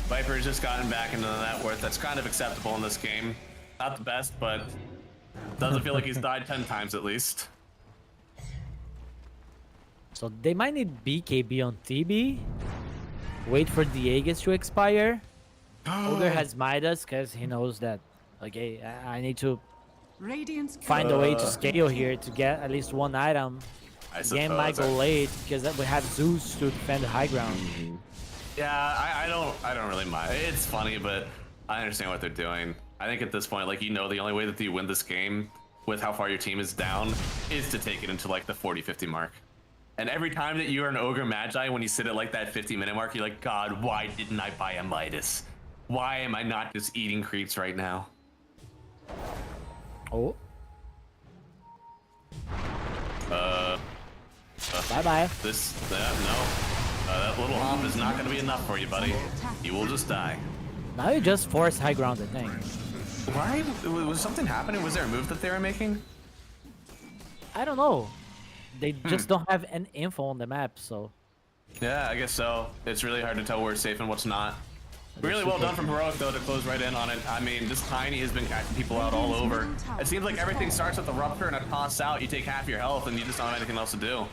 Viper's just gotten back into the net worth. That's kind of acceptable in this game. Not the best, but doesn't feel like he's died 10 times at least. So they might need BKB on TB. Wait for the Aegis to expire. Ogre has Midas because he knows that, okay, I need to find a way to scale here to get at least one item. Game might go late because we have Zeus to defend the high ground. Yeah, I don't really mind. It's funny, but I understand what they're doing. I think at this point, like, the only way that you win this game with how far your team is down is to take it into like the 40-50 mark. And every time that you are an Ogre Magi, when you sit at like that 50-minute mark, you're like, God, why didn't I buy a Midas? Why am I not just eating creeps right now? Oh. Bye-bye. That little hop is not going to be enough for you, buddy. You will just die. Now you just force high ground, I think. Why? Was something happening? Was there a move that they were making? I don't know. They just don't have any info on the map, so... Yeah, I guess so. It's really hard to tell where's safe and what's not. Really well done from Heroic, though, to close right in on it. I mean, this Tiny has been catching people out all over. It seems like everything starts with a Rupture and a toss out. You take half your health and you just don't have anything else to do.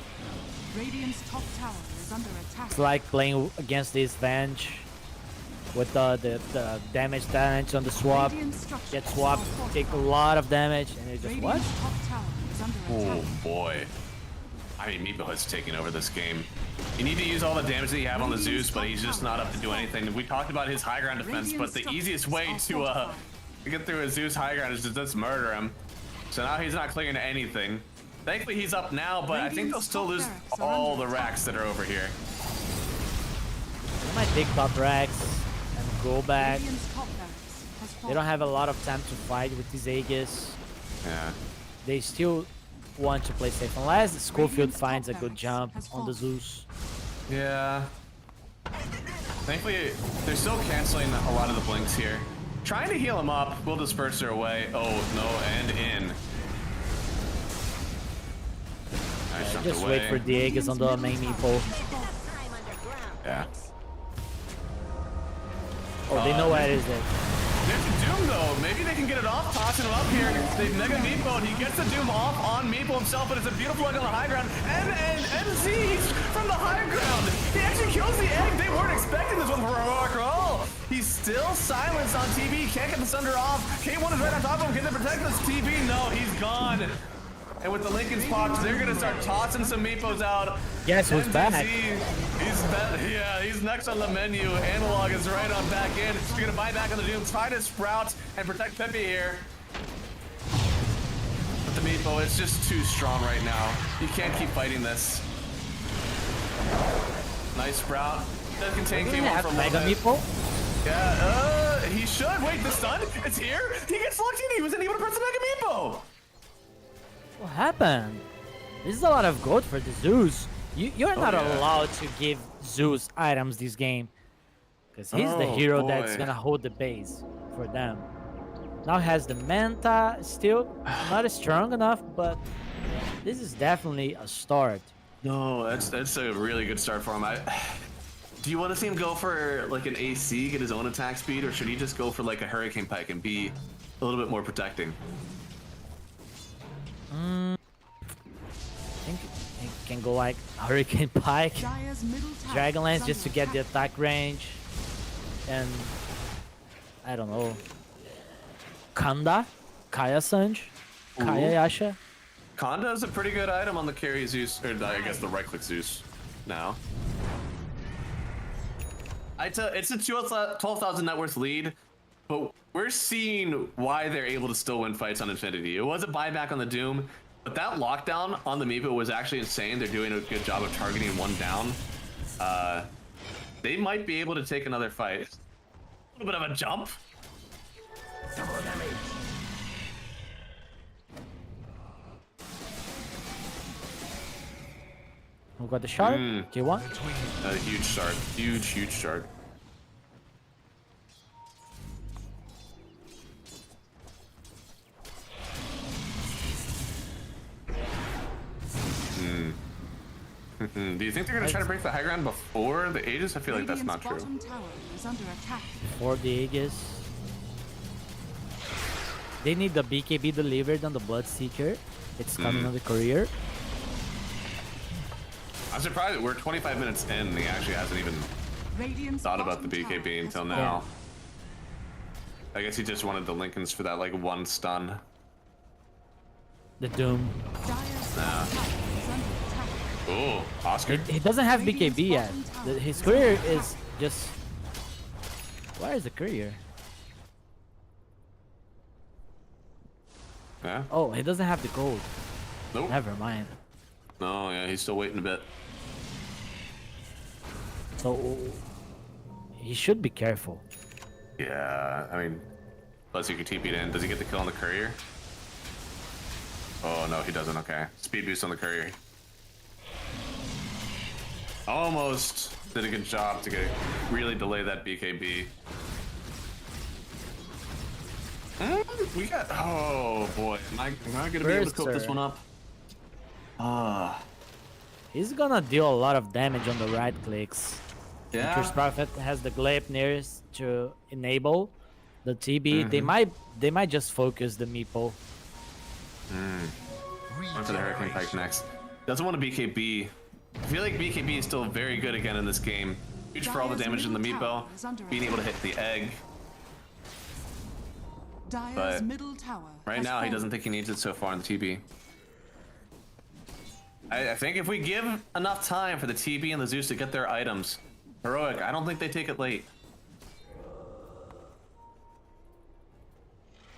Radiant's top tower is under attack. It's like playing against this Venge with the damage on the swap. Get swapped, take a lot of damage, and it just what? Radiant's top tower is under Oh attack. boy. I mean, Meepo has taken over this game. You need to use all the damage that you have on the Zeus, but he's just not up to do anything. We talked about his high ground defense, but the easiest way to get through a Zeus high ground is to just murder him. So now he's not clinging to anything. Thankfully, he's up now, but I think they'll still lose all the racks that are over here. They might take top racks and go back. Radiant's top barracks has They fallen. don't have a lot of time to fight with these Aegis. Yeah. They still want to play safe, unless Schofield finds a good jump on the Zeus. Yeah. Thankfully, they're still canceling a lot of the blinks here. Trying to heal him up will disperse her away. Oh, no, and in. Nice jump Just away. wait for the Aegis on the main Meepo. Yeah. Oh, they know where it is there. There's a Doom, though. Maybe they can get it off, tossing him up here. They Mega Meepo, and he gets the Doom off on Meepo himself, but it's a beautiful egg on the high ground. And Z from the high ground. He actually kills the egg. They weren't expecting this one from Heroic at all. He's still silenced on TV. Can't get the Sunder off. K1 is right on top of him. Can they protect this TV? No, he's gone. And with the Lincoln's pops, they're gonna start tossing some Meepos out. Guess who's back? He's next on the menu. Analog is right on back in. He's gonna buy back on the Doom, try to sprout and protect Pepe here. But the Meepo, it's just too strong right now. You can't keep fighting this. Nice sprout. Does contain K1 for a Mega little bit. Meepo? Yeah, he should. Wait, the stun? It's here? He gets lucky. He wasn't able to press the Mega Meepo. What happened? This is a lot of gold for the Zeus. You're not allowed to give Zeus items this game. Because he's the hero that's gonna hold the base for them. Now he has the Manta, still not strong enough, but this is definitely a start. No, that's a really good start for him. Do you want to see him go for like an AC, get his own attack speed, or should he just go for like a Hurricane Pike and be a little bit more protecting? I think it can go like Hurricane Pike, Dire's middle tower Dragonlance is just to under get the attack. attack range, and I don't know. Kanda, Kaya Sanj, Kaya Yasha. Kanda is a pretty good item on the carry Zeus, or I guess the right click Zeus now. It's a 12,000 net worth lead, but we're seeing why they're able to still win fights on Infinity. It was a buyback on the Doom, but that lockdown on the Meepo was actually insane. They're doing a good job of targeting one down. They might be able to take another fight. A little bit of a jump. Who got the shard? K1? A huge shard. Huge shard. Do you think they're going to try to break the high ground before the Aegis? I feel like that's not true. Radiant's bottom tower is under attack. For the Aegis. They need the BKB delivered on the Bloodseeker. It's coming on the courier. I'm surprised we're 25 minutes in and he actually hasn't even Radiant's thought about the bottom tower BKB has until fallen. now. I guess he just wanted the Lincolns for that like one stun. The Doom. Dire's top tower is under attack. Ooh, Oscar. He doesn't have BKB yet. His courier is Just... Where is the courier? Yeah. Oh, he doesn't have the gold. Nope. Never mind. No, yeah, he's still waiting a bit. So he should be careful. Yeah, I mean, unless you can TP it in. Does he get the kill on the courier? Oh no, he doesn't. Okay, speed boost on the courier. Almost did a good job to really delay that BKB. We got. Oh boy, am I gonna be able to cope this one up? He's gonna deal a lot of damage on the right clicks. Yeah. Nature's Prophet has the glaive nearest to enable the TB. They might just focus the meeple. Went for the Hurricane Pike next. Doesn't want to BKB. I feel like BKB is still very good again in this game. Huge for all the damage in the meatball, being able to hit the egg. But right now he doesn't think he needs it so far in the TB. I think if we give enough time for the TB and the Zeus to get their items, Heroic, I don't think they take it late.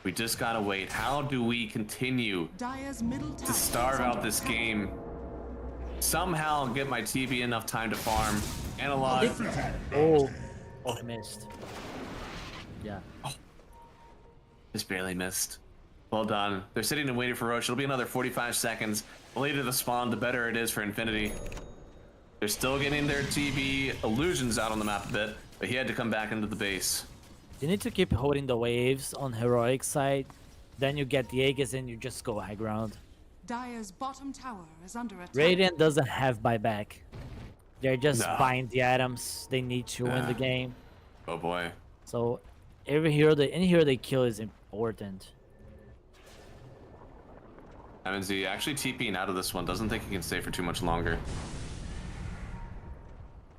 We just gotta wait. How do we continue to starve out this game? Somehow get my TB enough time to farm. Analog. Oh, I missed. Yeah. Just barely missed. Well done. They're sitting and waiting for Roche. It'll be another 45 seconds. The later the spawn, the better it is for Infinity. They're still getting their TB illusions out on the map a bit, but he had to come back into the base. You need to keep holding the waves on Heroic side. Then you get the Aegis and you just go high ground. Dire's bottom tower is under attack. Radiant doesn't have buyback. They're just buying the items they need to win the game. Oh boy. So every hero they kill is important. MNZ actually TPing out of this one. Doesn't think he can stay for too much longer.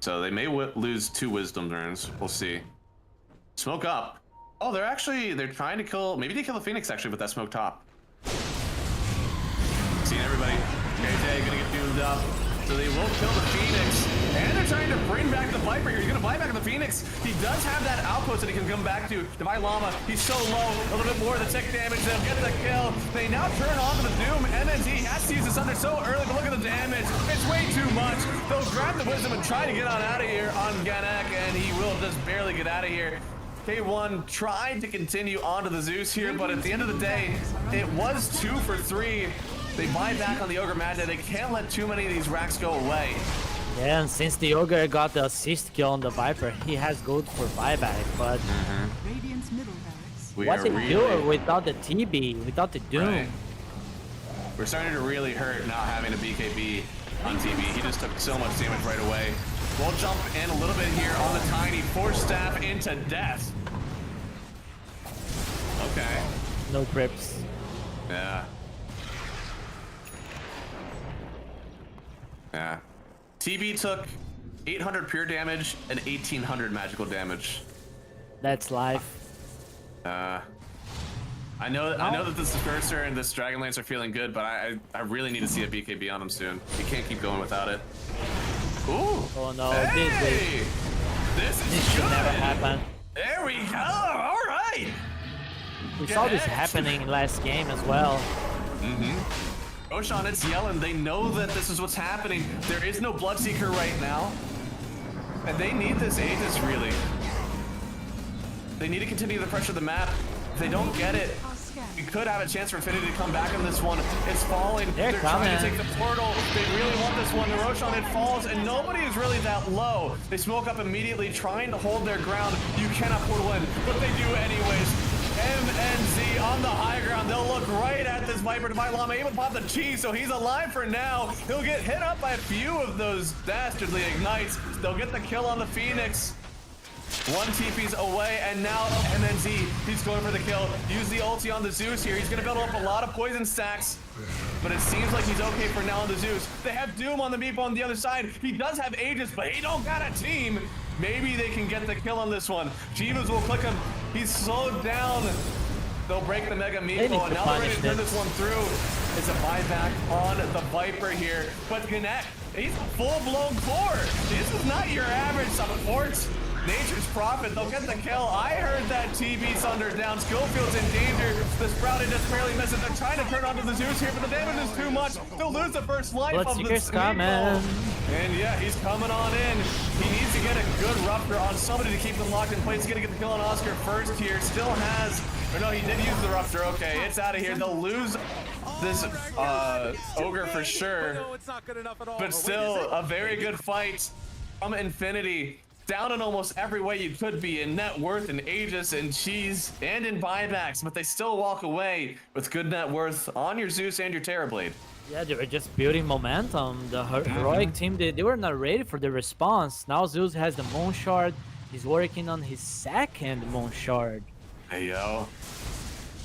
So they may lose 2 wisdom runes. We'll see. Smoke up. Oh, they're trying to kill. Maybe they kill the Phoenix actually with that smoke top. Seeing everybody. KJ gonna get doomed up. So they will kill the Phoenix. And they're trying to bring back the Viper here. He's gonna buy back the Phoenix. He does have that outpost that he can come back to. Divine Llama, he's so low. A little bit more of the tick damage. They'll get the kill. They now turn on to the Doom. MNZ has to use this under so early, but look at the damage. It's way too much. They'll grab the Wisdom and try to get on out of here on Ganek, and he will just barely get out of here. K1 tried to continue onto the Zeus here, but at the end of the day, it was 2 for 3. They buy back on the Ogre Mad Day. They can't let too many of these racks go away. Yeah, and since the Ogre got the assist kill on the Viper, he has gold for buyback, but Radiant's middle barracks. what they do without the TB, without the Doom? Right. We're starting to really hurt not having a BKB on TB. He just took so much damage right away. We'll jump in a little bit here on the Tiny. Force Staff into death. Okay. No Crips. Yeah. Yeah. TB took 800 pure damage and 1800 magical damage. That's life. I know that this Disperser and this Dragonlance are feeling good, but I really need to see a BKB on him soon. We can't keep going without it. Ooh! Oh no, hey! This should never happen. There we go! Alright! We saw this happening last game as well. Roshan, it's yelling. They know that this is what's happening. There is no Bloodseeker right now. And they need this Aegis, really. They need to continue the pressure of the map. If they don't get it, we could have a chance for Infinity to come back in this one. It's falling. They're trying to take the portal. They really want this one. The Roshan, it falls, and nobody is really that low. They smoke up immediately, trying to hold their ground. You cannot portal in, but they do anyways. MNZ on the high ground. They'll look right at this Viper. Divine Llama able to pop the cheese, so he's alive for now. He'll get hit up by a few of those dastardly ignites. They'll get the kill on the Phoenix. 1 TP's away, and now MNZ, he's going for the kill. Use the ulti on the Zeus here. He's gonna build up a lot of poison stacks, but it seems like he's okay for now on the Zeus. They have Doom on the Meepo on the other side. He does have Aegis, but he don't got a team. Maybe they can get the kill on this one. Jivas will click him. He's slowed down. They'll break the Mega Meepo, and now they're ready to turn this one through. It's a buyback on the Viper here, but Ganek, he's a full-blown core. This is not your average support. Nature's Prophet, they'll get the kill. I heard that TB Thunder down. Skillfield's in danger. The Sprouted just barely misses. They're trying to turn onto the Zeus here, but the damage is too much. They'll lose the first life of the coming. And yeah, he's coming on in. He needs to get a good rupture on somebody to keep them locked in place. He's gonna get the kill on Oscar first here. Still has, or no, he did use the rupture. Okay, it's out of here. They'll lose this Ogre for sure. But still, a very good fight from Infinity. Down in almost every way you could be in net worth and Aegis and Cheese and in buybacks, but they still walk away with good net worth on your Zeus and your Terrorblade. Yeah, they were just building momentum. The heroic team, they were not ready for the response. Now Zeus has the Moon Shard. He's working on his second Moon Shard. Hey, yo.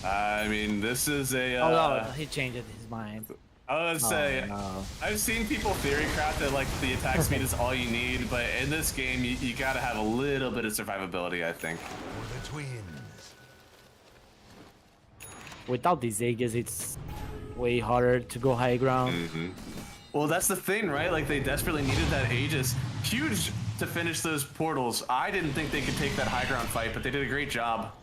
I mean, this is a... oh, no, he changed his mind. I was gonna say, no. I've seen people theory craft that like the attack speed is all you need, but in this game, you gotta have a little bit of survivability, I think. Without these Aegis, it's way harder to go high ground. Well, that's the thing, right? Like, they desperately needed that Aegis. Huge to finish those portals. I didn't think they could take that high ground fight, but they did a great job.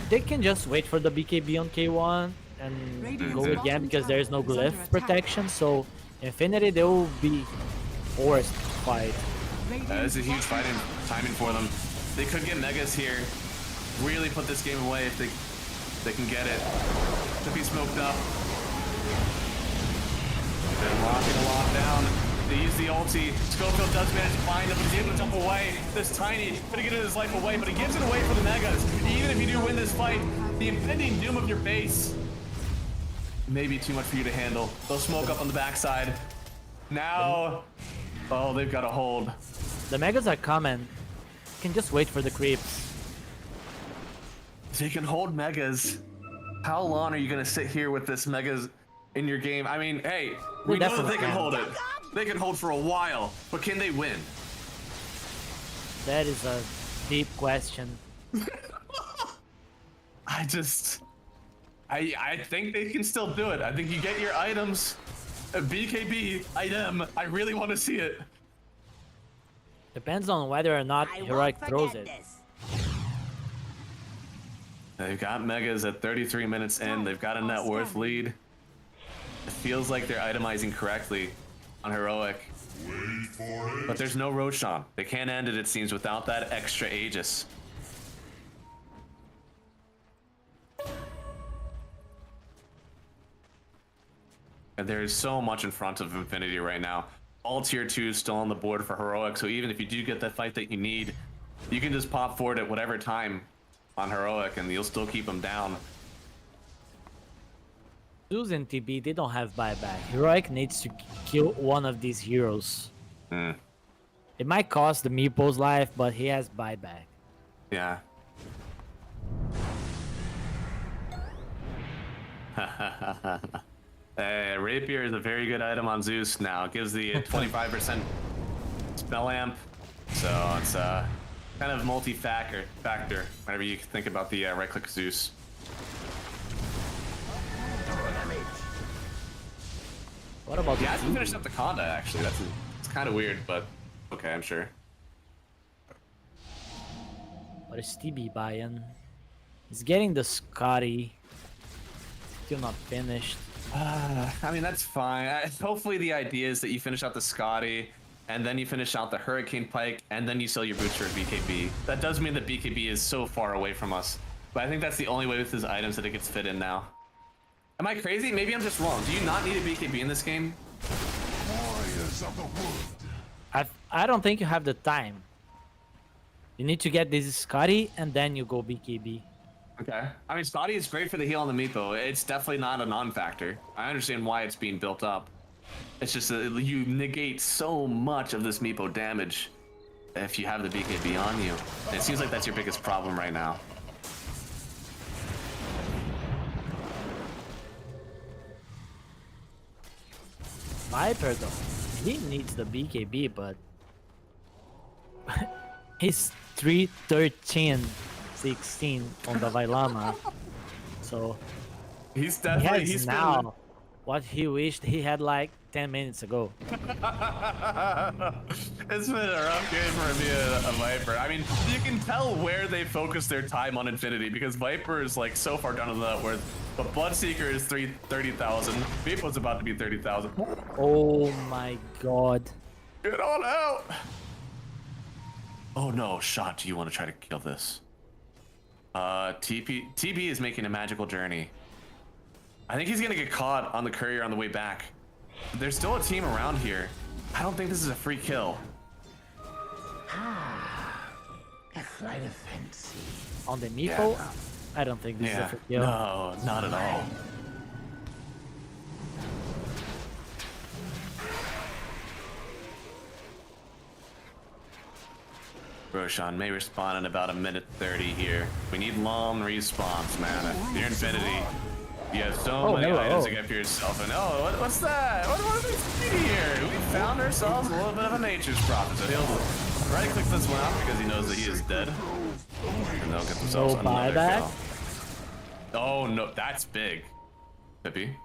They can just wait for the BKB on K1 and go again because there is no glyph protection, so Infinity, they will be forced to fight. That is a huge fighting timing for them. They could get Megas here, really put this game away if they can get it. Could be smoked up. They're locking a lot down. They use the ulti. Schofield does manage to find him, but he's able to jump away. This Tiny, gonna get his life away, but he gives it away for the Megas. Even if you do win this fight, the impending doom of your base may be too much for you to handle. They'll smoke up on the backside. Now, oh, they've got a hold. The Megas are coming. You can just wait for the creeps. They can hold Megas. How long are you gonna sit here with this Megas in your game? I mean, hey, we know that they can hold it. They can hold for a while, but can they win? That is a deep question. I think they can still do it. I think you get your items, a BKB item. I really want to see it. Depends on whether or not Heroic throws it. They've got Megas at 33 minutes in. They've got a net worth lead. It feels like they're itemizing correctly on Heroic. But there's no Roshan. They can't end it, it seems, without that extra Aegis. And there is so much in front of Infinity right now. All tier 2 still on the board for Heroic, so even if you do get that fight that you need, you can just pop forward at whatever time on Heroic and you'll still keep them down. Zeus and TB, they don't have buyback. Heroic needs to kill one of these heroes. It might cost the Meeple's life, but he has buyback. Yeah. Rapier is a very good item on Zeus now. It gives the 25% spell amp. So it's kind of multi-factor whenever you think about the right-click Zeus. What about I haven't finished up the Conda, actually. It's kind of weird, but okay, I'm sure. What is TB buying? He's getting the Scotty. Still not finished. I mean, that's fine. Hopefully the idea is that you finish out the Scotty, and then you finish out the Hurricane Pike, and then you sell your boots for BKB. That does mean that BKB is so far away from us. But I think that's the only way with his items that it gets fit in now. Am I crazy? Maybe I'm just wrong. Do you not need a BKB in this game? I don't think you have the time. You need to get this Scotty, and then you go BKB. Okay. I mean, Scotty is great for the heal on the Meepo. It's definitely not a non-factor. I understand why it's being built up. It's just that you negate so much of this Meepo damage if you have the BKB on you. And it seems like that's your biggest problem right now. Viper though, he needs the BKB, but he's 3-13-16 on the Vailama, so he's definitely he's now what he wished he had like 10 minutes ago. It's been a rough game for me, a Viper. I mean, you can tell where they focus their time on Infinity because Viper is like so far down to the net worth. But Bloodseeker is 30,000. Meeple's about to be 30,000. Oh my god. Get on out! Oh no, Shot, do you want to try to kill this? TB is making a magical journey. I think he's gonna get caught on the courier on the way back. There's still a team around here. I don't think this is a free kill. A flight of fancy. On the Meeple? Yeah. I don't think this is a free kill. No, not at all. Roshan may respawn in about 1:30 here. We need long respawns, man. You're Infinity. You have so many items to get for yourself. And what's that? What do we see here? We found ourselves a little bit of a nature's prophet. So he'll right-click this one out because he knows that he is dead. And they'll get themselves another kill. Oh no, that's big. Chippy.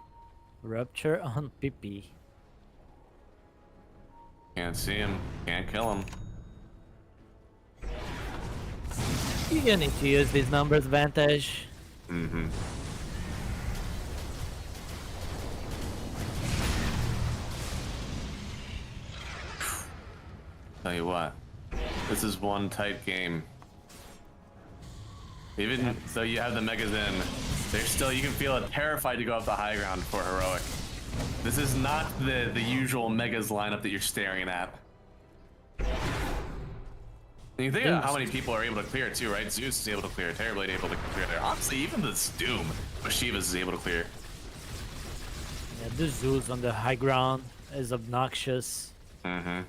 Rupture on Pippy. Can't see him. Can't kill him. You need to use this numbers advantage. Mm-hmm. Tell you what, this is one tight game. Even though you have the megas in, there's still, you can feel it terrified to go up the high ground for heroic. This is not the usual megas lineup that you're staring at. And you think about how many people are able to clear it too, right? Zeus is able to clear, Terrorblade able to clear there. Honestly, even the Doom, Shivas is able to clear. Yeah, the Zeus on the high ground is obnoxious. Mm-hmm.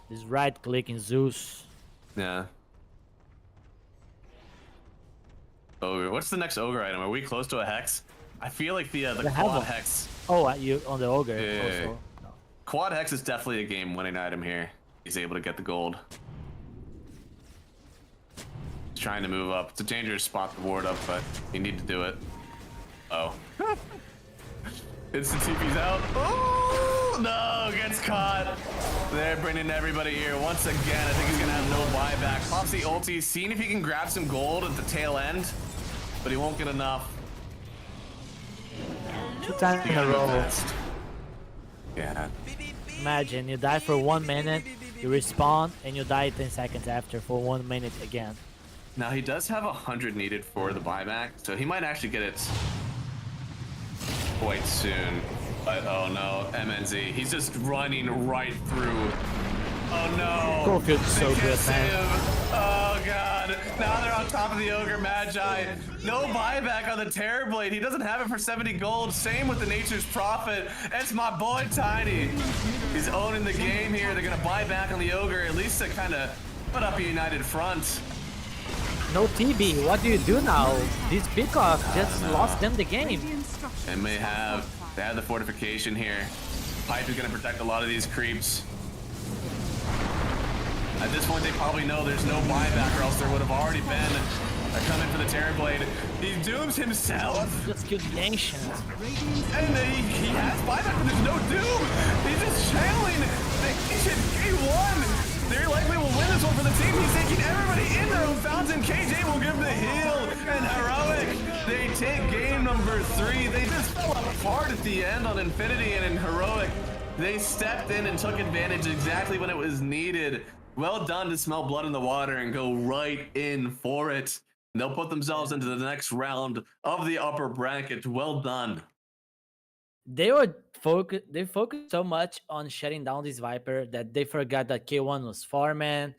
He's right-clicking Zeus. Yeah. Ogre. What's the next Ogre item? Are we close to a Hex? I feel like the Quad Hex. Oh, you on the Ogre Yeah. also. No. Quad Hex is definitely a game-winning item here. He's able to get the gold. He's trying to move up. It's a dangerous spot to ward up, but you need to do it. Oh. Instant TP's out. Oh, no, gets caught. They're bringing everybody here once again. I think he's gonna have no buyback. Pops the ulti, seeing if he can grab some gold at the tail end, but he won't get enough. 2 times in a row. Yeah. Imagine you die for 1 minute, you respawn, and you die 10 seconds after for 1 minute again. Now he does have 100 needed for the buyback, so he might actually get it quite soon. But oh no, MNZ, he's just running right through. Oh no. Goldfield's so good, man. Oh god. Now they're on top of the Ogre Magi. No buyback on the Terrorblade. He doesn't have it for 70 gold. Same with the Nature's Prophet. It's my boy Tiny. He's owning the game here. They're gonna buy back on the Ogre, at least to kind of put up a united front. No TB, what do you do now? This Peacock just lost them the game. They may have. They have the fortification here. Pipe is going to protect a lot of these creeps. At this point, they probably know there's no buyback, or else there would have already been a come in for the Terrorblade. He dooms himself. Just killed the Ancient. And he has buyback, but there's no doom. He's just channeling the Ancient K1. They likely will win this one for the team. He's taking everybody in their own fountain. KJ will give the heal, and Heroic, they take game number 3. They just fell apart at the end on Infinity, and in Heroic, they stepped in and took advantage exactly when it was needed. Well done to smell blood in the water and go right in for it. They'll put themselves into the next round of the upper bracket. Well done. They focused so much on shutting down this Viper that they forgot that K1 was farming,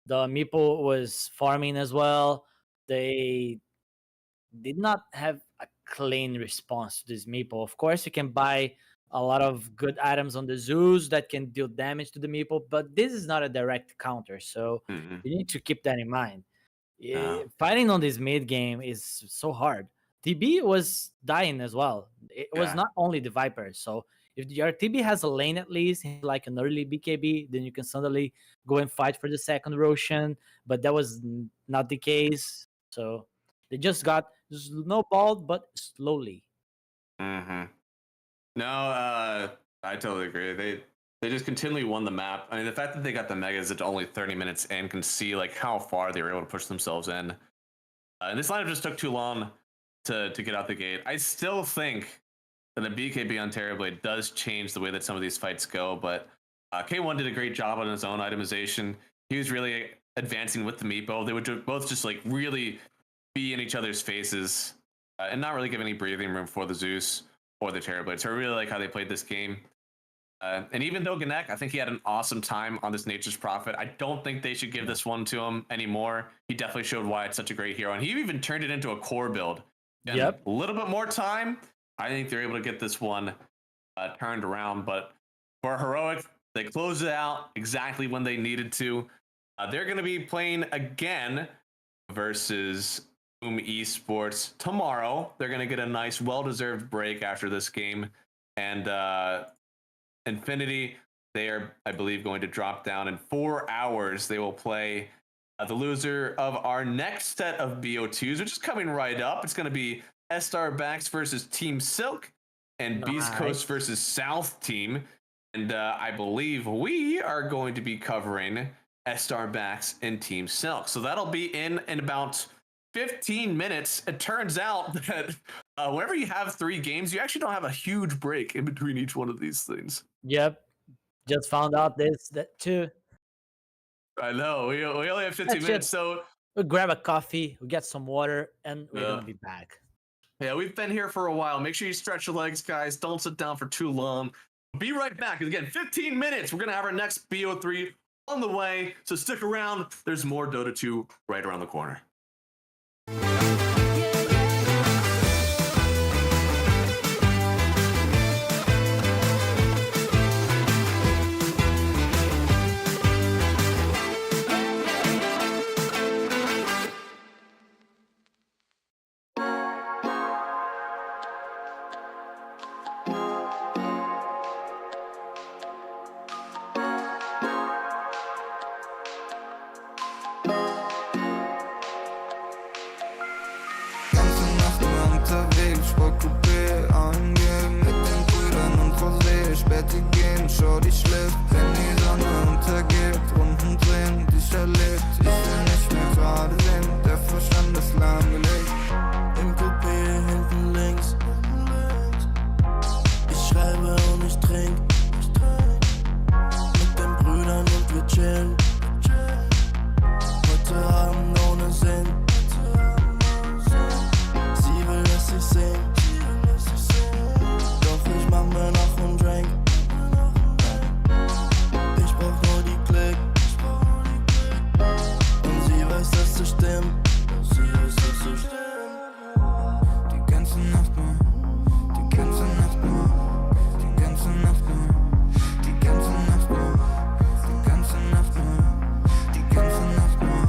the Meeple was farming as well. They did not have a clean response to this Meeple. Of course, you can buy a lot of good items on the Zeus that can deal damage to the Meeple, but this is not a direct counter, so you need to keep that in mind. Fighting on this mid game is so hard. TB was dying as well. It was not only the Viper. So if your TB has a lane at least, like an early BKB, then you can suddenly go and fight for the second Roshan. But that was not the case. So they just got snowballed, but slowly. No, I totally agree. they just continually won the map. I mean, the fact that they got the megas at only 30 minutes in can see like how far they were able to push themselves in. And this lineup just took too long to get out the gate. I still think that the BKB on Terrorblade does change the way that some of these fights go, but K1 did a great job on his own itemization. He was really advancing with the Meepo. They would both just like really be in each other's faces and not really give any breathing room for the Zeus or the Terrorblade. So I really like how they played this game. And even though Gnek, I think he had an awesome time on this Nature's Prophet, I don't think they should give this one to him anymore. He definitely showed why it's such a great hero. And he even turned it into a core build. And a little bit more time, I think they're able to get this one turned around. But for Heroic, they closed it out exactly when they needed to. They're going to be playing again versus Boom Esports tomorrow. They're going to get a nice, well-deserved break after this game. And Infinity, they are, I believe, going to drop down in 4 hours. They will play the loser of our next set of BO2s, which is coming right up. It's going to be Starbacks versus Team Silk and Beast Coast versus South Team. And I believe we are going to be covering Starbacks and Team Silk. So that'll be in about 15 minutes. It turns out that whenever you have 3 games, you actually don't have a huge break in between each one of these things. Yep. Just found out that too. I know. We only have 15 minutes, so we'll grab a coffee, we'll get some water, and we're going to be back. Yeah, we've been here for a while. Make sure you stretch your legs, guys. Don't sit down for too long. Be right back. Again, 15 minutes. We're going to have our next BO3 on the way, so stick around. There's more Dota 2 right around the corner. Schau, die schläft, wenn die Sonne untergeht. Unten drin, die erlebt. Ich will nicht mehr gerade sehen, der Verstand ist lahmgelegt. Im Coupé hinten links. Ich schreibe und ich trink. Mit den Brüdern und wir chillen. Heute Abend ohne Sinn. Sie will, dass ich sing. Doch ich mach mir noch einen Drink. Stimmt. Die ganze Nacht nur, die ganze Nacht nur, die ganze Nacht nur, die ganze Nacht nur, die ganze Nacht nur, die ganze Nacht nur,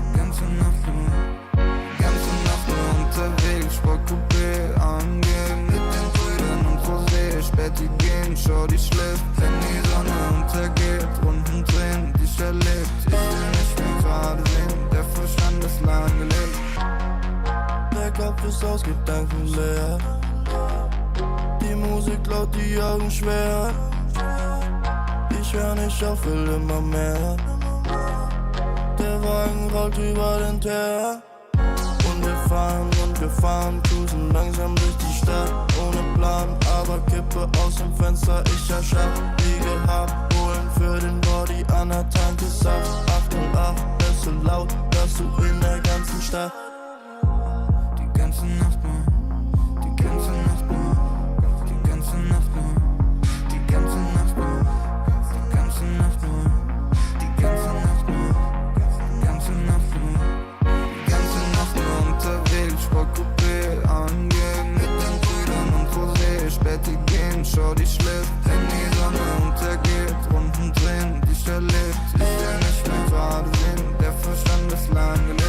die ganze Nacht nur, die ganze Nacht nur unterwegs, Sportcoupé angehen, mit den Brüdern und Rosé, Späti gehen, schau, die schläft, wenn die Sonne untergeht, unten drin, die erlebt, ich will nicht mehr gerade sehen. Verstand ist lahmgelegt. Der Kopf ist aus Gedanken leer. Die Musik laut, die Augen schwer. Ich hör nicht auf, will immer mehr. Der Wagen rollt über den Teer. Und wir fahren, cruisen langsam durch die Stadt. Ohne Plan, aber Kippe aus dem Fenster, ich erschaff. Wie gehabt, holen für den Body an der Tanke Saft. 808, ist so laut, hörst du in der ganzen Stadt. Die ganze Nacht nur, die ganze Nacht nur, die ganze Nacht nur, die ganze Nacht nur, die ganze Nacht nur, die ganze Nacht nur, die ganze Nacht nur, die ganze Nacht nur unterwegs, Sportcoupé angehen, mit den Brüdern und Rosé, Späti gehen, schau, die schläft, wenn die Sonne untergeht, unten drin, die erlebt, ich will nicht mehr gerade sehen, der Verstand ist lahmgelegt.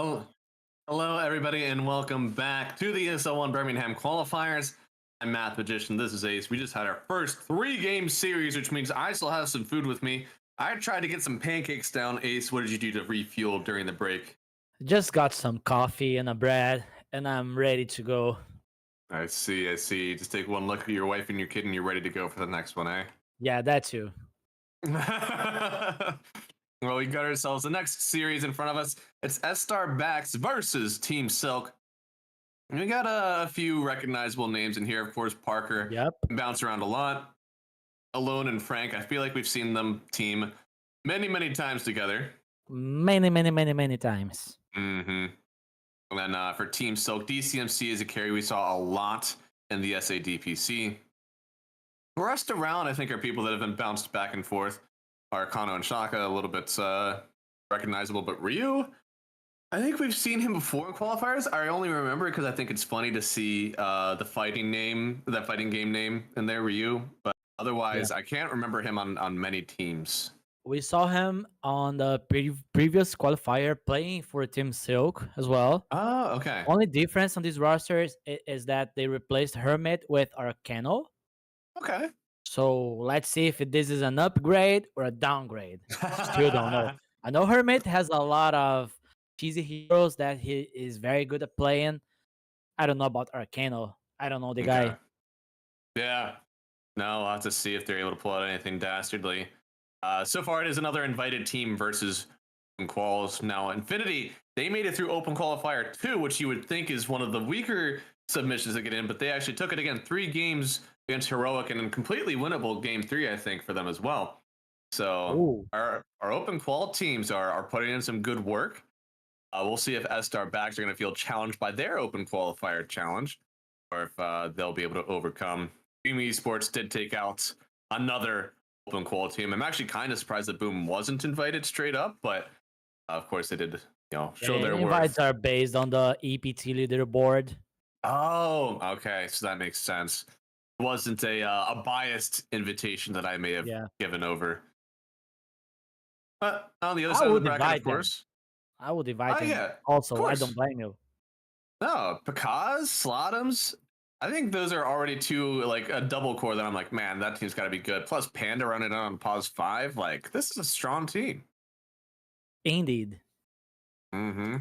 Oh, hello, everybody, and welcome back to the ESL 1 Birmingham Qualifiers. I'm Math Magician. This is Ace. We just had our first 3-game series, which means I still have some food with me. I tried to get some pancakes down. Ace, what did you do to refuel during the break? Just got some coffee and a bread, and I'm ready to go. I see. Just take one look at your wife and your kid, and you're ready to go for the next one, eh? Yeah, that too. Well, we got ourselves the next series in front of us. It's Starbacks versus Team Silk. We got a few recognizable names in here. Of course, Parker. Yep. Bounce around a lot. Alone and Frank. I feel like we've seen them team many times together. Many times. Mm-hmm. And then for Team Silk, DCMC is a carry we saw a lot in the SADPC. The rest around, I think, are people that have been bounced back and forth. Kano and Shaka, a little bit recognizable, but Ryu, I think we've seen him before in qualifiers. I only remember because I think it's funny to see the fighting game name in there, Ryu. But otherwise, I can't remember him on many teams. We saw him on the previous qualifier playing for Team Silk as well. Oh, okay. Only difference on these rosters is that they replaced Hermit with Arcano. Okay. So let's see if this is an upgrade or a downgrade. Still don't know. I know Hermit has a lot of cheesy heroes that he is very good at playing. I don't know about Arcano. I don't know the guy. Yeah. No, I'll have to see if they're able to pull out anything dastardly. So far, it is another invited team versus quals. Now, Infinity, they made it through Open Qualifier 2, which you would think is one of the weaker submissions to get in, but they actually took it again 3 games against Heroic and a completely winnable game 3, I think, for them as well. So our Open Qual teams are putting in some good work. We'll see if Starbacks are going to feel challenged by their Open Qualifier challenge, or if they'll be able to overcome. Boom Esports did take out another Open Qual team. I'm actually kind of surprised that Boom wasn't invited straight up, but of course they did, show their worth. Invites are based on the EPT leaderboard. Oh, okay, so that makes sense. It wasn't a biased invitation that I may have given over. But on the other side of the bracket, of course, I would invite him. Also, I don't blame you. No, Pekaz, Slotums, I think those are already 2, like a double core that I'm like, man, that team's got to be good. Plus Panda running on pause 5, like this is a strong team. Indeed. Mm-hmm.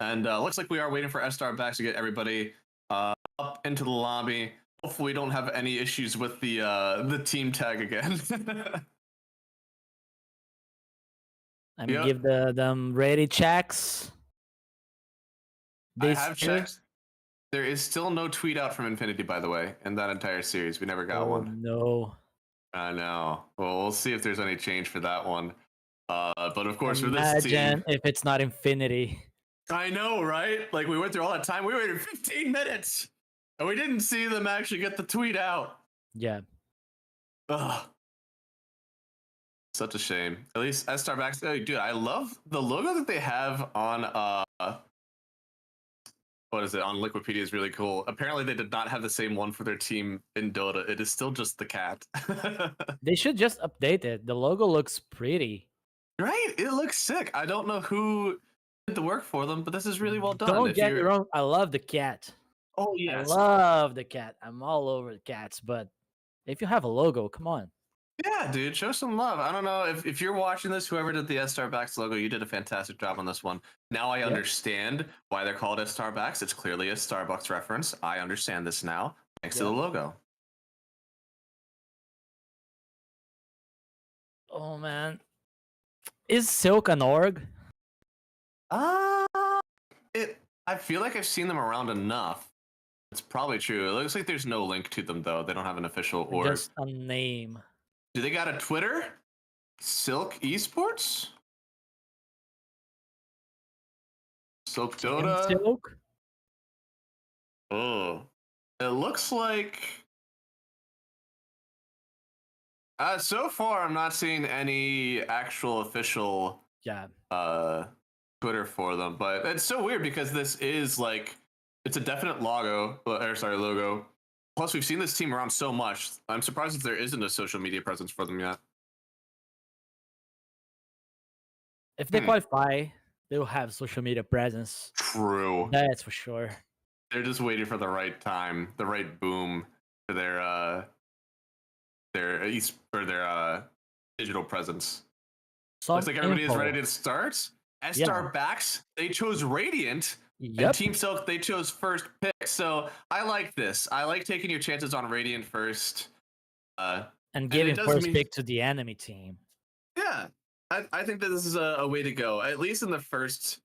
And looks like we are waiting for Starbacks to get everybody up into the lobby. Hopefully, we don't have any issues with the team tag again. I mean, give them ready checks. I have checked. There is still no tweet out from Infinity, by the way, in that entire series. We never got one. No. I know. Well, we'll see if there's any change for that one. But of course, for this team, imagine if it's not Infinity. I know, right? Like we went through all that time. We waited 15 minutes, and we didn't see them actually get the tweet out. Yeah. Ugh. Such a shame. At least Starbacks, dude, I love the logo that they have on what is it, on Liquipedia is really cool. Apparently they did not have the same one for their team in Dota. It is still just the cat. They should just update it. The logo looks pretty. Right? It looks sick. I don't know who did the work for them, but this is really well done. Don't get me wrong, I love the cat. Oh yes. I love the cat. I'm all over the cats, but if you have a logo, come on. Yeah, dude, show some love. I don't know if you're watching this, whoever did the Starbacks logo, you did a fantastic job on this one. Now I understand why they're called Starbacks. It's clearly a Starbucks reference. I understand this now, thanks to the logo. Oh man, is Silk an org? I feel like I've seen them around enough. It's probably true. It looks like there's no link to them though. They don't have an official org. Just a name. Do they got a Twitter? Silk Esports? Silk Dota? Silk? Oh. It looks like... so far, I'm not seeing any actual official Twitter for them, but it's so weird because this is like... It's a definite logo. Plus, we've seen this team around so much. I'm surprised if there isn't a social media presence for them yet. If they qualify, they'll have social media presence. True. That's for sure. They're just waiting for the right time, the right boom for their digital presence. Looks like everybody is ready to start. Starbacks, they chose Radiant. And Team Silk, they chose first pick. So I like this. I like taking your chances on Radiant first. And giving first pick to the enemy team. Yeah. I think that this is a way to go. At least in the first,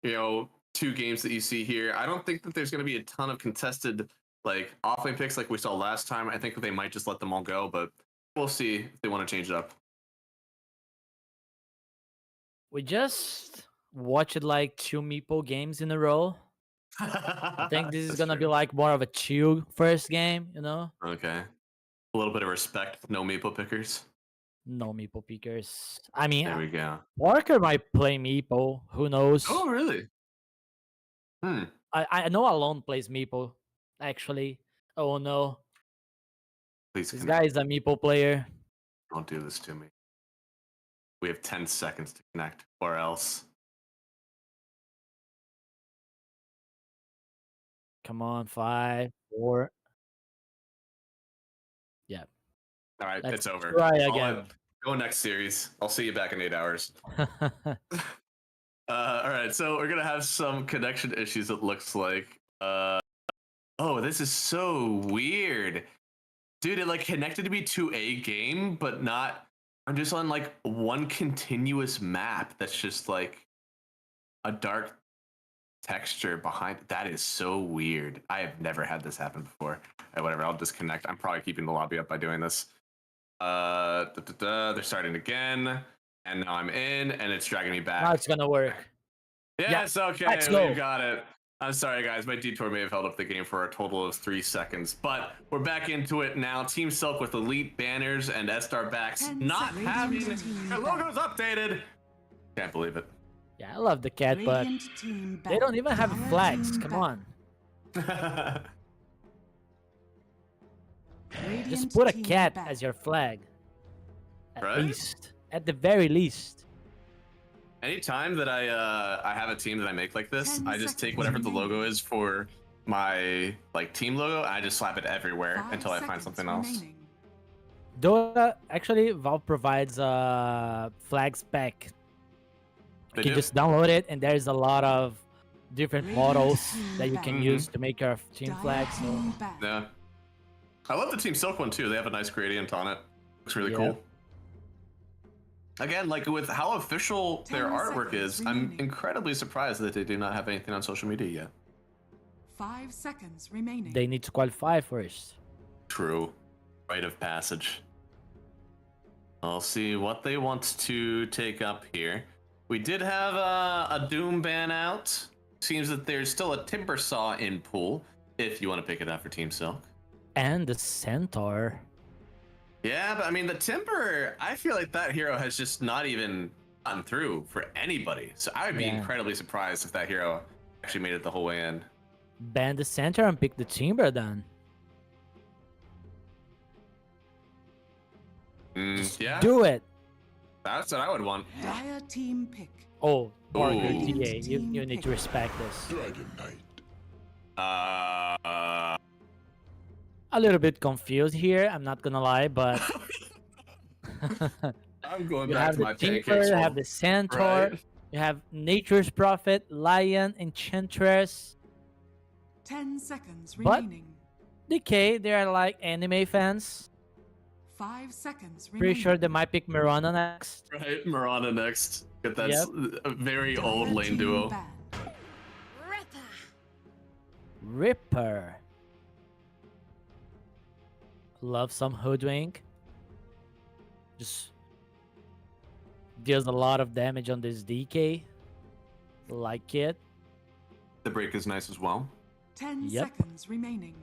2 games that you see here. I don't think that there's going to be a ton of contested offlane picks like we saw last time. I think they might just let them all go, but we'll see if they want to change it up. We just watched like 2 Meeple games in a row. I think this is gonna be like more of a chill first game, Okay. A little bit of respect. No Meeple pickers. No Meeple pickers. I mean, there we go. Parker might play Meeple. Who knows? Oh, really? I know Alone plays Meeple, actually. Oh no. Please this guy is a Meeple player. Don't do this to me. We have 10 seconds to connect, or else. Come on, 5, 4. Yeah. All right, it's over. Try again. Go next series. I'll see you back in 8 hours. All right, so we're gonna have some connection issues. It looks like. Oh, this is so weird, dude. It connected me to a game, but not. I'm just on one continuous map. That's just a dark texture behind. That is so weird. I have never had this happen before. Whatever. I'll disconnect. I'm probably keeping the lobby up by doing this. They're starting again, and now I'm in, and it's dragging me back. Now it's gonna work. Yes, okay, let's go. We got it. I'm sorry, guys. My detour may have held up the game for a total of 3 seconds, but we're back into it now. Team Silk with elite banners and Starbacks not having their logos updated. Can't believe it. Yeah, I love the cat, but they don't even have flags. Come on. Just put a cat as your flag. At least. At the very least. Anytime that I have a team that I make like this, I just take whatever the logo is for my team logo and I just slap it everywhere until I find something else. Dota, actually, Valve provides flags pack. You can just download it, and there's a lot of different models that you can use to make your team flag. So. Yeah. I love the Team Silk one too. They have a nice gradient on it. Looks really cool. Again, with how official their artwork is, I'm incredibly surprised that they do not have anything on social media yet. 5 seconds remaining. They need to qualify first. True. Rite of passage. I'll see what they want to take up here. We did have a Doom ban out. Seems that there's still a Timber Saw in pool, if you want to pick it up for Team Silk. And the Centaur. Yeah, but I mean, the Timber, I feel like that hero has just not even gotten through for anybody. So I would be incredibly surprised if that hero actually made it the whole way in. Ban the Centaur and pick the Timber then. Yeah. Do it. That's what I would want. Dire team pick. Oh, Parker, TA, you need to respect this. Dragon Knight. A little bit confused here, I'm not gonna lie, but I'm going you back have to the my Timber, pancakes. you have the Centaur, Right. you have Nature's Prophet, Lion, Enchantress. 10 seconds But remaining. DK, they are anime fans. 5 seconds remaining. Pretty sure they might pick Mirana next. Right, Mirana next. But that's a very old lane duo. Ripper. Love some Hoodwink. Just deals a lot of damage on this DK. Like it. The break is nice as well. 10 seconds remaining.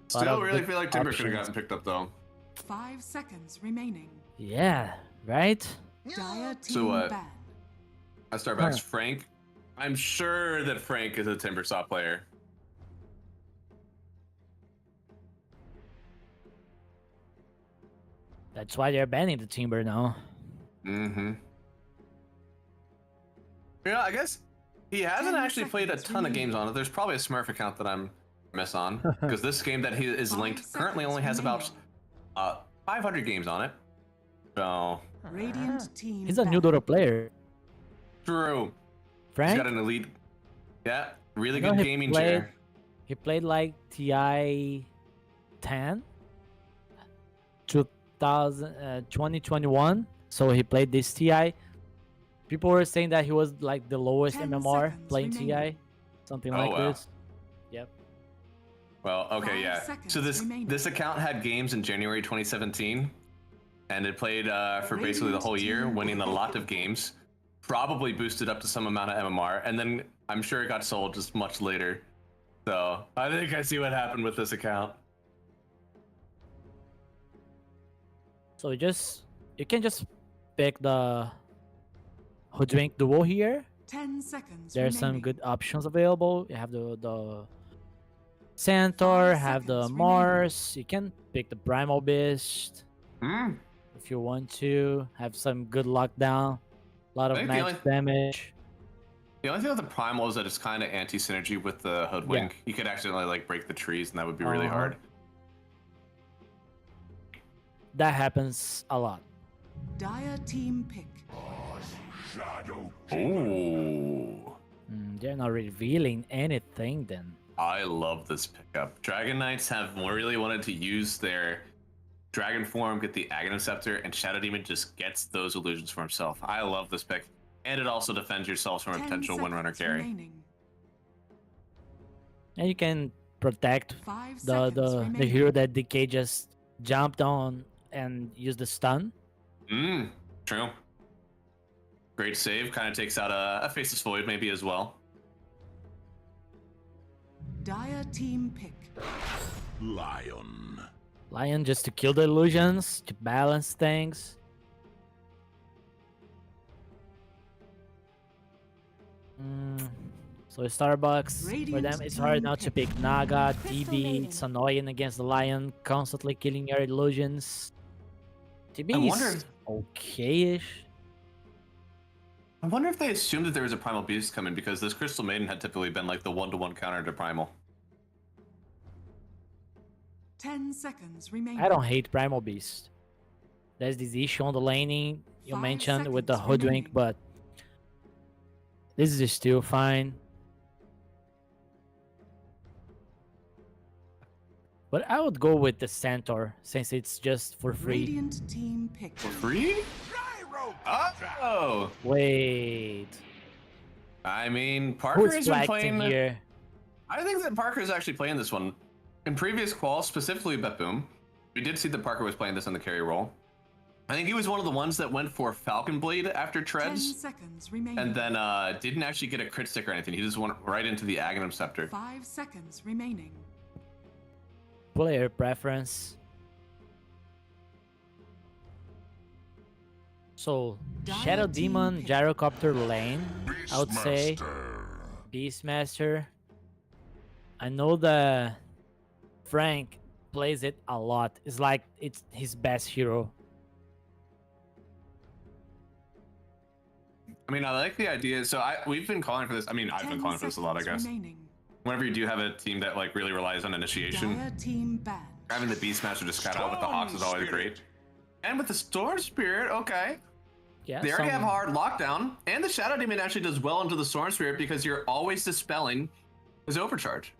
Still really feel like Timber should have gotten picked up though. 5 seconds remaining. Yeah, right? Dire team So what? ban. I Starbacks Frank. I'm sure that Frank is a Timber Saw player. That's why they're banning the Timber now. Mm-hmm. Yeah, I guess he hasn't actually played a ton of games on it. There's probably a Smurf account that I'm miss on because this game that he is linked currently only has about 500 games on it. So Radiant team. He's a new Dota player. true. Frank? He's got an elite. Yeah, really You know, good he gaming played- chair. He played like TI 10, 2021. So he played this TI. People were saying that he was like the lowest 10 MMR seconds playing remaining. TI, something Oh, like wow. this. Yep. Well, okay, 5 yeah. seconds So this remaining. this account had games in January 2017, and it played for basically the whole year, winning a lot of games. Probably boosted up to some amount of MMR, and then I'm sure it got sold just much later. So I think I see what happened with this account. So you can just pick the Hoodwink Duo here. 10 seconds. There's some remaining. good options available. You have the Centaur, 5 have the seconds Mars. You can pick the Primal Beast Mm. if you want to. Have some good lockdown, a lot of I think the max damage. The only thing with the Primal is that it's kind of anti-synergy with the Hoodwink. You could accidentally like break the trees, and that would be really hard. That happens a lot. Dire team pick. Ooh. They're not revealing anything then. I love this pickup. Dragon Knights have really wanted to use their Dragon form, get the Aghanim Scepter, and Shadow Demon just gets those illusions for himself. I love this pick. And it also defends yourselves from a 10 potential Windrunner seconds carry. remaining. And you can protect 5 the seconds the remaining. hero that DK just jumped on and used the stun. True. Great save. Kind of takes out a Faceless Void maybe as well. Dire team pick. Lion just to kill the illusions, to balance things. So Starbucks, for Radiant them it's hard team now to pick. pick Naga, Crystal TB, Maiden. it's annoying against the Lion, constantly killing your illusions. TB I is wonder- okay-ish. I wonder if they assumed that there was a Primal Beast coming because this Crystal Maiden had typically been like the one-to-one counter to Primal. 10 seconds remaining. I don't hate Primal Beast. There's this issue on the laning you 5 mentioned with the seconds Hoodwink, remaining. but this is still fine. But I would go with the Centaur since it's just for free. Radiant team pick. For free? Oh! Wait. I mean, Parker Who's has been flexing playing. here? I think that Parker is actually playing this one. In previous quals, specifically Bet Boom, we did see that Parker was playing this on the carry role. I think he was one of the ones that went for Falcon Blade after 10 Treads, seconds remaining. and then didn't actually get a crit stick or anything. He just went right into the Aghanim Scepter. 5 seconds remaining. Player preference. So, Shadow Dire Demon, team pick. Gyrocopter lane, I would say. Beastmaster. I know that Frank plays it a lot. It's like it's his best hero. I mean, I like the idea. So we've been calling for this. I mean, I've been 10 calling for this a lot, I seconds guess. remaining. Whenever you do have a team that like really relies on initiation, Dire team banned. having the Beastmaster just scout out with the Hawks is always great. And with the Storm Spirit, okay. Yeah, They already have some- hard lockdown, and the Shadow Demon actually does well into the Storm Spirit because you're always dispelling his overcharge.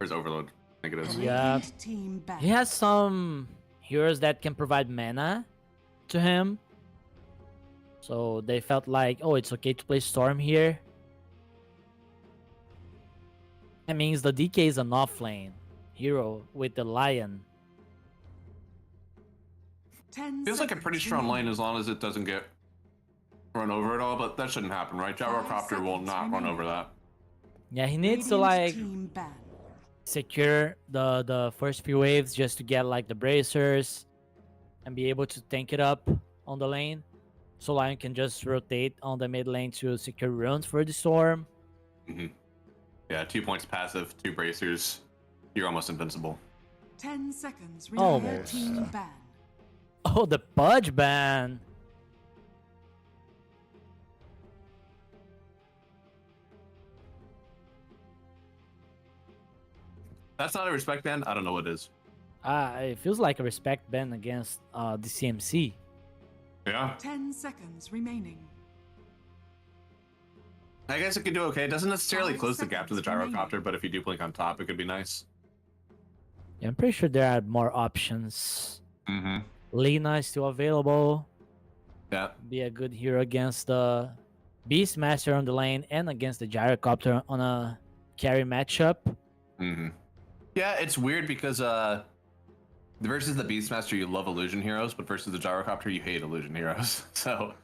Or his overload, I think it is. Yeah. Radiant team banned. He has some heroes that can provide mana to him. So they felt like, oh, it's okay to play Storm here. That means the DK is an offlane hero with the Lion. 10 Feels like a pretty seconds strong lane remaining. as long as it doesn't get run over at all, but that shouldn't happen, right? 5 Gyrocopter will seconds not run remaining. over that. Yeah, he needs to Radiant like team banned. secure the first few waves just to get like the bracers and be able to tank it up on the lane. So Lion can just rotate on the mid lane to secure runes for the Storm. Yeah, 2 points passive, 2 bracers. You're almost invincible. 10 seconds remaining. Almost. Team banned. Oh, the Pudge ban. That's not a respect ban. I don't know what it is. It feels like a respect ban against the CMC. Yeah. 10 seconds remaining. I guess it could do okay. It doesn't necessarily 5 close the gap to the seconds gyrocopter, remaining. but if you do blink on top, it could be nice. Yeah, I'm pretty sure there are more options. Mm-hmm. Lina is still available. Yeah. Be a good hero against the Beastmaster on the lane and against the gyrocopter on a carry matchup. Mm-hmm. Yeah, it's weird because versus the Beastmaster, you love illusion heroes, but versus the gyrocopter, you hate illusion heroes. So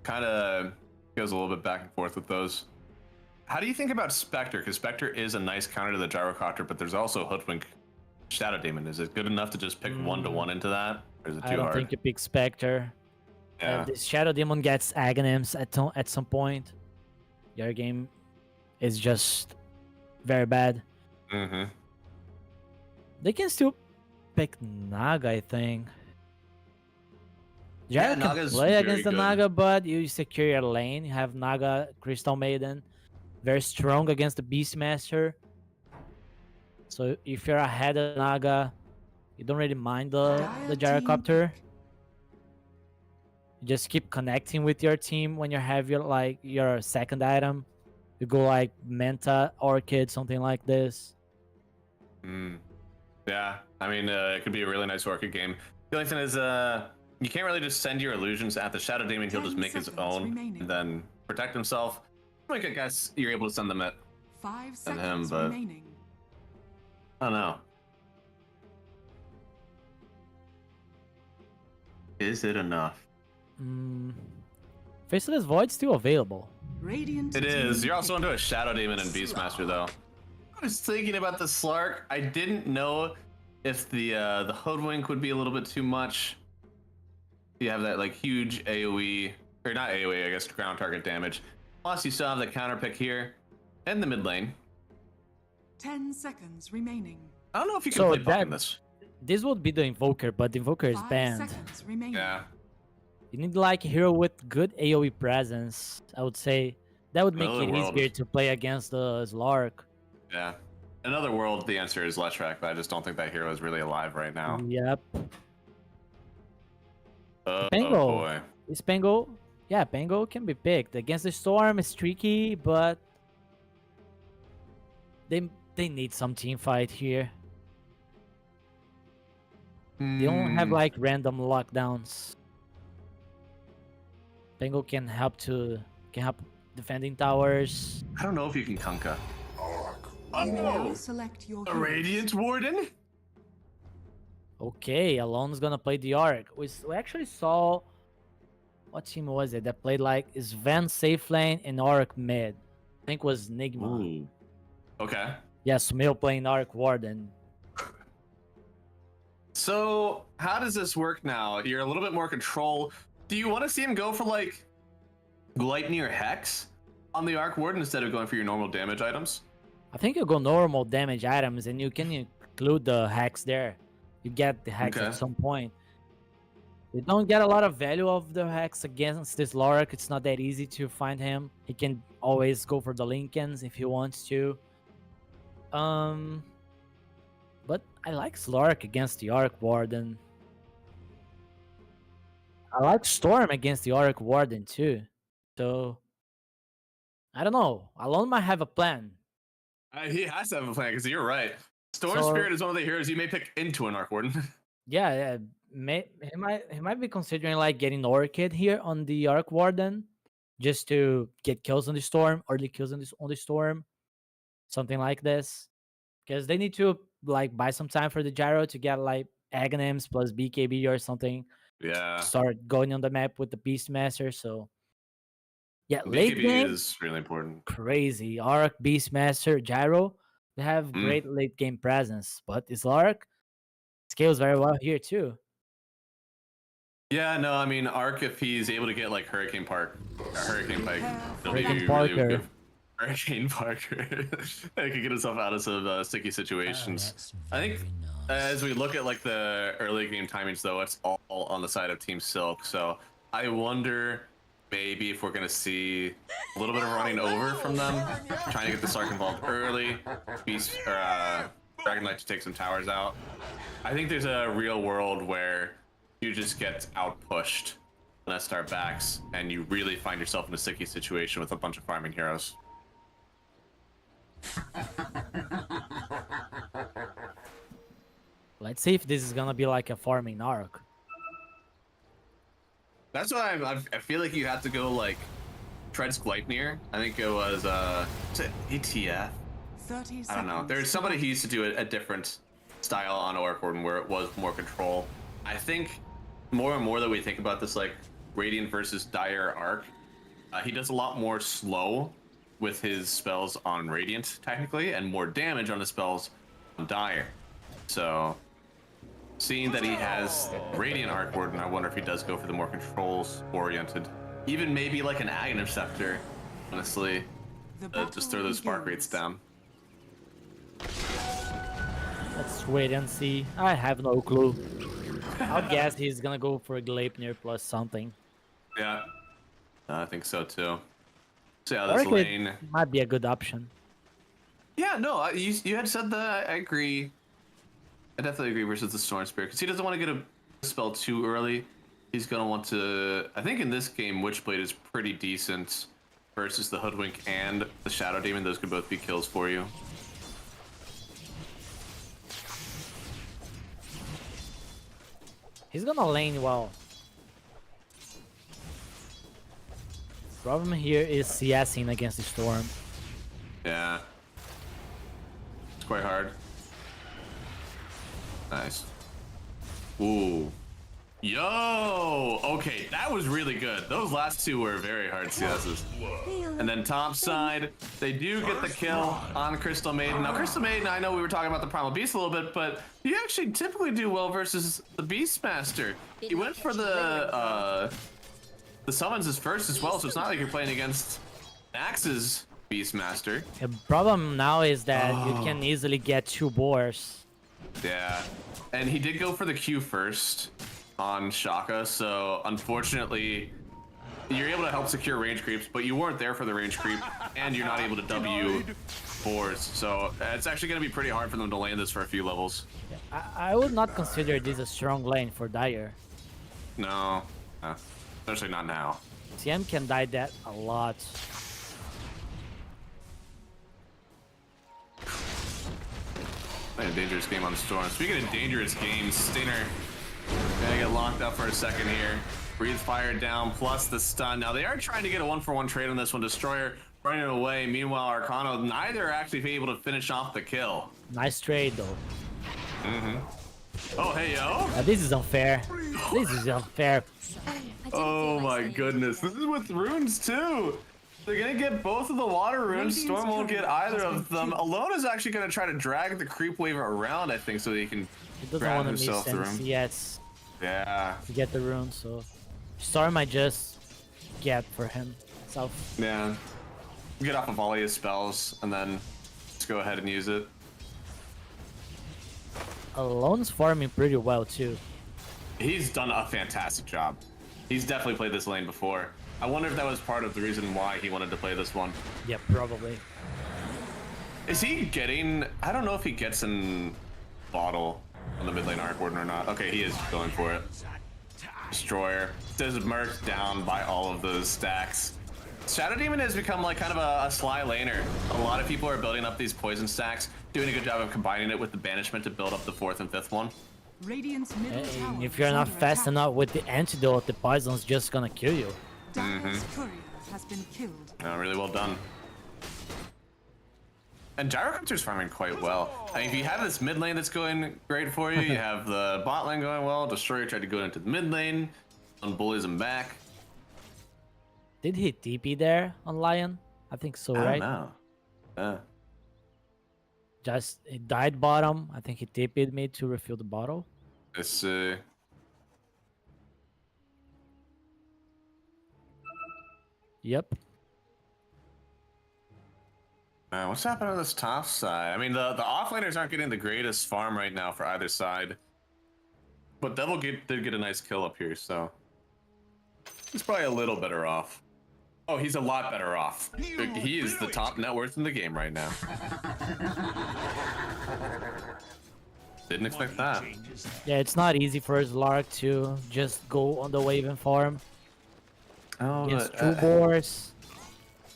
kind of goes a little bit back and forth with those. How do you think about Spectre? Because Spectre is a nice counter to the gyrocopter, but there's also Hoodwink Shadow Demon. Is it good enough to just pick 1-to-1 into that? Or is it too I don't hard? think you pick Spectre. Yeah. If this Shadow Demon gets Aghanims at some point, your game is just very bad. Mm-hmm. They can still pick Naga, I think. Yeah, Gyro can Naga's play very against the good. Naga, but you secure your lane. You have Naga, Crystal Maiden, very strong against the Beastmaster. So if you're ahead of Naga, you don't really mind the gyrocopter. You just keep connecting with your team when you have your second item. You go like Manta, Orchid, something like this. Yeah, I mean, it could be a really nice Orchid game. The only thing is, you can't really just send your illusions at the Shadow Demon. He'll just make his own and then protect himself. Like, I guess you're able to send them at 5 seconds him, but remaining. I don't know. Is it enough? Faceless Void still available. Radiant It is. team You're also into a Shadow Demon and Beastmaster, though. I was thinking about the Slark. I didn't know if the Hoodwink would be a little bit too much. You have that like huge AoE, or not AoE, I guess, ground target damage. Plus, you still have the counter pick here in the mid lane. 10 seconds remaining. I don't know if you can So play buff in that- this. This would be the Invoker, but the Invoker is 5 banned. seconds remaining. Yeah. You need like a hero with good AoE presence. I would say that would make Another it world. easier to play against the Slark. Yeah. Another world, the answer is Leshrac, but I just don't think that hero is really alive right now. Yep. Oh Pango. boy. Is Pango? Yeah, Pango can be picked. Against the Storm, it's tricky, but they need some team fight here. They don't have like random lockdowns. Pango can help defending towers. I don't know if you can Kunkka. Now select your A heroes. Radiant Warden? Okay, Alon's gonna play the Arc. We actually saw what team was it that played like Sven safe lane and Arc mid. I think it was Nigma. Ooh. Okay. Yeah, Smil playing Arc Warden. So how does this work now? You're a little bit more control. Do you want to see him go for like Gluttony or Hex on the Arc Warden instead of going for your normal damage items? I think you go normal damage items and you can include the Hex there. You get the Hex Okay. at some point. You don't get a lot of value of the Hex against this Lorik. It's not that easy to find him. He can always go for the Lincolns if he wants to. But I like Slark against the Arc Warden. I like Storm against the Arc Warden too. So I don't know. Alone might have a plan. He has to have a plan because you're right. Storm So- Spirit is one of the heroes you may pick into an Arc Warden. Yeah, he might be considering like getting Orchid here on the Arc Warden, just to get kills on the Storm, early kills on the Storm, something like this, because they need to like buy some time for the Gyro to get like Aghanims plus BKB or something. Yeah. Start going on the map with the Beastmaster. So yeah, late BKB game is really important. crazy. Arc, Beastmaster, Gyro, they have great late game presence, but this Arc scales very well here too. Yeah, no, I mean Arc, if he's able to get like Hurricane Pike, it'll be Hurricane really Parker. good. Hurricane Parker. I could get himself out of some sticky situations. I think as we look at like the early game timings, though, it's all on the side of Team Silk. So I wonder maybe if we're gonna see a little bit of running over from them, trying to get the Sark involved early. Dragon Knight to take some towers out. I think there's a real world where you just get out-pushed on Starbacks, and you really find yourself in a sticky situation with a bunch of farming heroes. Let's see if this is gonna be like a farming arc. That's why I feel like you have to go like Tread's Gleipnir. I think it was ATF. 30 I don't know. seconds There's to somebody go. who used to do a different style on Orc Warden where it was more control. I think more and more that we think about this like Radiant versus Dire arc, he does a lot more slow with his spells on Radiant technically, and more damage on his spells on Dire. So seeing that he has Radiant Arc Warden, I wonder if he does go for the more controls oriented. Even maybe like an Ag Interceptor, honestly. Just throw those spark rates down. Let's wait and see. I have no clue. I'll guess he's gonna go for a Gleipnir plus something. Yeah, I think so too. See how this lane might be a good option. Yeah, no, you had said that. I agree. I definitely agree versus the Storm Spirit because he doesn't want to get a spell too early. He's gonna want to. I think in this game, Witchblade is pretty decent versus the Hoodwink and the Shadow Demon. Those could both be kills for you. He's gonna lane well. Problem here is CSing against the Storm. Yeah. It's quite hard. Nice. Ooh. Yo! Okay, that was really good. Those last two were very hard CSs. And then top side, they do get the kill on Crystal Maiden. Now, Crystal Maiden, I know we were talking about the Primal Beast a little bit, but you actually typically do well versus the Beastmaster. He went for the summons as first as well, so it's not like you're playing against Axe's Beastmaster. The problem now is that you can easily get 2 boars. Yeah, and he did go for the Q first on Shaka, so unfortunately you're able to help secure range creeps, but you weren't there for the range creep, and you're not able to W boars, so it's actually going to be pretty hard for them to land this for a few levels. I would not consider this a strong lane for Dire. No, especially not now. TM can die that a lot. Playing a dangerous game on Storm. Speaking of dangerous games, Stinger gonna get locked up for a second here. Breathe fire down plus the stun. Now they are trying to get a 1-for-1 trade on this one. Destroyer running away. Meanwhile, Arcano, neither are actually able to finish off the kill. Nice trade though. Oh, hey, yo. This is unfair. This is unfair. Oh my goodness. This is with runes too. They're gonna get both of the water runes. Storm won't get either of them. Alone is actually gonna try to drag the creep wave around, I think, so that he can grab himself the room. Yes. Yeah. To get the rune, so Storm might just get for himself. Yeah. Get off a volley of spells and then just go ahead and use it. Alone's farming pretty well too. He's done a fantastic job. He's definitely played this lane before. I wonder if that was part of the reason why he wanted to play this one. Yeah, probably. Is he getting... I don't know if he gets in bottle on the mid lane Arc Warden or not. Okay, he is going for it. Destroyer. Does Merc down by all of those stacks. Shadow Demon has become like kind of a sly laner. A lot of people are building up these poison stacks, doing a good job of combining it with the banishment to build up the 4th and 5th one. Radiant's middle tower If you're is not under fast attack. enough with the antidote, the poison's just gonna kill you. Dire's courier has been killed. Oh, really well done. And Gyrocopter's farming quite well. I mean, if you have this mid lane that's going great for you, you have the bot lane going well. Destroyer tried to go into the mid lane, bullies him back. Did he TP there on Lion? I think so, right? I don't know. Yeah. Just he died bottom. I think he TP'd me to refill the bottle. Let's see. Yep. Man, what's happening on this top side? I mean, the offlaners aren't getting the greatest farm right now for either side. But Devil did get a nice kill up here, so he's probably a little better off. Oh, he's a lot better off. He is the top net worth in the game right now. Didn't expect that. Yeah, it's not easy for Zlark to just go on the wave and farm Oh, against but, two boars.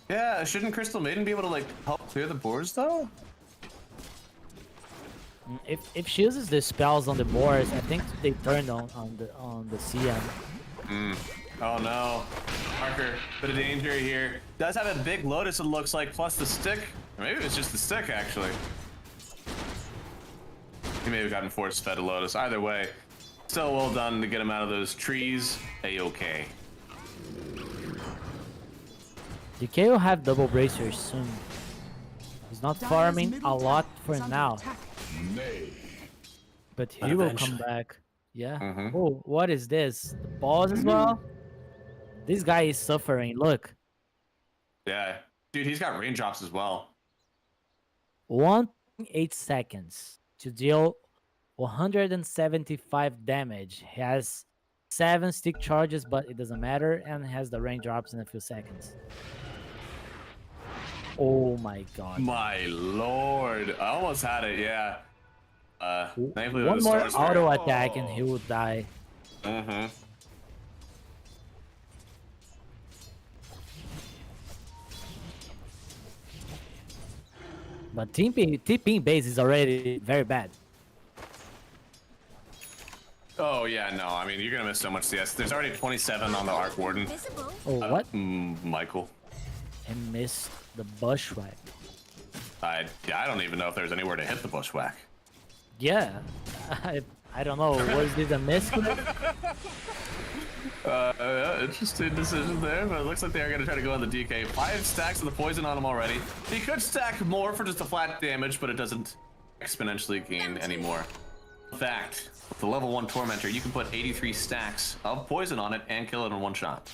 yeah, shouldn't Crystal Maiden be able to like help clear the boards though? If she uses the spells on the boars, I think they turn on the CM. Oh no, Parker, bit of danger here. Does have a big Lotus, it looks like, plus the stick. Or maybe it's just the stick actually. He may have gotten force fed a Lotus. Either way, still well done to get him out of those trees. A-okay. DK will have double bracers soon. He's not farming a lot for now. But he will come back. Yeah. Oh, what is this? The balls as well? This guy is suffering. Look. Yeah. Dude, he's got raindrops as well. 1.8 seconds to deal 175 damage. He has 7 stick charges, but it doesn't matter, and has the raindrops in a few seconds. Oh my god. My lord. I almost had it, yeah. Thankfully One more Star Spirit. auto attack and he would die. But TPing base is already very bad. Oh yeah, no, I mean, you're gonna miss so much CS. There's already 27 on the Arc Warden. Oh, what? Michael. I missed the bushwhack. I don't even know if there's anywhere to hit the bushwhack. Yeah, I don't know. Was this a miss? Interesting decision there, but it looks like they're gonna try to go on the DK. 5 stacks of the poison on him already. He could stack more for just a flat damage, but it doesn't exponentially gain anymore. In fact, with the level 1 Tormentor, you can put 83 stacks of poison on it and kill it in one shot.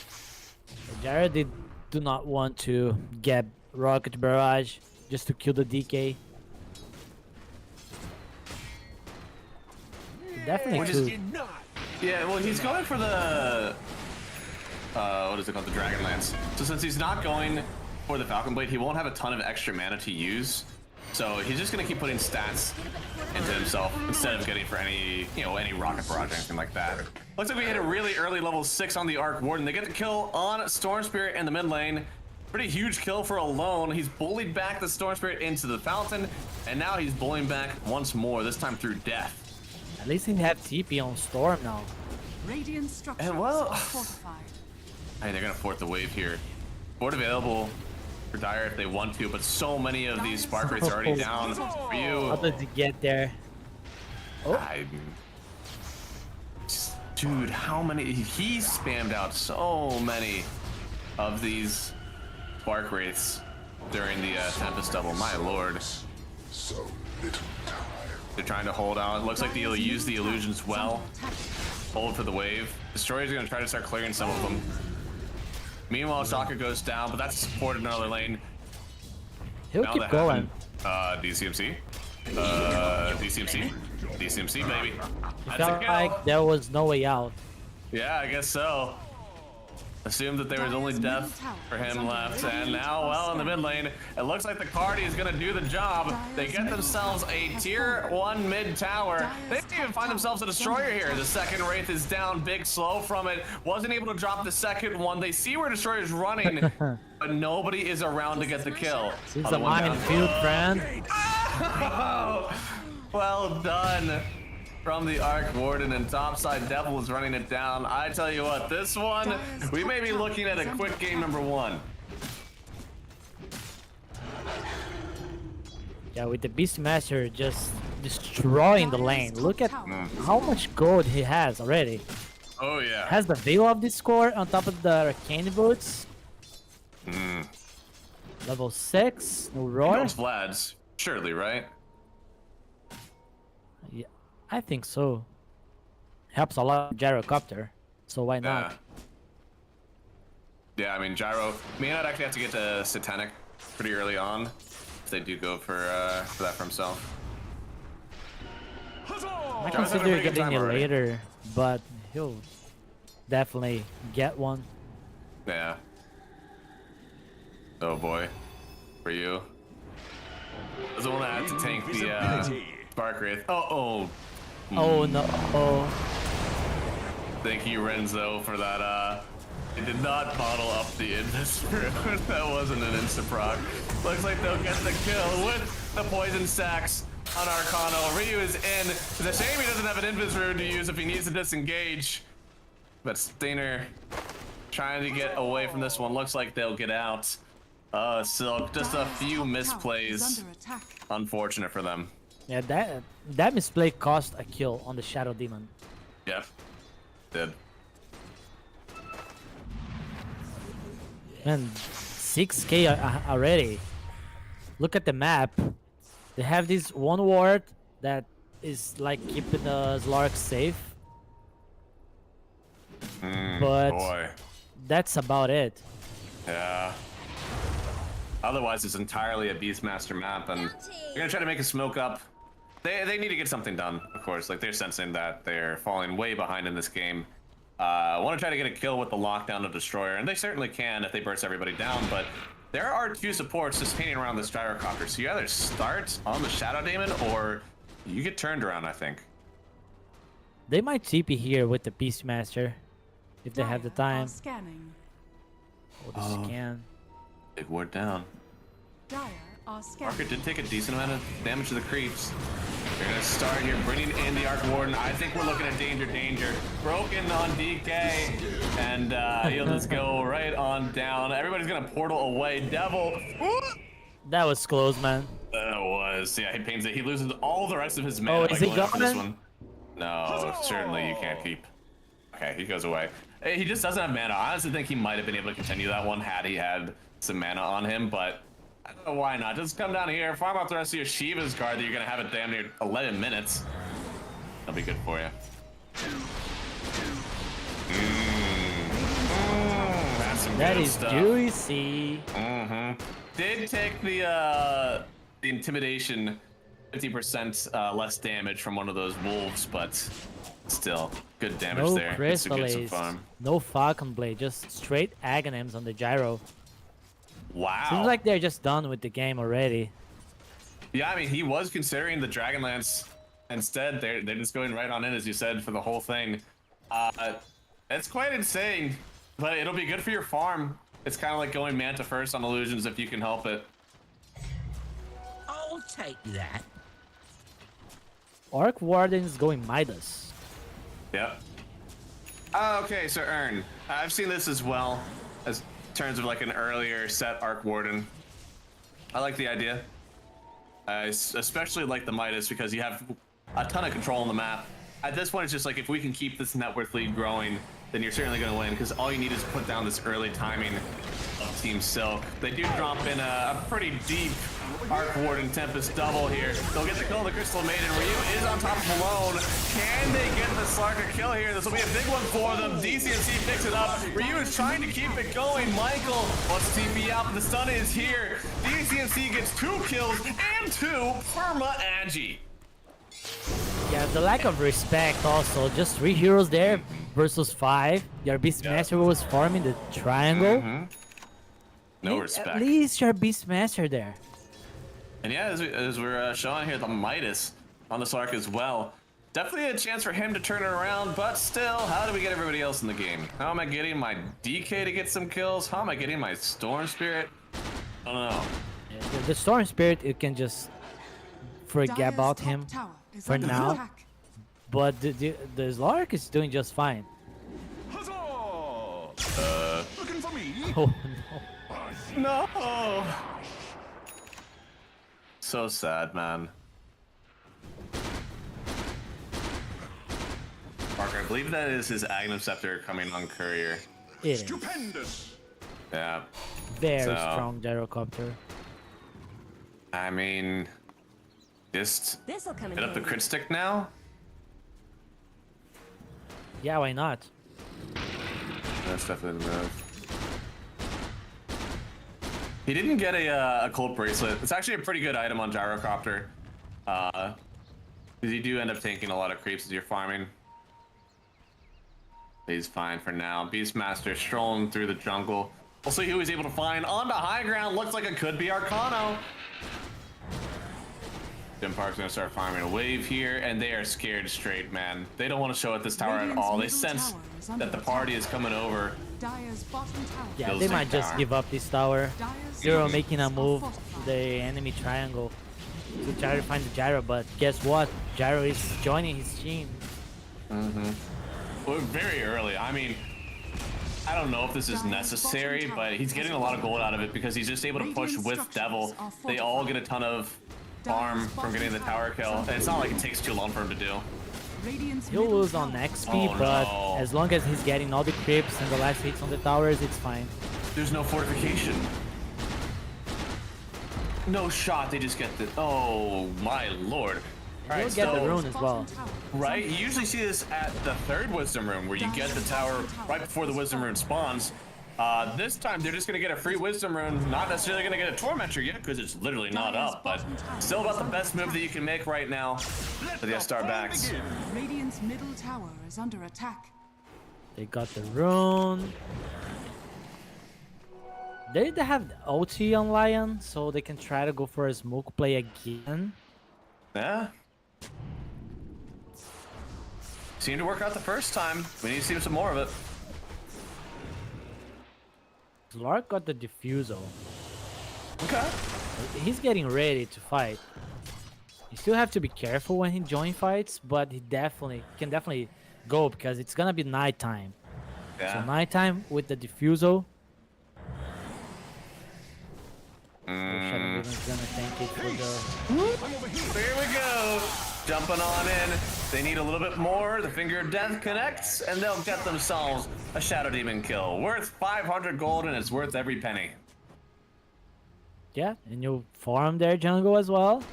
Jared do not want to get Rocket Barrage just to kill the DK. Definitely could. Yeah, well, he's going for the what is it called, the Dragonlance. So since he's not going for the Falcon Blade, he won't have a ton of extra mana to use. So he's just gonna keep putting stats into himself instead of getting for any, any rocket barrage or anything like that. Looks like we hit a really early level 6 on the Arc Warden. They get the kill on Storm Spirit in the mid lane. Pretty huge kill for Alone. He's bullied back the Storm Spirit into the fountain, and now he's bullying back once more, this time through death. At least he have TP on Storm now. Radiant structures And well, are fortified. Hey, they're gonna fort the wave here. Fort available for Dire if they want to, but so many of these spark rates are already down for you. How did he get there? Oh. Dude, how many? He spammed out so many of these spark rates during the Tempest double. My lord. So little time. They're trying to hold out. It looks like they'll use the illusions well. Hold for the wave. Destroyer's gonna try to start clearing some of them. Meanwhile, Shaka goes down, but that's supported in another lane. He'll keep going. DCMC. DCMC, baby. It felt like there was no way out. Yeah, I guess so. Assumed that there was only death for him left, and now, well, in the mid lane, it looks like the Cardi is gonna do the job. They get themselves a tier 1 mid tower. They didn't even find themselves a destroyer here. The second Wraith is down, big slow from it. Wasn't able to drop the second one. They see where destroyer's running, but nobody is around to get the kill. It's a minefield, friend. Oh, well done from the Arc Warden, and topside Devil is running it down. I tell you what, this one, we may be looking at a quick game number 1. Yeah, with the Beastmaster just destroying the lane. Look at how much gold he has already. Oh yeah. Has the Veil of Discord on top of the Arcane Boots. Level 6, no roar. Those Vlads, surely, right? Yeah, I think so. Helps a lot Gyrocopter, so why not? Yeah, I mean, Gyro may not actually have to get to Satanic pretty early on if they do go for that for himself. I consider getting it later, but he'll definitely get one. Yeah. Oh boy, for you. Doesn't want to have to tank the Sparkwraith. Oh no. Thank you, Renzo, for that. It did not bottle up the Invis. That wasn't an insta-proc. Looks like they'll get the kill with the poison stacks on Arcano. Ryu is in. It's a shame he doesn't have an Invis rune to use if he needs to disengage. But Stainer trying to get away from this one. Looks like they'll get out. Silk, just a few misplays. Unfortunate for them. Yeah, that misplay cost a kill on the Shadow Demon. Yep. Did. Man, 6k already. Look at the map. They have this one ward that is like keeping the Slark safe. But boy. That's about it. Yeah. Otherwise, it's entirely a Beastmaster map, and they're gonna try to make a smoke up. They need to get something done, of course. Like, they're sensing that they're falling way behind in this game. Want to try to get a kill with the lockdown of Destroyer, and they certainly can if they burst everybody down, but there are 2 supports just hanging around this gyrocopter, so you either start on the Shadow Demon or you get turned around, I think. They might TP here with the Beastmaster if they have the time. Oh, the scan. Big ward down. Market did take a decent amount of damage to the creeps. They're gonna start here, bringing in the Arc Warden. I think we're looking at danger. Broken on DK, and he'll just go right on down. Everybody's gonna portal away. Devil. That was close, man. That was. Yeah, he pains it. He loses all the rest of his mana. Oh, is he gone? This one. No, certainly you can't keep. Okay, he goes away. He just doesn't have mana. I honestly think he might have been able to continue that one had he had some mana on him, but I don't know why not. Just come down here, farm out the rest of your Shiva's card that you're gonna have it damn near 11 minutes. That'll be good for you. That's some That good is stuff. juicy. Did take the intimidation, 50% less damage from one of those wolves, but still good damage No there. Gets to get some Crystalaze, farm. no Falcon Blade, just straight Aghanims on the gyro. Wow. Seems like they're just done with the game already. Yeah, I mean, he was considering the Dragonlance. Instead, they're just going right on in, as you said, for the whole thing. It's quite insane, but it'll be good for your farm. It's kind of like going Manta first on Illusions if you can help it. I'll take that. Arc Warden's going Midas. Yep. Okay, so Ern. I've seen this as well, as terms of like an earlier set Arc Warden. I like the idea. I especially like the Midas because you have a ton of control on the map. At this point, it's just like if we can keep this net worth lead growing, then you're certainly going to win because all you need is put down this early timing of Team Silk. They do drop in a pretty deep Arc Warden Tempest double here. They'll get the kill on the Crystal Maiden. Ryu is on top of Malone. Can they get the Slarker kill here? This will be a big one for them. DCNC picks it up. Ryu is trying to keep it going. Michael wants to TP out, but the stun is here. DCNC gets 2 kills and 2 perma Agi. Yeah, the lack of respect also. Just 3 heroes there versus 5. Your Beastmaster was farming the triangle. No respect. At least your Beastmaster there. And yeah, as we're showing here, the Midas on the Slark as well. Definitely a chance for him to turn it around, but still, how do we get everybody else in the game? How am I getting my DK to get some kills? How am I getting my Storm Spirit? I don't know. Yeah, the Storm Spirit, you can just forget about him for now. But the Slark is doing just fine. Looking for me? Oh no. No! So sad, man. Parker, I believe that is his Aghanim Scepter coming on Courier. It is. Stupendous. Yeah. Very strong gyrocopter. I mean, just This'll come in hit up the handy. crit stick now? Yeah, why not? That's definitely the move. He didn't get a Cult Bracelet. It's actually a pretty good item on Gyrocopter. Because you do end up tanking a lot of creeps as you're farming. He's fine for now. Beastmaster strolling through the jungle. We'll see who he's able to find. On to high ground. Looks like it could be Arcano. Jim Park's gonna start farming a wave here, and they are scared straight, man. They don't want to show at this tower at all. They sense that the party is coming over. Yeah, they might just give up this tower. Zero making a move to the enemy triangle to try to find the gyro, but guess what? Gyro is joining his team. Well, very early. I mean, I don't know if this is necessary, but he's getting a lot of gold out of it because he's just able to push with Devil. They all get a ton of farm from getting the tower kill, and it's not like it takes too long for him to do. He'll lose on XP, but as long as he's getting all the creeps and the last hits on the towers, it's fine. There's no fortification. No shot, they just get the... Oh, my lord. You'll get the rune as well. Right? You usually see this at the third Wisdom Rune, where you get the tower right before the Wisdom Rune spawns. This time, they're just going to get a free Wisdom Rune, not necessarily going to get a Tormentor yet, because it's literally not up, but still about the best move that you can make right now for the Starbacks. Radiant's middle tower is under attack. They got the rune. They have the OT on Lion, so they can try to go for a smoke play again. Yeah. Seemed to work out the first time. We need to see some more of it. Lark got the diffusal. Okay. He's getting ready to fight. You still have to be careful when he joins fights, but he can definitely go because it's gonna be nighttime. Yeah. So nighttime with the diffusal. Shadow's gonna tank it for the... Here we go. Jumping on in. They need a little bit more. The Finger of Death connects, and they'll get themselves a Shadow Demon kill. Worth 500 gold, and it's worth every penny. Yeah, and you'll farm their jungle as well.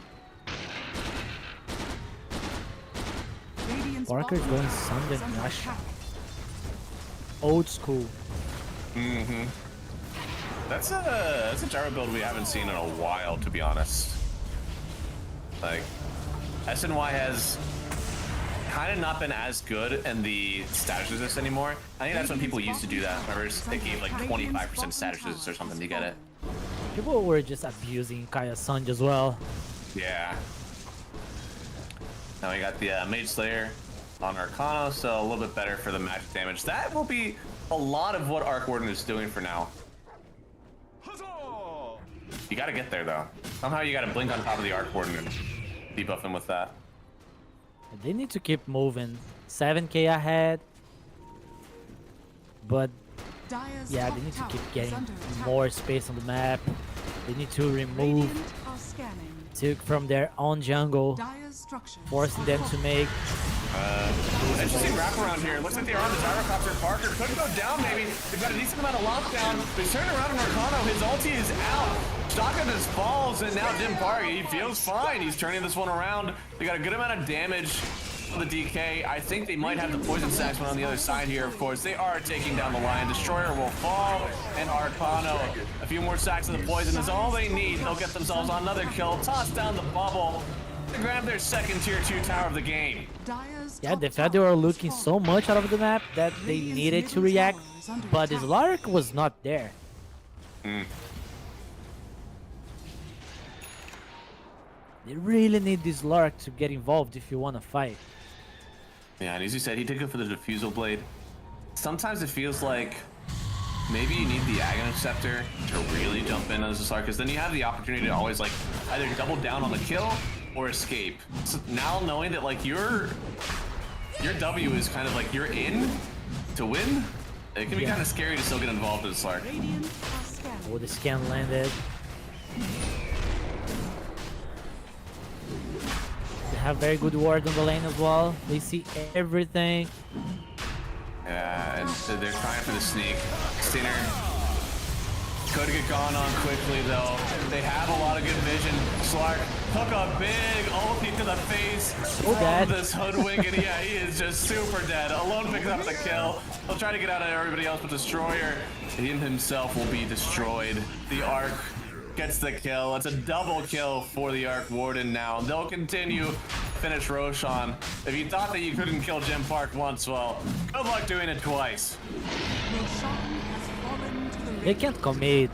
Barker's going Sunday Rush. Old school. That's a gyro build we haven't seen in a while, to be honest. Like, SNY has kind of not been as good in the status resist anymore. I think that's when people used to do that. Remember, they gave like 25% status resist or something to get it. People were just abusing Kaya Sanj as well. Yeah. Now we got the Mage Slayer on Arcano, so a little bit better for the magic damage. That will be a lot of what Arc Warden is doing for now. You gotta get there though. Somehow you gotta blink on top of the Arc Warden and debuff him with that. They need to keep moving. 7k ahead. But yeah, they need to keep getting more space on the map. They need to remove Took from their own jungle, forcing them to make interesting wraparound here. Looks like they are on the gyrocopter. Parker could go down maybe. They've got a decent amount of lockdown. They turn around on Arcano. His ulti is out. Shotgun just falls, and now Jim Park, he feels fine. He's turning this one around. They got a good amount of damage on the DK. I think they might have the poison sacks on the other side here, of course. They are taking down the Lion. Destroyer will fall, and Arcano, a few more sacks of the poison is all they need. They'll get themselves another kill, toss down the bubble, to grab their second tier 2 tower of the game. Yeah, they felt they were looking so much out of the map that they needed to react, but his Lark was not there. They really need this Lark to get involved if you want to fight. Yeah, and as you said, he did go for the Diffusal Blade. Sometimes it feels like maybe you need the Aghanim Scepter to really jump in as a Lark, because then you have the opportunity to always like either double down on the kill or escape. So now knowing that like your W is kind of like you're in to win, it can be kind of scary to still get involved in Slark. Oh, the scan landed. They have very good ward on the lane as well. They see everything. Yeah, and they're trying for the sneak. Stinner could get gone on quickly though. They have a lot of good vision. Slark took a big ulti to the face from this hoodwink, and yeah, he is just super dead. Alone picks up the kill. He'll try to get out of everybody else, but Destroyer, him himself will be destroyed. The Arc gets the kill. It's a double kill for the Arc Warden now. They'll continue to finish Roshan. If you thought that you couldn't kill Jim Park once, well, good luck doing it twice. They can't commit.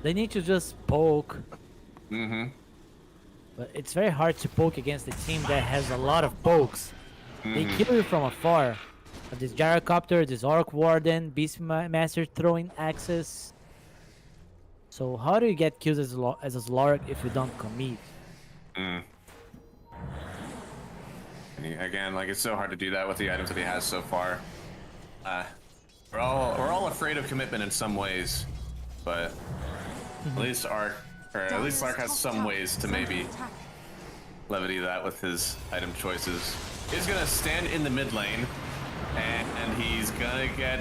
They need to just poke. But it's very hard to poke against a team that has a lot of pokes. They kill you from afar. This gyrocopter, this Orc Warden, Beastmaster throwing axes. So how do you get kills as a Slark if you don't commit? Again, like it's so hard to do that with the items that he has so far. We're all afraid of commitment in some ways, but at least Slark has some ways to maybe levity that with his item choices. He's gonna stand in the mid lane, and he's gonna get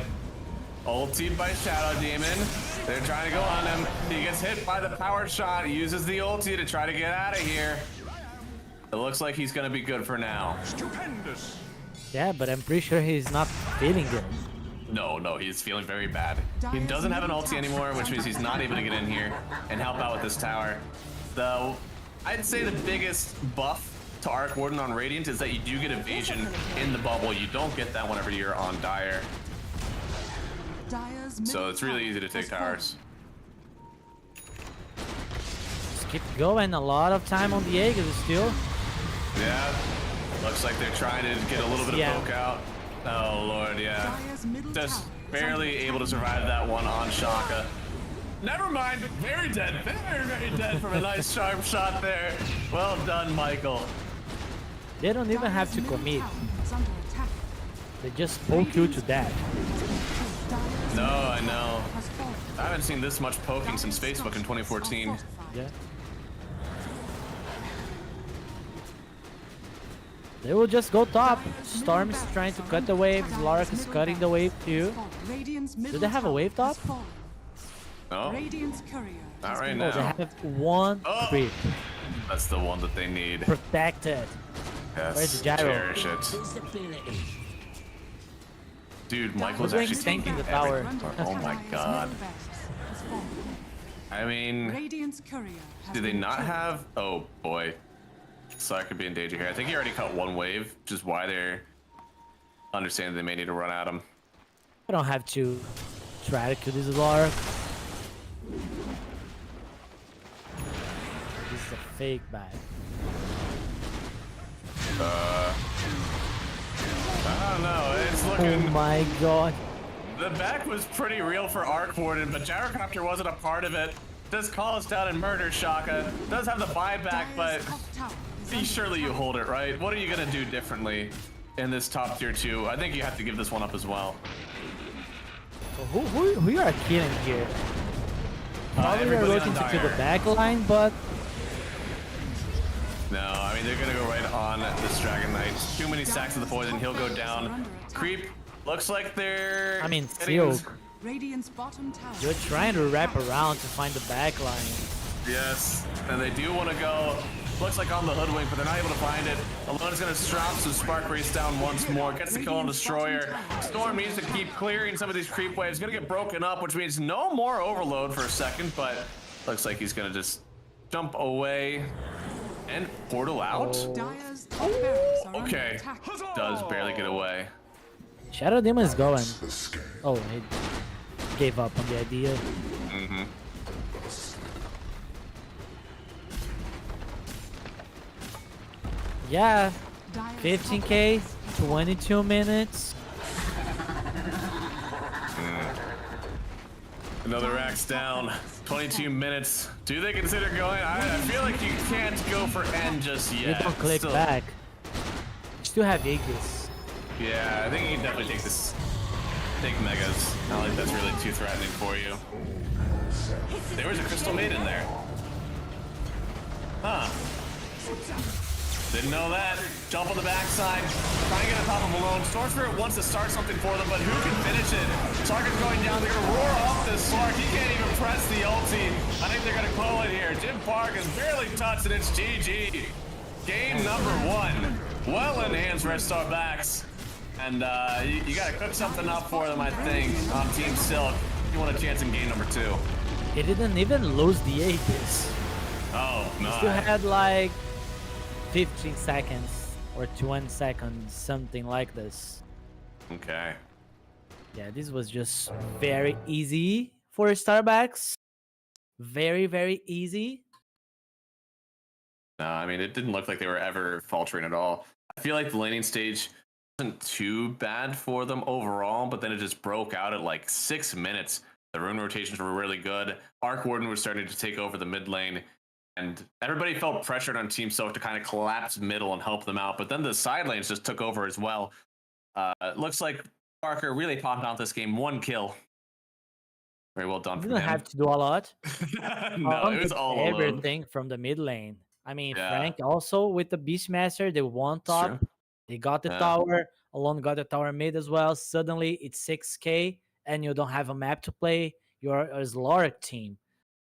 ultied by Shadow Demon. They're trying to go on him. He gets hit by the power shot. He uses the ulti to try to get out of here. It looks like he's gonna be good for now. Stupendous. Yeah, but I'm pretty sure he's not feeling good. No, he's feeling very bad. He doesn't have an ulti anymore, which means he's not able to get in here and help out with this tower. Though, I'd say the biggest buff to Arc Warden on Radiant is that you do get evasion in the bubble. You don't get that whenever you're on Dire. So it's really easy to take towers. Just keep going. A lot of time on the Aegis still. Yeah, looks like they're trying to get a little bit of poke out. Oh lord, yeah. Just barely able to survive that one on Shaka. Never mind, very dead, very dead from a nice sharp shot there. Well done, Michael. They don't even have to commit. They just poke you to death. No, I know. I haven't seen this much poking since Facebook in 2014. Yeah. They will just go top. Storm is trying to cut the wave. Lark is cutting the wave too. Do they have a wave top? No. Not right Oh, now. they have one creep. That's the one that they need. Protected. Yes, Where's the gyro? cherish it. Dude, Michael's We're actually tanking the every- tower. Oh my god. I mean, do they not have? Oh boy, Slark could be in danger here. I think he already caught one wave, which is why they're understanding they may need to run at him. I don't have to try to kill this Lark. This is a fake bag. I don't know. It's looking. Oh my god. The back was pretty real for Arc Warden, but Gyrocopter wasn't a part of it. Does call us down and murder Shaka. Does have the buyback, but surely you hold it, right? What are you gonna do differently in this top tier 2? I think you have to give this one up as well. Who you are killing here? Probably they're everybody looking on to kill the Dire. back line, but No, I mean, they're gonna go right on this Dragon Knight. Too many stacks of the poison, he'll go down. Creep, looks like they're... I mean, getting- still, you're trying to wrap around to find the back line. Yes, and they do want to go. Looks like on the hoodwink, but they're not able to find it. Alone is gonna drop some Spark Race down once more. Gets the kill on Destroyer. Storm needs to keep clearing some of these creep waves. Gonna get broken up, which means no more overload for a second, but looks like he's gonna just jump away and portal out. Okay, does barely get away. Shadow Demon is going. Oh, he gave up on the idea. Mm-hmm. Yeah, 15k, 22 minutes. Another axe down. 22 minutes. Do they consider going? I feel like you can't go for N just You yet. don't click Still- back. You still have Aegis. Yeah, I think you can definitely take this. Take Megas. I don't think that's really too threatening for you. There was a Crystal Maiden there. Huh. Didn't know that. Jump on the backside. Try and get on top of Malone. Storm Spirit wants to start something for them, but who can finish it? Slark is going down. They're gonna roar off this Slark. He can't even press the ulti. I think they're gonna call it here. Jim Park is barely touched, and it's GG. Game number 1. Well in hands for Starbacks. And you gotta cook something up for them, I think, on Team Silk. You want a chance in game number 2. He didn't even lose the Aegis. Oh, no. Still had like 15 seconds or 20 seconds, something like this. Okay. Yeah, this was just very easy for Starbacks. Very, very easy. No, I mean, it didn't look like they were ever faltering at all. I feel like the laning stage wasn't too bad for them overall, but then it just broke out at like 6 minutes. The rune rotations were really good. Arc Warden was starting to take over the mid lane, and everybody felt pressured on Team Silk to kind of collapse middle and help them out. But then the side lanes just took over as well. It looks like Parker really popped out this game. 1 kill. Very well done. You didn't have to do a lot. No, it was all everything alone. from the mid lane. I mean, Yeah. Frank also with the Beastmaster, they won top. They got the tower. Alone got the tower mid as well. Suddenly it's 6K and you don't have a map to play. You're a Zloric team.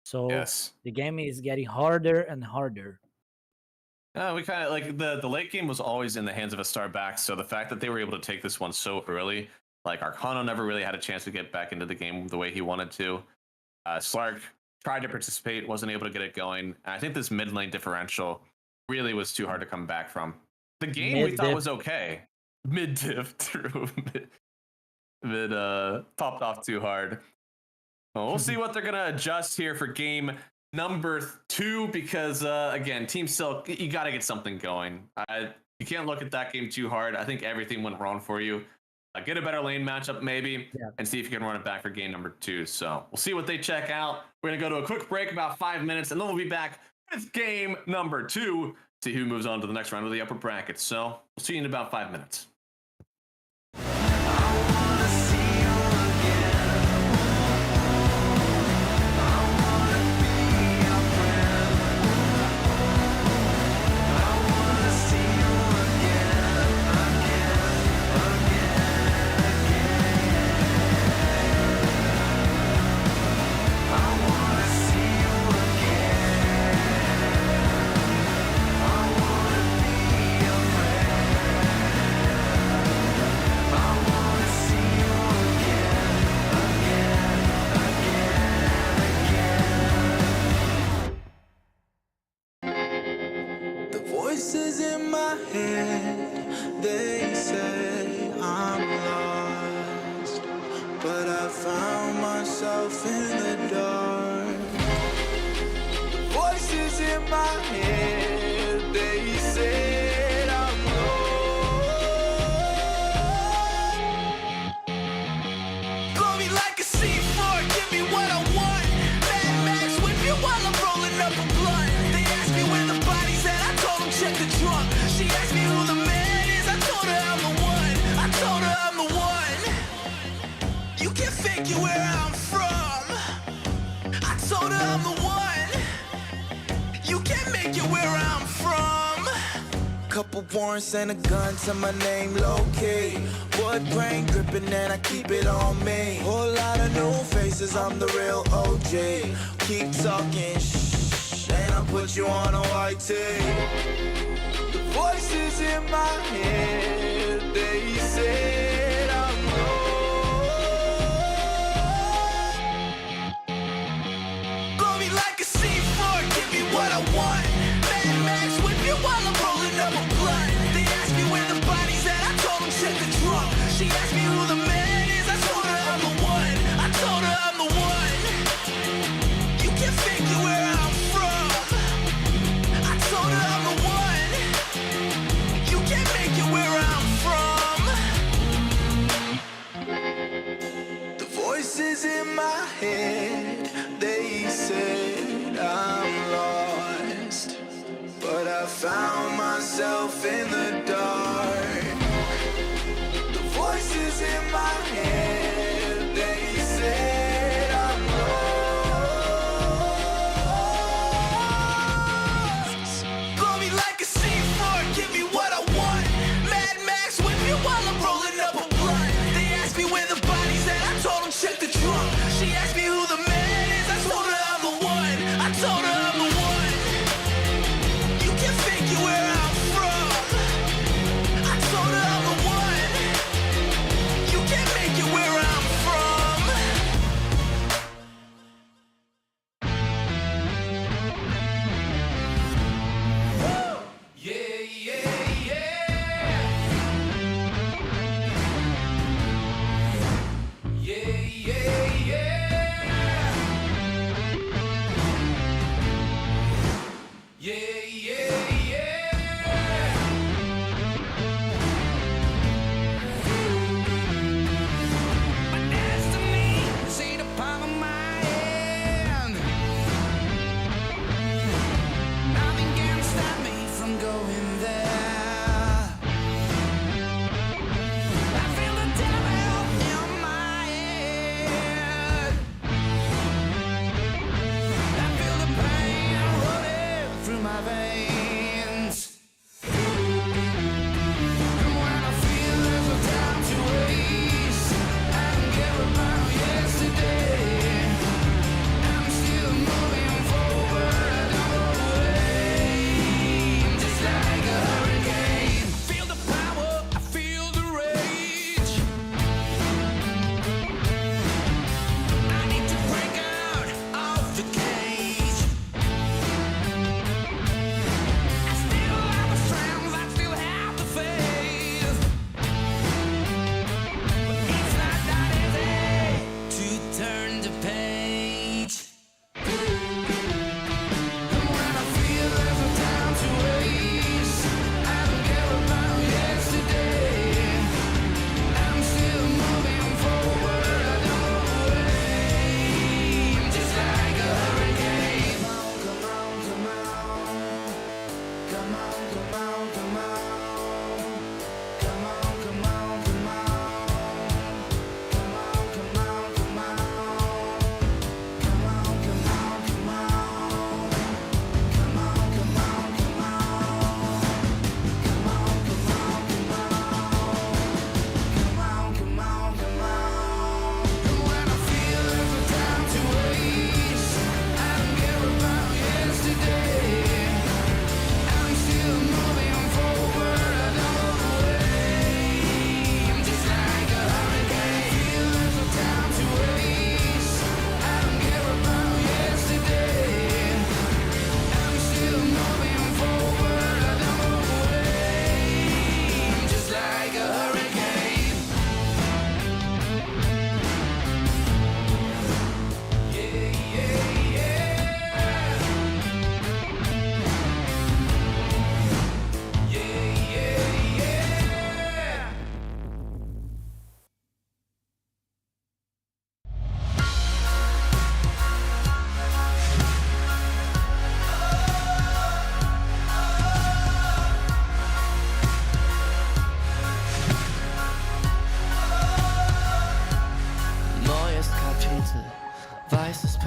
So the game is getting harder and harder. We kind of like the late game was always in the hands of a Starbacks. So the fact that they were able to take this one so early, like Arcano never really had a chance to get back into the game the way he wanted to. Slark tried to participate, wasn't able to get it going. And I think this mid lane differential really was too hard to come back from. The game we thought was okay. Mid diff, true. Mid popped off too hard. Well, we'll see what they're gonna adjust here for game number 2, because again, Team Silk, you got to get something going. You can't look at that game too hard. I think everything went wrong for you. Get a better lane matchup maybe, and see if you can run it back for game number 2. So we'll see what they check out. We're gonna go to a quick break, about 5 minutes, and then we'll be back with game number 2. See who moves on to the next round of the upper brackets. So we'll see you in about 5 minutes. Voices in my head, they say I'm lost, but I found myself in the dark. The voices in my head, they say I'm lost. Blow me like a C4, give me what I want. Mad Max with you while I'm rolling up a blunt. They ask me where the body's at, I told them check the trunk. She asked me who the man is, I told her I'm the one. I told her I'm the one. You can figure where I'm from. I told her I'm the one. You can't make it where I'm from. Couple warrants and a gun to my name, low-key. Wood grain gripping and I keep it on me. Whole lot of new faces, I'm the real OG. Keep talking shh, and I'll put you on a white tee. The voices in my head, they said I'm lost. Blow me like a C4, give me what I want. Mad Max with you while I'm rolling up a blunt. They asked me where the body's at, I told them check the trunk. She asked me who the man is, I told her I'm the one. I told her I'm the one. You can figure where I'm from. I told her I'm the one. You can't make it where I'm from. The voices in my head, they said I'm lost, but I found myself in the dark. The voices in my head, they said I'm lost. Blow me like a C4, give me what I want. Mad Max with me while I'm rolling up a blunt. They asked me where the body's at, I told them check the trunk. She asked me who the man is, I told her I'm the one. I told her I'm the one. You can figure where I'm from.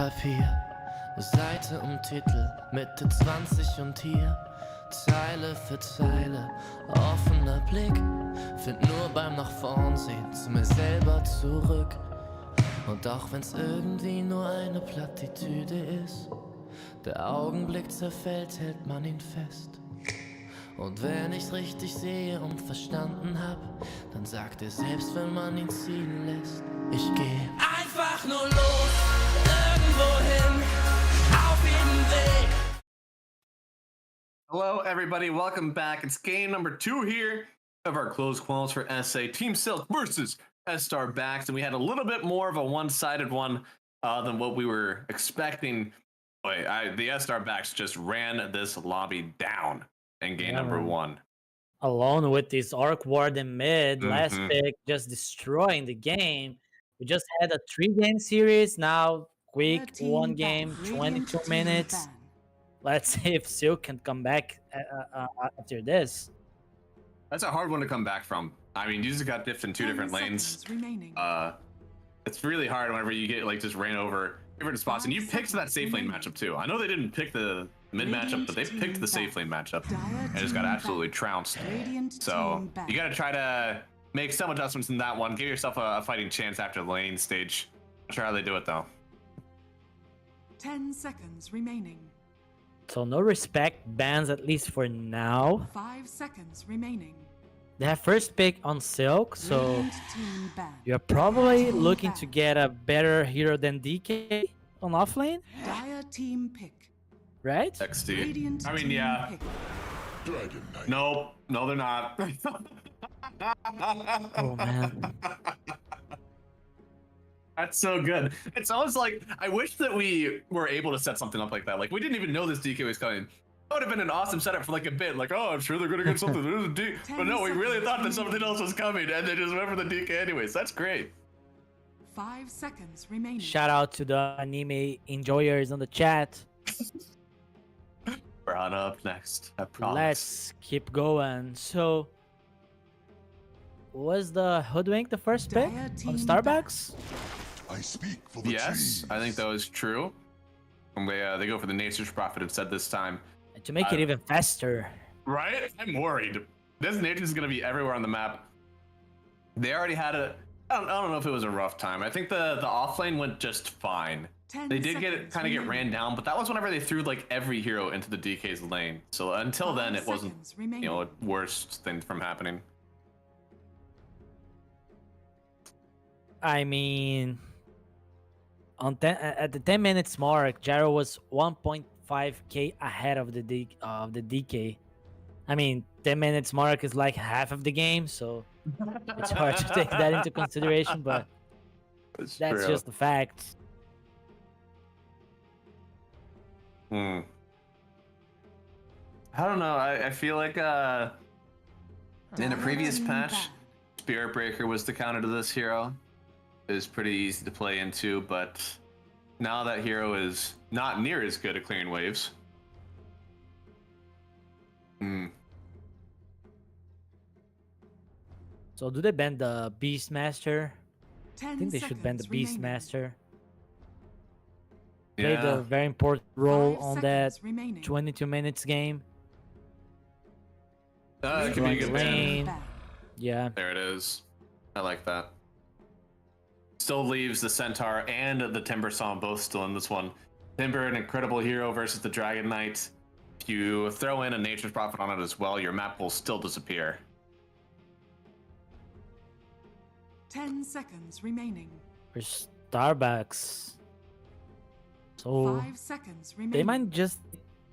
Papier, Seite und Titel, Mitte 20 und hier, Zeile für Zeile, offener Blick, find nur beim nach vorn sehen zu mir selber zurück. Und auch wenn's irgendwie nur eine Plattitüde ist, der Augenblick zerfällt, hält man ihn fest. Und wenn ich's richtig sehe und verstanden hab, dann sagt er selbst, wenn man ihn ziehen lässt, ich geh einfach nur los, irgendwo hin, auf jeden Weg. Hello everybody, welcome back. It's game number 2 here of our closed quals for SA Team Silk versus Starbacks, and we had a little bit more of a one-sided one than what we were expecting. But the Starbacks just ran this lobby down in game number 1. Alone with this Orc Ward in mid, last pick just destroying the game. We just had a 3-game series, now quick 1 game, 22 minutes. Let's see if Silk can come back after this. That's a hard one to come back from. I mean, you just got diffed in 2 different lanes. It's really hard whenever you get like just ran over different spots, and you picked that safe lane matchup too. I know they didn't pick the mid matchup, but they picked the safe lane matchup and just got absolutely trounced. So you got to try to make some adjustments in that one. Give yourself a fighting chance after the lane stage. Not sure how they do it though. 10 seconds remaining. So no respect bans, at least for now. 5 seconds remaining. They have first pick on Silk, so you're probably looking to get a better hero than DK on offlane. Dire team pick. Right? XD. I mean, yeah. Nope. No, they're not. Oh, man. That's so good. It's almost like, I wish that we were able to set something up like that. Like, we didn't even know this DK was coming. That would have been an awesome setup for like a bit. Like, oh, I'm sure they're going to get something. There's a D. But no, we really thought that something else was coming, and they just went for the DK anyways. That's great. 5 seconds remaining. Shout out to the anime enjoyers on the chat. We're on up next, I promise. Let's keep going. So, was the Hoodwink the first pick on Starbacks? I speak for the yes, I think that was true. And they go for the Nature's Prophet instead this time. And to make it even faster. Right? I'm worried. This Nature's is going to be everywhere on the map. They already had I don't know if it was a rough time. I think the offlane went just fine. They did kind of get ran down, but that was whenever they threw like every hero into the DK's lane. So until then, it wasn't, a worst thing from happening. I mean, at the 10 minutes mark, Jaro was 1.5k ahead of the DK. I mean, 10 minutes mark is like half of the game, so it's hard to take that into consideration, but that's just the fact. I don't know. I feel like in a previous patch, Spirit Breaker was the counter to this hero. It was pretty easy to play into, but now that hero is not near as good at clearing waves. So do they ban the Beastmaster? I think they should ban the remaining. Beastmaster. Yeah. Played a very important role 5 on that remaining. 22 minutes game. It could be a good ban. Lane. Yeah. There it is. I like that. Still leaves the Centaur and the Timber Song both still in this one. Timber, an incredible hero versus the Dragon Knight. If you throw in a Nature's Prophet on it as well, your map will still disappear. 10 seconds remaining. For Starbacks. So 5 seconds remaining. they might just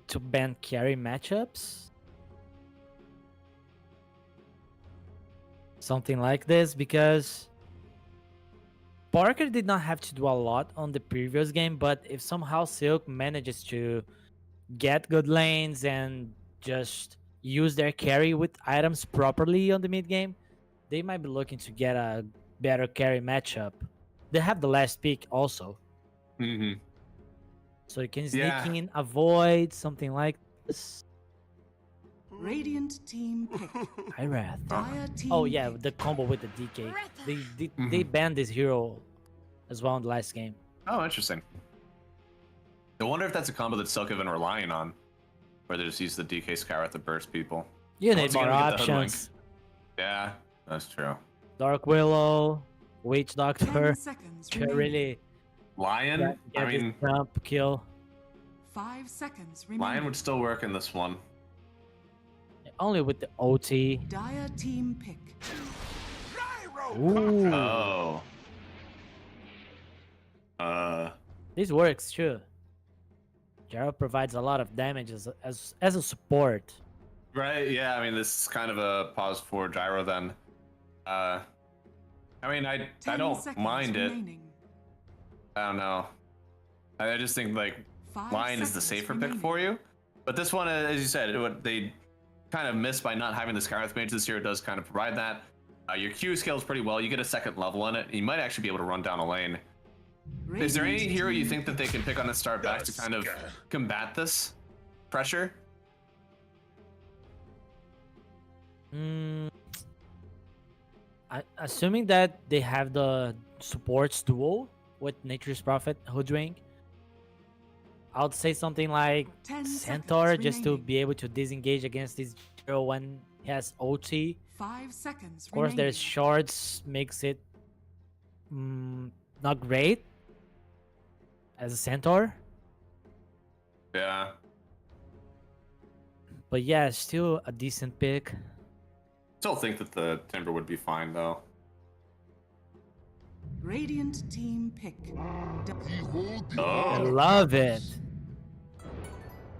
to ban carry matchups. Something like this, because Parker did not have to do a lot on the previous game, but if somehow Silk manages to get good lanes and just use their carry with items properly on the mid game, they might be looking to get a better carry matchup. They have the last pick also. So you can sneak in, avoid, something like this. Radiant team pick. Irath. Dire team Oh yeah, pick. the combo with the DK. They banned this hero as well in the last game. Oh, interesting. I wonder if that's a combo that Silk have been relying on, where they just use the DK Skyrath to burst people. You And need once more again, we get the hoodwink. options. Yeah, that's true. Dark Willow, Witch 10 Doctor, seconds to remaining. really Lion? get I this mean, jump kill. 5 seconds remaining. Lion would still work in this one. Only with the OT. Dire team pick. Ooh, Oh. this works too. Gyro provides a lot of damage as a support. Right, yeah, I mean, this is kind of a pause for Gyro then. I mean, I 10 don't seconds mind it. remaining. I don't know. I just think, like, 5 Lion is the seconds safer remaining. pick for you. But this one, as you said, they kind of missed by not having the Skyrath mage this year. It does kind of provide that. Your Q scales pretty well. You get a second level in it. You might actually be able to run down a lane. Is there any Radiant hero you team think that they can pick on the Starbacks to kind of combat this pressure? Assuming that they have the supports duo with Nature's Prophet Hoodwink, I would say something like 10 Centaur, seconds just to remaining. be able to disengage against this hero when he has OT. 5 seconds Of course, their remaining. shards makes it not great as a Centaur, Yeah. but yeah, still a decent pick. Still think that the Timber would be fine, though. Radiant team pick. Behold the I Oh, love it.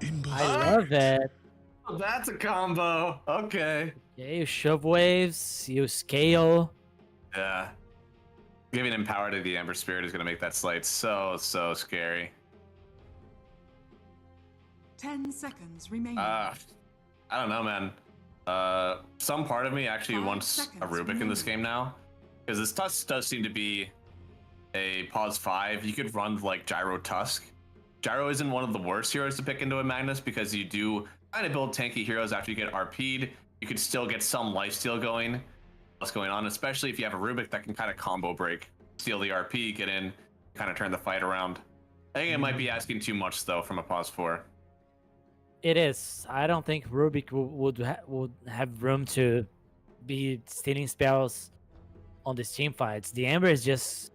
in I love it. that's a combo. Okay. Yeah, you shove waves, you scale. Yeah. Giving him power to the Ember Spirit is going to make that slate so scary. 10 seconds remaining. I don't know, man. Some part of me actually 5 wants a seconds Rubik in this remaining. game now. Because this Tusk does seem to be a pause 5. You could run like Gyro Tusk. Gyro isn't one of the worst heroes to pick into a Magnus because you do kind of build tanky heroes after you get RP'd. You could still get some lifesteal going. What's going on, especially if you have a Rubik that can kind of combo break, steal the RP, get in, kind of turn the fight around. I think it might be asking too much though from a pause 4. It is. I don't think Rubik would have room to be stealing spells on these team fights. The Ember is just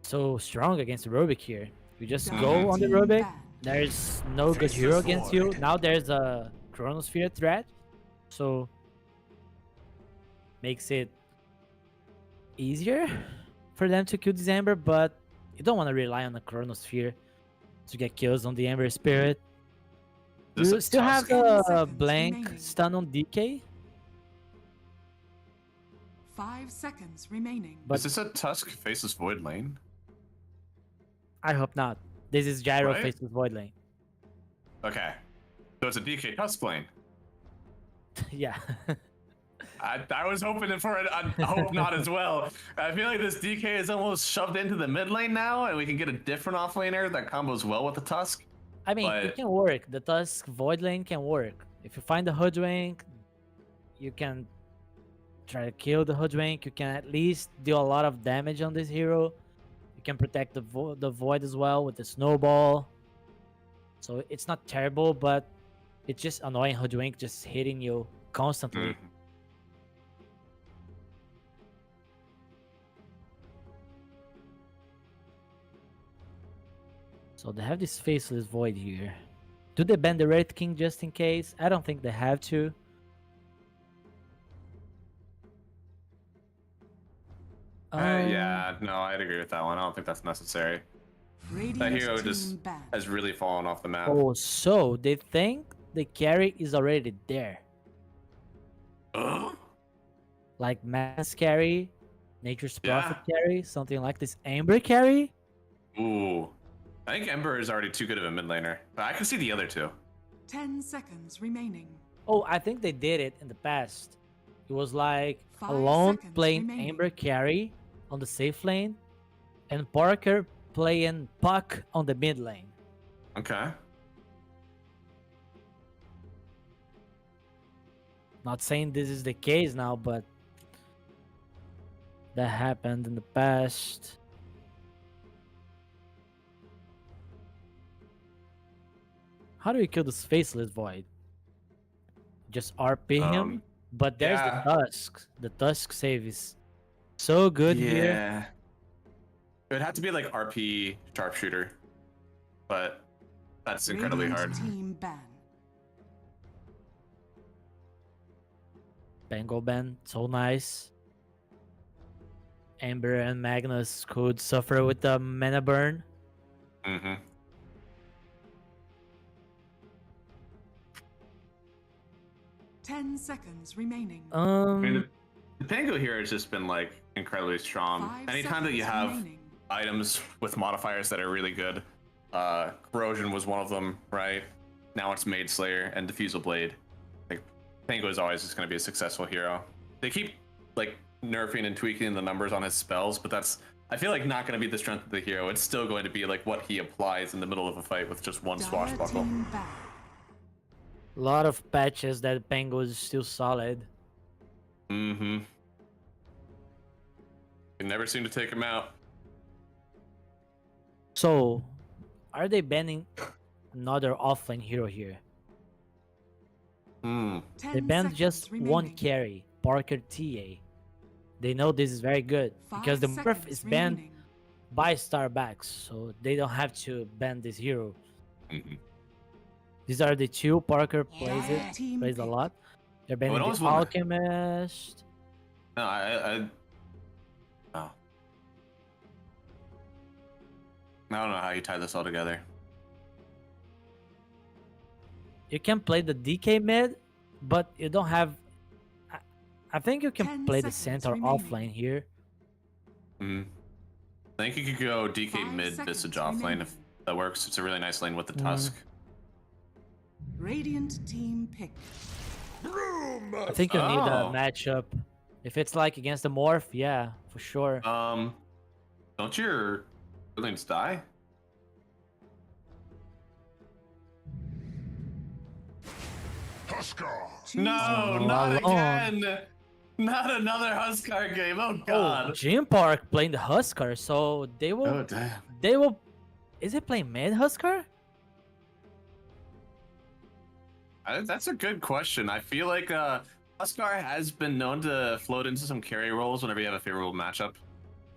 so strong against Rubik here. You just Dire go on the team Rubik. banned. There's no good hero against you. Now there's a Chronosphere threat, so makes it easier for them to kill this Ember, but you don't want to rely on the Chronosphere to get kills on the Ember Spirit. This You is still have Tusk. 10 the seconds blank remaining. stun on DK, 5 seconds remaining. but Is this a Tusk faces Void lane? I hope not. This is Gyro Right? faces Void Lane. Okay. So it's a DK Tusk lane. Yeah. I was hoping for it. I hope not as well. I feel like this DK is almost shoved into the mid lane now, and we can get a different offlaner that combos well with the Tusk. I mean, it But- can work. The Tusk Void Lane can work. If you find the Hoodwink, you can try to kill the Hoodwink. You can at least deal a lot of damage on this hero. You can protect the Void as well with the Snowball. So it's not terrible, but it's just annoying Hoodwink just hitting you constantly. Mm. So they have this Faceless Void here. Do they ban the Wraith King just in case? I don't think they have to. Yeah, no, I'd agree with that one. I don't think that's necessary. Radiant That hero team just banned. has really fallen off the map. Oh, so they think the carry is already there. Ugh. Like Mass carry, Nature's Yeah. Prophet carry, something like this. Amber carry? Ooh. I think Ember is already too good of a mid laner. But I can see the other two. 10 seconds remaining. Oh, I think they did it in the past. It was like 5 Alone seconds playing remaining. Amber carry on the safe lane, and Parker playing Puck on the mid lane. Okay. Not saying this is the case now, but that happened in the past. How do we kill this Faceless Void? Just RP him? But there's the Tusk. The Tusk save is so good here. Yeah. It would have to be like RP sharpshooter, but that's incredibly hard. Team ban. Bengal ban, so nice. Amber and Magnus could suffer with the mana burn. Mm-hmm. 10 seconds remaining. I mean, the Pango here has just been like incredibly strong. 5 Anytime that you seconds have remaining. items with modifiers that are really good, Corrosion was one of them, right? Now it's Maid Slayer and Diffusal Blade. Like, Pango is always just going to be a successful hero. They keep like nerfing and tweaking the numbers on his spells, but that's, I feel like, not going to be the strength of the hero. It's still going to be like what he applies in the middle of a fight with just one swashbuckle. A lot of patches that Pango is still solid. Mm-hmm. You never seem to take him out. So, are they banning another offlane hero here? They banned just one carry, Parker TA. They know this is very good because the Murph is banned by Starbacks, so they don't have to ban this hero. These are the two Parker plays a lot. They're banning the Alchemist. No, I don't know how you tie this all together. You can play the DK mid, but you don't have. I think you can play the center offlane here. I think you could go DK mid Visage offlane if that works. It's a really nice lane with the Tusk. Radiant team pick. I think you need a matchup. If it's like against the Morph, yeah, for sure. Don't your buildings die? Huskar. No, not again! Not another Huskar game. Oh god. Gym Park playing the Huskar, so they will. Oh damn. They will. Is it playing mid Huskar? That's a good question. I feel like Huskar has been known to float into some carry roles whenever you have a favorable matchup.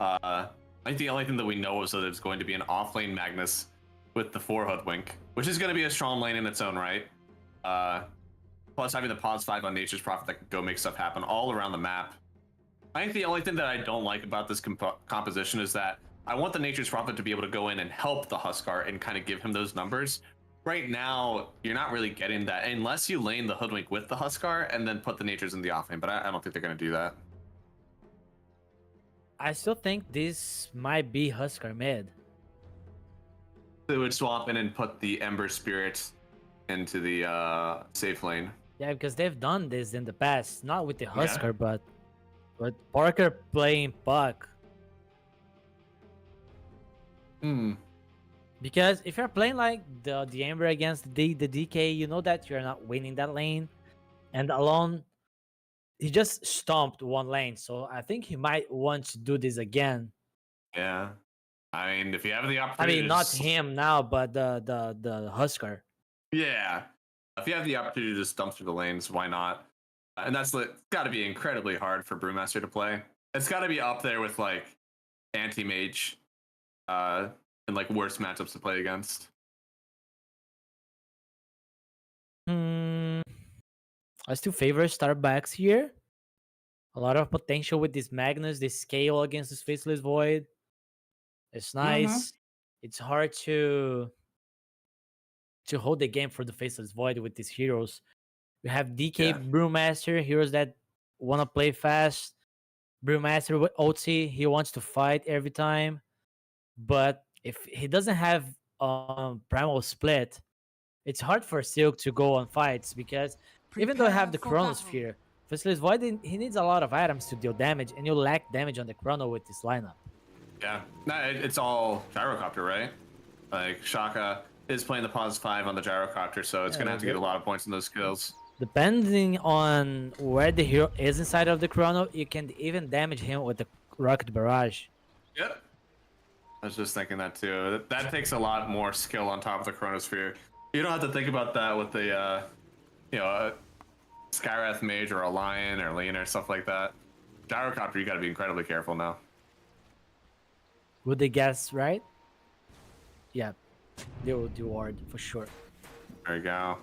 I think the only thing that we know is that there's going to be an offlane Magnus with the 4 Hoodwink, which is going to be a strong lane in its own right. Plus having the pause 5 on Nature's Prophet that can go make stuff happen all around the map. I think the only thing that I don't like about this composition is that I want the Nature's Prophet to be able to go in and help the Huskar and kind of give him those numbers. Right now, you're not really getting that unless you lane the Hoodwink with the Huskar and then put the Natures in the offlane, but I don't think they're going to do that. I still think this might be Huskar mid. They would swap in and put the Ember Spirit into the safe lane. Yeah, because they've done this in the past, not with the Huskar, but Parker playing Puck. Because if you're playing like the Ember against the DK, you know that you're not winning that lane. And alone, he just stomped one lane. So I think he might want to do this again. Yeah. I mean, if you have the opportunity... I mean, not him now, but the Huskar. Yeah. If you have the opportunity to just dump through the lanes, why not? And that's got to be incredibly hard for Brewmaster to play. It's got to be up there with like anti-mage and like worst matchups to play against. I still favor Starbacks here. A lot of potential with this Magnus, this scale against this Faceless Void. It's nice. It's hard to hold the game for the Faceless Void with these heroes. We have DK Brewmaster, heroes that want to play fast. Brewmaster with ulti, he wants to fight every time. But if he doesn't have Primal Split, it's hard for Silk to go on fights because even though I have the Chronosphere, Faceless Void, he needs a lot of items to deal damage, and you lack damage on the Chrono with this lineup. Yeah, it's all Gyrocopter, right? Like Shaka is playing the pause 5 on the Gyrocopter, so it's gonna have to get a lot of points in those skills. Depending on where the hero is inside of the Chrono, you can even damage him with the Rocket Barrage. Yep. I was just thinking that too. That takes a lot more skill on top of the Chronosphere. You don't have to think about that with the, you know, a Skywrath Mage or a Lion or Lane or stuff like that. Gyrocopter, you gotta be incredibly careful now. Would they guess right? Yeah, they will do ward for sure. There you go.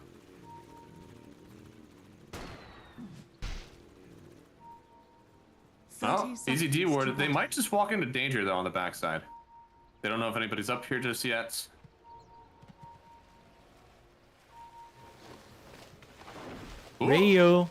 Oh, easy D ward. They might just walk into danger though on the backside. They don't know if anybody's up here just yet. Ooh. Ryu.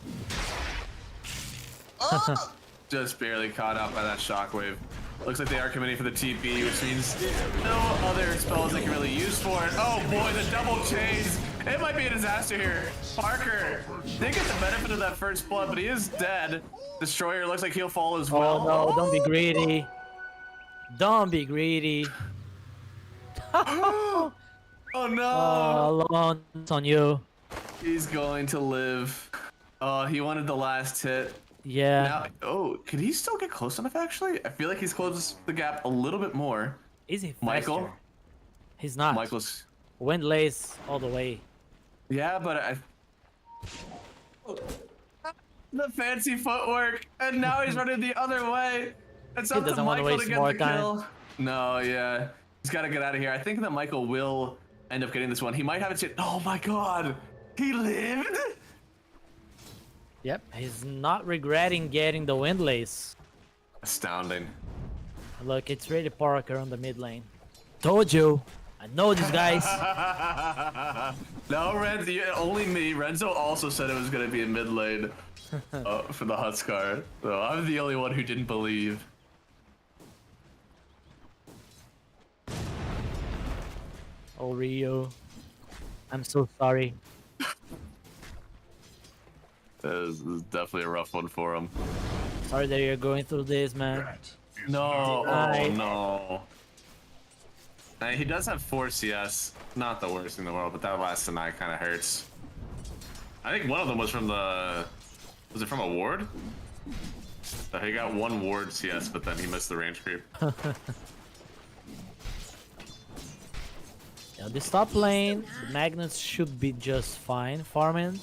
Just barely caught out by that shockwave. Looks like they are committing for the TP, which means no other spells they can really use for it. Oh boy, the double chains. It might be a disaster here. Parker did get the benefit of that first blood, but he is dead. Destroyer looks like he'll fall as well. Oh no, don't be greedy. Don't be greedy. Oh no. Alone, it's on you. He's going to live. Oh, he wanted the last hit. Yeah. Now, oh, could he still get close enough actually? I feel like he's closed the gap a little bit more. Is he faster? Michael? He's not. Michael's... Windlace all the way. Yeah, but the fancy footwork, and now he's running the other way. It's up to Michael to get the kill. No, yeah. He's got to get out of here. I think that Michael will end up getting this one. He might have it. Oh my god. He lived? Yep, he's not regretting getting the Windlace. Astounding. Look, it's really Parker on the mid lane. Told you. I know these guys. No, Renzo, only me. Renzo also said it was going to be a mid lane for the Huskar. So I'm the only one who didn't believe. Oh, Rio. I'm so sorry. This is definitely a rough one for him. Sorry that you're going through this, man. No, oh no. He does have 4 CS. Not the worst in the world, but that last deny kind of hurts. I think one of them was from the... Was it from a ward? So he got 1 ward CS, but then he missed the range creep. Yeah, this top lane, the Magnets should be just fine farming.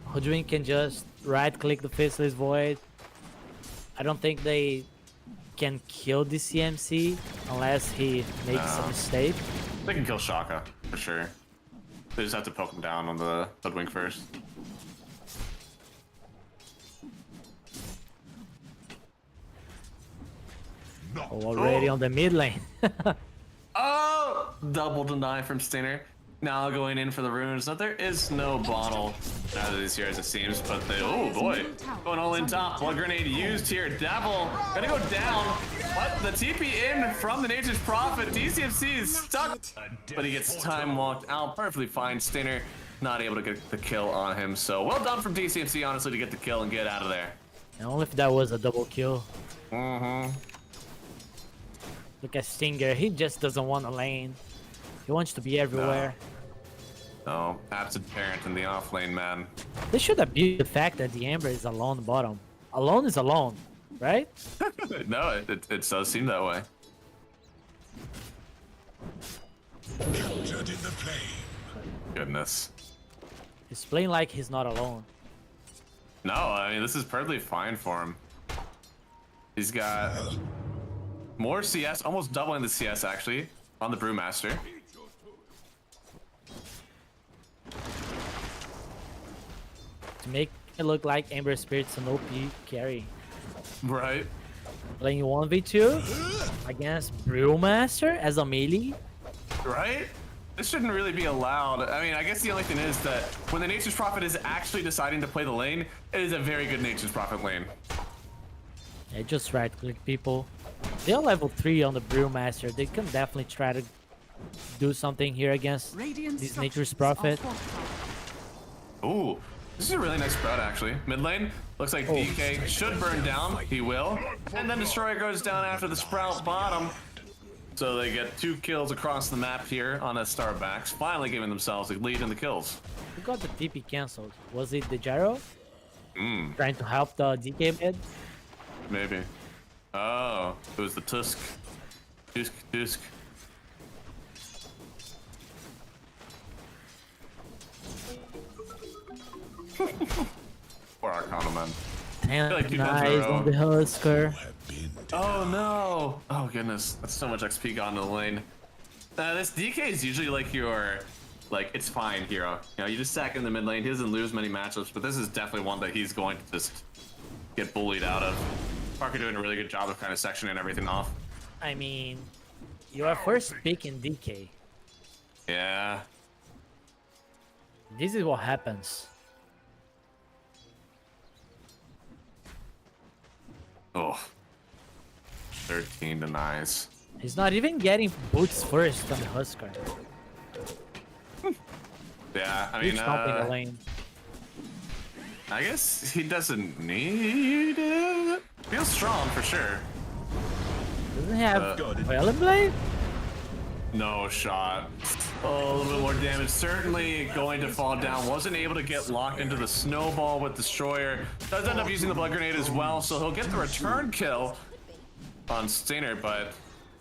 Hoodwink can just right-click the Faceless Void. I don't think they can kill the CMC unless he makes a mistake. They can kill Shaka, for sure. They just have to poke him down on the Hoodwink first. Already on the mid lane. Oh! Double deny from Stinger. Now going in for the runes. No, there is no bottle neither this year as it seems, but they, oh boy, going all in top. Blood grenade used here. Devil gonna go down, but the TP in from the Nature's Prophet. DCFC is stuck, but he gets time walked out perfectly fine. Stinger not able to get the kill on him, so well done from DCFC honestly to get the kill and get out of there. And only if that was a double kill. Look at Stinger, he just doesn't want a lane. He wants to be everywhere. No, absent parent in the off lane, man. This should abuse the fact that the Amber is alone bottom. Alone is alone, right? No, it does seem that way. Captured in the flame. Goodness. He's playing like he's not alone. No, I mean, this is perfectly fine for him. He's got more CS, almost doubling the CS actually, on the Brewmaster. To make it look like Amber Spirit's an OP carry. Right. Playing 1v2 against Brewmaster as a melee. Right? This shouldn't really be allowed. I mean, I guess the only thing is that when the Nature's Prophet is actually deciding to play the lane, it is a very good Nature's Prophet lane. Yeah, just right click people. They're level 3 on the Brewmaster. They can definitely try to do something here against this Nature's Prophet. Ooh, this is a really nice sprout actually. Mid lane, looks like DK should burn down. He will. And then Destroyer goes down after the sprout bottom. So they get 2 kills across the map here on a Starbacks, finally giving themselves a lead in the kills. Who got the TP cancelled? Was it the Gyro? Trying to help the DK mid? Maybe. Oh, it was the Tusk. Tusk. Poor Arcana, man. Damn, like nice on the Husker. Oh no! Oh goodness, that's so much XP gone to the lane. This DK is usually like your, like, it's fine hero. You know, you just sack in the mid lane. He doesn't lose many matchups, but this is definitely one that he's going to just get bullied out of. Parker doing a really good job of kind of sectioning everything off. I mean, you are first pick in DK. Yeah. This is what happens. Oh. 13 denies. He's not even getting boots first on the Husker. Yeah, I He's mean, stomping the lane. I guess he doesn't need it. Feels strong for sure. Doesn't he have Violet Blade? No shot. Oh, a little bit more damage. Certainly going to fall down. Wasn't able to get locked into the snowball with Destroyer. Does end up using the blood grenade as well, so he'll get the return kill on Stinger, but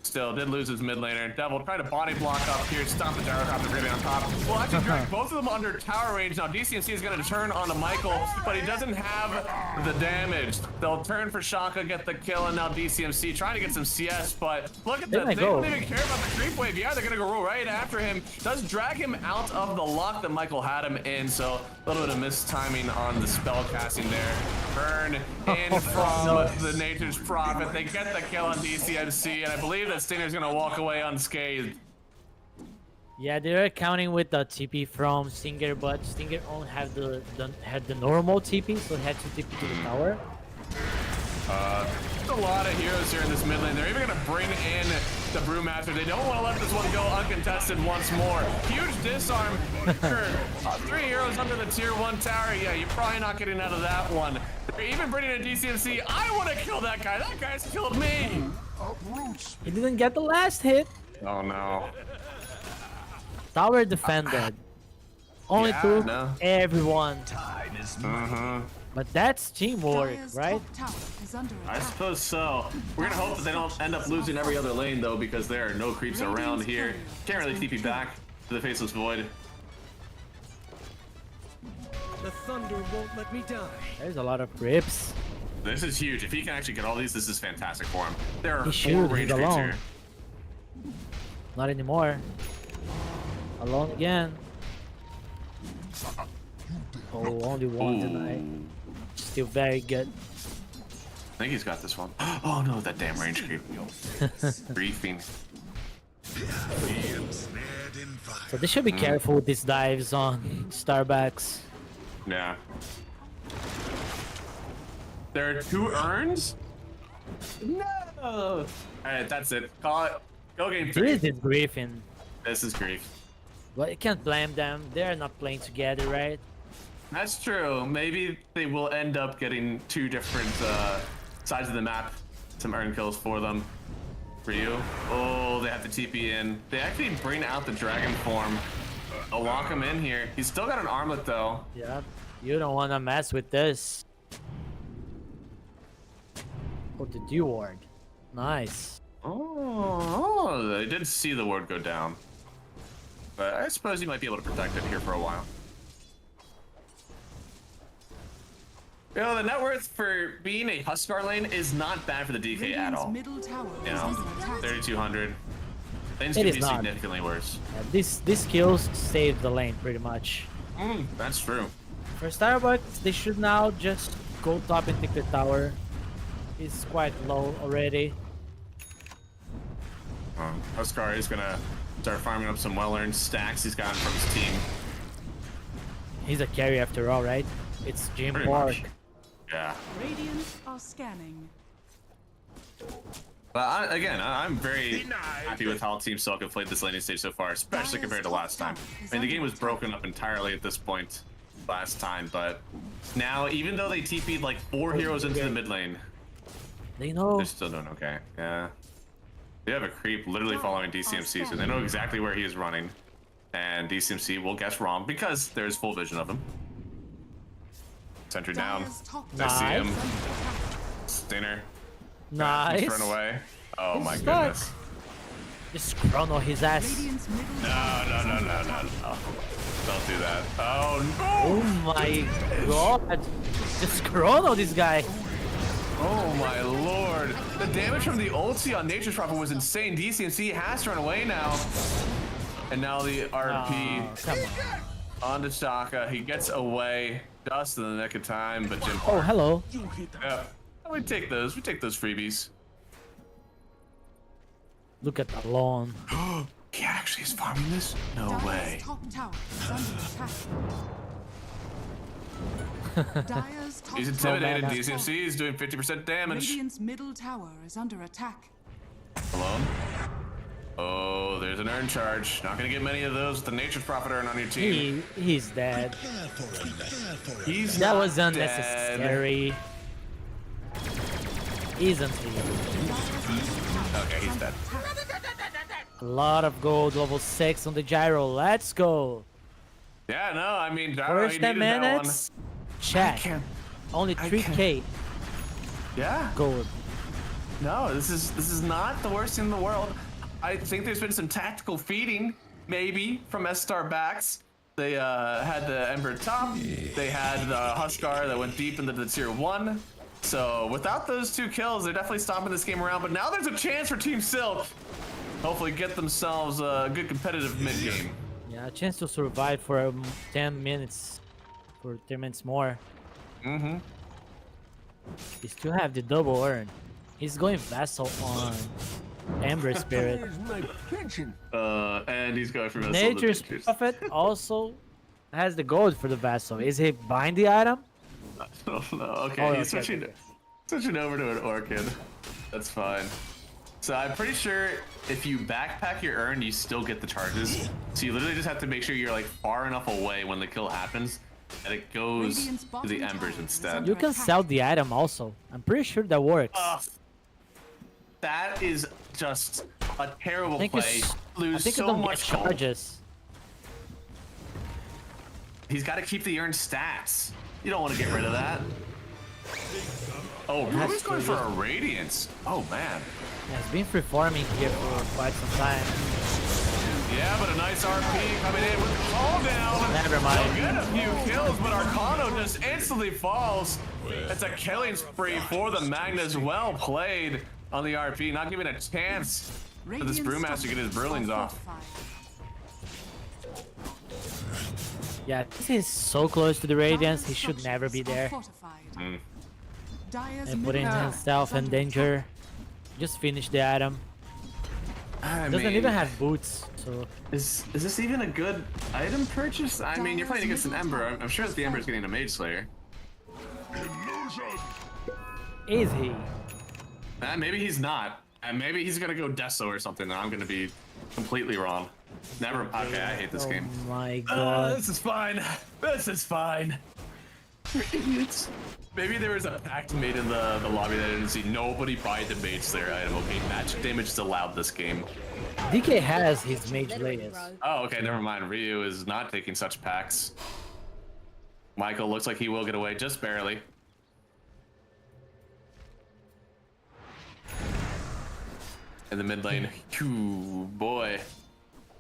still did lose his mid laner. Devil tried to body block up here, stop the gyrocopter grenade on top. Well, actually, drag both of them under tower range. Now DCMC is going to turn onto Michael, but he doesn't have the damage. They'll turn for Shaka, get the kill, and now DCMC trying to get some CS, but look at that. They don't even care about the creep wave. Yeah, they're going to go right after him. Does drag him out of the lock that Michael had him in, so a little bit of mistiming on the spell casting there. Burn in from the Nature's Prophet. They get the kill on DCMC, and I believe that Stinger's gonna walk away unscathed. Yeah, they're counting with the TP from Stinger, but Stinger only had the normal TP, so he had to TP to the tower. A lot of heroes here in this mid lane. They're even gonna bring in the Brewmaster. They don't want to let this one go uncontested once more. Huge disarm. Sure. 3 heroes under the tier 1 tower. Yeah, you're probably not getting out of that one. They're even bringing in DCMC. I want to kill that guy. That guy's killed me. He didn't get the last hit. Oh no. Tower defended. Only yeah, took everyone. But that's teamwork, Dire's right? top tower is under I attack. suppose so. We're gonna hope that they don't end up losing every other lane though, because there are no creeps around here. Can't really TP back to the Faceless Void. The thunder won't let me die. There's a lot of grips. This is huge. If he can actually get all these, this is fantastic for him. There are He 4 should, range he's creeps alone. here. Not anymore. Alone again. Oh, only one tonight. Still very good. I think he's got this one. Oh no, that damn range creep. Briefing. So they should be careful with these dives on Starbacks. Yeah. There are 2 urns? No! Alright, that's it. Call it. Go game 3. This is Griffin. This is grief. Well, you can't blame them. They're not playing together, right? That's true. Maybe they will end up getting 2 different sides of the map. Some urn kills for them. For you. Oh, they have to TP in. They actually bring out the dragon form. I'll lock him in here. He's still got an armlet though. Yeah. You don't want to mess with this. Oh, the D ward. Nice. Oh, they did see the ward go down. But I suppose he might be able to protect it here for a while. You know, the net worth for being a Huskar lane is not bad for the DK at all. Middle tower You is know, under attack. 3,200. Things It could is be not. significantly worse. These kills save the lane pretty much. That's true. For Starbucks, they should now just go top and take the tower. It's quite low already. Huskar is gonna start farming up some well-earned stacks he's gotten from his team. He's a carry after all, right? It's Jim Pretty Park. much. Yeah. Radiant are scanning. But again, I'm very happy with how Team Selk have played this laning stage so far, especially compared to last time. I mean, the game was broken up entirely at this point last time, but now, even though they TP'd like 4 heroes into the mid lane, They know. they're still doing okay. Yeah. They have a creep literally following DCMC, so they know exactly where he is running. And DCMC will guess wrong because there's full vision of him. Sentry down. I see him. Stinner. Nice. Turn away. Oh my stuck. goodness. Just chrono his ass. Radiant's middle No. Don't do that. Oh Oh my god. Just chrono this guy. Oh my lord. The damage from the ulti on Nature's Prophet was insane. DCMC has to run away now. And now the RP Come on. on to Shaka. He gets away just in the nick of time, but Jim. Oh, hello. Yeah. We take those. We take those freebies. Look at the lawn. He actually is farming this? No Dire's way. top tower is under attack. Dire's top He's tower. intimidated. DCMC is doing 50% damage. Radiant's middle tower is under attack. Alone. Oh, there's an urn charge. Not gonna get many of those with the Nature's Prophet urn on your team. He's dead. He's That not was unnecessary. Isn't he? Okay, he's dead. A lot of gold, level 6 on the gyro. Let's go. Yeah, no, I mean, Gyro, First he 10 needed that one. minutes. Check. Only 3k Yeah. gold. No, this is not the worst thing in the world. I think there's been some tactical feeding, maybe, from Starbacks. They had the Ember top. They had the Huskar that went deep into the tier 1. So without those 2 kills, they're definitely stopping this game around. But now there's a chance for Team Silk. Hopefully get themselves a good competitive mid game. Yeah, a chance to survive for 10 minutes. For 10 minutes more. Mm-hmm. He still have the double earn. He's going Vassal on Ember Spirit. And he's going for Nature's Prophet also has the gold for the Vassal. Is he buying the item? Oh, no. Okay, Oh, he's okay. switching over to an Orchid. That's fine. So I'm pretty sure if you backpack your urn, you still get the charges. So you literally just have to make sure you're like far enough away when the kill happens that it goes to the embers instead. You can sell the item also. I'm pretty sure that works. That is just a terrible I play. Lose think you so don't get much gold. charges. He's got to keep the urn stats. You don't want to get rid of that. Oh, Ruby's going for a Radiance. Oh, man. Yeah, it's been free farming here for quite some time. Yeah, but a nice RP coming in with the call down. Never mind. He'll get a few kills, but Arcano just instantly falls. It's a killing spree for the Magnus. Well played on the RP, not giving a chance for this Brewmaster to get his Brewlings off. Yeah, this is so close to the Radiance, he should never be there. And putting himself in danger. Just finish the item. Doesn't even have boots, so... Is this even a good item purchase? I mean, you're playing against an Ember. I'm sure that the Ember is getting a Mage Slayer. Is he? Maybe he's not. Maybe he's gonna go Deso or something, and I'm gonna be completely wrong. Never. Okay, I hate this game. Oh my god. This is fine. This is fine. We're idiots. Maybe there was a pact made in the lobby that I didn't see. Nobody buy the Mage Slayer item. Okay, magic damage is allowed this game. DK has his Mage Layers. Oh, okay, never mind. Ryu is not taking such packs. Michael looks like he will get away just barely. In the mid lane. Ooh, boy.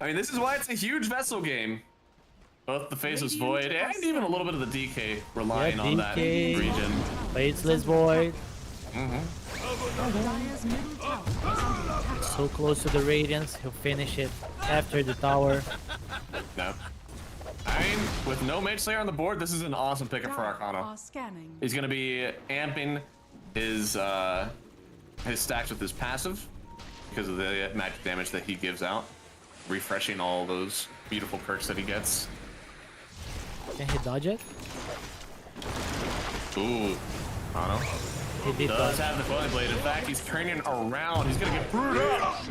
I mean, this is why it's a huge vessel game. Both the Faceless Void and even a little bit of the DK relying on that region. Faceless Void. So close to the Radiance, he'll finish it after the tower. No. I mean, with no Mage Slayer on the board, this is an awesome pickup for Arcana. He's going to be amping his stacks with his passive because of the magic damage that he gives out. Refreshing all those beautiful perks that he gets. Can he dodge it? Ooh, I don't know. He does have the Flame Blade. In fact, he's turning around. He's gonna get brewed up.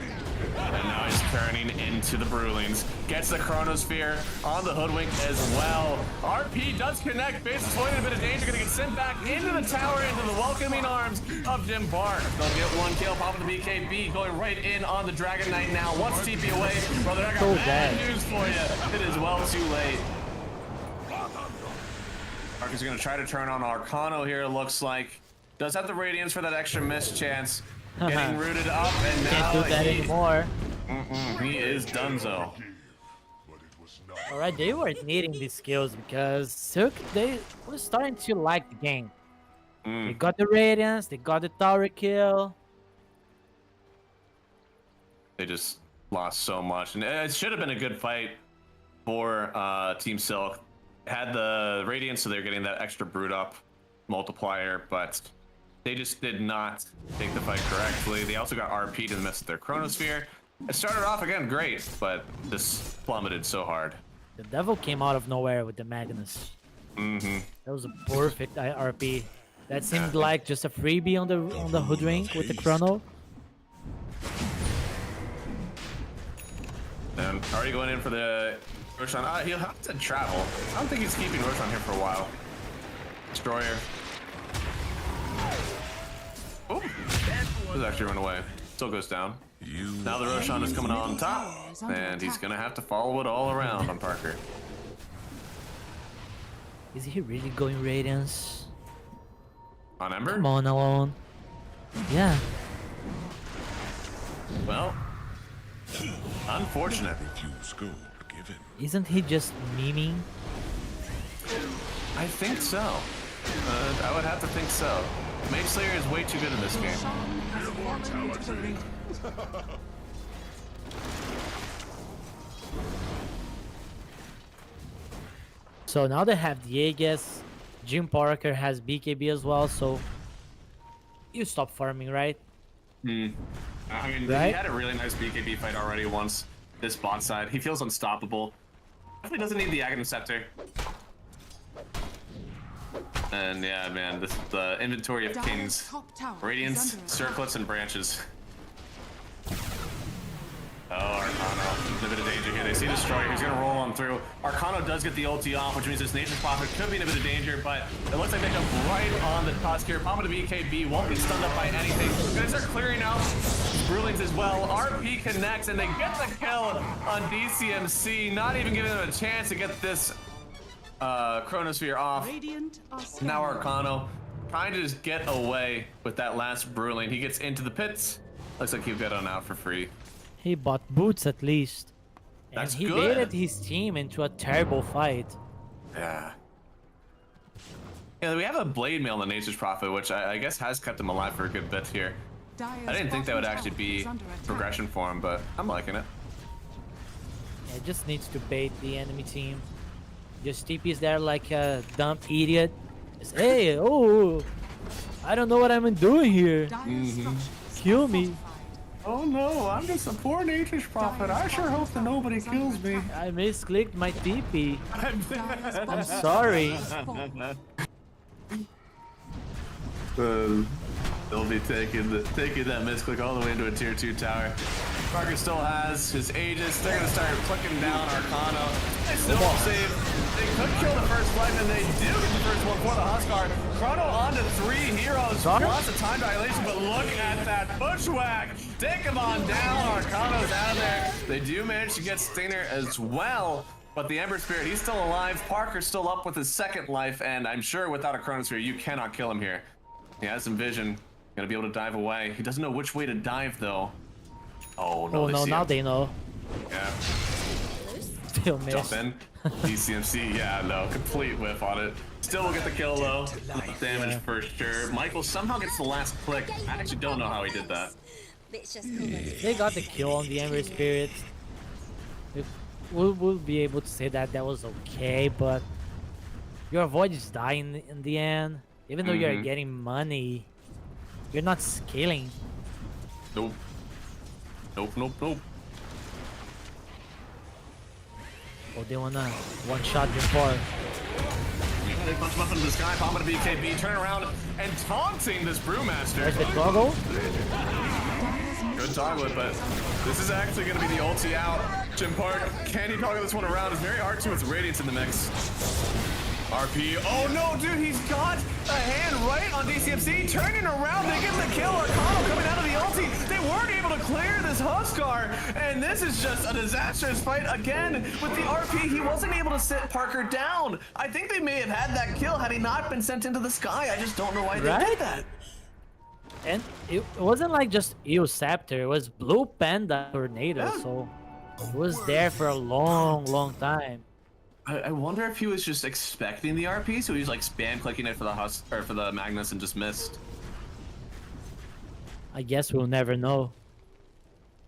And now he's turning into the Brewlings. Gets the Chronosphere on the Hoodwink as well. RP does connect. Faceless Void in a bit of danger. Gonna get sent back into the tower, into the welcoming arms of Jim Bark. They'll get one kill. Popping the BKB. Going right in on the Dragon Knight now. Once TP away. Brother, I got bad news for you. It is well too late. Mark is going to try to turn on Arcano here, it looks like. Does have the Radiance for that extra miss chance. Getting rooted up, and now can't do that anymore. He is donezo. Alright, they were needing these skills because Silk, they were starting to like the game. They got the Radiance, they got the tower kill. They just lost so much. And it should have been a good fight for Team Silk. Had the Radiance, so they're getting that extra Brood Up multiplier, but they just did not take the fight correctly. They also got RP'd in the midst of their Chronosphere. It started off again great, but this plummeted so hard. The Devil came out of nowhere with the Magnus. That was a perfect RP. That seemed like just a freebie on the Hoodwink with the Chrono. And already going in for the Roshan. He'll have to travel. I don't think he's keeping Roshan here for a while. Destroyer. Oh, does actually run away. Still goes down. Now the Roshan is coming on top, and he's gonna have to follow it all around on Parker. Is he really going Radiance? On Ember? Come on, Alone. Yeah. Well, unfortunate. Isn't he just memeing? I think so. I would have to think so. Mage Slayer is way too good in this game. So now they have the Aegis. Jim Parker has BKB as well, so you stop farming, right? I mean, right? He had a really nice BKB fight already once. This bot side, he feels unstoppable. Definitely doesn't need the Aghanim Scepter. And yeah, man, this is the inventory of kings. Radiance, circlets, and branches. Oh, Arcano, in a bit of danger here. They see Destroyer, he's gonna roll on through. Arcano does get the ulti off, which means this Nature's Prophet could be in a bit of danger, but it looks like they come right on the tusk here. Papa to BKB won't be stunned up by anything. Gonna start clearing out Brewlings as well. RP connects, and they get the kill on DCMC, not even giving them a chance to get this Chronosphere off. Now Arcano trying to just get away with that last Brewling. He gets into the pits. Looks like he'll get on out for free. He bought boots at least. And That's he good. baited his team into a terrible fight. Yeah. Yeah, we have a Blade Mail in the Nature's Prophet, which I guess has kept him alive for a good bit here. I didn't think that would actually be progression for him, but I'm liking it. Yeah, just needs to bait the enemy team. Just TP's there like a dumb idiot. Just, hey, oh, I don't know what I'm doing here. Kill me. Oh no, I'm just a poor Nature's Prophet. I sure hope that nobody kills me. I misclicked my TP. I'm sorry. They'll be taking that misclick all the way into a tier 2 tower. Parker still has his Aegis. They're gonna start clicking down Arcano. They still won't save. They could kill the first life, and they do get the first one for the Huskar. Chrono on to 3 heroes. Lots of time dilation, but look at that bushwhack. Take him on down. Arcano's out of there. They do manage to get Stainer as well, but the Ember Spirit, he's still alive. Parker's still up with his second life, and I'm sure without a Chronosphere, you cannot kill him here. He has some vision. Gonna be able to dive away. He doesn't know which way to dive, though. Oh, no. Oh, no, now they know. Yeah. Still miss. Jump in. DCMC, yeah, no, complete whiff on it. Still will get the kill, though. Damage for sure. Michael somehow gets the last click. I actually don't know how he did that. They got the kill on the Ember Spirit. We'll be able to say that that was okay, but your Void is dying in the end. Even though you're getting money, you're not scaling. Nope. Nope. Oh, they wanna one-shot before. They punch him up into the sky, pop into BKB, turn around, and taunting this Brewmaster. There's the toggle. Good toggle, but this is actually going to be the ulti out. Jim Park, can he toggle this one around? It's very hard to with Radiance in the mix. RP, oh no, dude, he's got a hand right on DCMC, turning around, they get the kill. Arcano coming out of the ulti. They weren't able to clear this Huskar, and this is just a disastrous fight again. With the RP, he wasn't able to sit Parker down. I think they may have had that kill had he not been sent into the sky. I just don't know why they did that. And it wasn't like just Eel Scepter, it was Blue Panda Tornado, so it was there for a long time. I wonder if he was just expecting the RP, so he was like spam clicking it for the Magnus and just missed. I guess we'll never know.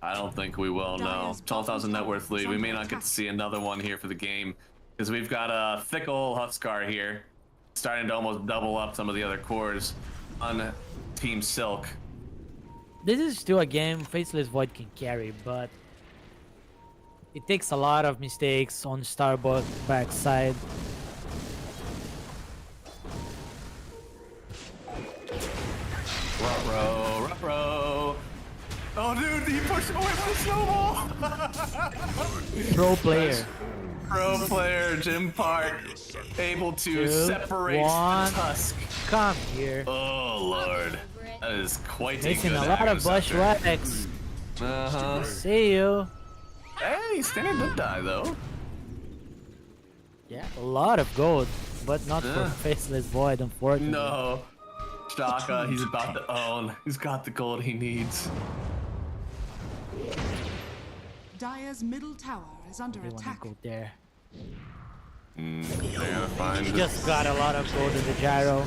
I don't think we will, no. 12,000 net worth lead. We may not get to see another one here for the game, because we've got a fickle Huskar here, starting to almost double up some of the other cores on Team Silk. This is still a game Faceless Void can carry, but it takes a lot of mistakes on Starbacks side. Ruh-roh. Oh, dude, he pushed away from the snowball. Pro player. Pro player, Jim Park, able to separate the tusk. Come here. Oh, Lord. That is quite Making a good a lot of Interceptor. bushwhacks. Uh-huh. See you. Hey, standard would die, though. Yeah, a lot of gold, but not for Faceless Void, unfortunately. No. Shaka, he's about to own. He's got the gold he needs. Dire's middle tower is under They want attack. to go there. They're gonna find He just got a lot of gold in the gyro.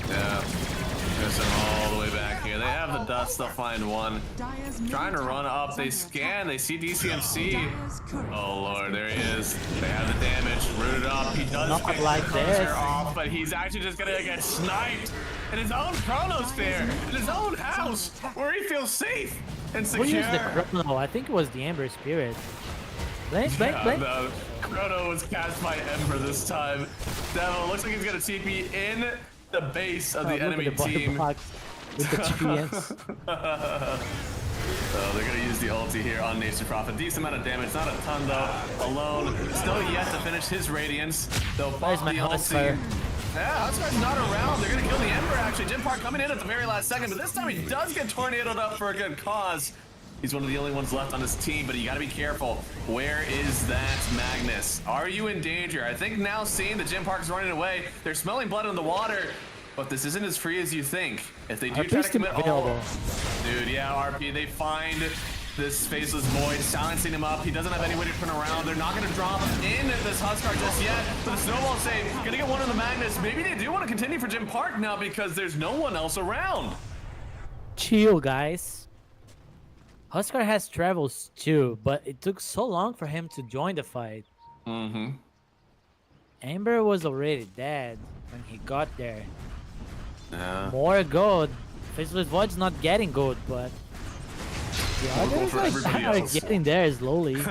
Yeah. There's them all the way back here. They have the dust, they'll find one. Trying to run up, they scan, they see DCMC. Oh lord, there he is. They have the damage, rooted up. He does Not pick like the crosshair this. off, but he's actually just gonna get sniped in his own chronosphere, in his own house, where he feels safe and Who used the secure. chrono? I think it was the Ember Spirit. Blink. No, Chrono was cast by Ember this time. Devil looks like he's gonna TP in the base of the Look at enemy the bottom team. box with the experience. So they're gonna use the ulti here on Nation Prophet. Decent amount of damage, not a ton though. Alone, still yet to finish his Radiance. They'll Where's pop my the Huskar? ulti. Yeah, Huskar's not around. They're gonna kill the Ember actually. Jim Park coming in at the very last second, but this time he does get tornadoed up for a good cause. He's one of the only ones left on his team, but you gotta be careful. Where is that Magnus? Are you in danger? I think now seeing that Jim Park's running away, they're smelling blood in the water, but this isn't as free as you think. If they do try to commit all... Dude, yeah, RP, they find this Faceless Void, silencing him up. He doesn't have any way to turn around. They're not gonna drop in this Huskar just yet, but the snowball save, gonna get one on the Magnus. Maybe they do want to continue for Jim Park now because there's no one else around. Chill, guys. Huskar has travels too, but it took so long for him to join the fight. Mm-hmm. Ember was already dead when he got there. Yeah. More gold. Faceless Void's not getting gold, but the others are getting there slowly.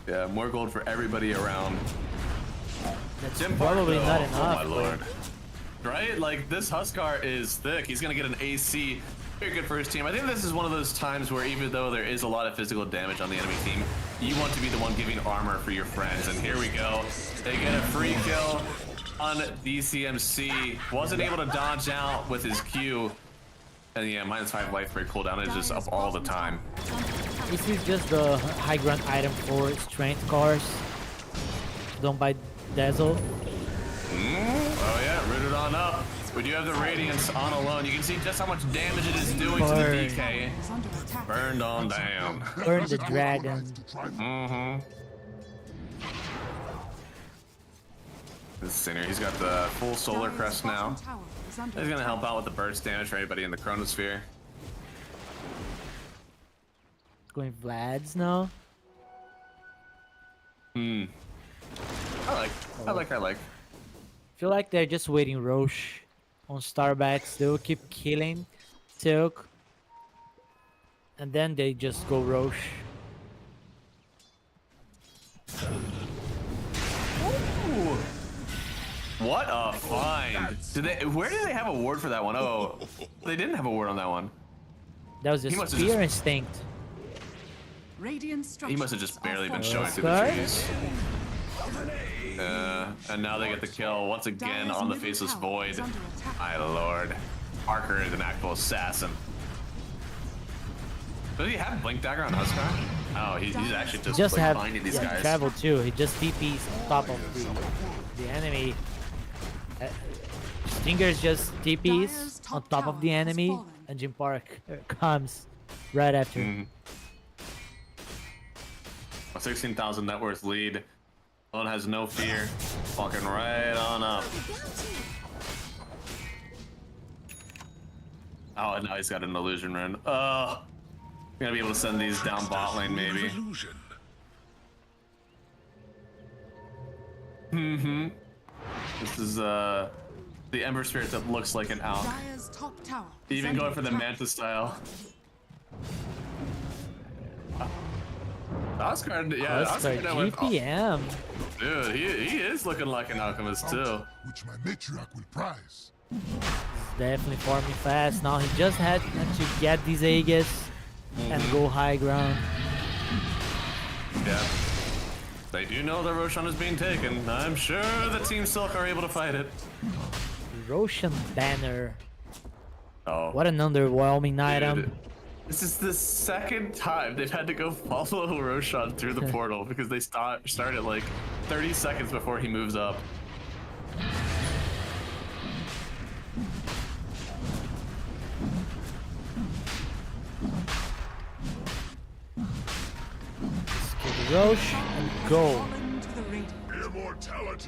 Yeah, more gold for everybody around. That's Jim probably Park, not oh, enough. Oh my lord. Right? Like, this Huskar is thick. He's gonna get an AC. Very good for his team. I think this is one of those times where even though there is a lot of physical damage on the enemy team, you want to be the one giving armor for your friends. And here we go. They get a free kill on DCMC. Wasn't able to dodge out with his Q. And yeah, -5 life break cooldown is just up all the time. This is just the high ground item for strength cars. Don't buy Dazzle. Oh yeah, rooted on up. We do have the Radiance on alone. You can see just how much damage it is doing to the DK. Burned on down. Burn the dragon. Mm-hmm. This Sinner, he's got the full solar crest now. He's gonna help out with the burst damage for anybody in the chronosphere. Going Vlads now. I like. Feel like they're just waiting Roche on Starbacks. They will keep killing Silk, and then they just go Roche. Ooh. What a find! Where did they have a ward for that one? Oh, they didn't have a ward on that one. That was a spear instinct. He must have just barely been showing through the trees. And now they get the kill once again on the Faceless Void. My lord. Parker is an actual assassin. Does he have Blink Dagger on Huskar? Oh, he's actually just like, finding these guys. Travel too. He just TP's on top of the enemy. Stinger's just TPs on top of the enemy, and Jim Park comes right after. A 16,000 net worth lead. One has no fear. Walking right on up. Oh, now he's got an illusion rune. Oh, gonna be able to send these down bot lane maybe. This is the Ember Spirit that looks like an Alk. Even going for the Manta style. Oscar, yeah, Oscar GPM. Dude, he is looking like an alchemist too. Which my matriarch will prize. He's definitely farming fast. Now he just had to get these Aegis and go high ground. Yeah. They do know that Roshan is being taken. I'm sure the Team Silk are able to fight it. Roshan banner. Oh. What an underwhelming item. This is the second time they've had to go follow Roshan through the portal because they started like 30 seconds before he moves up. Roche and go.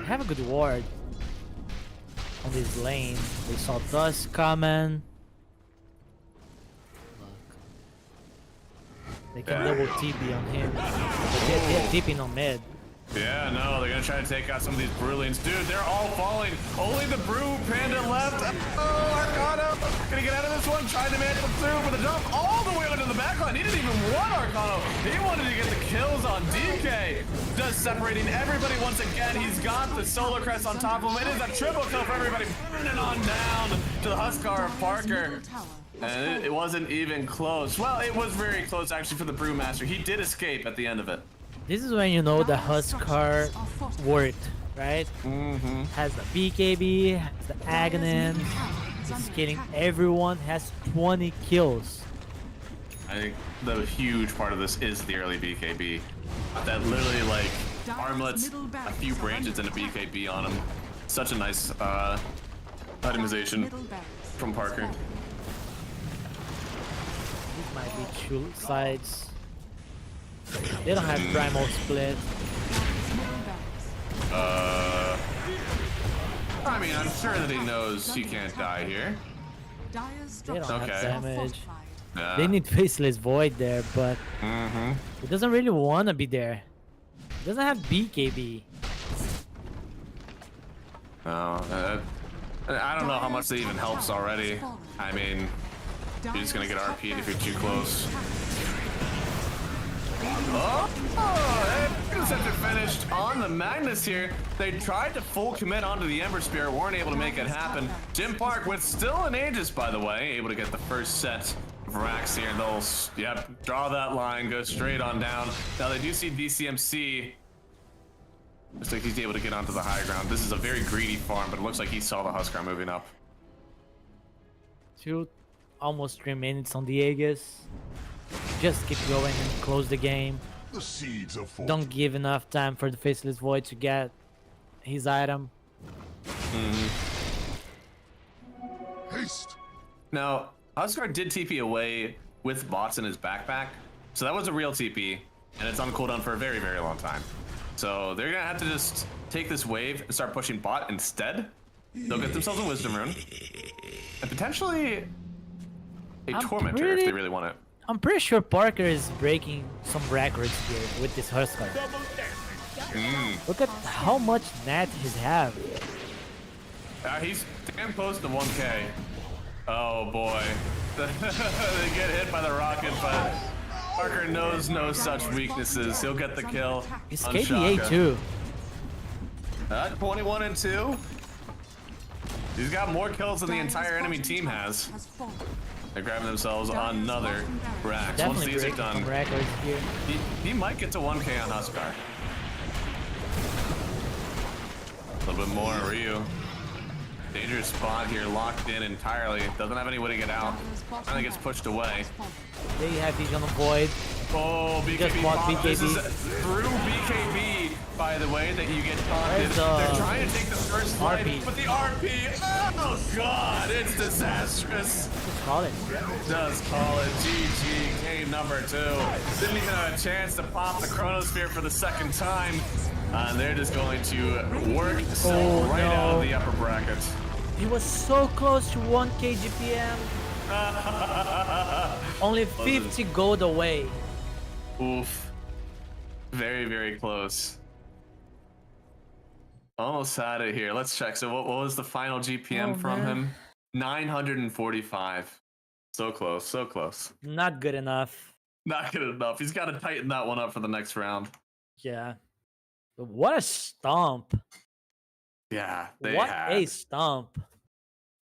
Have a good ward on this lane. They saw Dust coming. They can double TP on him. They're TPing on mid. Yeah, no, they're gonna try to take out some of these Brewlings. Dude, they're all falling. Only the Brew Panda left. Oh, Arcano gonna get out of this one. Trying to mantle through with a jump all the way onto the backline. He didn't even want Arcano. He wanted to get the kills on DK. Just separating everybody once again. He's got the Solar Crest on top of him. It is a triple kill for everybody. Burning on down to the Huskar of Parker. And it wasn't even close. Well, it was very close actually for the Brewmaster. He did escape at the end of it. This is when you know the Huskar worked, right? Has the BKB, has the Aghanim, is killing everyone, has 20 kills. I think the huge part of this is the early BKB. That literally like armlets a few branches and a BKB on him. Such a nice itemization from Parker. These might be two sides. They don't have primal split. I mean, I'm sure that he knows he can't die here. They don't have damage. Yeah. They need Faceless Void there, but he doesn't really want to be there. He doesn't have BKB. No, I don't know how much that even helps already. I mean, you're just gonna get RP'd if you're too close. Oh, Center finished on the Magnus here. They tried to full commit onto the Ember Spirit, weren't able to make it happen. Jim Park with still an Aegis, by the way, able to get the first set of racks here. They'll, draw that line, go straight on down. Now they do see DCMC. Looks like he's able to get onto the high ground. This is a very greedy farm, but it looks like he saw the Huskar moving up. Almost 3 minutes on the Aegis. Just keep going and close the game. The seeds of Don't give enough time for the Faceless Void to get his item. Haste. Now, Huskar did TP away with bots in his backpack, so that was a real TP, and it's on cooldown for a very, very long time. So they're gonna have to just take this wave and start pushing bot instead. They'll get themselves a Wisdom Rune, and potentially a Tormentor if they really want it. I'm pretty sure Parker is breaking some records here with this Huskar. Look at how much net he's have. He's damn close to 1K. Oh boy. They get hit by the rocket, but Parker knows no such weaknesses. He'll get the kill. It's on KDA Shaka. too. 21 and 2. He's got more kills than the entire enemy team has. They're grabbing themselves another Rax. Once these are done, he might get to 1K on Huskar. A little bit more Ryu. Dangerous spot here, locked in entirely. Doesn't have any way to get out. Finally gets pushed away. They have vision on Void. Oh, BKB. Just bought BKB. This is through BKB, by the way, that you get taunted. They're trying to take the first fight, but the RP. Oh, God. It's disastrous. Just call it. Does call it. GG. Game number 2. Didn't even have a chance to pop the Chronosphere for the second time. And they're just going to work out of the upper bracket. He was so close to 1k GPM. Only 50 gold away. Oof. Very, very close. Almost had it here. Let's check. So what was the final GPM from him? 945. So close, so close. Not good enough. Not good enough. He's got to tighten that one up for the next round. Yeah. What a stomp. Yeah, what a stomp.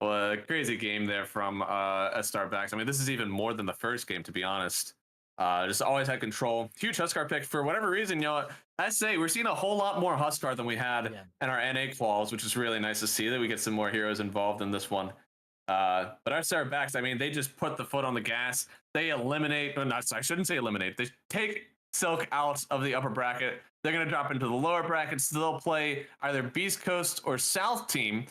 Well, a crazy game there from Starbacks. I mean, this is even more than the first game, to be honest. Just always had control. Huge Huskar pick. For whatever reason, you know, I say we're seeing a whole lot more Huskar than we had in our NA quals, which is really nice to see that we get some more heroes involved in this one. But our Starbacks, I mean, they just put the foot on the gas. They eliminate, I shouldn't say eliminate. They take Silk out of the upper bracket. They're going to drop into the lower brackets. They'll play either Beast Coast or South Team,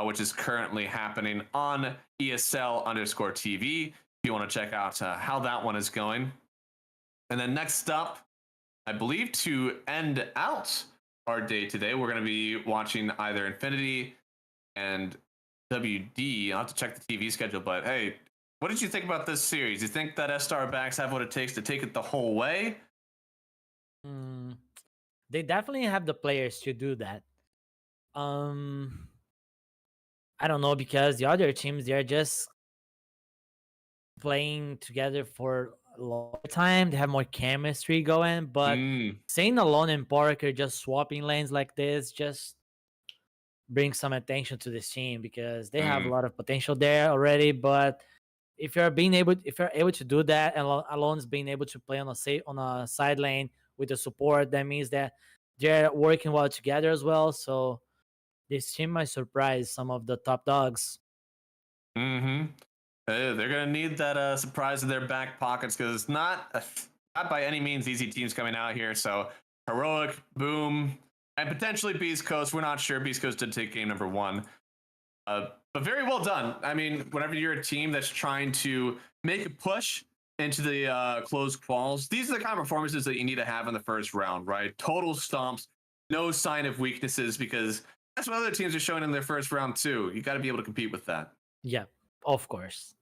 which is currently happening on ESL_TV. If you want to check out how that one is going. And then next up, I believe to end out our day today, we're going to be watching either Infinity and WD. I'll have to check the TV schedule, but hey, what did you think about this series? You think that Starbacks have what it takes to take it the whole way? They definitely have the players to do that. I don't know, because the other teams, they're just playing together for a long time. They have more chemistry going, but seeing Alone and Parker just swapping lanes like this just brings some attention to this team, because they have a lot of potential there already. But if you're able to do that, and Alone's being able to play on a side lane with the support, that means that they're working well together as well. So this team might surprise some of the top dogs. They're gonna need that surprise in their back pockets, because it's not by any means easy teams coming out here. So Heroic, Boom, and potentially Beast Coast. We're not sure. Beast Coast did take game number 1. But very well done. I mean, whenever you're a team that's trying to make a push into the closed quals, these are the kind of performances that you need to have in the first round, right? Total stomps, no sign of weaknesses, because that's what other teams are showing in their first round too. You got to be able to compete with that. Yeah, of course.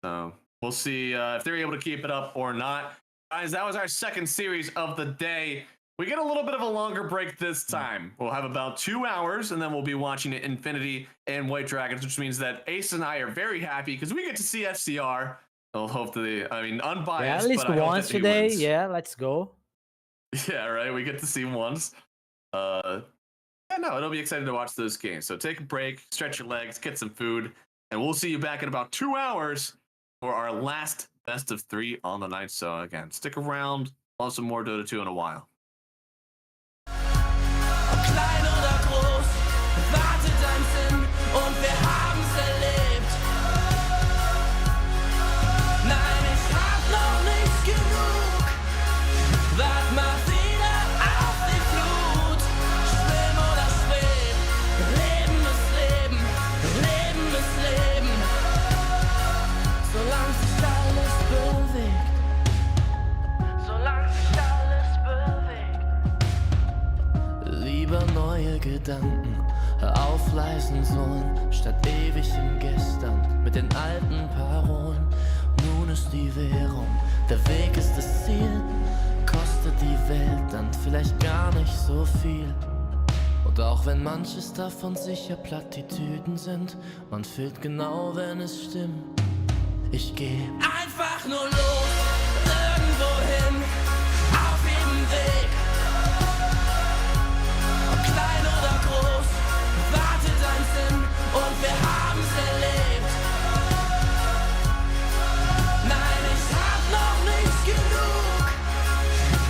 So we'll see if they're able to keep it up or not. Guys, that was our second series of the day. We get a little bit of a longer break this time. We'll have about 2 hours, and then we'll be watching Infinity and White Dragons, which means that Ace and I are very happy because we get to see FCR. Well, hopefully, I mean, unbiased. Yeah, at least once today. Yeah, let's go. Yeah, right. We get to see once. Yeah, no, it'll be exciting to watch those games. So take a break, stretch your legs, get some food, and we'll see you back in about 2 hours for our last best of 3 on the night. So again, stick around. I'll have some more Dota 2 in a while. Klein oder groß, wartet ein Sinn und wir haben's erlebt. Nein, ich hab noch nicht genug. Wart mal wieder auf die Flut. Schwimm oder schweb, Leben ist Leben, Leben ist Leben. Solange sich alles bewegt, solange sich alles bewegt. Lieber neue Gedanken, hör auf leisen Sohn, statt ewig im Gestern mit den alten Parolen. Nun ist die Währung, der Weg ist das Ziel, kostet die Welt dann vielleicht gar nicht so viel. Und auch wenn manches davon sicher Plattitüden sind, man fühlt genau, wenn es stimmt. Ich geh einfach nur los, irgendwo hin, auf jedem Weg. Klein oder groß, wartet ein Sinn und wir haben's erlebt. Nein, ich hab noch nicht genug.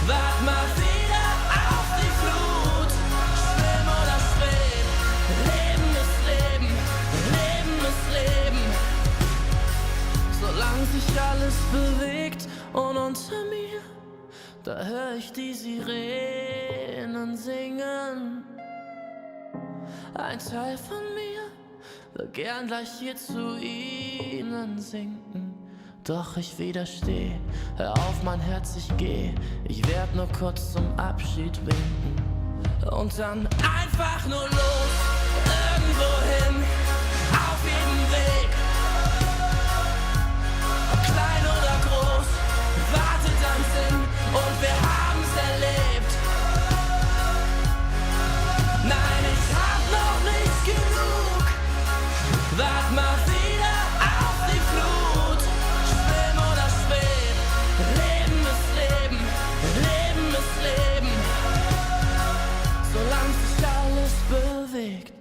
Wart mal wieder auf die Flut. Schwimm oder schweb, Leben ist Leben, Leben ist Leben. Solange sich alles bewegt Und unter mir, da hör ich die Sirenen singen. Ein Teil von mir will gern gleich hier zu ihnen sinken. Doch ich widersteh, hör auf mein Herz, ich geh. Ich werd nur kurz zum Abschied winken. Und dann einfach nur los, irgendwo hin, auf jedem Weg. Ob klein oder groß, wartet am Sinn und wir haben's erlebt. Nein, ich hab noch nicht genug, wart mal wieder auf die Flut. Schwimm oder schweb, Leben ist Leben, Leben ist Leben. Solange sich alles bewegt.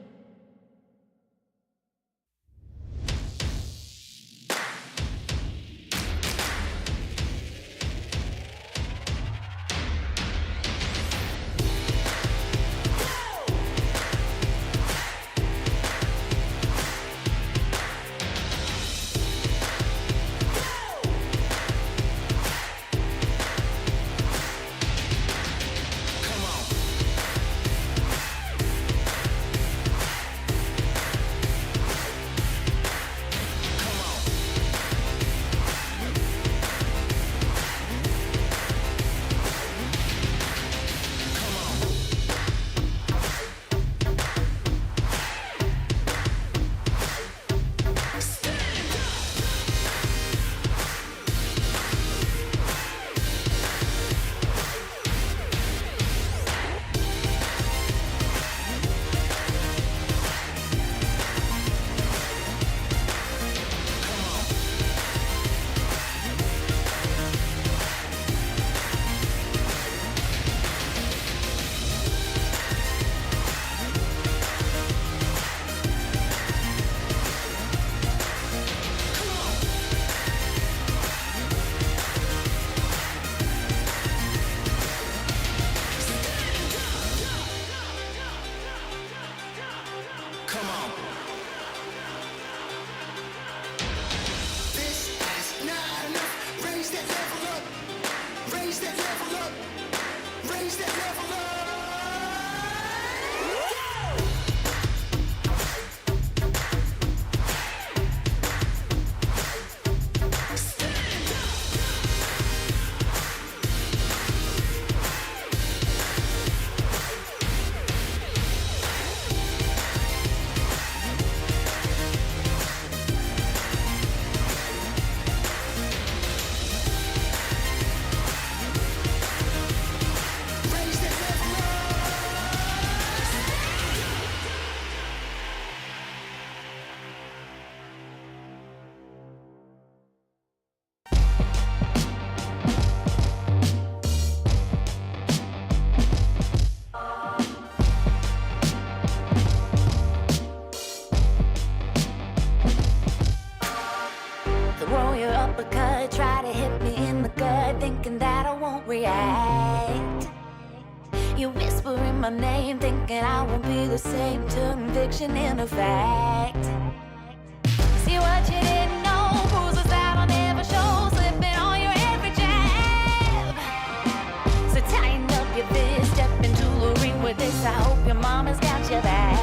React. You whispering my name, thinking I won't be the same. Turn fiction into fact. See what you didn't know, bruises that I'll never show, slipping on your every jab. So tighten up your fist, step into the ring with this. I hope your mama's got your back.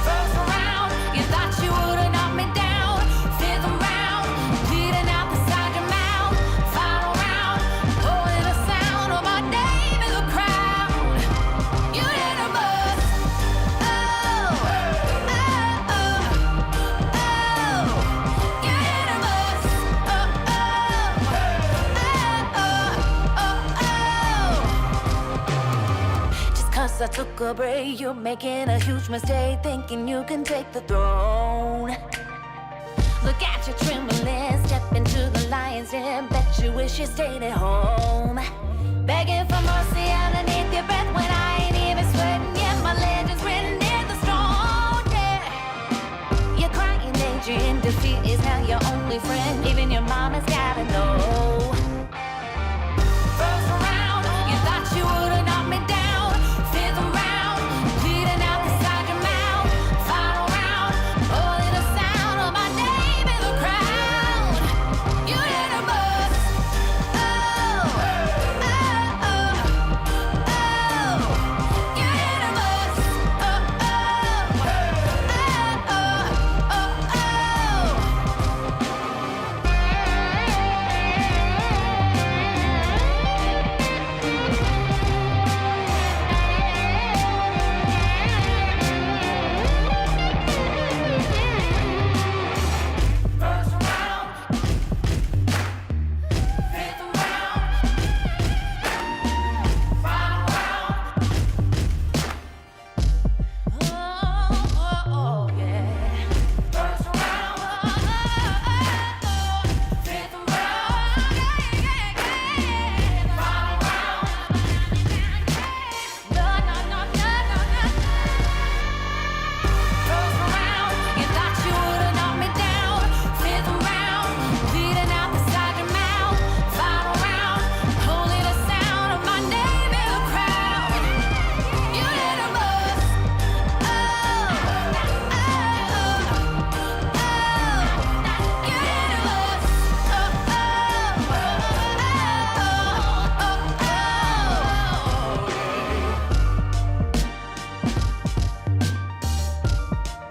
First round, you thought you would've knocked me down. Fifth round, bleeding out the side of your mouth. Final round, pulling the sound of my name in the crowd. You did a buzz. Oh, oh, oh, oh. You did a buzz. Oh, oh, oh, oh, oh. Just 'cause I took a break, you're making a huge mistake, thinking you can take the throne. Look at you trembling, step into the lion's den. Bet you wish you stayed at home. Begging for mercy underneath your breath when I ain't even sweating yet. My legend's written in the stone, yeah. You're crying, danger in defeat is now your only friend. Even your mama's got